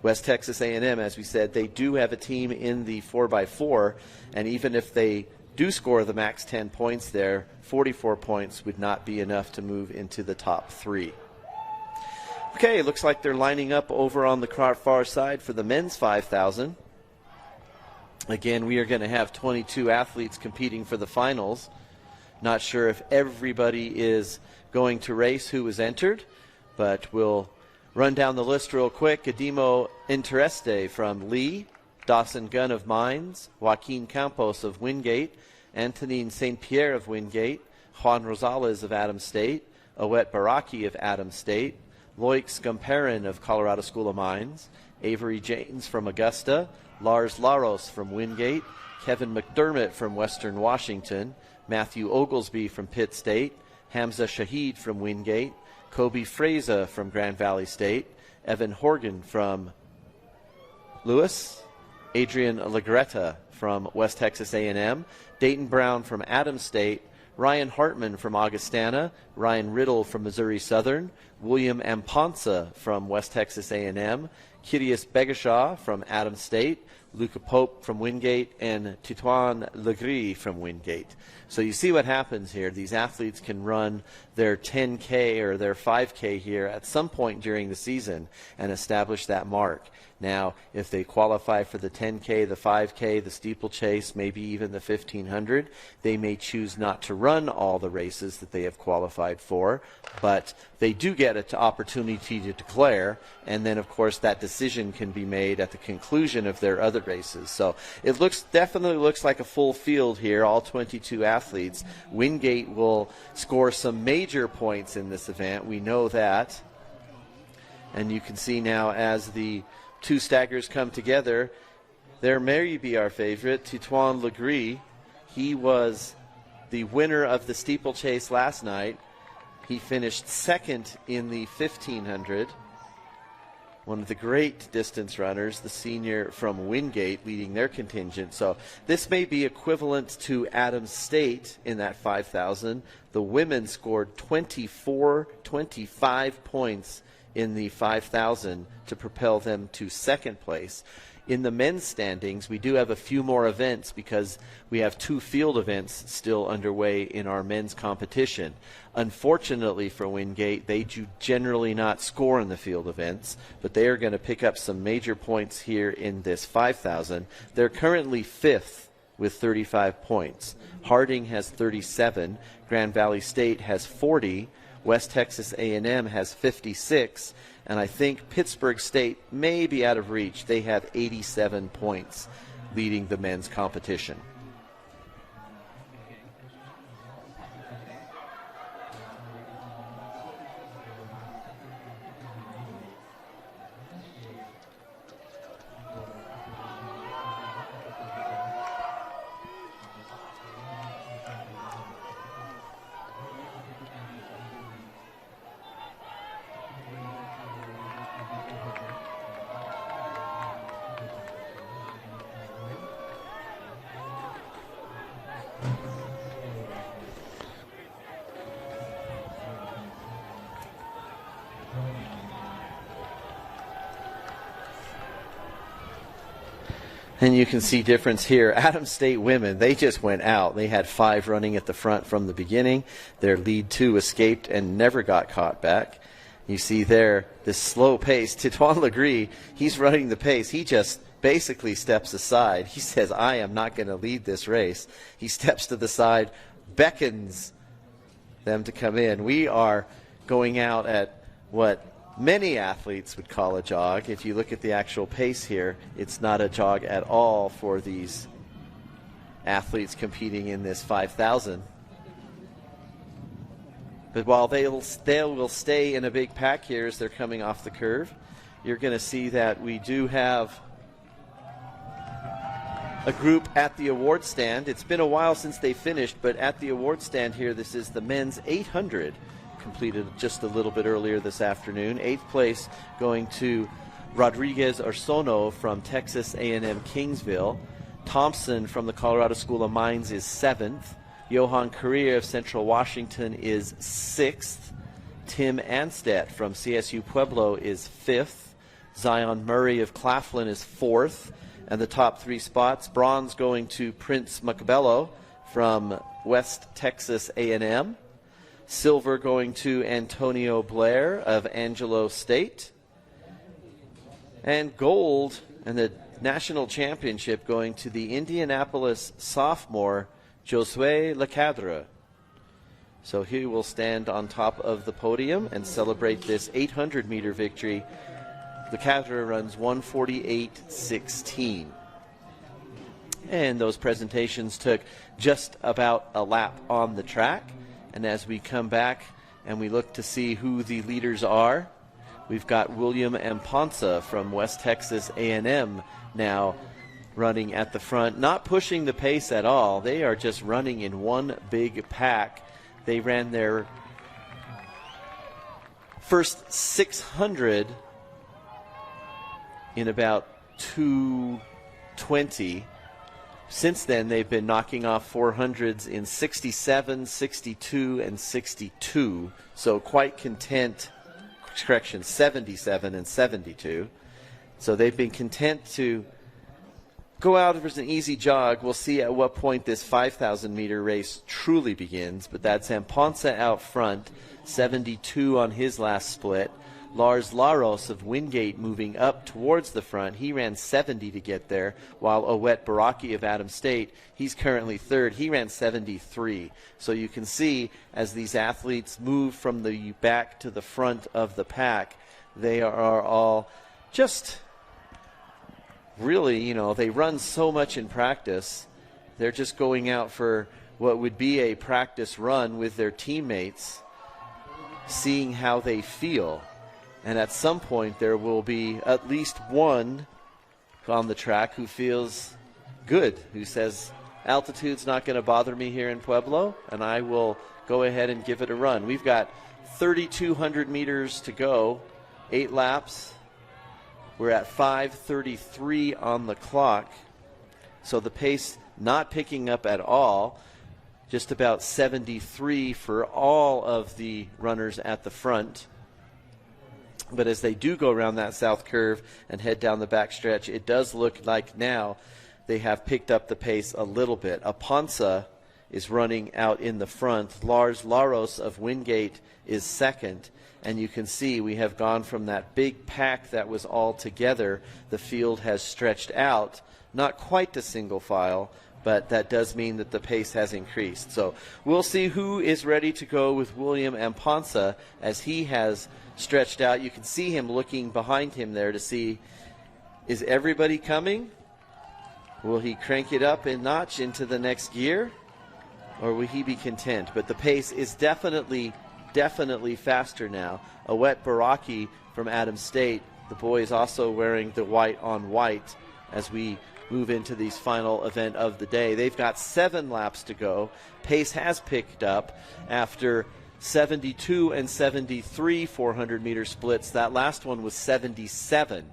S1: West Texas A&M, as we said, they do have a team in the 4x4, and even if they do score the max 10 points there, 44 points would not be enough to move into the top 3. Okay, looks like they're lining up over on the far side for the men's 5,000. Again, we are going to have 22 athletes competing for the finals. Not sure if everybody is going to race who was entered, but we'll run down the list real quick. Adimo Intereste from Lee, Dawson Gunn of Mines, Joaquin Campos of Wingate, Antonine St. Pierre of Wingate, Juan Rosales of Adams State, Owet Baraki of Adams State, Loic Scumperin of Colorado School of Mines, Avery Janes from Augusta, Lars Laros from Wingate, Kevin McDermott from Western Washington, Matthew Oglesby from Pitt State, Hamza Shahid from Wingate, Kobe Fraza from Grand Valley State, Evan Horgan from Lewis, Adrian Lagretta from West Texas A&M, Dayton Brown from Adams State, Ryan Hartman from Augustana, Ryan Riddle from Missouri Southern, William Amponsa from West Texas A&M, Kyrios Begashaw from Adams State, Luca Pope from Wingate, and Titouan Legris from Wingate. So you see what happens here. These athletes can run their 10K or their 5K here at some point during the season and establish that mark. Now, if they qualify for the 10K, the 5K, the steeplechase, maybe even the 1500, they may choose not to run all the races that they have qualified for, but they do get an opportunity to declare, and then, of course, that decision can be made at the conclusion of their other races. So it definitely looks like a full field here, all 22 athletes. Wingate will score some major points in this event. We know that. And you can see now as the two staggers come together, there may be our favorite, Titouan Legris. He was the winner of the steeplechase last night. He finished second in the 1500. One of the great distance runners, the senior from Wingate, leading their contingent. So this may be equivalent to Adams State in that 5,000. The women scored 25 points in the 5,000 to propel them to second place. In the men's standings, we do have a few more events because we have 2 field events still underway in our men's competition. Unfortunately for Wingate, they do generally not score in the field events, but they are going to pick up some major points here in this 5,000. They're currently 5th with 35 points. Harding has 37. Grand Valley State has 40. West Texas A&M has 56, and I think Pittsburgh State may be out of reach. They have 87 points leading the men's competition. And you can see difference here. Adams State women, they just went out. They had 5 running at the front from the beginning. Their lead 2 escaped and never got caught back. You see there this slow pace. Titouan Legree, he's running the pace. He just basically steps aside. He says, I am not going to lead this race. He steps to the side, beckons them to come in. We are going out at what many athletes would call a jog. If you look at the actual pace here, it's not a jog at all for these athletes competing in this 5,000. But while they will stay in a big pack here as they're coming off the curve, you're going to see that we do have a group at the award stand. It's been a while since they finished, but at the award stand here, this is the men's 800, completed just a little bit earlier this afternoon. 8th place going to Rodriguez Orsono from Texas A&M Kingsville. Thompson from the Colorado School of Mines is 7th. Johan Correa of Central Washington is 6th. Tim Anstedt from CSU Pueblo is 5th. Zion Murray of Claflin is 4th. And the top 3 spots, bronze going to Prince Macabello from West Texas A&M. Silver going to Antonio Blair of Angelo State. And gold and the national championship going to the Indianapolis sophomore Josue Lecadre. So he will stand on top of the podium and celebrate this 800-meter victory. Lecadre runs 1:48.16. And those presentations took just about a lap on the track. And as we come back and we look to see who the leaders are, we've got William Amponsa from West Texas A&M now running at the front, not pushing the pace at all. They are just running in one big pack. They ran their first 600 in about 2:20. Since then, they've been knocking off 400s in 67, 62, and 62. So quite content, 77 and 72. So they've been content to go out as an easy jog. We'll see at what point this 5,000-meter race truly begins. But that's Amponsa out front, 72 on his last split. Lars Laros of Wingate moving up towards the front. He ran 70 to get there, while Owet Baraki of Adams State, he's currently 3rd. He ran 73. So you can see as these athletes move from the back to the front of the pack, they are all just really, they run so much in practice. They're just going out for what would be a practice run with their teammates, seeing how they feel. And at some point, there will be at least one on the track who feels good, who says, altitude's not going to bother me here in Pueblo, and I will go ahead and give it a run. We've got 3,200 meters to go, 8 laps. We're at 5:33 on the clock. So the pace not picking up at all, just about 73 for all of the runners at the front. But as they do go around that south curve and head down the backstretch, it does look like now they have picked up the pace a little bit. Amponsa is running out in the front. Lars Laros of Wingate is 2nd. And you can see we have gone from that big pack that was all together. The field has stretched out, not quite to single file, but that does mean that the pace has increased. So we'll see who is ready to go with William Amponsa as he has stretched out. You can see him looking behind him there to see, is everybody coming? Will he crank it up a notch into the next gear, or will he be content? But the pace is definitely faster now. Owet Baraki from Adams State, the boy is also wearing the white on white as we move into these final event of the day. They've got 7 laps to go. Pace has picked up after 72 and 73 400-meter splits. That last one was 77.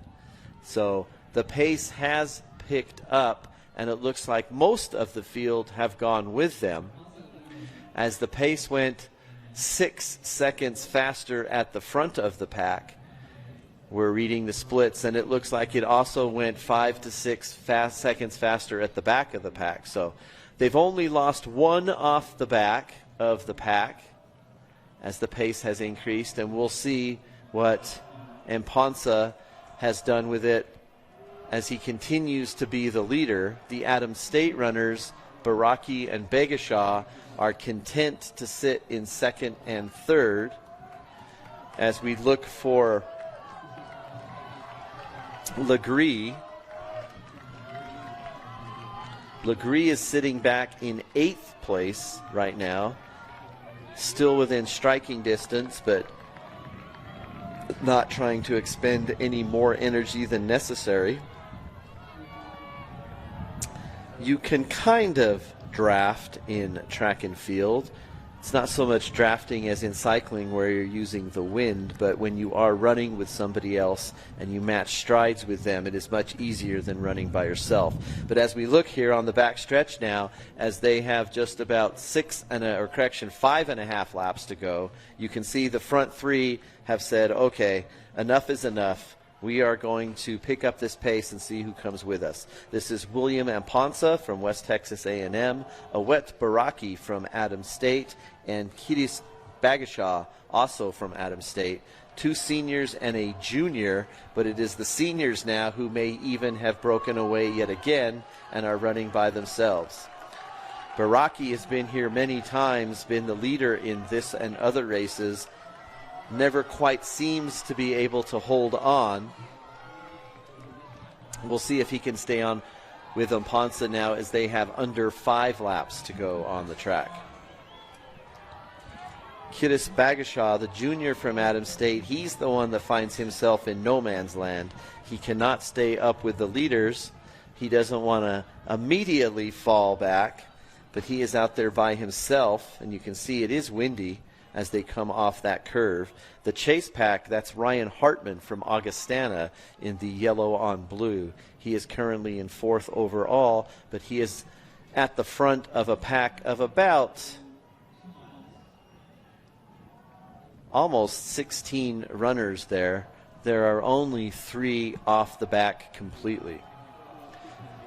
S1: So the pace has picked up and it looks like most of the field have gone with them, as the pace went 6 seconds faster at the front of the pack. We're reading the splits, and it looks like it also went 5 to 6 seconds faster at the back of the pack. So they've only lost one off the back of the pack as the pace has increased, and we'll see what Amponsa has done with it as he continues to be the leader. The Adams State runners, Baraki and Begashaw, are content to sit in second and third as we look for Legree. Legree is sitting back in 8th place right now, still within striking distance, but not trying to expend any more energy than necessary. You can kind of draft in track and field. It's not so much drafting as in cycling where you're using the wind, but when you are running with somebody else and you match strides with them, it is much easier than running by yourself. But as we look here on the back stretch now, as they have just about 5.5 laps to go, you can see the front three have said, okay, enough is enough. We are going to pick up this pace and see who comes with us. This is William Amponsa from West Texas A&M, Awet Baraki from Adams State, and Kiris Bagashaw, also from Adams State. 2 seniors and a junior, but it is the seniors now who may even have broken away yet again and are running by themselves. Baraki has been here many times, been the leader in this and other races, never quite seems to be able to hold on. We'll see if he can stay on with Amponsa now as they have under 5 laps to go on the track. Kiris Bagashaw, the junior from Adams State, he's the one that finds himself in no man's land. He cannot stay up with the leaders. He doesn't want to immediately fall back, but he is out there by himself, and you can see it is windy as they come off that curve. The chase pack, that's Ryan Hartman from Augustana in the yellow on blue. He is currently in 4th overall, but he is at the front of a pack of about almost 16 runners there. There are only 3 off the back completely.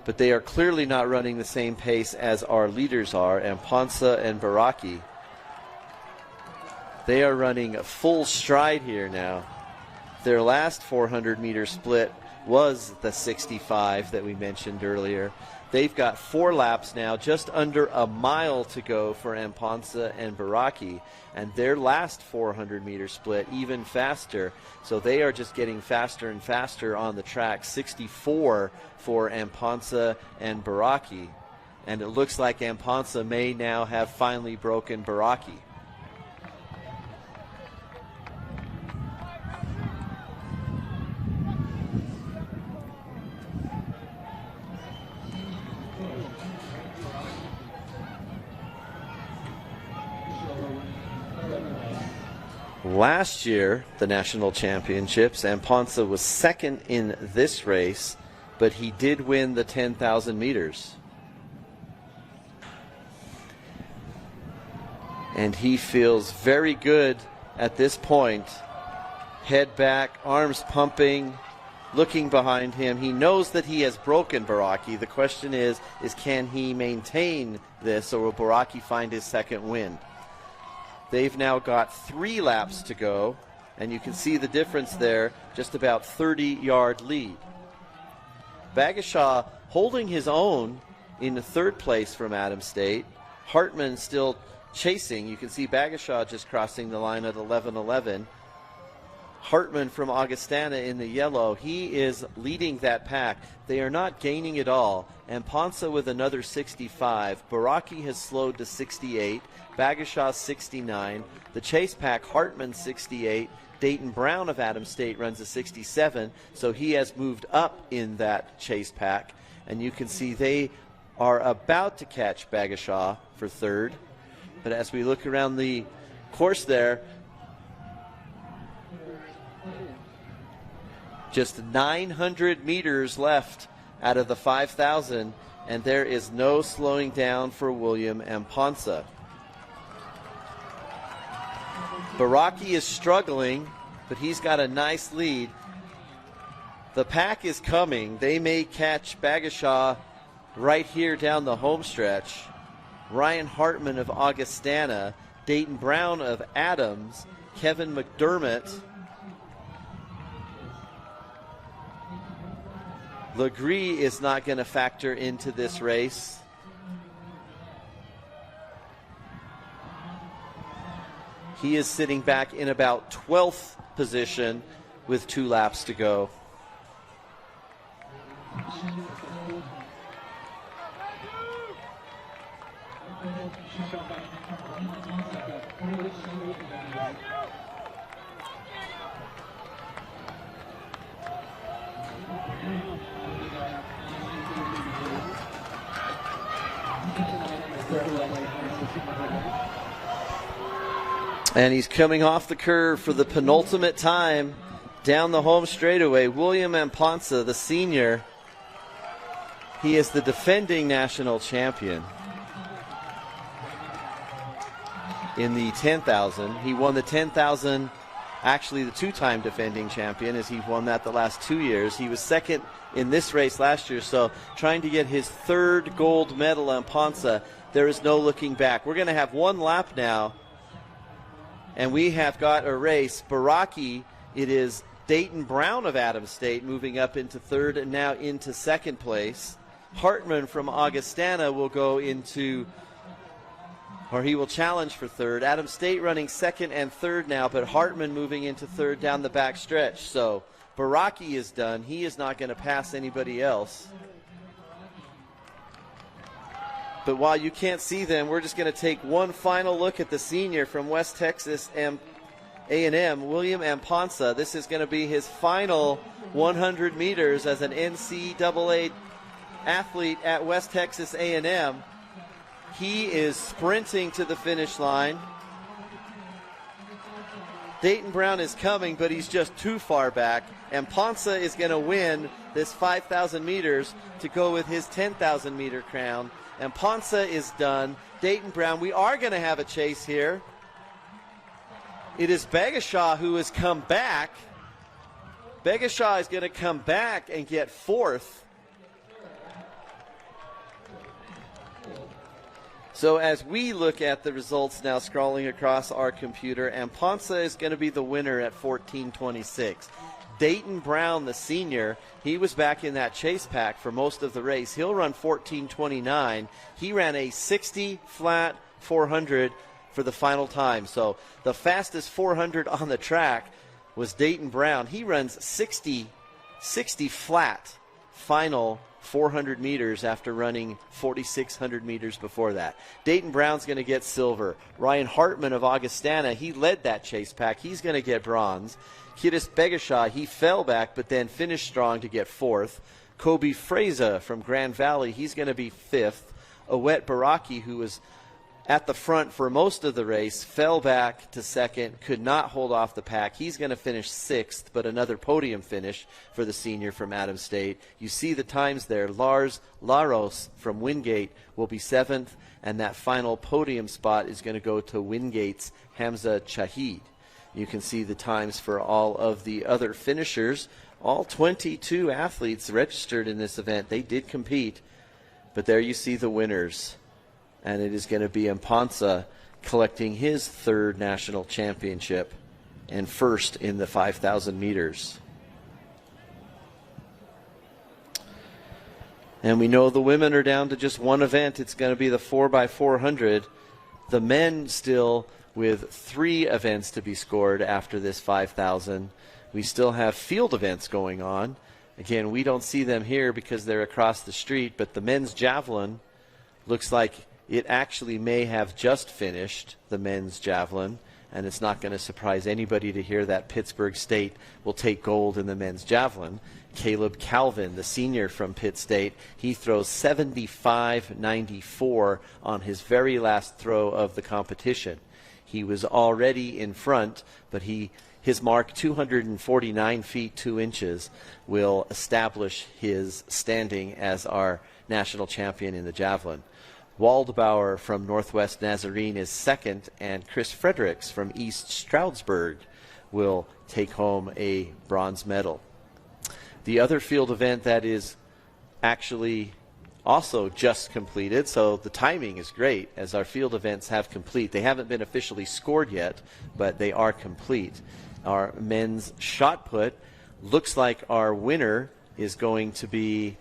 S1: But they are clearly not running the same pace as our leaders are, Amponsa and Baraki. They are running a full stride here now. Their last 400-meter split was the 65 that we mentioned earlier. They've got 4 laps now, just under a mile to go for Amponsa and Baraki, and their last 400-meter split even faster. So they are just getting faster and faster on the track. 64 for Amponsa and Baraki, and it looks like Amponsa may now have finally broken Baraki. Last year, the national championships, Amponsa was second in this race, but he did win the 10,000 meters. And he feels very good at this point. Head back, arms pumping, looking behind him. He knows that he has broken Baraki. The question is can he maintain this, or will Baraki find his second win? They've now got 3 laps to go, and you can see the difference there, just about 30-yard lead. Bagashaw holding his own in the 3rd place from Adams State. Hartman still chasing. You can see Bagashaw just crossing the line at 11:11. Hartman from Augustana in the yellow, he is leading that pack. They are not gaining at all. Amponsa with another 65. Baraki has slowed to 68. Bagashaw 69. The chase pack, Hartman 68. Dayton Brown of Adams State runs a 67, so he has moved up in that chase pack. And you can see they are about to catch Bagashaw for 3rd. But as we look around the course there, just 900 meters left out of the 5,000, and there is no slowing down for William Amponsa. Baraki is struggling, but he's got a nice lead. The pack is coming. They may catch Bagashaw right here down the home stretch. Ryan Hartman of Augustana, Dayton Brown of Adams, Kevin McDermott, Legree is not going to factor into this race. He is sitting back in about 12th position with 2 laps to go. And he's coming off the curve for the penultimate time down the home straightaway. William Amponsa, the senior. He is the defending national champion in the 10,000. He won the 10,000, actually the 2-time defending champion, as he won that the last 2 years. He was second in this race last year, so trying to get his 3rd gold medal. Amponsa, there is no looking back. We're going to have 1 lap now, and we have got a race. Baraki, it is Dayton Brown of Adams State moving up into 3rd and now into 2nd place. Hartman from Augustana will go into, or he will challenge for 3rd. Adams State running 2nd and 3rd now, but Hartman moving into 3rd down the back stretch. So Baraki is done. He is not going to pass anybody else. But while you can't see them, we're just going to take one final look at the senior from West Texas A&M, William Amponsa. This is going to be his final 100 meters as an NCAA athlete at West Texas A&M. He is sprinting to the finish line. Dayton Brown is coming, but he's just too far back. Amponsa is going to win this 5,000 meters to go with his 10,000 meter crown. Amponsa is done. Dayton Brown, we are going to have a chase here. It is Bagashaw who has come back. Bagashaw is going to come back and get 4th. So as we look at the results now scrolling across our computer, Amponsa is going to be the winner at 14:26. Dayton Brown, the senior, he was back in that chase pack for most of the race. He'll run 14:29. He ran a 60 flat 400 for the final time. So the fastest 400 on the track was Dayton Brown. He runs 60 flat final 400 meters after running 4,600 meters before that. Dayton Brown's going to get silver. Ryan Hartman of Augustana, he led that chase pack. He's going to get bronze. Kiddis Bagashaw, he fell back but then finished strong to get 4th. Kobe Fraza from Grand Valley, he's going to be 5th. Owet Baraki, who was at the front for most of the race, fell back to 2nd, could not hold off the pack. He's going to finish 6th, but another podium finish for the senior from Adams State. You see the times there. Lars Laros from Wingate will be 7th, and that final podium spot is going to go to Wingate's Hamza Chahid. You can see the times for all of the other finishers. All 22 athletes registered in this event. They did compete, but there you see the winners. And it is going to be Amponsa collecting his 3rd national championship and 1st in the 5,000 meters. And we know the women are down to just one event. It's going to be the 4x400. The men still with 3 events to be scored after this 5,000. We still have field events going on. Again, we don't see them here because they're across the street, but the men's javelin looks like it actually may have just finished, the men's javelin, and it's not going to surprise anybody to hear that Pittsburgh State will take gold in the men's javelin. Caleb Calvin, the senior from Pitt State, he throws 75.94 on his very last throw of the competition. He was already in front, but his mark, 249 feet 2 inches, will establish his standing as our national champion in the javelin. Waldbauer from Northwest Nazarene is second, and Chris Fredericks from East Stroudsburg will take home a bronze medal. The other field event that is actually also just completed, so the timing is great as our field events have complete. They haven't been officially scored yet, but they are complete. Our men's shot put looks like our winner is going to be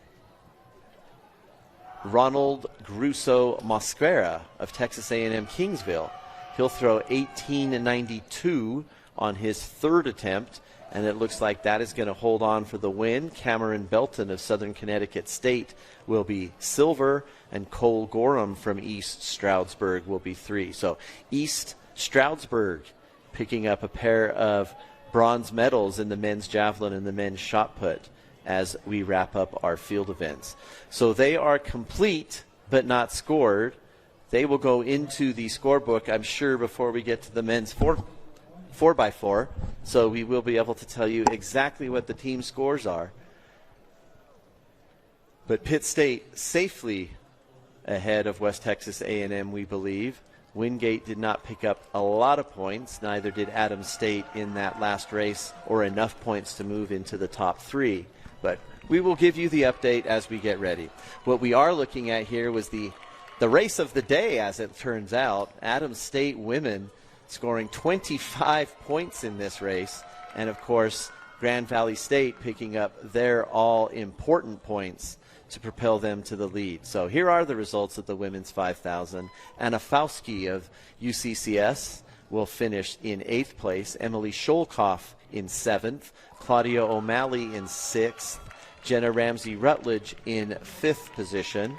S1: Ronald Grusso Mosquera of Texas A&M Kingsville. He'll throw 18.92 on his third attempt, and it looks like that is going to hold on for the win. Cameron Belton of Southern Connecticut State will be silver, and Cole Gorham from East Stroudsburg will be 3. So East Stroudsburg picking up a pair of bronze medals in the men's javelin and the men's shot put as we wrap up our field events. So they are complete but not scored. They will go into the scorebook, I'm sure, before we get to the men's 4x4. So we will be able to tell you exactly what the team scores are. But Pitt State safely ahead of West Texas A&M, we believe. Wingate did not pick up a lot of points. Neither did Adams State in that last race, or enough points to move into the top 3. But we will give you the update as we get ready. What we are looking at here was the race of the day, as it turns out. Adams State women scoring 25 points in this race. And, of course, Grand Valley State picking up their all-important points to propel them to the lead. So here are the results of the women's 5,000. Anna Fauski of UCCS will finish in 8th place. Emily Sholkoff in 7th. Claudia O'Malley in 6th. Jenna Ramsey Rutledge in 5th position.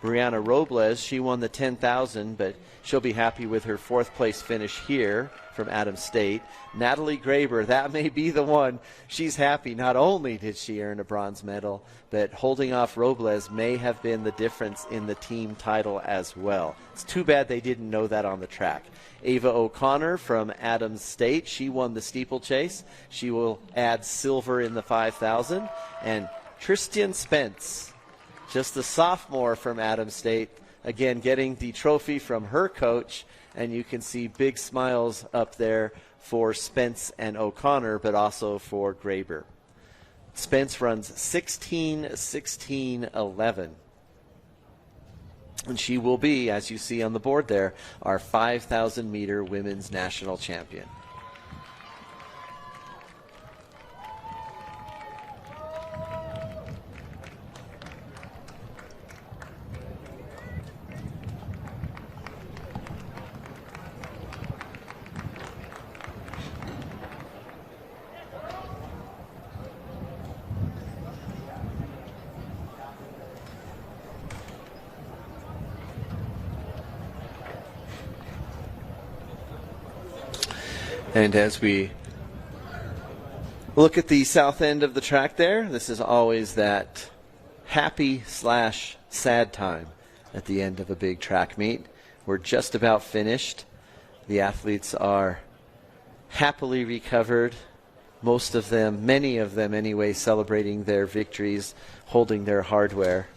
S1: Brianna Robles, she won the 10,000, but she'll be happy with her 4th place finish here from Adams State. Natalie Graber, that may be the one. She's happy. Not only did she earn a bronze medal, but holding off Robles may have been the difference in the team title as well. It's too bad they didn't know that on the track. Ava O'Connor from Adams State, she won the steeplechase. She will add silver in the 5,000. And Tristan Spence, just a sophomore from Adams State, again getting the trophy from her coach, and you can see big smiles up there for Spence and O'Connor, but also for Graber. Spence runs 16-16-11. And she will be, as you see on the board there, our 5,000-meter women's national champion. And as we look at the south end of the track there, this is always that happy/sad time at the end of a big track meet. We're just about finished. The athletes are happily recovered. Most of them, many of them anyway, celebrating their victories, holding their hardware.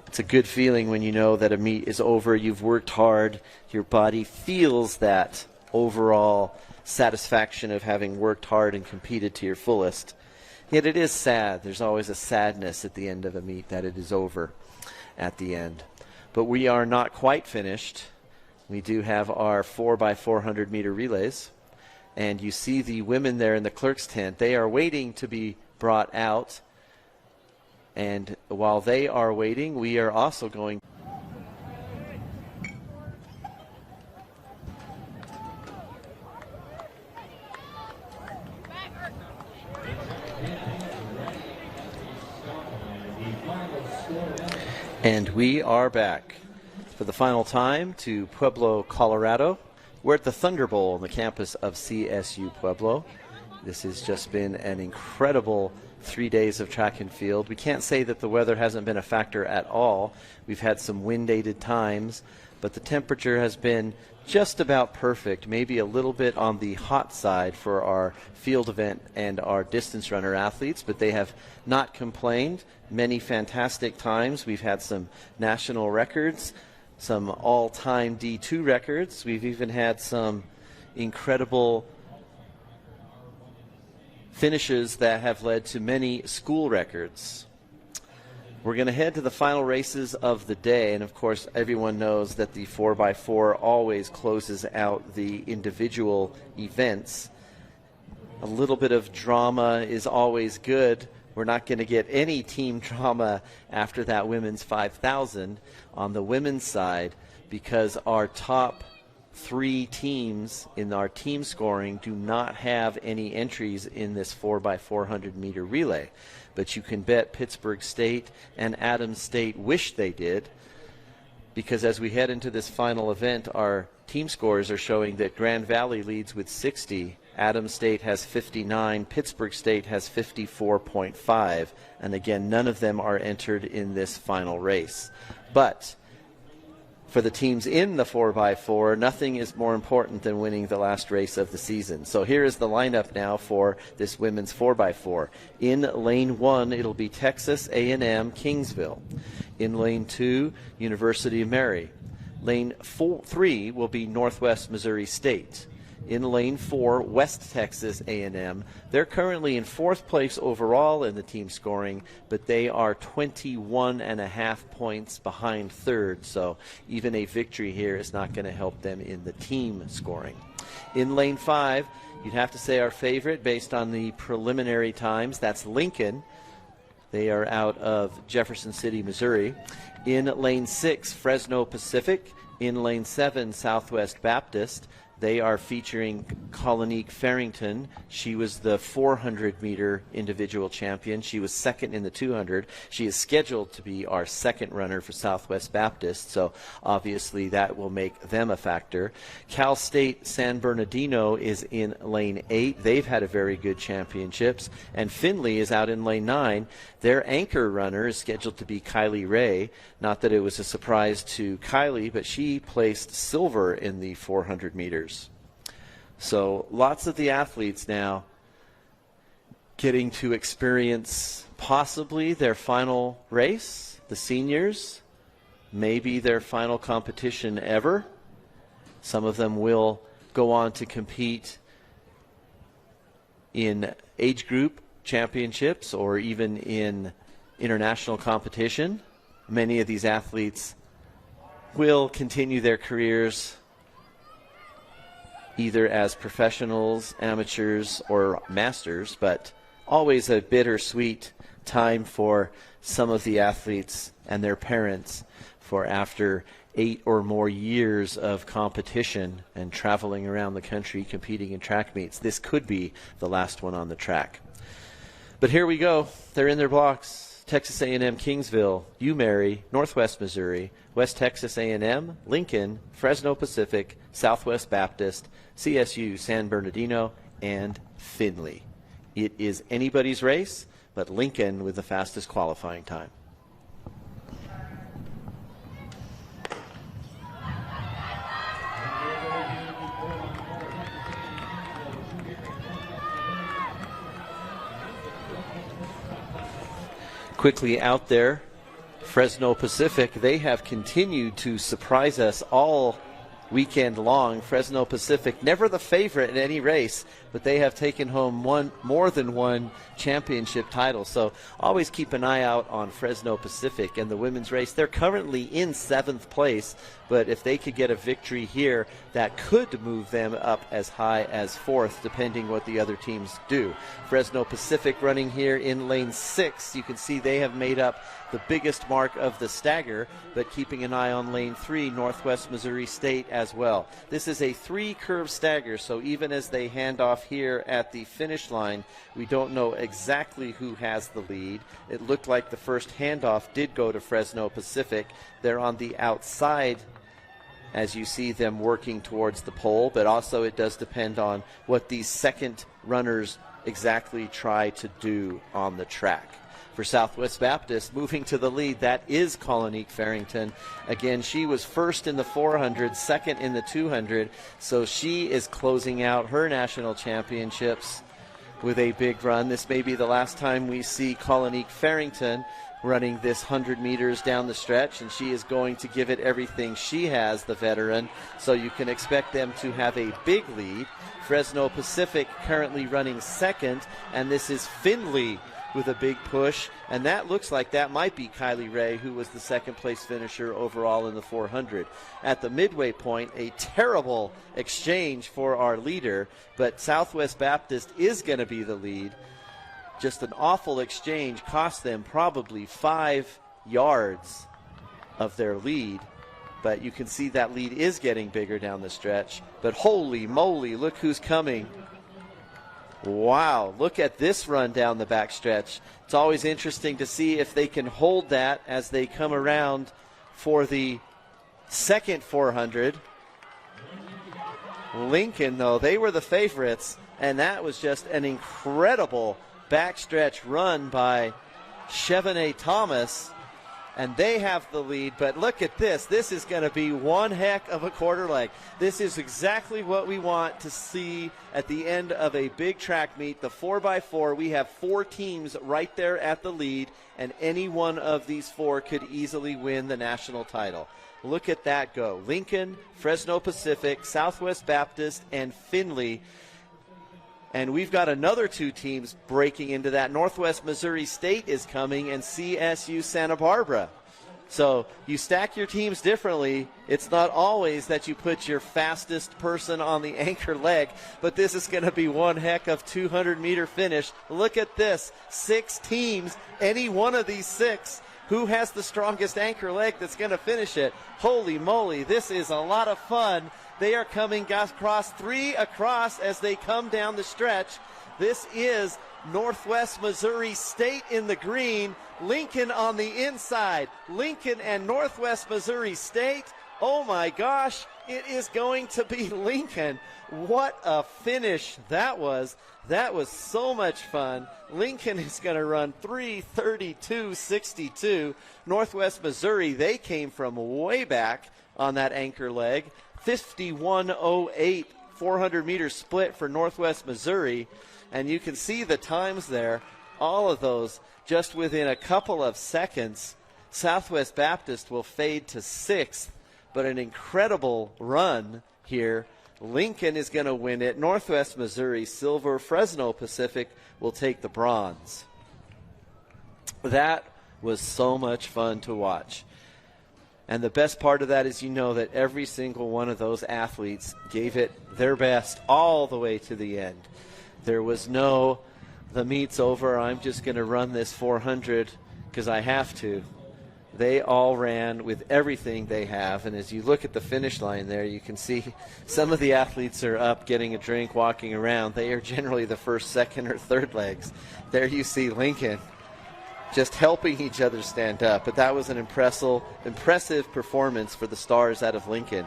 S1: It's a good feeling when you know that a meet is over, you've worked hard, your body feels that overall satisfaction of having worked hard and competed to your fullest. Yet it is sad. There's always a sadness at the end of a meet that it is over at the end. But we are not quite finished. We do have our 4x400 meter relays. And you see the women there in the clerk's tent. They are waiting to be brought out. And while they are waiting, we are also going. And we are back for the final time to Pueblo, Colorado. We're at the Thunder Bowl on the campus of CSU Pueblo. This has just been an incredible 3 days of track and field. We can't say that the weather hasn't been a factor at all. We've had some wind-aided times, but the temperature has been just about perfect, maybe a little bit on the hot side for our field event and our distance runner athletes, but they have not complained. Many fantastic times. We've had some national records, some all-time D2 records. We've even had some incredible finishes that have led to many school records. We're going to head to the final races of the day, and of course everyone knows that the 4x4 always closes out the individual events. A little bit of drama is always good. We're not going to get any team drama after that women's 5,000 on the women's side, because our top 3 teams in our team scoring do not have any entries in this 4x400 meter relay. But you can bet Pittsburgh State and Adams State wish they did, because as we head into this final event, our team scores are showing that Grand Valley leads with 60, Adams State has 59, Pittsburgh State has 54.5, and again, none of them are entered in this final race. But for the teams in the 4x4, nothing is more important than winning the last race of the season. So here is the lineup now for this women's 4x4. In lane 1, it'll be Texas A&M Kingsville. In lane 2, University of Mary. Lane 3 will be Northwest Missouri State. In lane 4, West Texas A&M. They're currently in 4th place overall in the team scoring, but they are 21.5 points behind 3rd, so even a victory here is not going to help them in the team scoring. In lane 5, you'd have to say our favorite based on the preliminary times. That's Lincoln. They are out of Jefferson City, Missouri. In lane 6, Fresno Pacific. In lane 7, Southwest Baptist. They are featuring Colonique Farrington. She was the 400-meter individual champion. She was second in the 200. She is scheduled to be our second runner for Southwest Baptist, so obviously that will make them a factor. Cal State San Bernardino is in lane 8. They've had a very good championships. And Findlay is out in lane 9. Their anchor runner is scheduled to be Kylie Ray. Not that it was a surprise to Kylie, but she placed silver in the 400 meters. So lots of the athletes now getting to experience possibly their final race, the seniors, maybe their final competition ever. Some of them will go on to compete in age group championships or even in international competition. Many of these athletes will continue their careers either as professionals, amateurs, or masters, but always a bittersweet time for some of the athletes and their parents, for after 8 or more years of competition and traveling around the country competing in track meets, this could be the last one on the track. But here we go. They're in their blocks. Texas A&M Kingsville, UMary, Northwest Missouri, West Texas A&M, Lincoln, Fresno Pacific, Southwest Baptist, CSU San Bernardino, and Findlay. It is anybody's race, but Lincoln with the fastest qualifying time. Quickly out there, Fresno Pacific, they have continued to surprise us all weekend long. Fresno Pacific, never the favorite in any race, but they have taken home more than one championship title. So always keep an eye out on Fresno Pacific and the women's race. They're currently in 7th place, but if they could get a victory here, that could move them up as high as 4th, depending what the other teams do. Fresno Pacific running here in lane 6. You can see they have made up the biggest mark of the stagger, but keeping an eye on lane 3, Northwest Missouri State as well. This is a 3-curve stagger, so even as they hand off here at the finish line, we don't know exactly who has the lead. It looked like the first handoff did go to Fresno Pacific. They're on the outside as you see them working towards the pole, but also it does depend on what these second runners exactly try to do on the track. for Southwest Baptist. Moving to the lead, that is Colonique Farrington. Again, she was first in the 400, second in the 200, so she is closing out her national championships with a big run. This may be the last time we see Colonique Farrington running this 100 meters down the stretch, and she is going to give it everything she has, the veteran, so you can expect them to have a big lead. Fresno Pacific currently running second, and this is Findlay with a big push, and that looks like that might be Kylie Ray, who was the second place finisher overall in the 400. At the midway point, a terrible exchange for our leader, but Southwest Baptist is going to be the lead. Just an awful exchange cost them probably 5 yards of their lead, but you can see that lead is getting bigger down the stretch. But holy moly, look who's coming. Wow, look at this run down the backstretch. It's always interesting to see if they can hold that as they come around for the second 400. Lincoln, though, they were the favorites, and that was just an incredible backstretch run by Chevrolet Thomas, and they have the lead. But look at this. This is going to be one heck of a quarter leg. This is exactly what we want to see at the end of a big track meet. The 4x4, we have 4 teams right there at the lead, and any one of these 4 could easily win the national title. Look at that go. Lincoln, Fresno Pacific, Southwest Baptist, and Findlay. And we've got another 2 teams breaking into that. Northwest Missouri State is coming, and CSU Santa Barbara. So you stack your teams differently. It's not always that you put your fastest person on the anchor leg, but this is going to be one heck of 200-meter finish. Look at this. 6 teams, any one of these 6. Who has the strongest anchor leg that's going to finish it? Holy moly, this is a lot of fun. They are coming across 3 across as they come down the stretch. This is Northwest Missouri State in the green, Lincoln on the inside. Lincoln and Northwest Missouri State. Oh my gosh, it is going to be Lincoln. What a finish that was. That was so much fun. Lincoln is going to run 3:32.62. Northwest Missouri, they came from way back on that anchor leg. 51:08 400-meter split for Northwest Missouri. And you can see the times there, all of those just within a couple of seconds. Southwest Baptist will fade to 6th, but an incredible run here. Lincoln is going to win it. Northwest Missouri silver. Fresno Pacific will take the bronze. That was so much fun to watch. And the best part of that is you know that every single one of those athletes gave it their best all the way to the end. There was no, the meet's over, I'm just going to run this 400 because I have to. They all ran with everything they have, and as you look at the finish line there, you can see some of the athletes are up getting a drink, walking around. They are generally the first, second, or third legs. There you see Lincoln just helping each other stand up. But that was an impressive performance for the Stars out of Lincoln.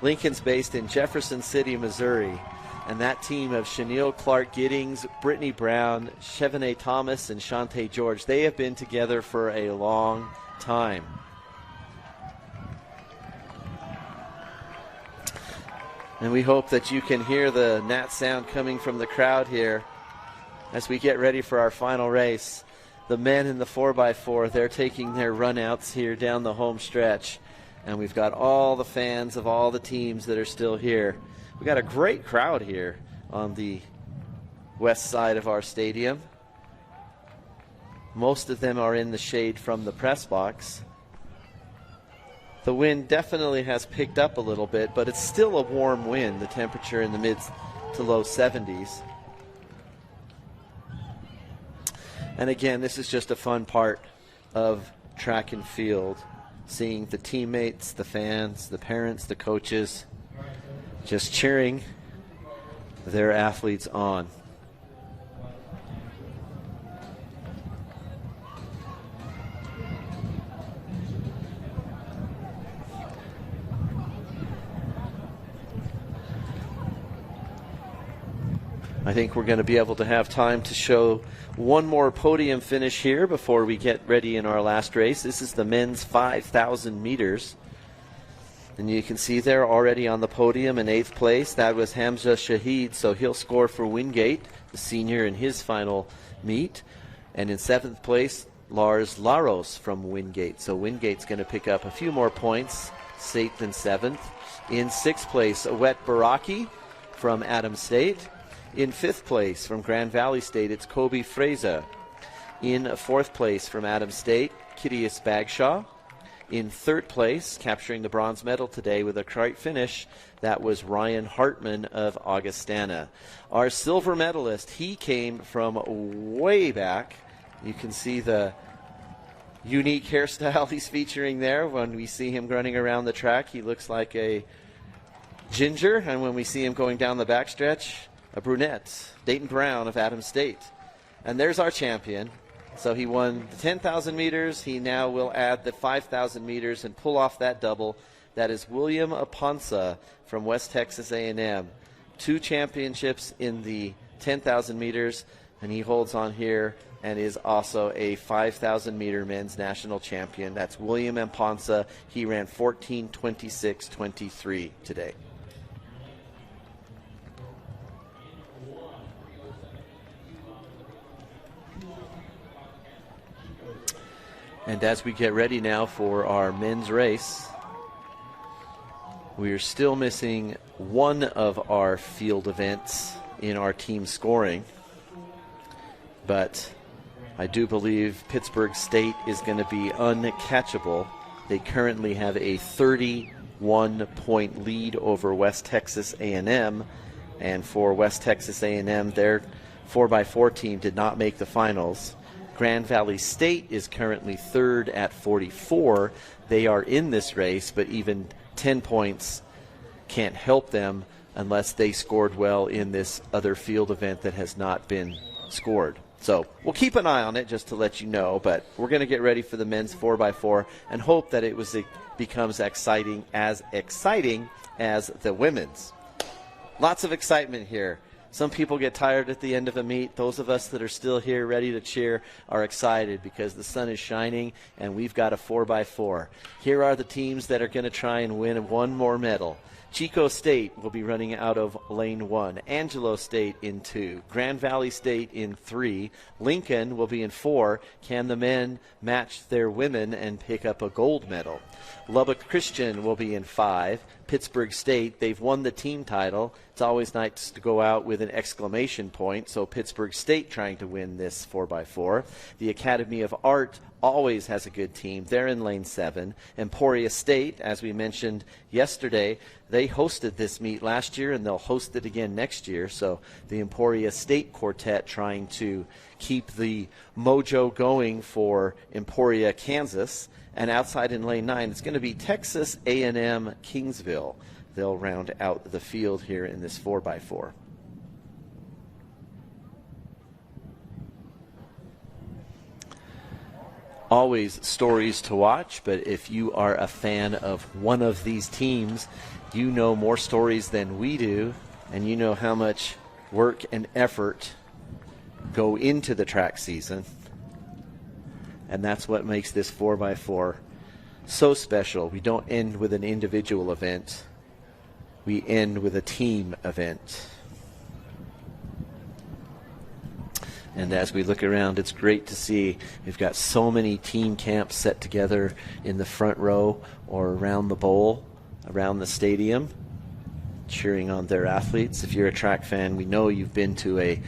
S1: Lincoln's based in Jefferson City, Missouri, and that team of Chanel Clark-Giddings, Brittany Brown, Chevrolet Thomas, and Shantae George, they have been together for a long time. And we hope that you can hear the Nat sound coming from the crowd here as we get ready for our final race. The men in the 4x4, they're taking their runouts here down the home stretch. And we've got all the fans of all the teams that are still here. We've got a great crowd here on the west side of our stadium. Most of them are in the shade from the press box. The wind definitely has picked up a little bit, but it's still a warm wind, the temperature in the mid to low 70s. And again, this is just a fun part of track and field, seeing the teammates, the fans, the parents, the coaches, just cheering their athletes on. I think we're going to be able to have time to show one more podium finish here before we get ready in our last race. This is the men's 5,000 meters. And you can see there already on the podium in 8th place, that was Hamza Shahid, so he'll score for Wingate, the senior, in his final meet. And in 7th place, Lars Laros from Wingate. So Wingate's going to pick up a few more points, 8th and 7th. In 6th place, Awet Baraki from Adams State. In 5th place from Grand Valley State, it's Kobe Fraser. In 4th place from Adams State, Kyrios Bagshaw. In 3rd place, capturing the bronze medal today with a great finish, that was Ryan Hartman of Augustana. Our silver medalist, he came from way back. You can see the unique hairstyle he's featuring there. When we see him running around the track, he looks like a ginger, and when we see him going down the backstretch, a brunette, Dayton Brown of Adams State. And there's our champion. So he won the 10,000 meters. He now will add the 5,000 meters and pull off that double. That is William Aponsa from West Texas A&M. 2 championships in the 10,000 meters, and he holds on here and is also a 5,000 meter men's national champion. That's William Aponsa. He ran 14:26:23 today. And as we get ready now for our men's race, we are still missing one of our field events in our team scoring. But I do believe Pittsburgh State is going to be uncatchable. They currently have a 31-point lead over West Texas A&M. And for West Texas A&M, their 4x4 team did not make the finals. Grand Valley State is currently 3rd at 44. They are in this race, but even 10 points can't help them unless they scored well in this other field event that has not been scored. So we'll keep an eye on it just to let you know, but we're going to get ready for the men's 4x4 and hope that it becomes exciting as the women's. Lots of excitement here. Some people get tired at the end of a meet. Those of us that are still here ready to cheer are excited because the sun is shining and we've got a 4x4. Here are the teams that are going to try and win one more medal. Chico State will be running out of lane 1. Angelo State in 2. Grand Valley State in 3. Lincoln will be in 4. Can the men match their women and pick up a gold medal? Lubbock Christian will be in 5. Pittsburgh State, they've won the team title. It's always nice to go out with an exclamation point, so Pittsburgh State trying to win this 4x4. The Academy of Art always has a good team. They're in lane 7. Emporia State, as we mentioned yesterday, they hosted this meet last year and they'll host it again next year. So the Emporia State quartet trying to keep the mojo going for Emporia, Kansas. And outside in lane 9, it's going to be Texas A&M Kingsville. They'll round out the field here in this 4x4. Always stories to watch, but if you are a fan of one of these teams, you know more stories than we do, and you know how much work and effort go into the track season. And that's what makes this 4x4 so special. We don't end with an individual event. We end with a team event. And as we look around, it's great to see we've got so many team camps set together in the front row or around the bowl, around the stadium, cheering on their athletes. If you're a track fan, we know you've been to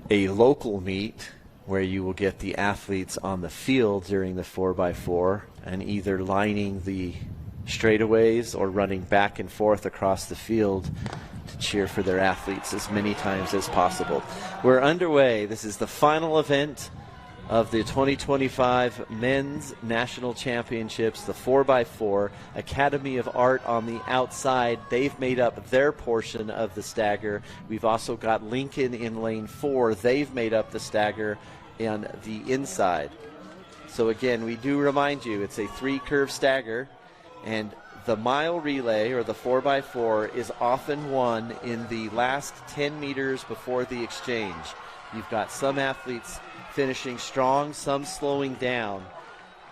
S1: a local meet where you will get the athletes on the field during the 4x4 and either lining the straightaways or running back and forth across the field to cheer for their athletes as many times as possible. We're underway. This is the final event of the 2025 Men's National Championships, the 4x4. Academy of Art on the outside. They've made up their portion of the stagger. We've also got Lincoln in lane 4. They've made up the stagger on the inside. So again, we do remind you, it's a 3-curve stagger, and the mile relay, or the 4x4, is often won in the last 10 meters before the exchange. You've got some athletes finishing strong, some slowing down.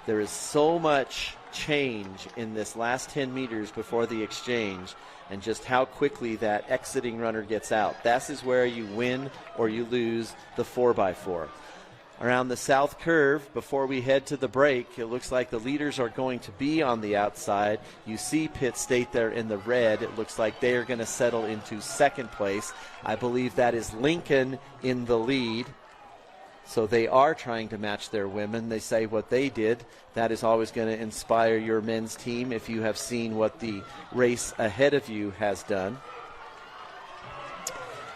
S1: There is so much change in this last 10 meters before the exchange, and just how quickly that exiting runner gets out. That is where you win or you lose the 4x4. Around the south curve, before we head to the break, it looks like the leaders are going to be on the outside. You see Pitt State there in the red. It looks like they are going to settle into second place. I believe that is Lincoln in the lead. So they are trying to match their women. They say what they did. That is always going to inspire your men's team if you have seen what the race ahead of you has done.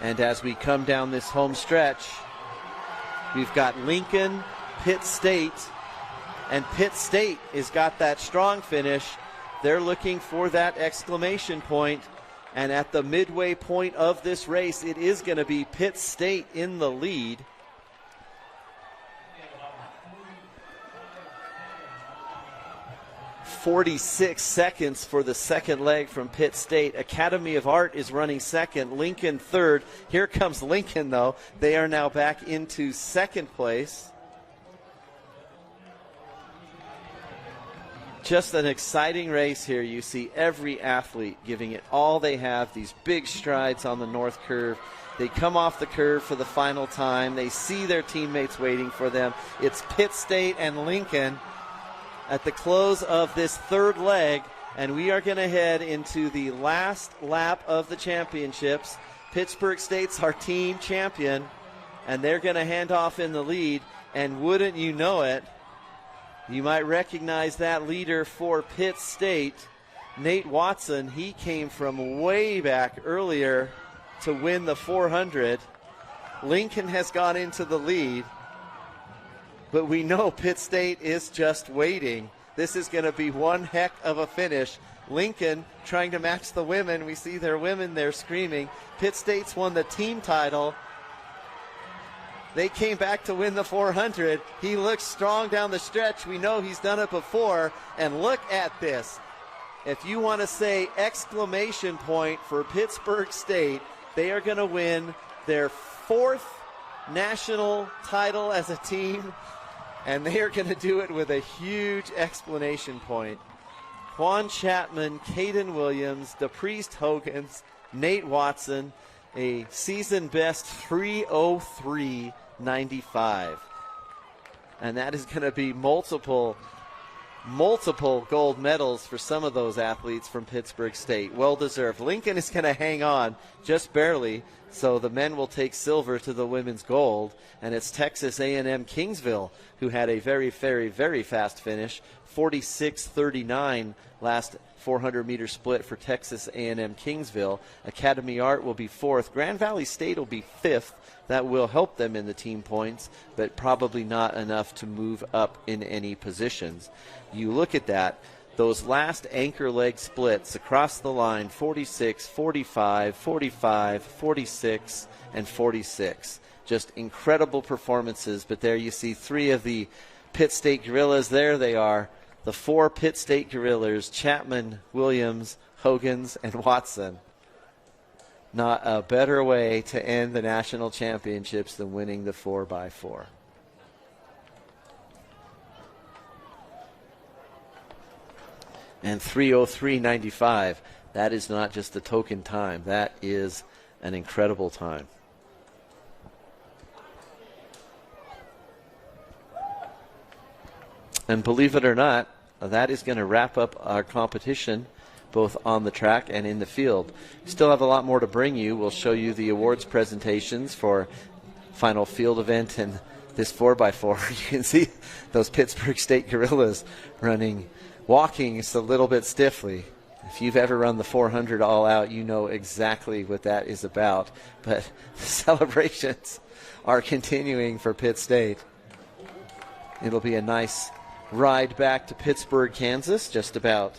S1: And as we come down this home stretch, we've got Lincoln, Pitt State, and Pitt State has got that strong finish. They're looking for that exclamation point. And at the midway point of this race, it is going to be Pitt State in the lead. 46 seconds for the second leg from Pitt State. Academy of Art is running second, Lincoln third. Here comes Lincoln, though. They are now back into second place. Just an exciting race here. You see every athlete giving it all they have, these big strides on the north curve. They come off the curve for the final time. They see their teammates waiting for them. It's Pitt State and Lincoln at the close of this third leg, and we are going to head into the last lap of the championships. Pittsburgh State's our team champion, and they're going to hand off in the lead, and wouldn't you know it, you might recognize that leader for Pitt State, Nate Watson. He came from way back earlier to win the 400. Lincoln has gone into the lead, but we know Pitt State is just waiting. This is going to be one heck of a finish. Lincoln trying to match the women. We see their women there screaming. Pitt State's won the team title. They came back to win the 400. He looks strong down the stretch. We know he's done it before. And look at this. If you want to say exclamation point for Pittsburgh State, they are going to win their fourth national title as a team. And they are going to do it with a huge exclamation point. Juan Chapman, Caden Williams, DePriest Hogans, Nate Watson, a season best 3:03.95. And that is going to be multiple gold medals for some of those athletes from Pittsburgh State. Well deserved. Lincoln is going to hang on just barely, so the men will take silver to the women's gold. And it's Texas A&M Kingsville who had a very, very, very fast finish. 46:39 last 400-meter split for Texas A&M Kingsville. Academy Art will be fourth. Grand Valley State will be fifth. That will help them in the team points, but probably not enough to move up in any positions. You look at that, those last anchor leg splits across the line, 46, 45, 45, 46, and 46. Just incredible performances, but there you see three of the Pitt State Gorillas. There they are, the four Pitt State Gorillas, Chapman, Williams, Hogans, and Watson. Not a better way to end the national championships than winning the 4x4. And 3:03.95, that is not just a token time. That is an incredible time. And believe it or not, that is going to wrap up our competition, both on the track and in the field. We still have a lot more to bring you. We'll show you the awards presentations for final field event and this 4x4. You can see those Pittsburgh State Gorillas walking just a little bit stiffly. If you've ever run the 400 all out, you know exactly what that is about. But the celebrations are continuing for Pitt State. It'll be a nice ride back to Pittsburgh, Kansas, just about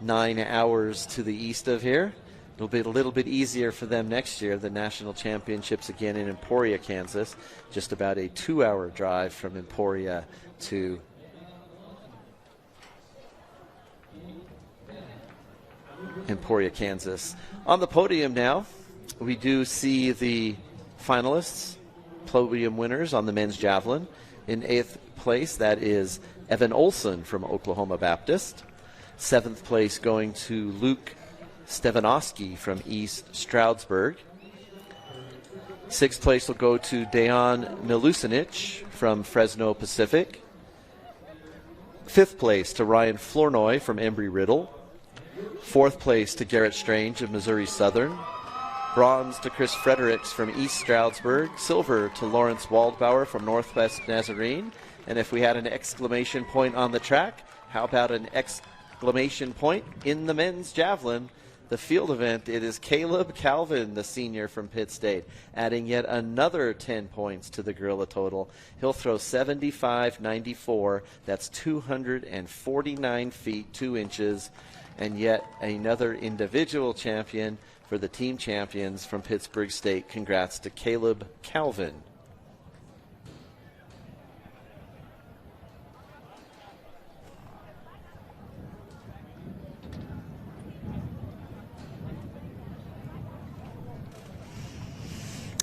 S1: 9 hours to the east of here. It'll be a little bit easier for them next year. The national championships again in Emporia, Kansas. Just about a 2-hour drive from Emporia to Emporia, Kansas. On the podium now, we do see the finalists, podium winners on the men's javelin. In 8th place, that is Evan Olson from Oklahoma Baptist. 7th place going to Luke Stevanowski from East Stroudsburg. 6th place will go to Dejan Milusinich from Fresno Pacific. 5th place to Ryan Flournoy from Embry-Riddle. 4th place to Garrett Strange of Missouri Southern. Bronze to Chris Fredericks from East Stroudsburg. Silver to Lawrence Waldbauer from Northwest Nazarene. And if we had an exclamation point on the track, how about an exclamation point in the men's javelin? The field event, it is Caleb Calvin, the senior from Pitt State, adding yet another 10 points to the Gorilla total. He'll throw 75.94. That's 249 feet, 2 inches. And yet another individual champion for the team champions from Pittsburgh State. Congrats to Caleb Calvin.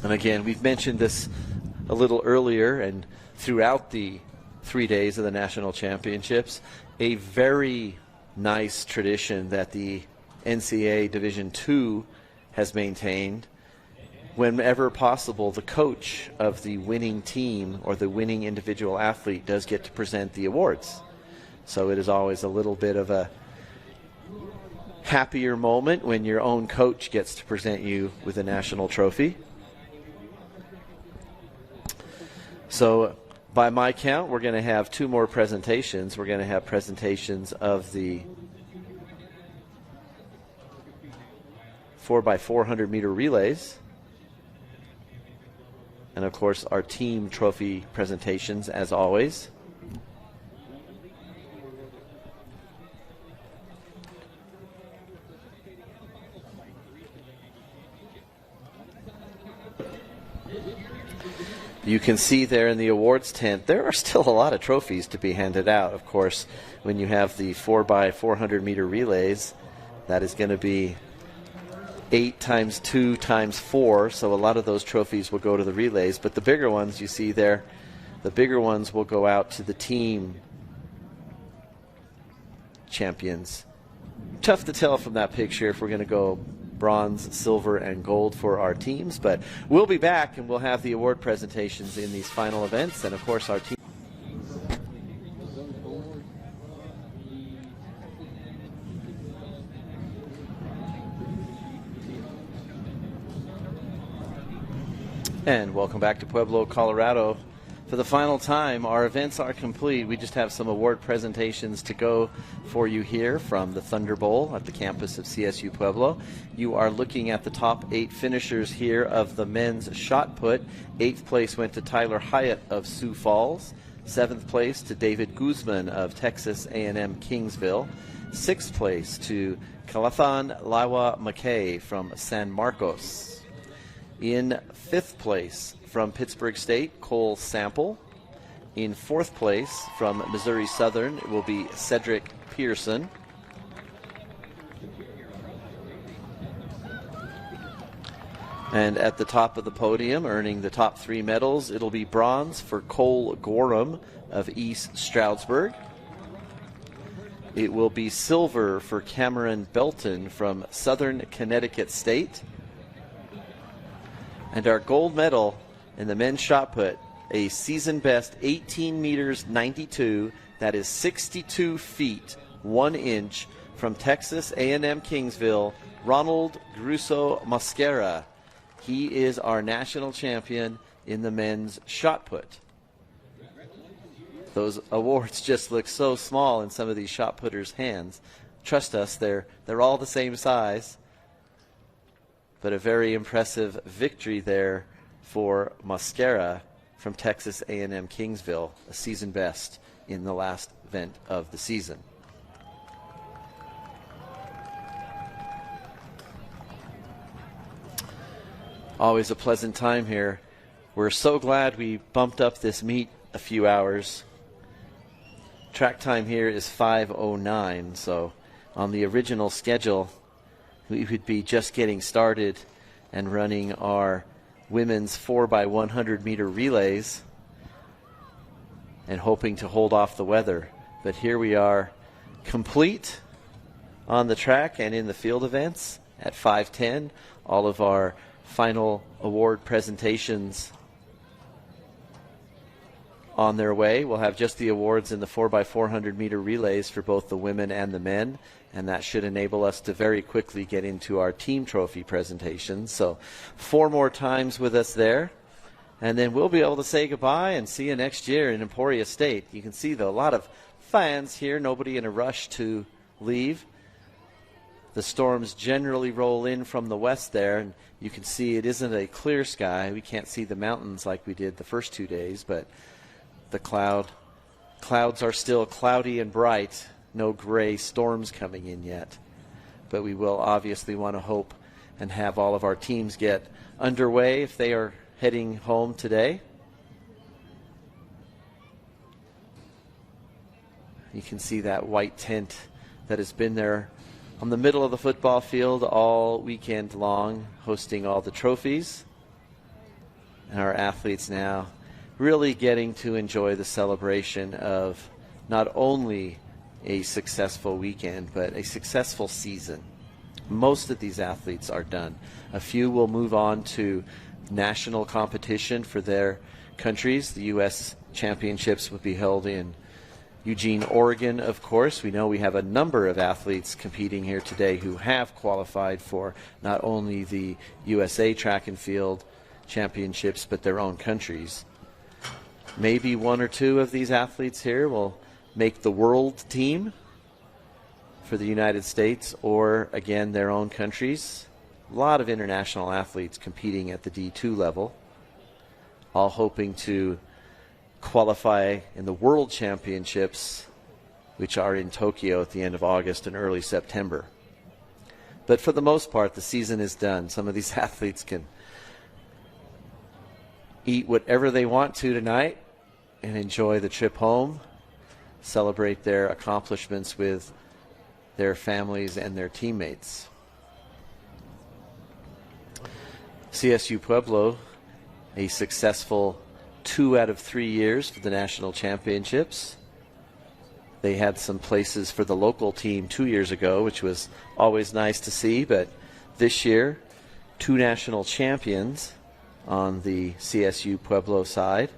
S1: And again, we've mentioned this a little earlier and throughout the 3 days of the national championships, a very nice tradition that the NCAA Division II has maintained. Whenever possible, the coach of the winning team or the winning individual athlete does get to present the awards. So it is always a little bit of a happier moment when your own coach gets to present you with a national trophy. So by my count, we're going to have 2 more presentations. We're going to have presentations of the 4x400 meter relays. And of course, our team trophy presentations as always. You can see there in the awards tent, there are still a lot of trophies to be handed out. Of course, when you have the 4x400 meter relays, that is going to be 8 times 2 times 4. So a lot of those trophies will go to the relays. But the bigger ones you see there, the bigger ones will go out to the team champions. Tough to tell from that picture if we're going to go bronze, silver, and gold for our teams. But we'll be back and we'll have the award presentations in these final events. And of course our team. And welcome back to Pueblo, Colorado. For the final time, our events are complete. We just have some award presentations to go for you here from the Thunder Bowl at the campus of CSU Pueblo. You are looking at the top 8 finishers here of the men's shot put. 8th place went to Tyler Hyatt of Sioux Falls. 7th place to David Guzman of Texas A&M Kingsville. 6th place to Kalathan Laiwa McKay from San Marcos. In 5th place from Pittsburgh State, Cole Sample. In 4th place from Missouri Southern, it will be Cedric Pearson. And at the top of the podium, earning the top 3 medals, it'll be bronze for Cole Gorham of East Stroudsburg. It will be silver for Cameron Belton from Southern Connecticut State. And our gold medal in the men's shot put, a season best 18 meters 92, that is 62 feet 1 inch, from Texas A&M Kingsville, Ronald Grusso Mosquera. He is our national champion in the men's shot put. Those awards just look so small in some of these shot putters' hands. Trust us, they're all the same size. But a very impressive victory there for Mosquera from Texas A&M Kingsville, a season best in the last event of the season. Always a pleasant time here. We're so glad we bumped up this meet a few hours. Track time here is 5:09, so on the original schedule, we would be just getting started and running our women's 4x100 meter relays and hoping to hold off the weather. But here we are, complete on the track and in the field events at 5:10. All of our final award presentations on their way. We'll have just the awards in the 4x400 meter relays for both the women and the men, and that should enable us to very quickly get into our team trophy presentations. So 4 more times with us there, and then we'll be able to say goodbye and see you next year in Emporia State. You can see, though, a lot of fans here, nobody in a rush to leave. The storms generally roll in from the west there, and you can see it isn't a clear sky. We can't see the mountains like we did the first 2 days, but the clouds are still cloudy and bright. No gray storms coming in yet. But we will obviously want to hope and have all of our teams get underway if they are heading home today. You can see that white tent that has been there on the middle of the football field all weekend long, hosting all the trophies. And our athletes now really getting to enjoy the celebration of not only a successful weekend, but a successful season. Most of these athletes are done. A few will move on to national competition for their countries. The U.S. Championships will be held in Eugene, Oregon, of course. We know we have a number of athletes competing here today who have qualified for not only the USA Track and Field Championships, but their own countries. Maybe 1 or 2 of these athletes here will make the world team for the United States or, again, their own countries. A lot of international athletes competing at the D2 level, all hoping to qualify in the World Championships, which are in Tokyo at the end of August and early September. But for the most part, the season is done. Some of these athletes can eat whatever they want to tonight and enjoy the trip home, celebrate their accomplishments with their families and their teammates. CSU Pueblo, a successful 2 out of 3 years for the national championships. They had some places for the local team 2 years ago, which was always nice to see, but this year, 2 national champions on the CSU Pueblo side,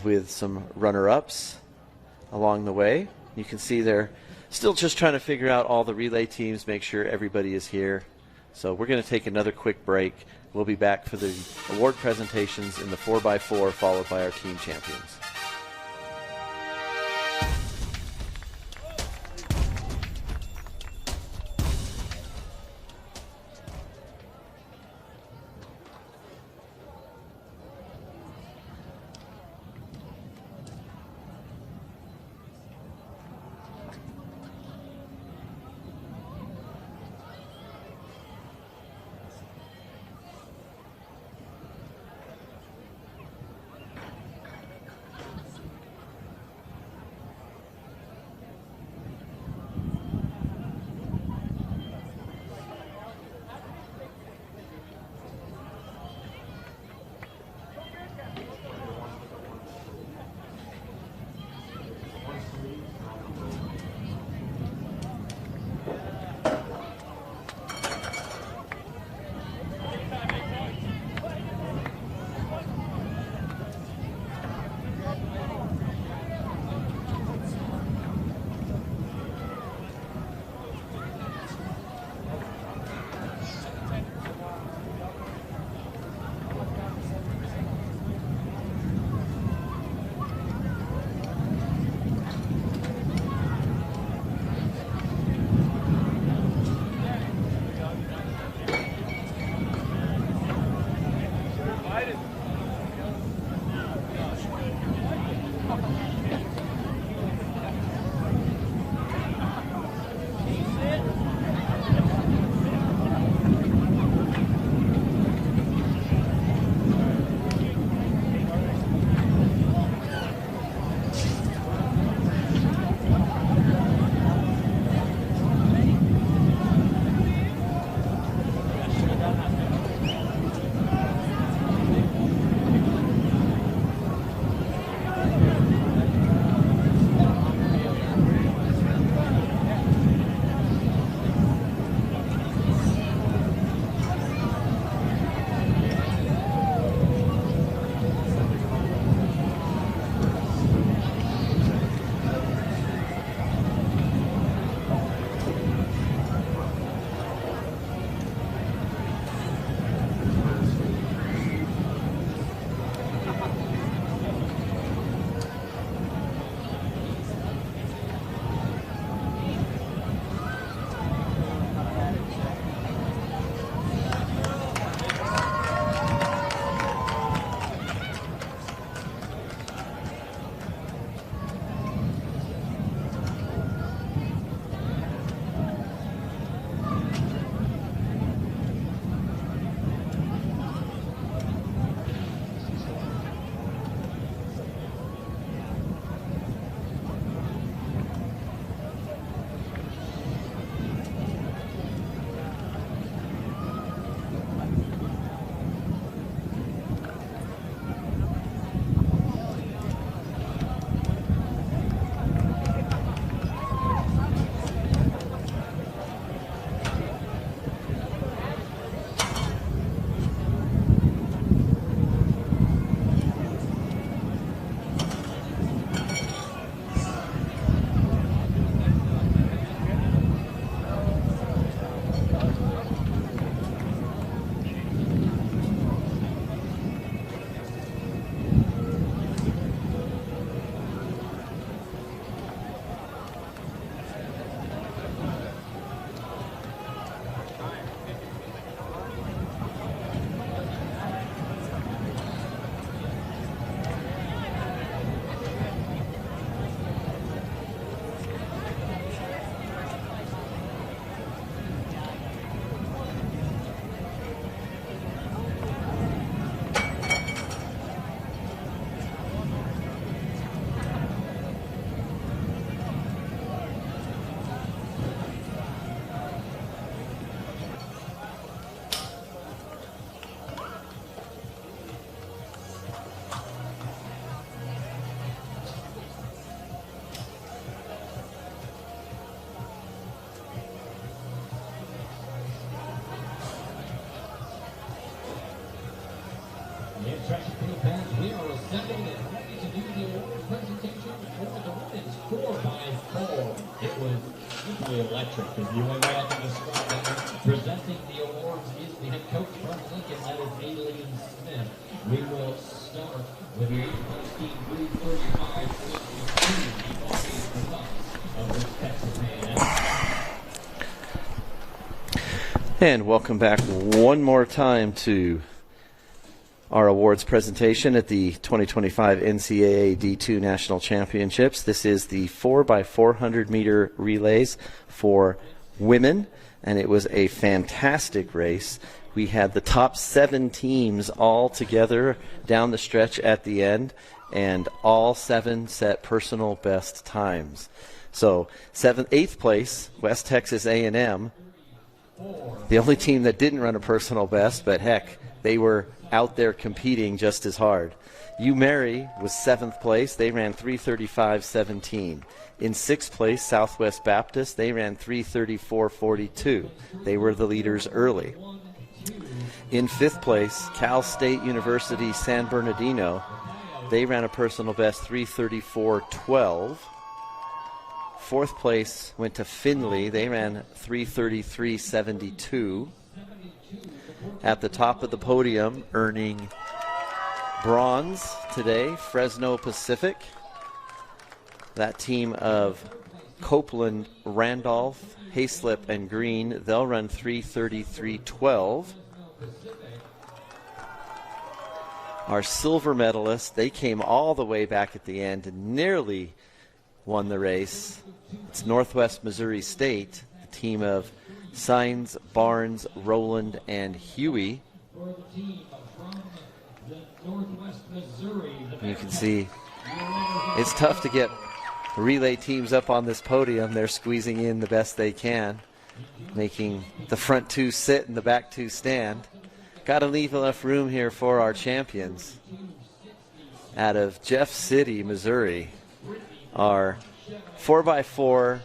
S1: with some runner-ups along the way. You can see they're still just trying to figure out all the relay teams, make sure everybody is here. So we're going to take another quick break. We'll be back for the award presentations in the 4x4, followed by our team champions.
S2: Chesterfield fans, we are assembled and ready to do the award presentation for the women's 4x4. It was simply electric, if you want to describe that. Presenting the awards is the head coach from Lincoln, that is Aileen Smith. We will start with the 8:35 of this Texas A&M.
S1: And welcome back one more time to our awards presentation at the 2025 NCAA DII National Championships. This is the 4x400 meter relays for women, and it was a fantastic race. We had the top 7 teams all together down the stretch at the end, and all 7 set personal best times. So 8th place, West Texas A&M, the only team that didn't run a personal best, but heck, they were out there competing just as hard. UMary was 7th place. They ran 3:35.17. In 6th place, Southwest Baptist, they ran 3:34.42. They were the leaders early. In 5th place, Cal State University San Bernardino, they ran a personal best 3:34.12. 4th place went to Findlay. They ran 3:33.72. At the top of the podium, earning bronze today, Fresno Pacific. That team of Copeland, Randolph, Hayslip, and Green, they'll run 3:33.12. Our silver medalists, they came all the way back at the end and nearly won the race. It's Northwest Missouri State, the team of Sines, Barnes, Rowland, and Huey. You can see it's tough to get relay teams up on this podium. They're squeezing in the best they can, making the front 2 sit and the back 2 stand. Got to leave enough room here for our champions. Out of Jeff City, Missouri, our 4x4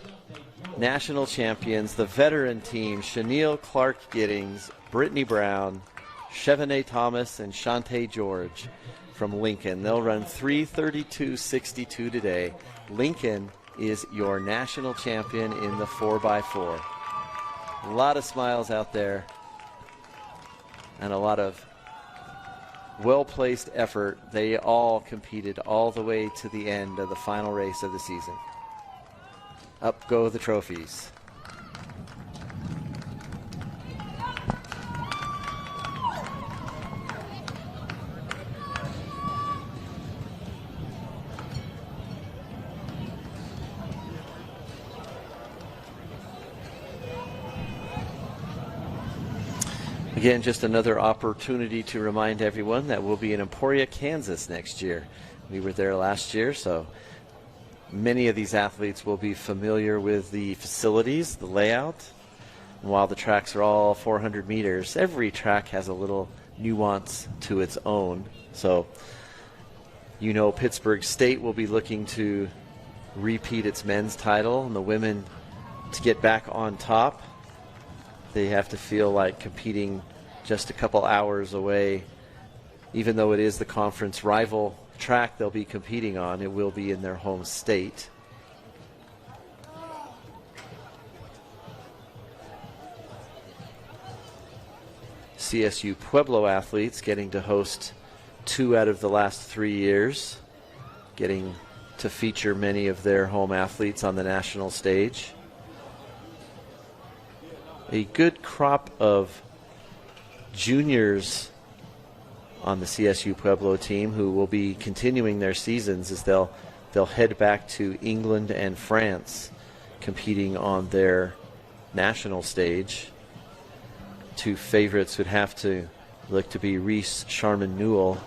S1: national champions, the veteran team, Chenille Clark-Giddings, Brittany Brown, Chevonnet Thomas, and Shantae George from Lincoln. They'll run 3:32.62 today. Lincoln is your national champion in the 4x4. A lot of smiles out there and a lot of well-placed effort. They all competed all the way to the end of the final race of the season. Up go the trophies. Again, just another opportunity to remind everyone that we'll be in Emporia, Kansas next year. We were there last year, so many of these athletes will be familiar with the facilities, the layout. And while the tracks are all 400 meters, every track has a little nuance to its own. So, you know, Pittsburgh State will be looking to repeat its men's title, and the women to get back on top. They have to feel like competing just a couple hours away. Even though it is the conference rival track they'll be competing on, it will be in their home state. CSU Pueblo athletes getting to host 2 out of the last 3 years, getting to feature many of their home athletes on the national stage. A good crop of juniors on the CSU Pueblo team who will be continuing their seasons as they'll head back to England and France competing on their national stage. 2 favorites would have to look to be Reese Sharman Newell.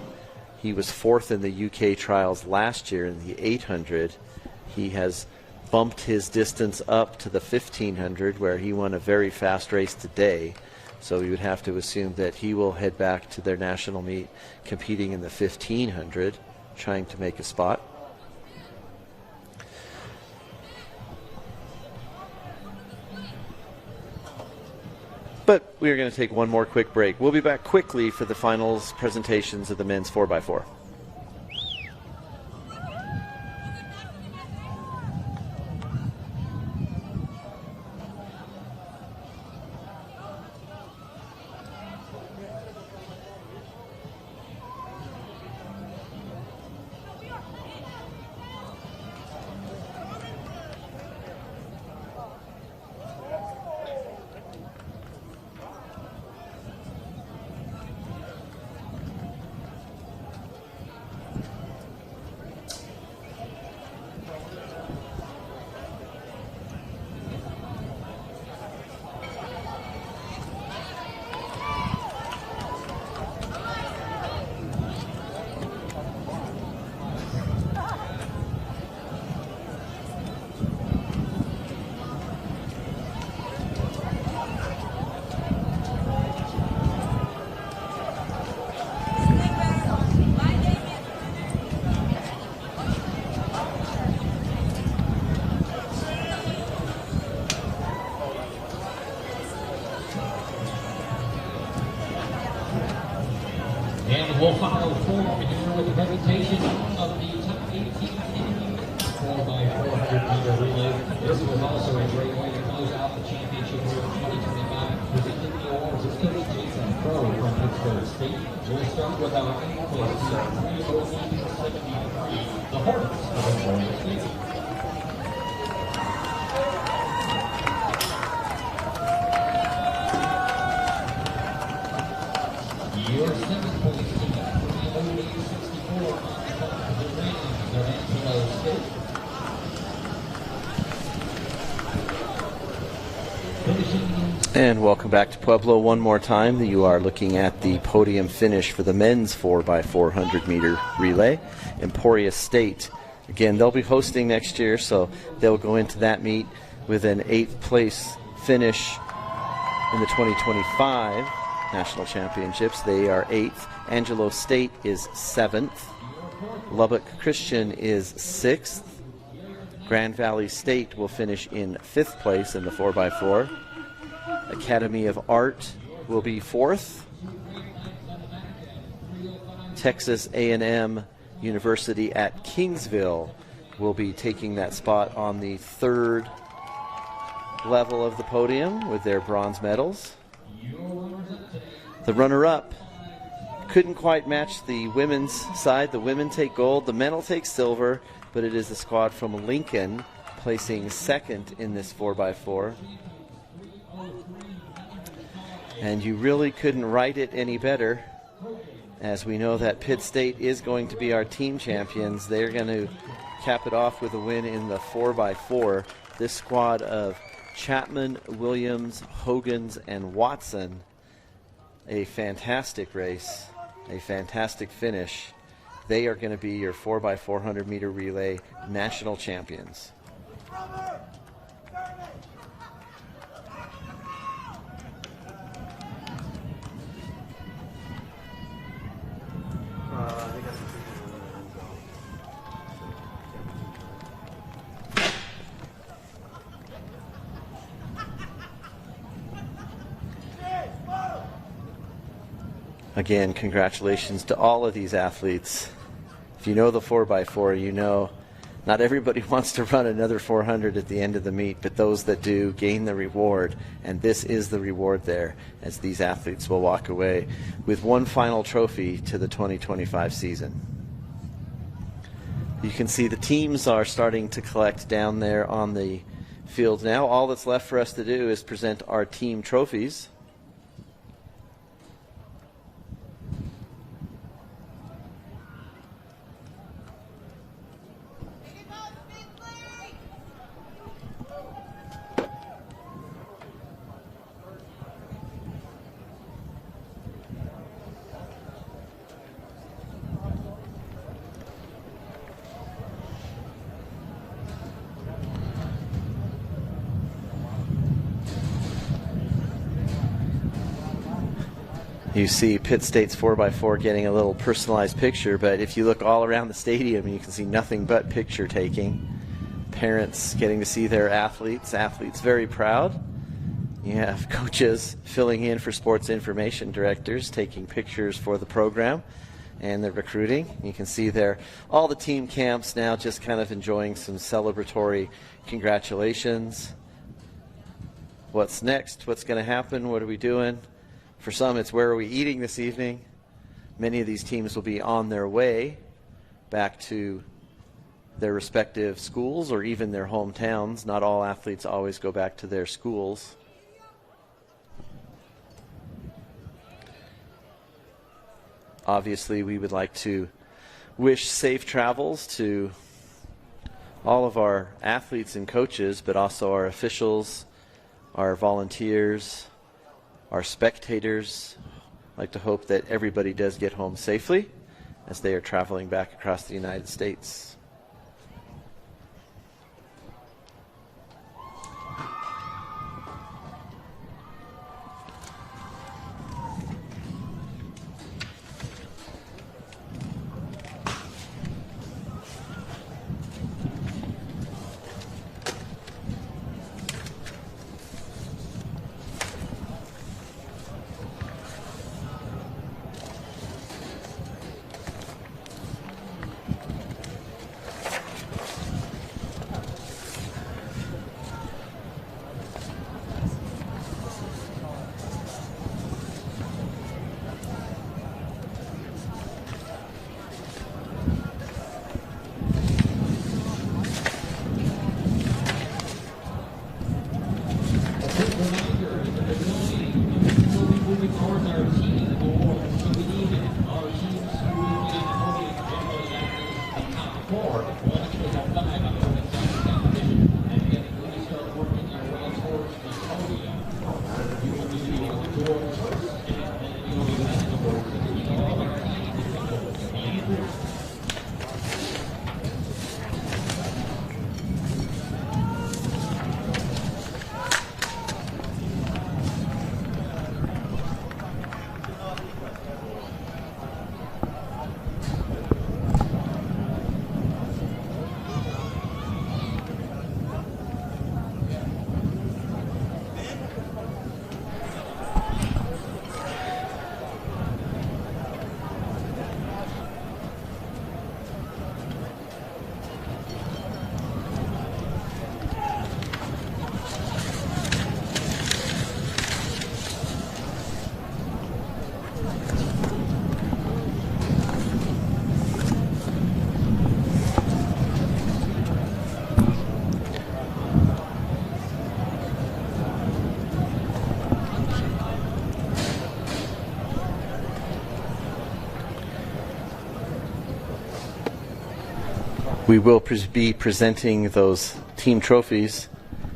S1: He was 4th in the UK trials last year in the 800. He has bumped his distance up to the 1500 where he won a very fast race today. So we would have to assume that he will head back to their national meet competing in the 1500, trying to make a spot. But we are going to take one more quick break. We'll be back quickly for the finals presentations of the men's 4x4.
S2: And we'll follow forward here with the presentation of the top 18 in 4x400 meter relay. This was also a great way to close out the championship here in 2025. Presenting the awards is Coach Jason Crow from Pittsburgh State. We'll start with our 8th place team, 309.73, the Hornets of Florida State. Your 7th place team, 308.64 on top the rankings of NCAA State.
S1: And welcome back to Pueblo one more time. You are looking at the podium finish for the men's 4x400 meter relay. Emporia State, again, they'll be hosting next year, so they'll go into that meet with an 8th place finish in the 2025 National Championships. They are 8th. Angelo State is 7th. Lubbock Christian is 6th. Grand Valley State will finish in 5th place in the 4x4. Academy of Art will be 4th. Texas A&M University at Kingsville will be taking that spot on the 3rd level of the podium with their bronze medals. The runner-up couldn't quite match the women's side. The women take gold, the men will take silver, but it is the squad from Lincoln placing 2nd in this 4x4. And you really couldn't write it any better, as we know that Pitt State is going to be our team champions. They're going to cap it off with a win in the 4x4. This squad of Chapman, Williams, Hogans, and Watson, a fantastic race, a fantastic finish. They are going to be your 4x400 meter relay national champions. Again, congratulations to all of these athletes. If you know the 4x4, you know not everybody wants to run another 400 at the end of the meet, but those that do gain the reward, and this is the reward there, as these athletes will walk away with one final trophy to the 2025 season. You can see the teams are starting to collect down there on the field now. All that's left for us to do is present our team trophies. You see Pitt State's 4x4 getting a little personalized picture, but if you look all around the stadium, you can see nothing but picture taking. Parents getting to see their athletes very proud You have coaches filling in for sports information directors, taking pictures for the program and the recruiting. You can see there all the team camps now just kind of enjoying some celebratory congratulations. What's next? What's going to happen? What are we doing? For some, it's where are we eating this evening? Many of these teams will be on their way back to their respective schools or even their hometowns. Not all athletes always go back to their schools. Obviously, we would like to wish safe travels to all of our athletes and coaches, but also our officials, our volunteers, our spectators. I'd like to hope that everybody does get home safely as they are traveling back across the United States. We will be presenting those team trophies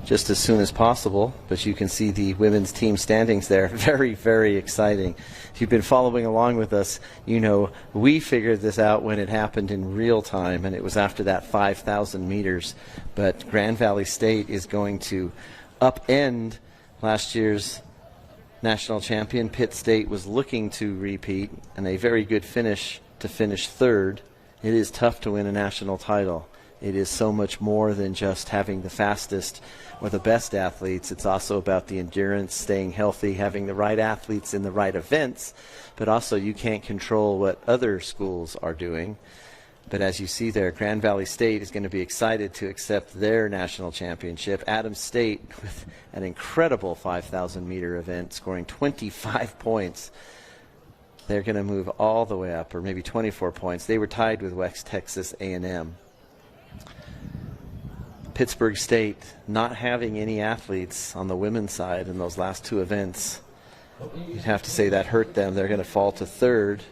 S1: just as soon as possible, but you can see the women's team standings there. Very, very exciting. If you've been following along with us, you know we figured this out when it happened in real time, and it was after that 5,000 meters. But Grand Valley State is going to upend last year's national champion. Pitt State was looking to repeat, and a very good finish to finish third. It is tough to win a national title. It is so much more than just having the fastest or the best athletes. It's also about the endurance, staying healthy, having the right athletes in the right events, but also you can't control what other schools are doing. But as you see there, Grand Valley State is going to be excited to accept their national championship. Adams State with an incredible 5,000 meter event, scoring 25 points. They're going to move all the way up, or maybe 24 points. They were tied with West Texas A&M. Pittsburgh State not having any athletes on the women's side in those last two events. You'd have to say that hurt them. They're going to fall to third,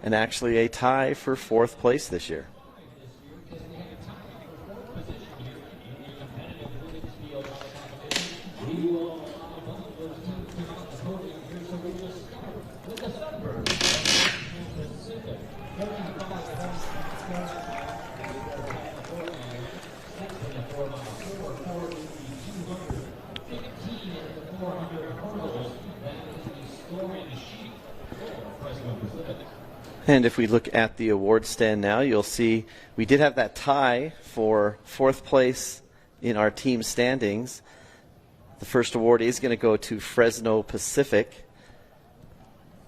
S1: and actually a tie for fourth place this year. And if we look at the award stand now, you'll see we did have that tie for fourth place in our team standings. The first award is going to go to Fresno Pacific.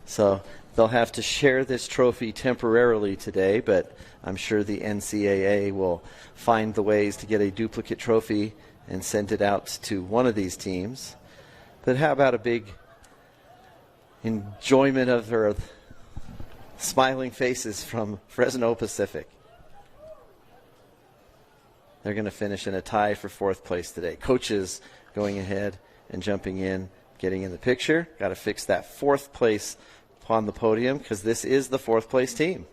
S1: So they'll have to share this trophy temporarily today, but I'm sure the NCAA will find the ways to get a duplicate trophy and send it out to one of these teams. But how about a big enjoyment of their smiling faces from Fresno Pacific? They're going to finish in a tie for 4th place today. Coaches going ahead and jumping in, getting in the picture. Got to fix that 4th place on the podium because this is the 4th place team.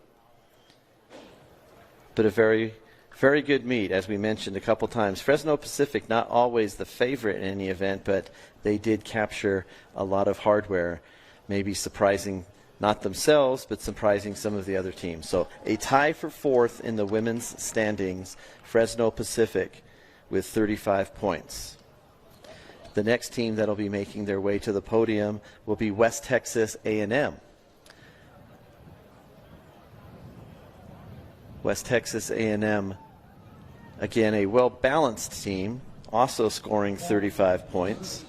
S1: But a very, very good meet, as we mentioned a couple times. Fresno Pacific, not always the favorite in any event, but they did capture a lot of hardware, maybe surprising not themselves, but surprising some of the other teams. So a tie for 4th in the women's standings, Fresno Pacific with 35 points. The next team that'll be making their way to the podium will be West Texas A&M. West Texas A&M, again, a well-balanced team, also scoring 35 points.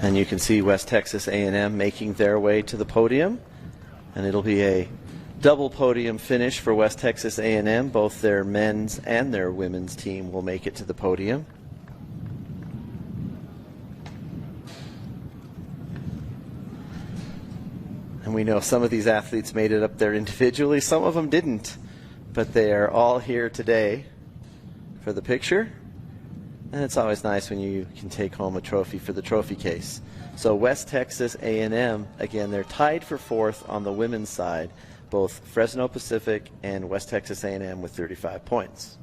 S1: And you can see West Texas A&M making their way to the podium. And it'll be a double podium finish for West Texas A&M. Both their men's and their women's team will make it to the podium. And we know some of these athletes made it up there individually. Some of them didn't. But they are all here today for the picture. And it's always nice when you can take home a trophy for the trophy case. So West Texas A&M, again, they're tied for 4th on the women's side. Both Fresno Pacific and West Texas A&M with 35 points.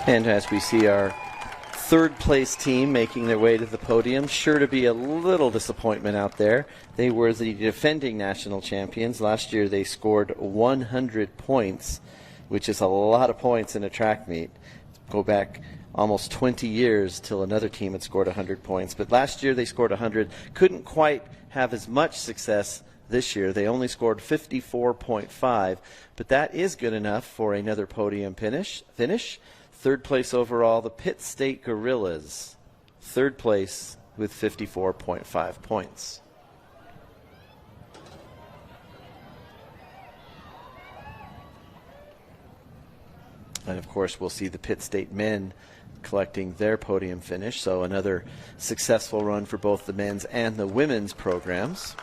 S1: And as we see our 3rd place team making their way to the podium, sure to be a little disappointment out there. They were the defending national champions. Last year they scored 100 points, which is a lot of points in a track meet. Go back almost 20 years till another team had scored 100 points. But last year they scored 100. Couldn't quite have as much success this year. They only scored 54.5, but that is good enough for another podium finish. 3rd place overall, the Pitt State Gorillas. 3rd place with 54.5 points. And of course, we'll see the Pitt State men collecting their podium finish. So another successful run for both the men's and the women's programs.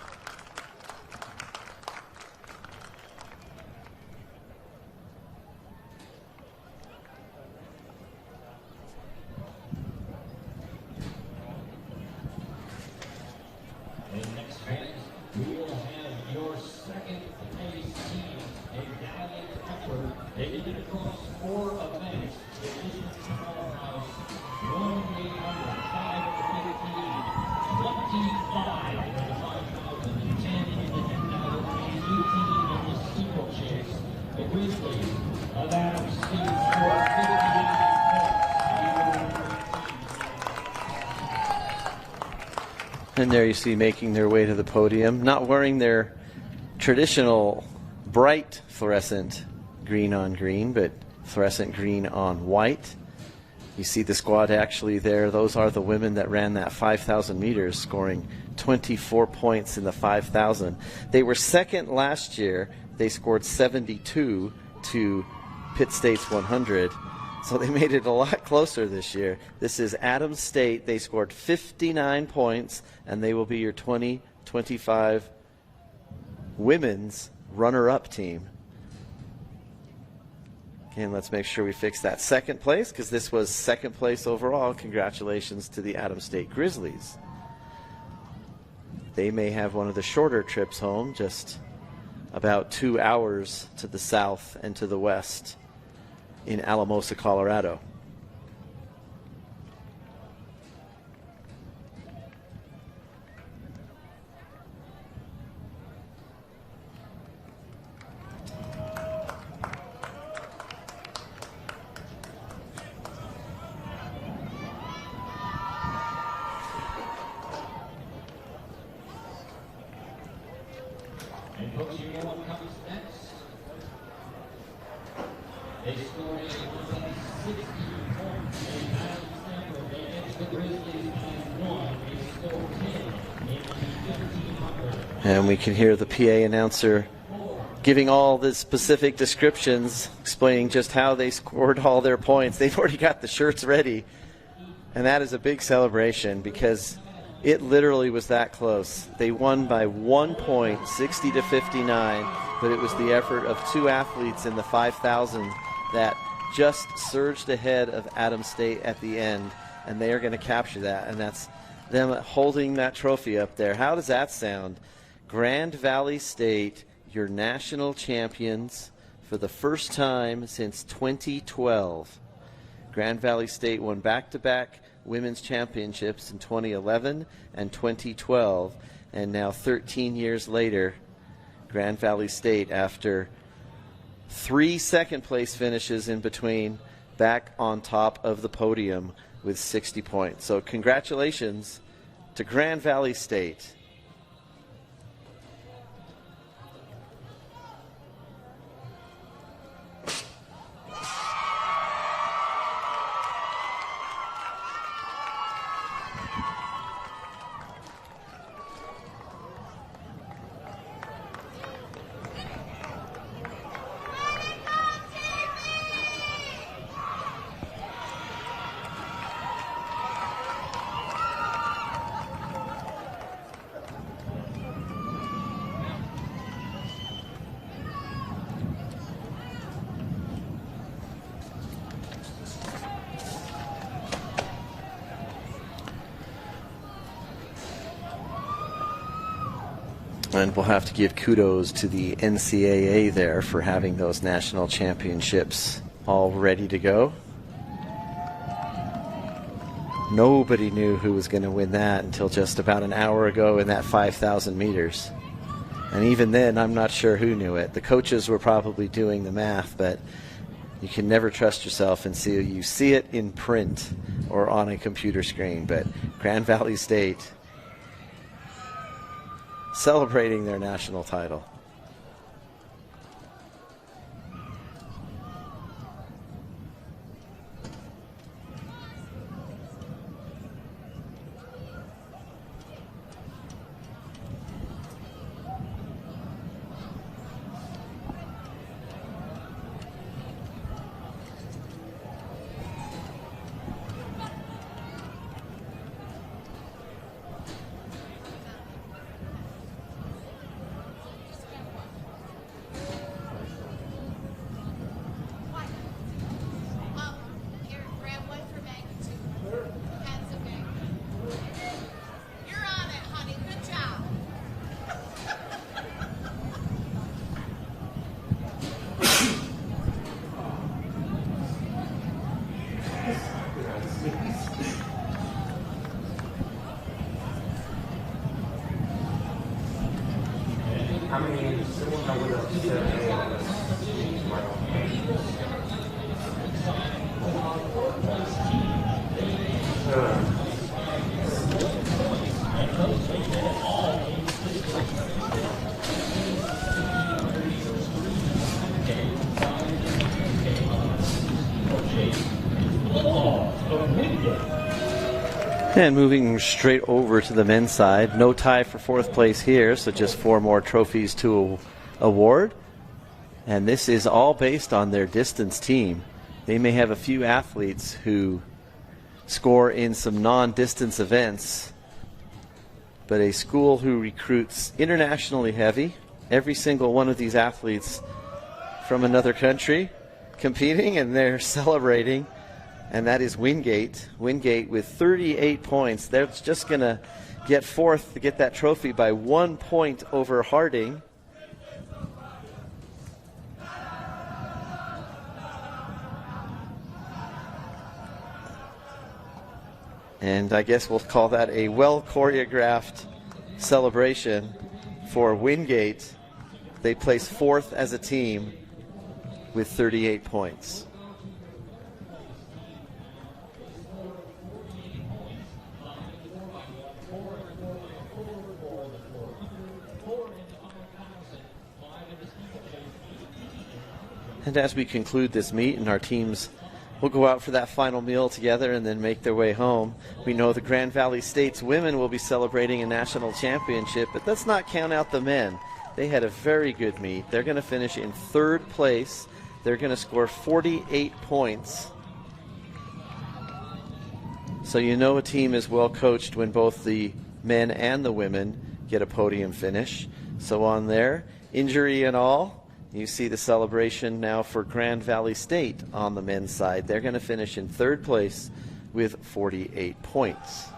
S1: And there you see making their way to the podium, not wearing their traditional bright fluorescent green on green, but fluorescent green on white. You see the squad actually there. Those are the women that ran that 5,000 meters, scoring 24 points in the 5,000. They were 2nd last year. They scored 72 to Pitt State's 100. So they made it a lot closer this year. This is Adams State. They scored 59 points, and they will be your 2025 women's runner-up team. Again, let's make sure we fix that second place, because this was second place overall. Congratulations to the Adams State Grizzlies. They may have one of the shorter trips home, just about 2 hours to the south and to the west in Alamosa, Colorado.
S2: And folks, you know what comes next? They scored a 160 points in Adams Central. They edged the Grizzlies by 1. They scored 10 in the 1500.
S1: And we can hear the PA announcer giving all the specific descriptions, explaining just how they scored all their points. They've already got the shirts ready, and that is a big celebration because it literally was that close. They won by 1 point, 60-59, but it was the effort of 2 athletes in the 5,000 that just surged ahead of Adams State at the end, and they are going to capture that, and that's them holding that trophy up there. How does that sound? Grand Valley State, your national champions for the first time since 2012. Grand Valley State won back-to-back women's championships in 2011 and 2012, and now 13 years later, Grand Valley State, after 3 second-place finishes in between, back on top of the podium with 60 points. So congratulations to Grand Valley State. And we'll have to give kudos to the NCAA there for having those national championships all ready to go. Nobody knew who was going to win that until just about an hour ago in that 5,000 meters. And even then, I'm not sure who knew it. The coaches were probably doing the math, but you can never trust yourself until you see it in print or on a computer screen. But Grand Valley State celebrating their national title. And moving straight over to the men's side, no tie for 4th place here, so just 4 more trophies to award. And this is all based on their distance team. They may have a few athletes who score in some non-distance events, but a school who recruits internationally heavy, every single one of these athletes from another country, competing, and they're celebrating, and that is Wingate. Wingate with 38 points. They're just going to get fourth to get that trophy by 1 point over Harding. And I guess we'll call that a well-choreographed celebration for Wingate. They place fourth as a team with 38 points. And as we conclude this meet and our teams will go out for that final meal together and then make their way home, we know the Grand Valley State's women will be celebrating a national championship, but let's not count out the men. They had a very good meet. They're going to finish in third place. They're going to score 48 points. So you know a team is well coached when both the men and the women get a podium finish. So on there, injury and all, you see the celebration now for Grand Valley State on the men's side. They're going to finish in third place with 48 points.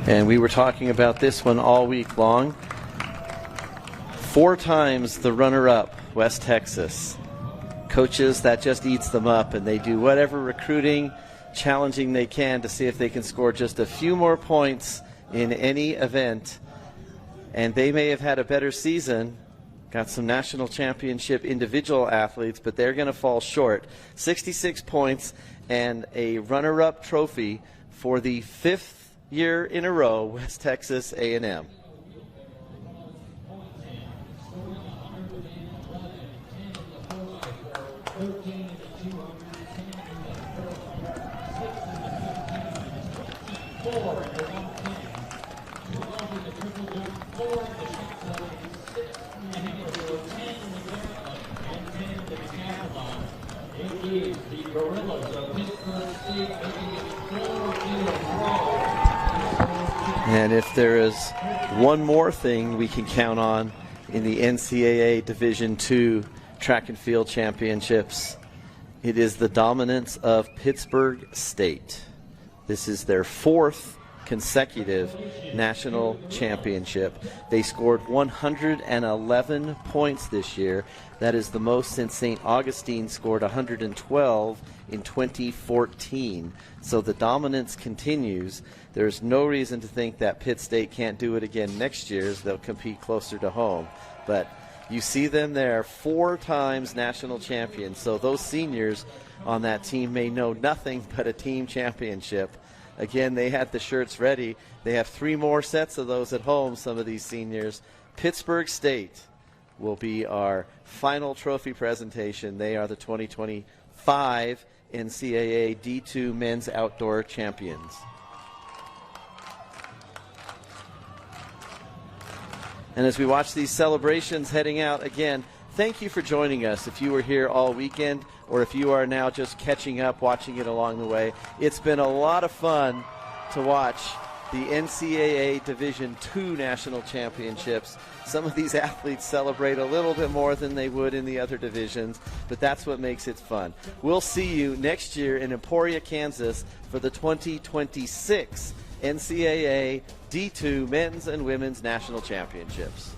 S1: And we were talking about this one all week long. 4 times the runner-up, West Texas. Coaches, that just eats them up, and they do whatever recruiting, challenging they can to see if they can score just a few more points in any event. And they may have had a better season, got some national championship individual athletes, but they're going to fall short. 66 points and a runner-up trophy for the 5th year in a row, West Texas A&M. And if there is one more thing we can count on in the NCAA Division II Track and Field Championships, it is the dominance of Pittsburg State. This is their 4th consecutive national championship. They scored 111 points this year. That is the most since St. Augustine scored 112 in 2014. So the dominance continues. There's no reason to think that Pitt State can't do it again next year as they'll compete closer to home. But you see them there, 4 times national champions. So those seniors on that team may know nothing but a team championship. Again, they had the shirts ready. They have 3 more sets of those at home, some of these seniors. Pittsburg State will be our final trophy presentation. They are the 2025 NCAA D2 Men's Outdoor Champions. And as we watch these celebrations heading out, again, thank you for joining us. If you were here all weekend, or if you are now just catching up, watching it along the way, it's been a lot of fun to watch the NCAA Division II National Championships. Some of these athletes celebrate a little bit more than they would in the other divisions, but that's what makes it fun. We'll see you next year in Emporia, Kansas for the 2026 NCAA D2 Men's and Women's National Championships.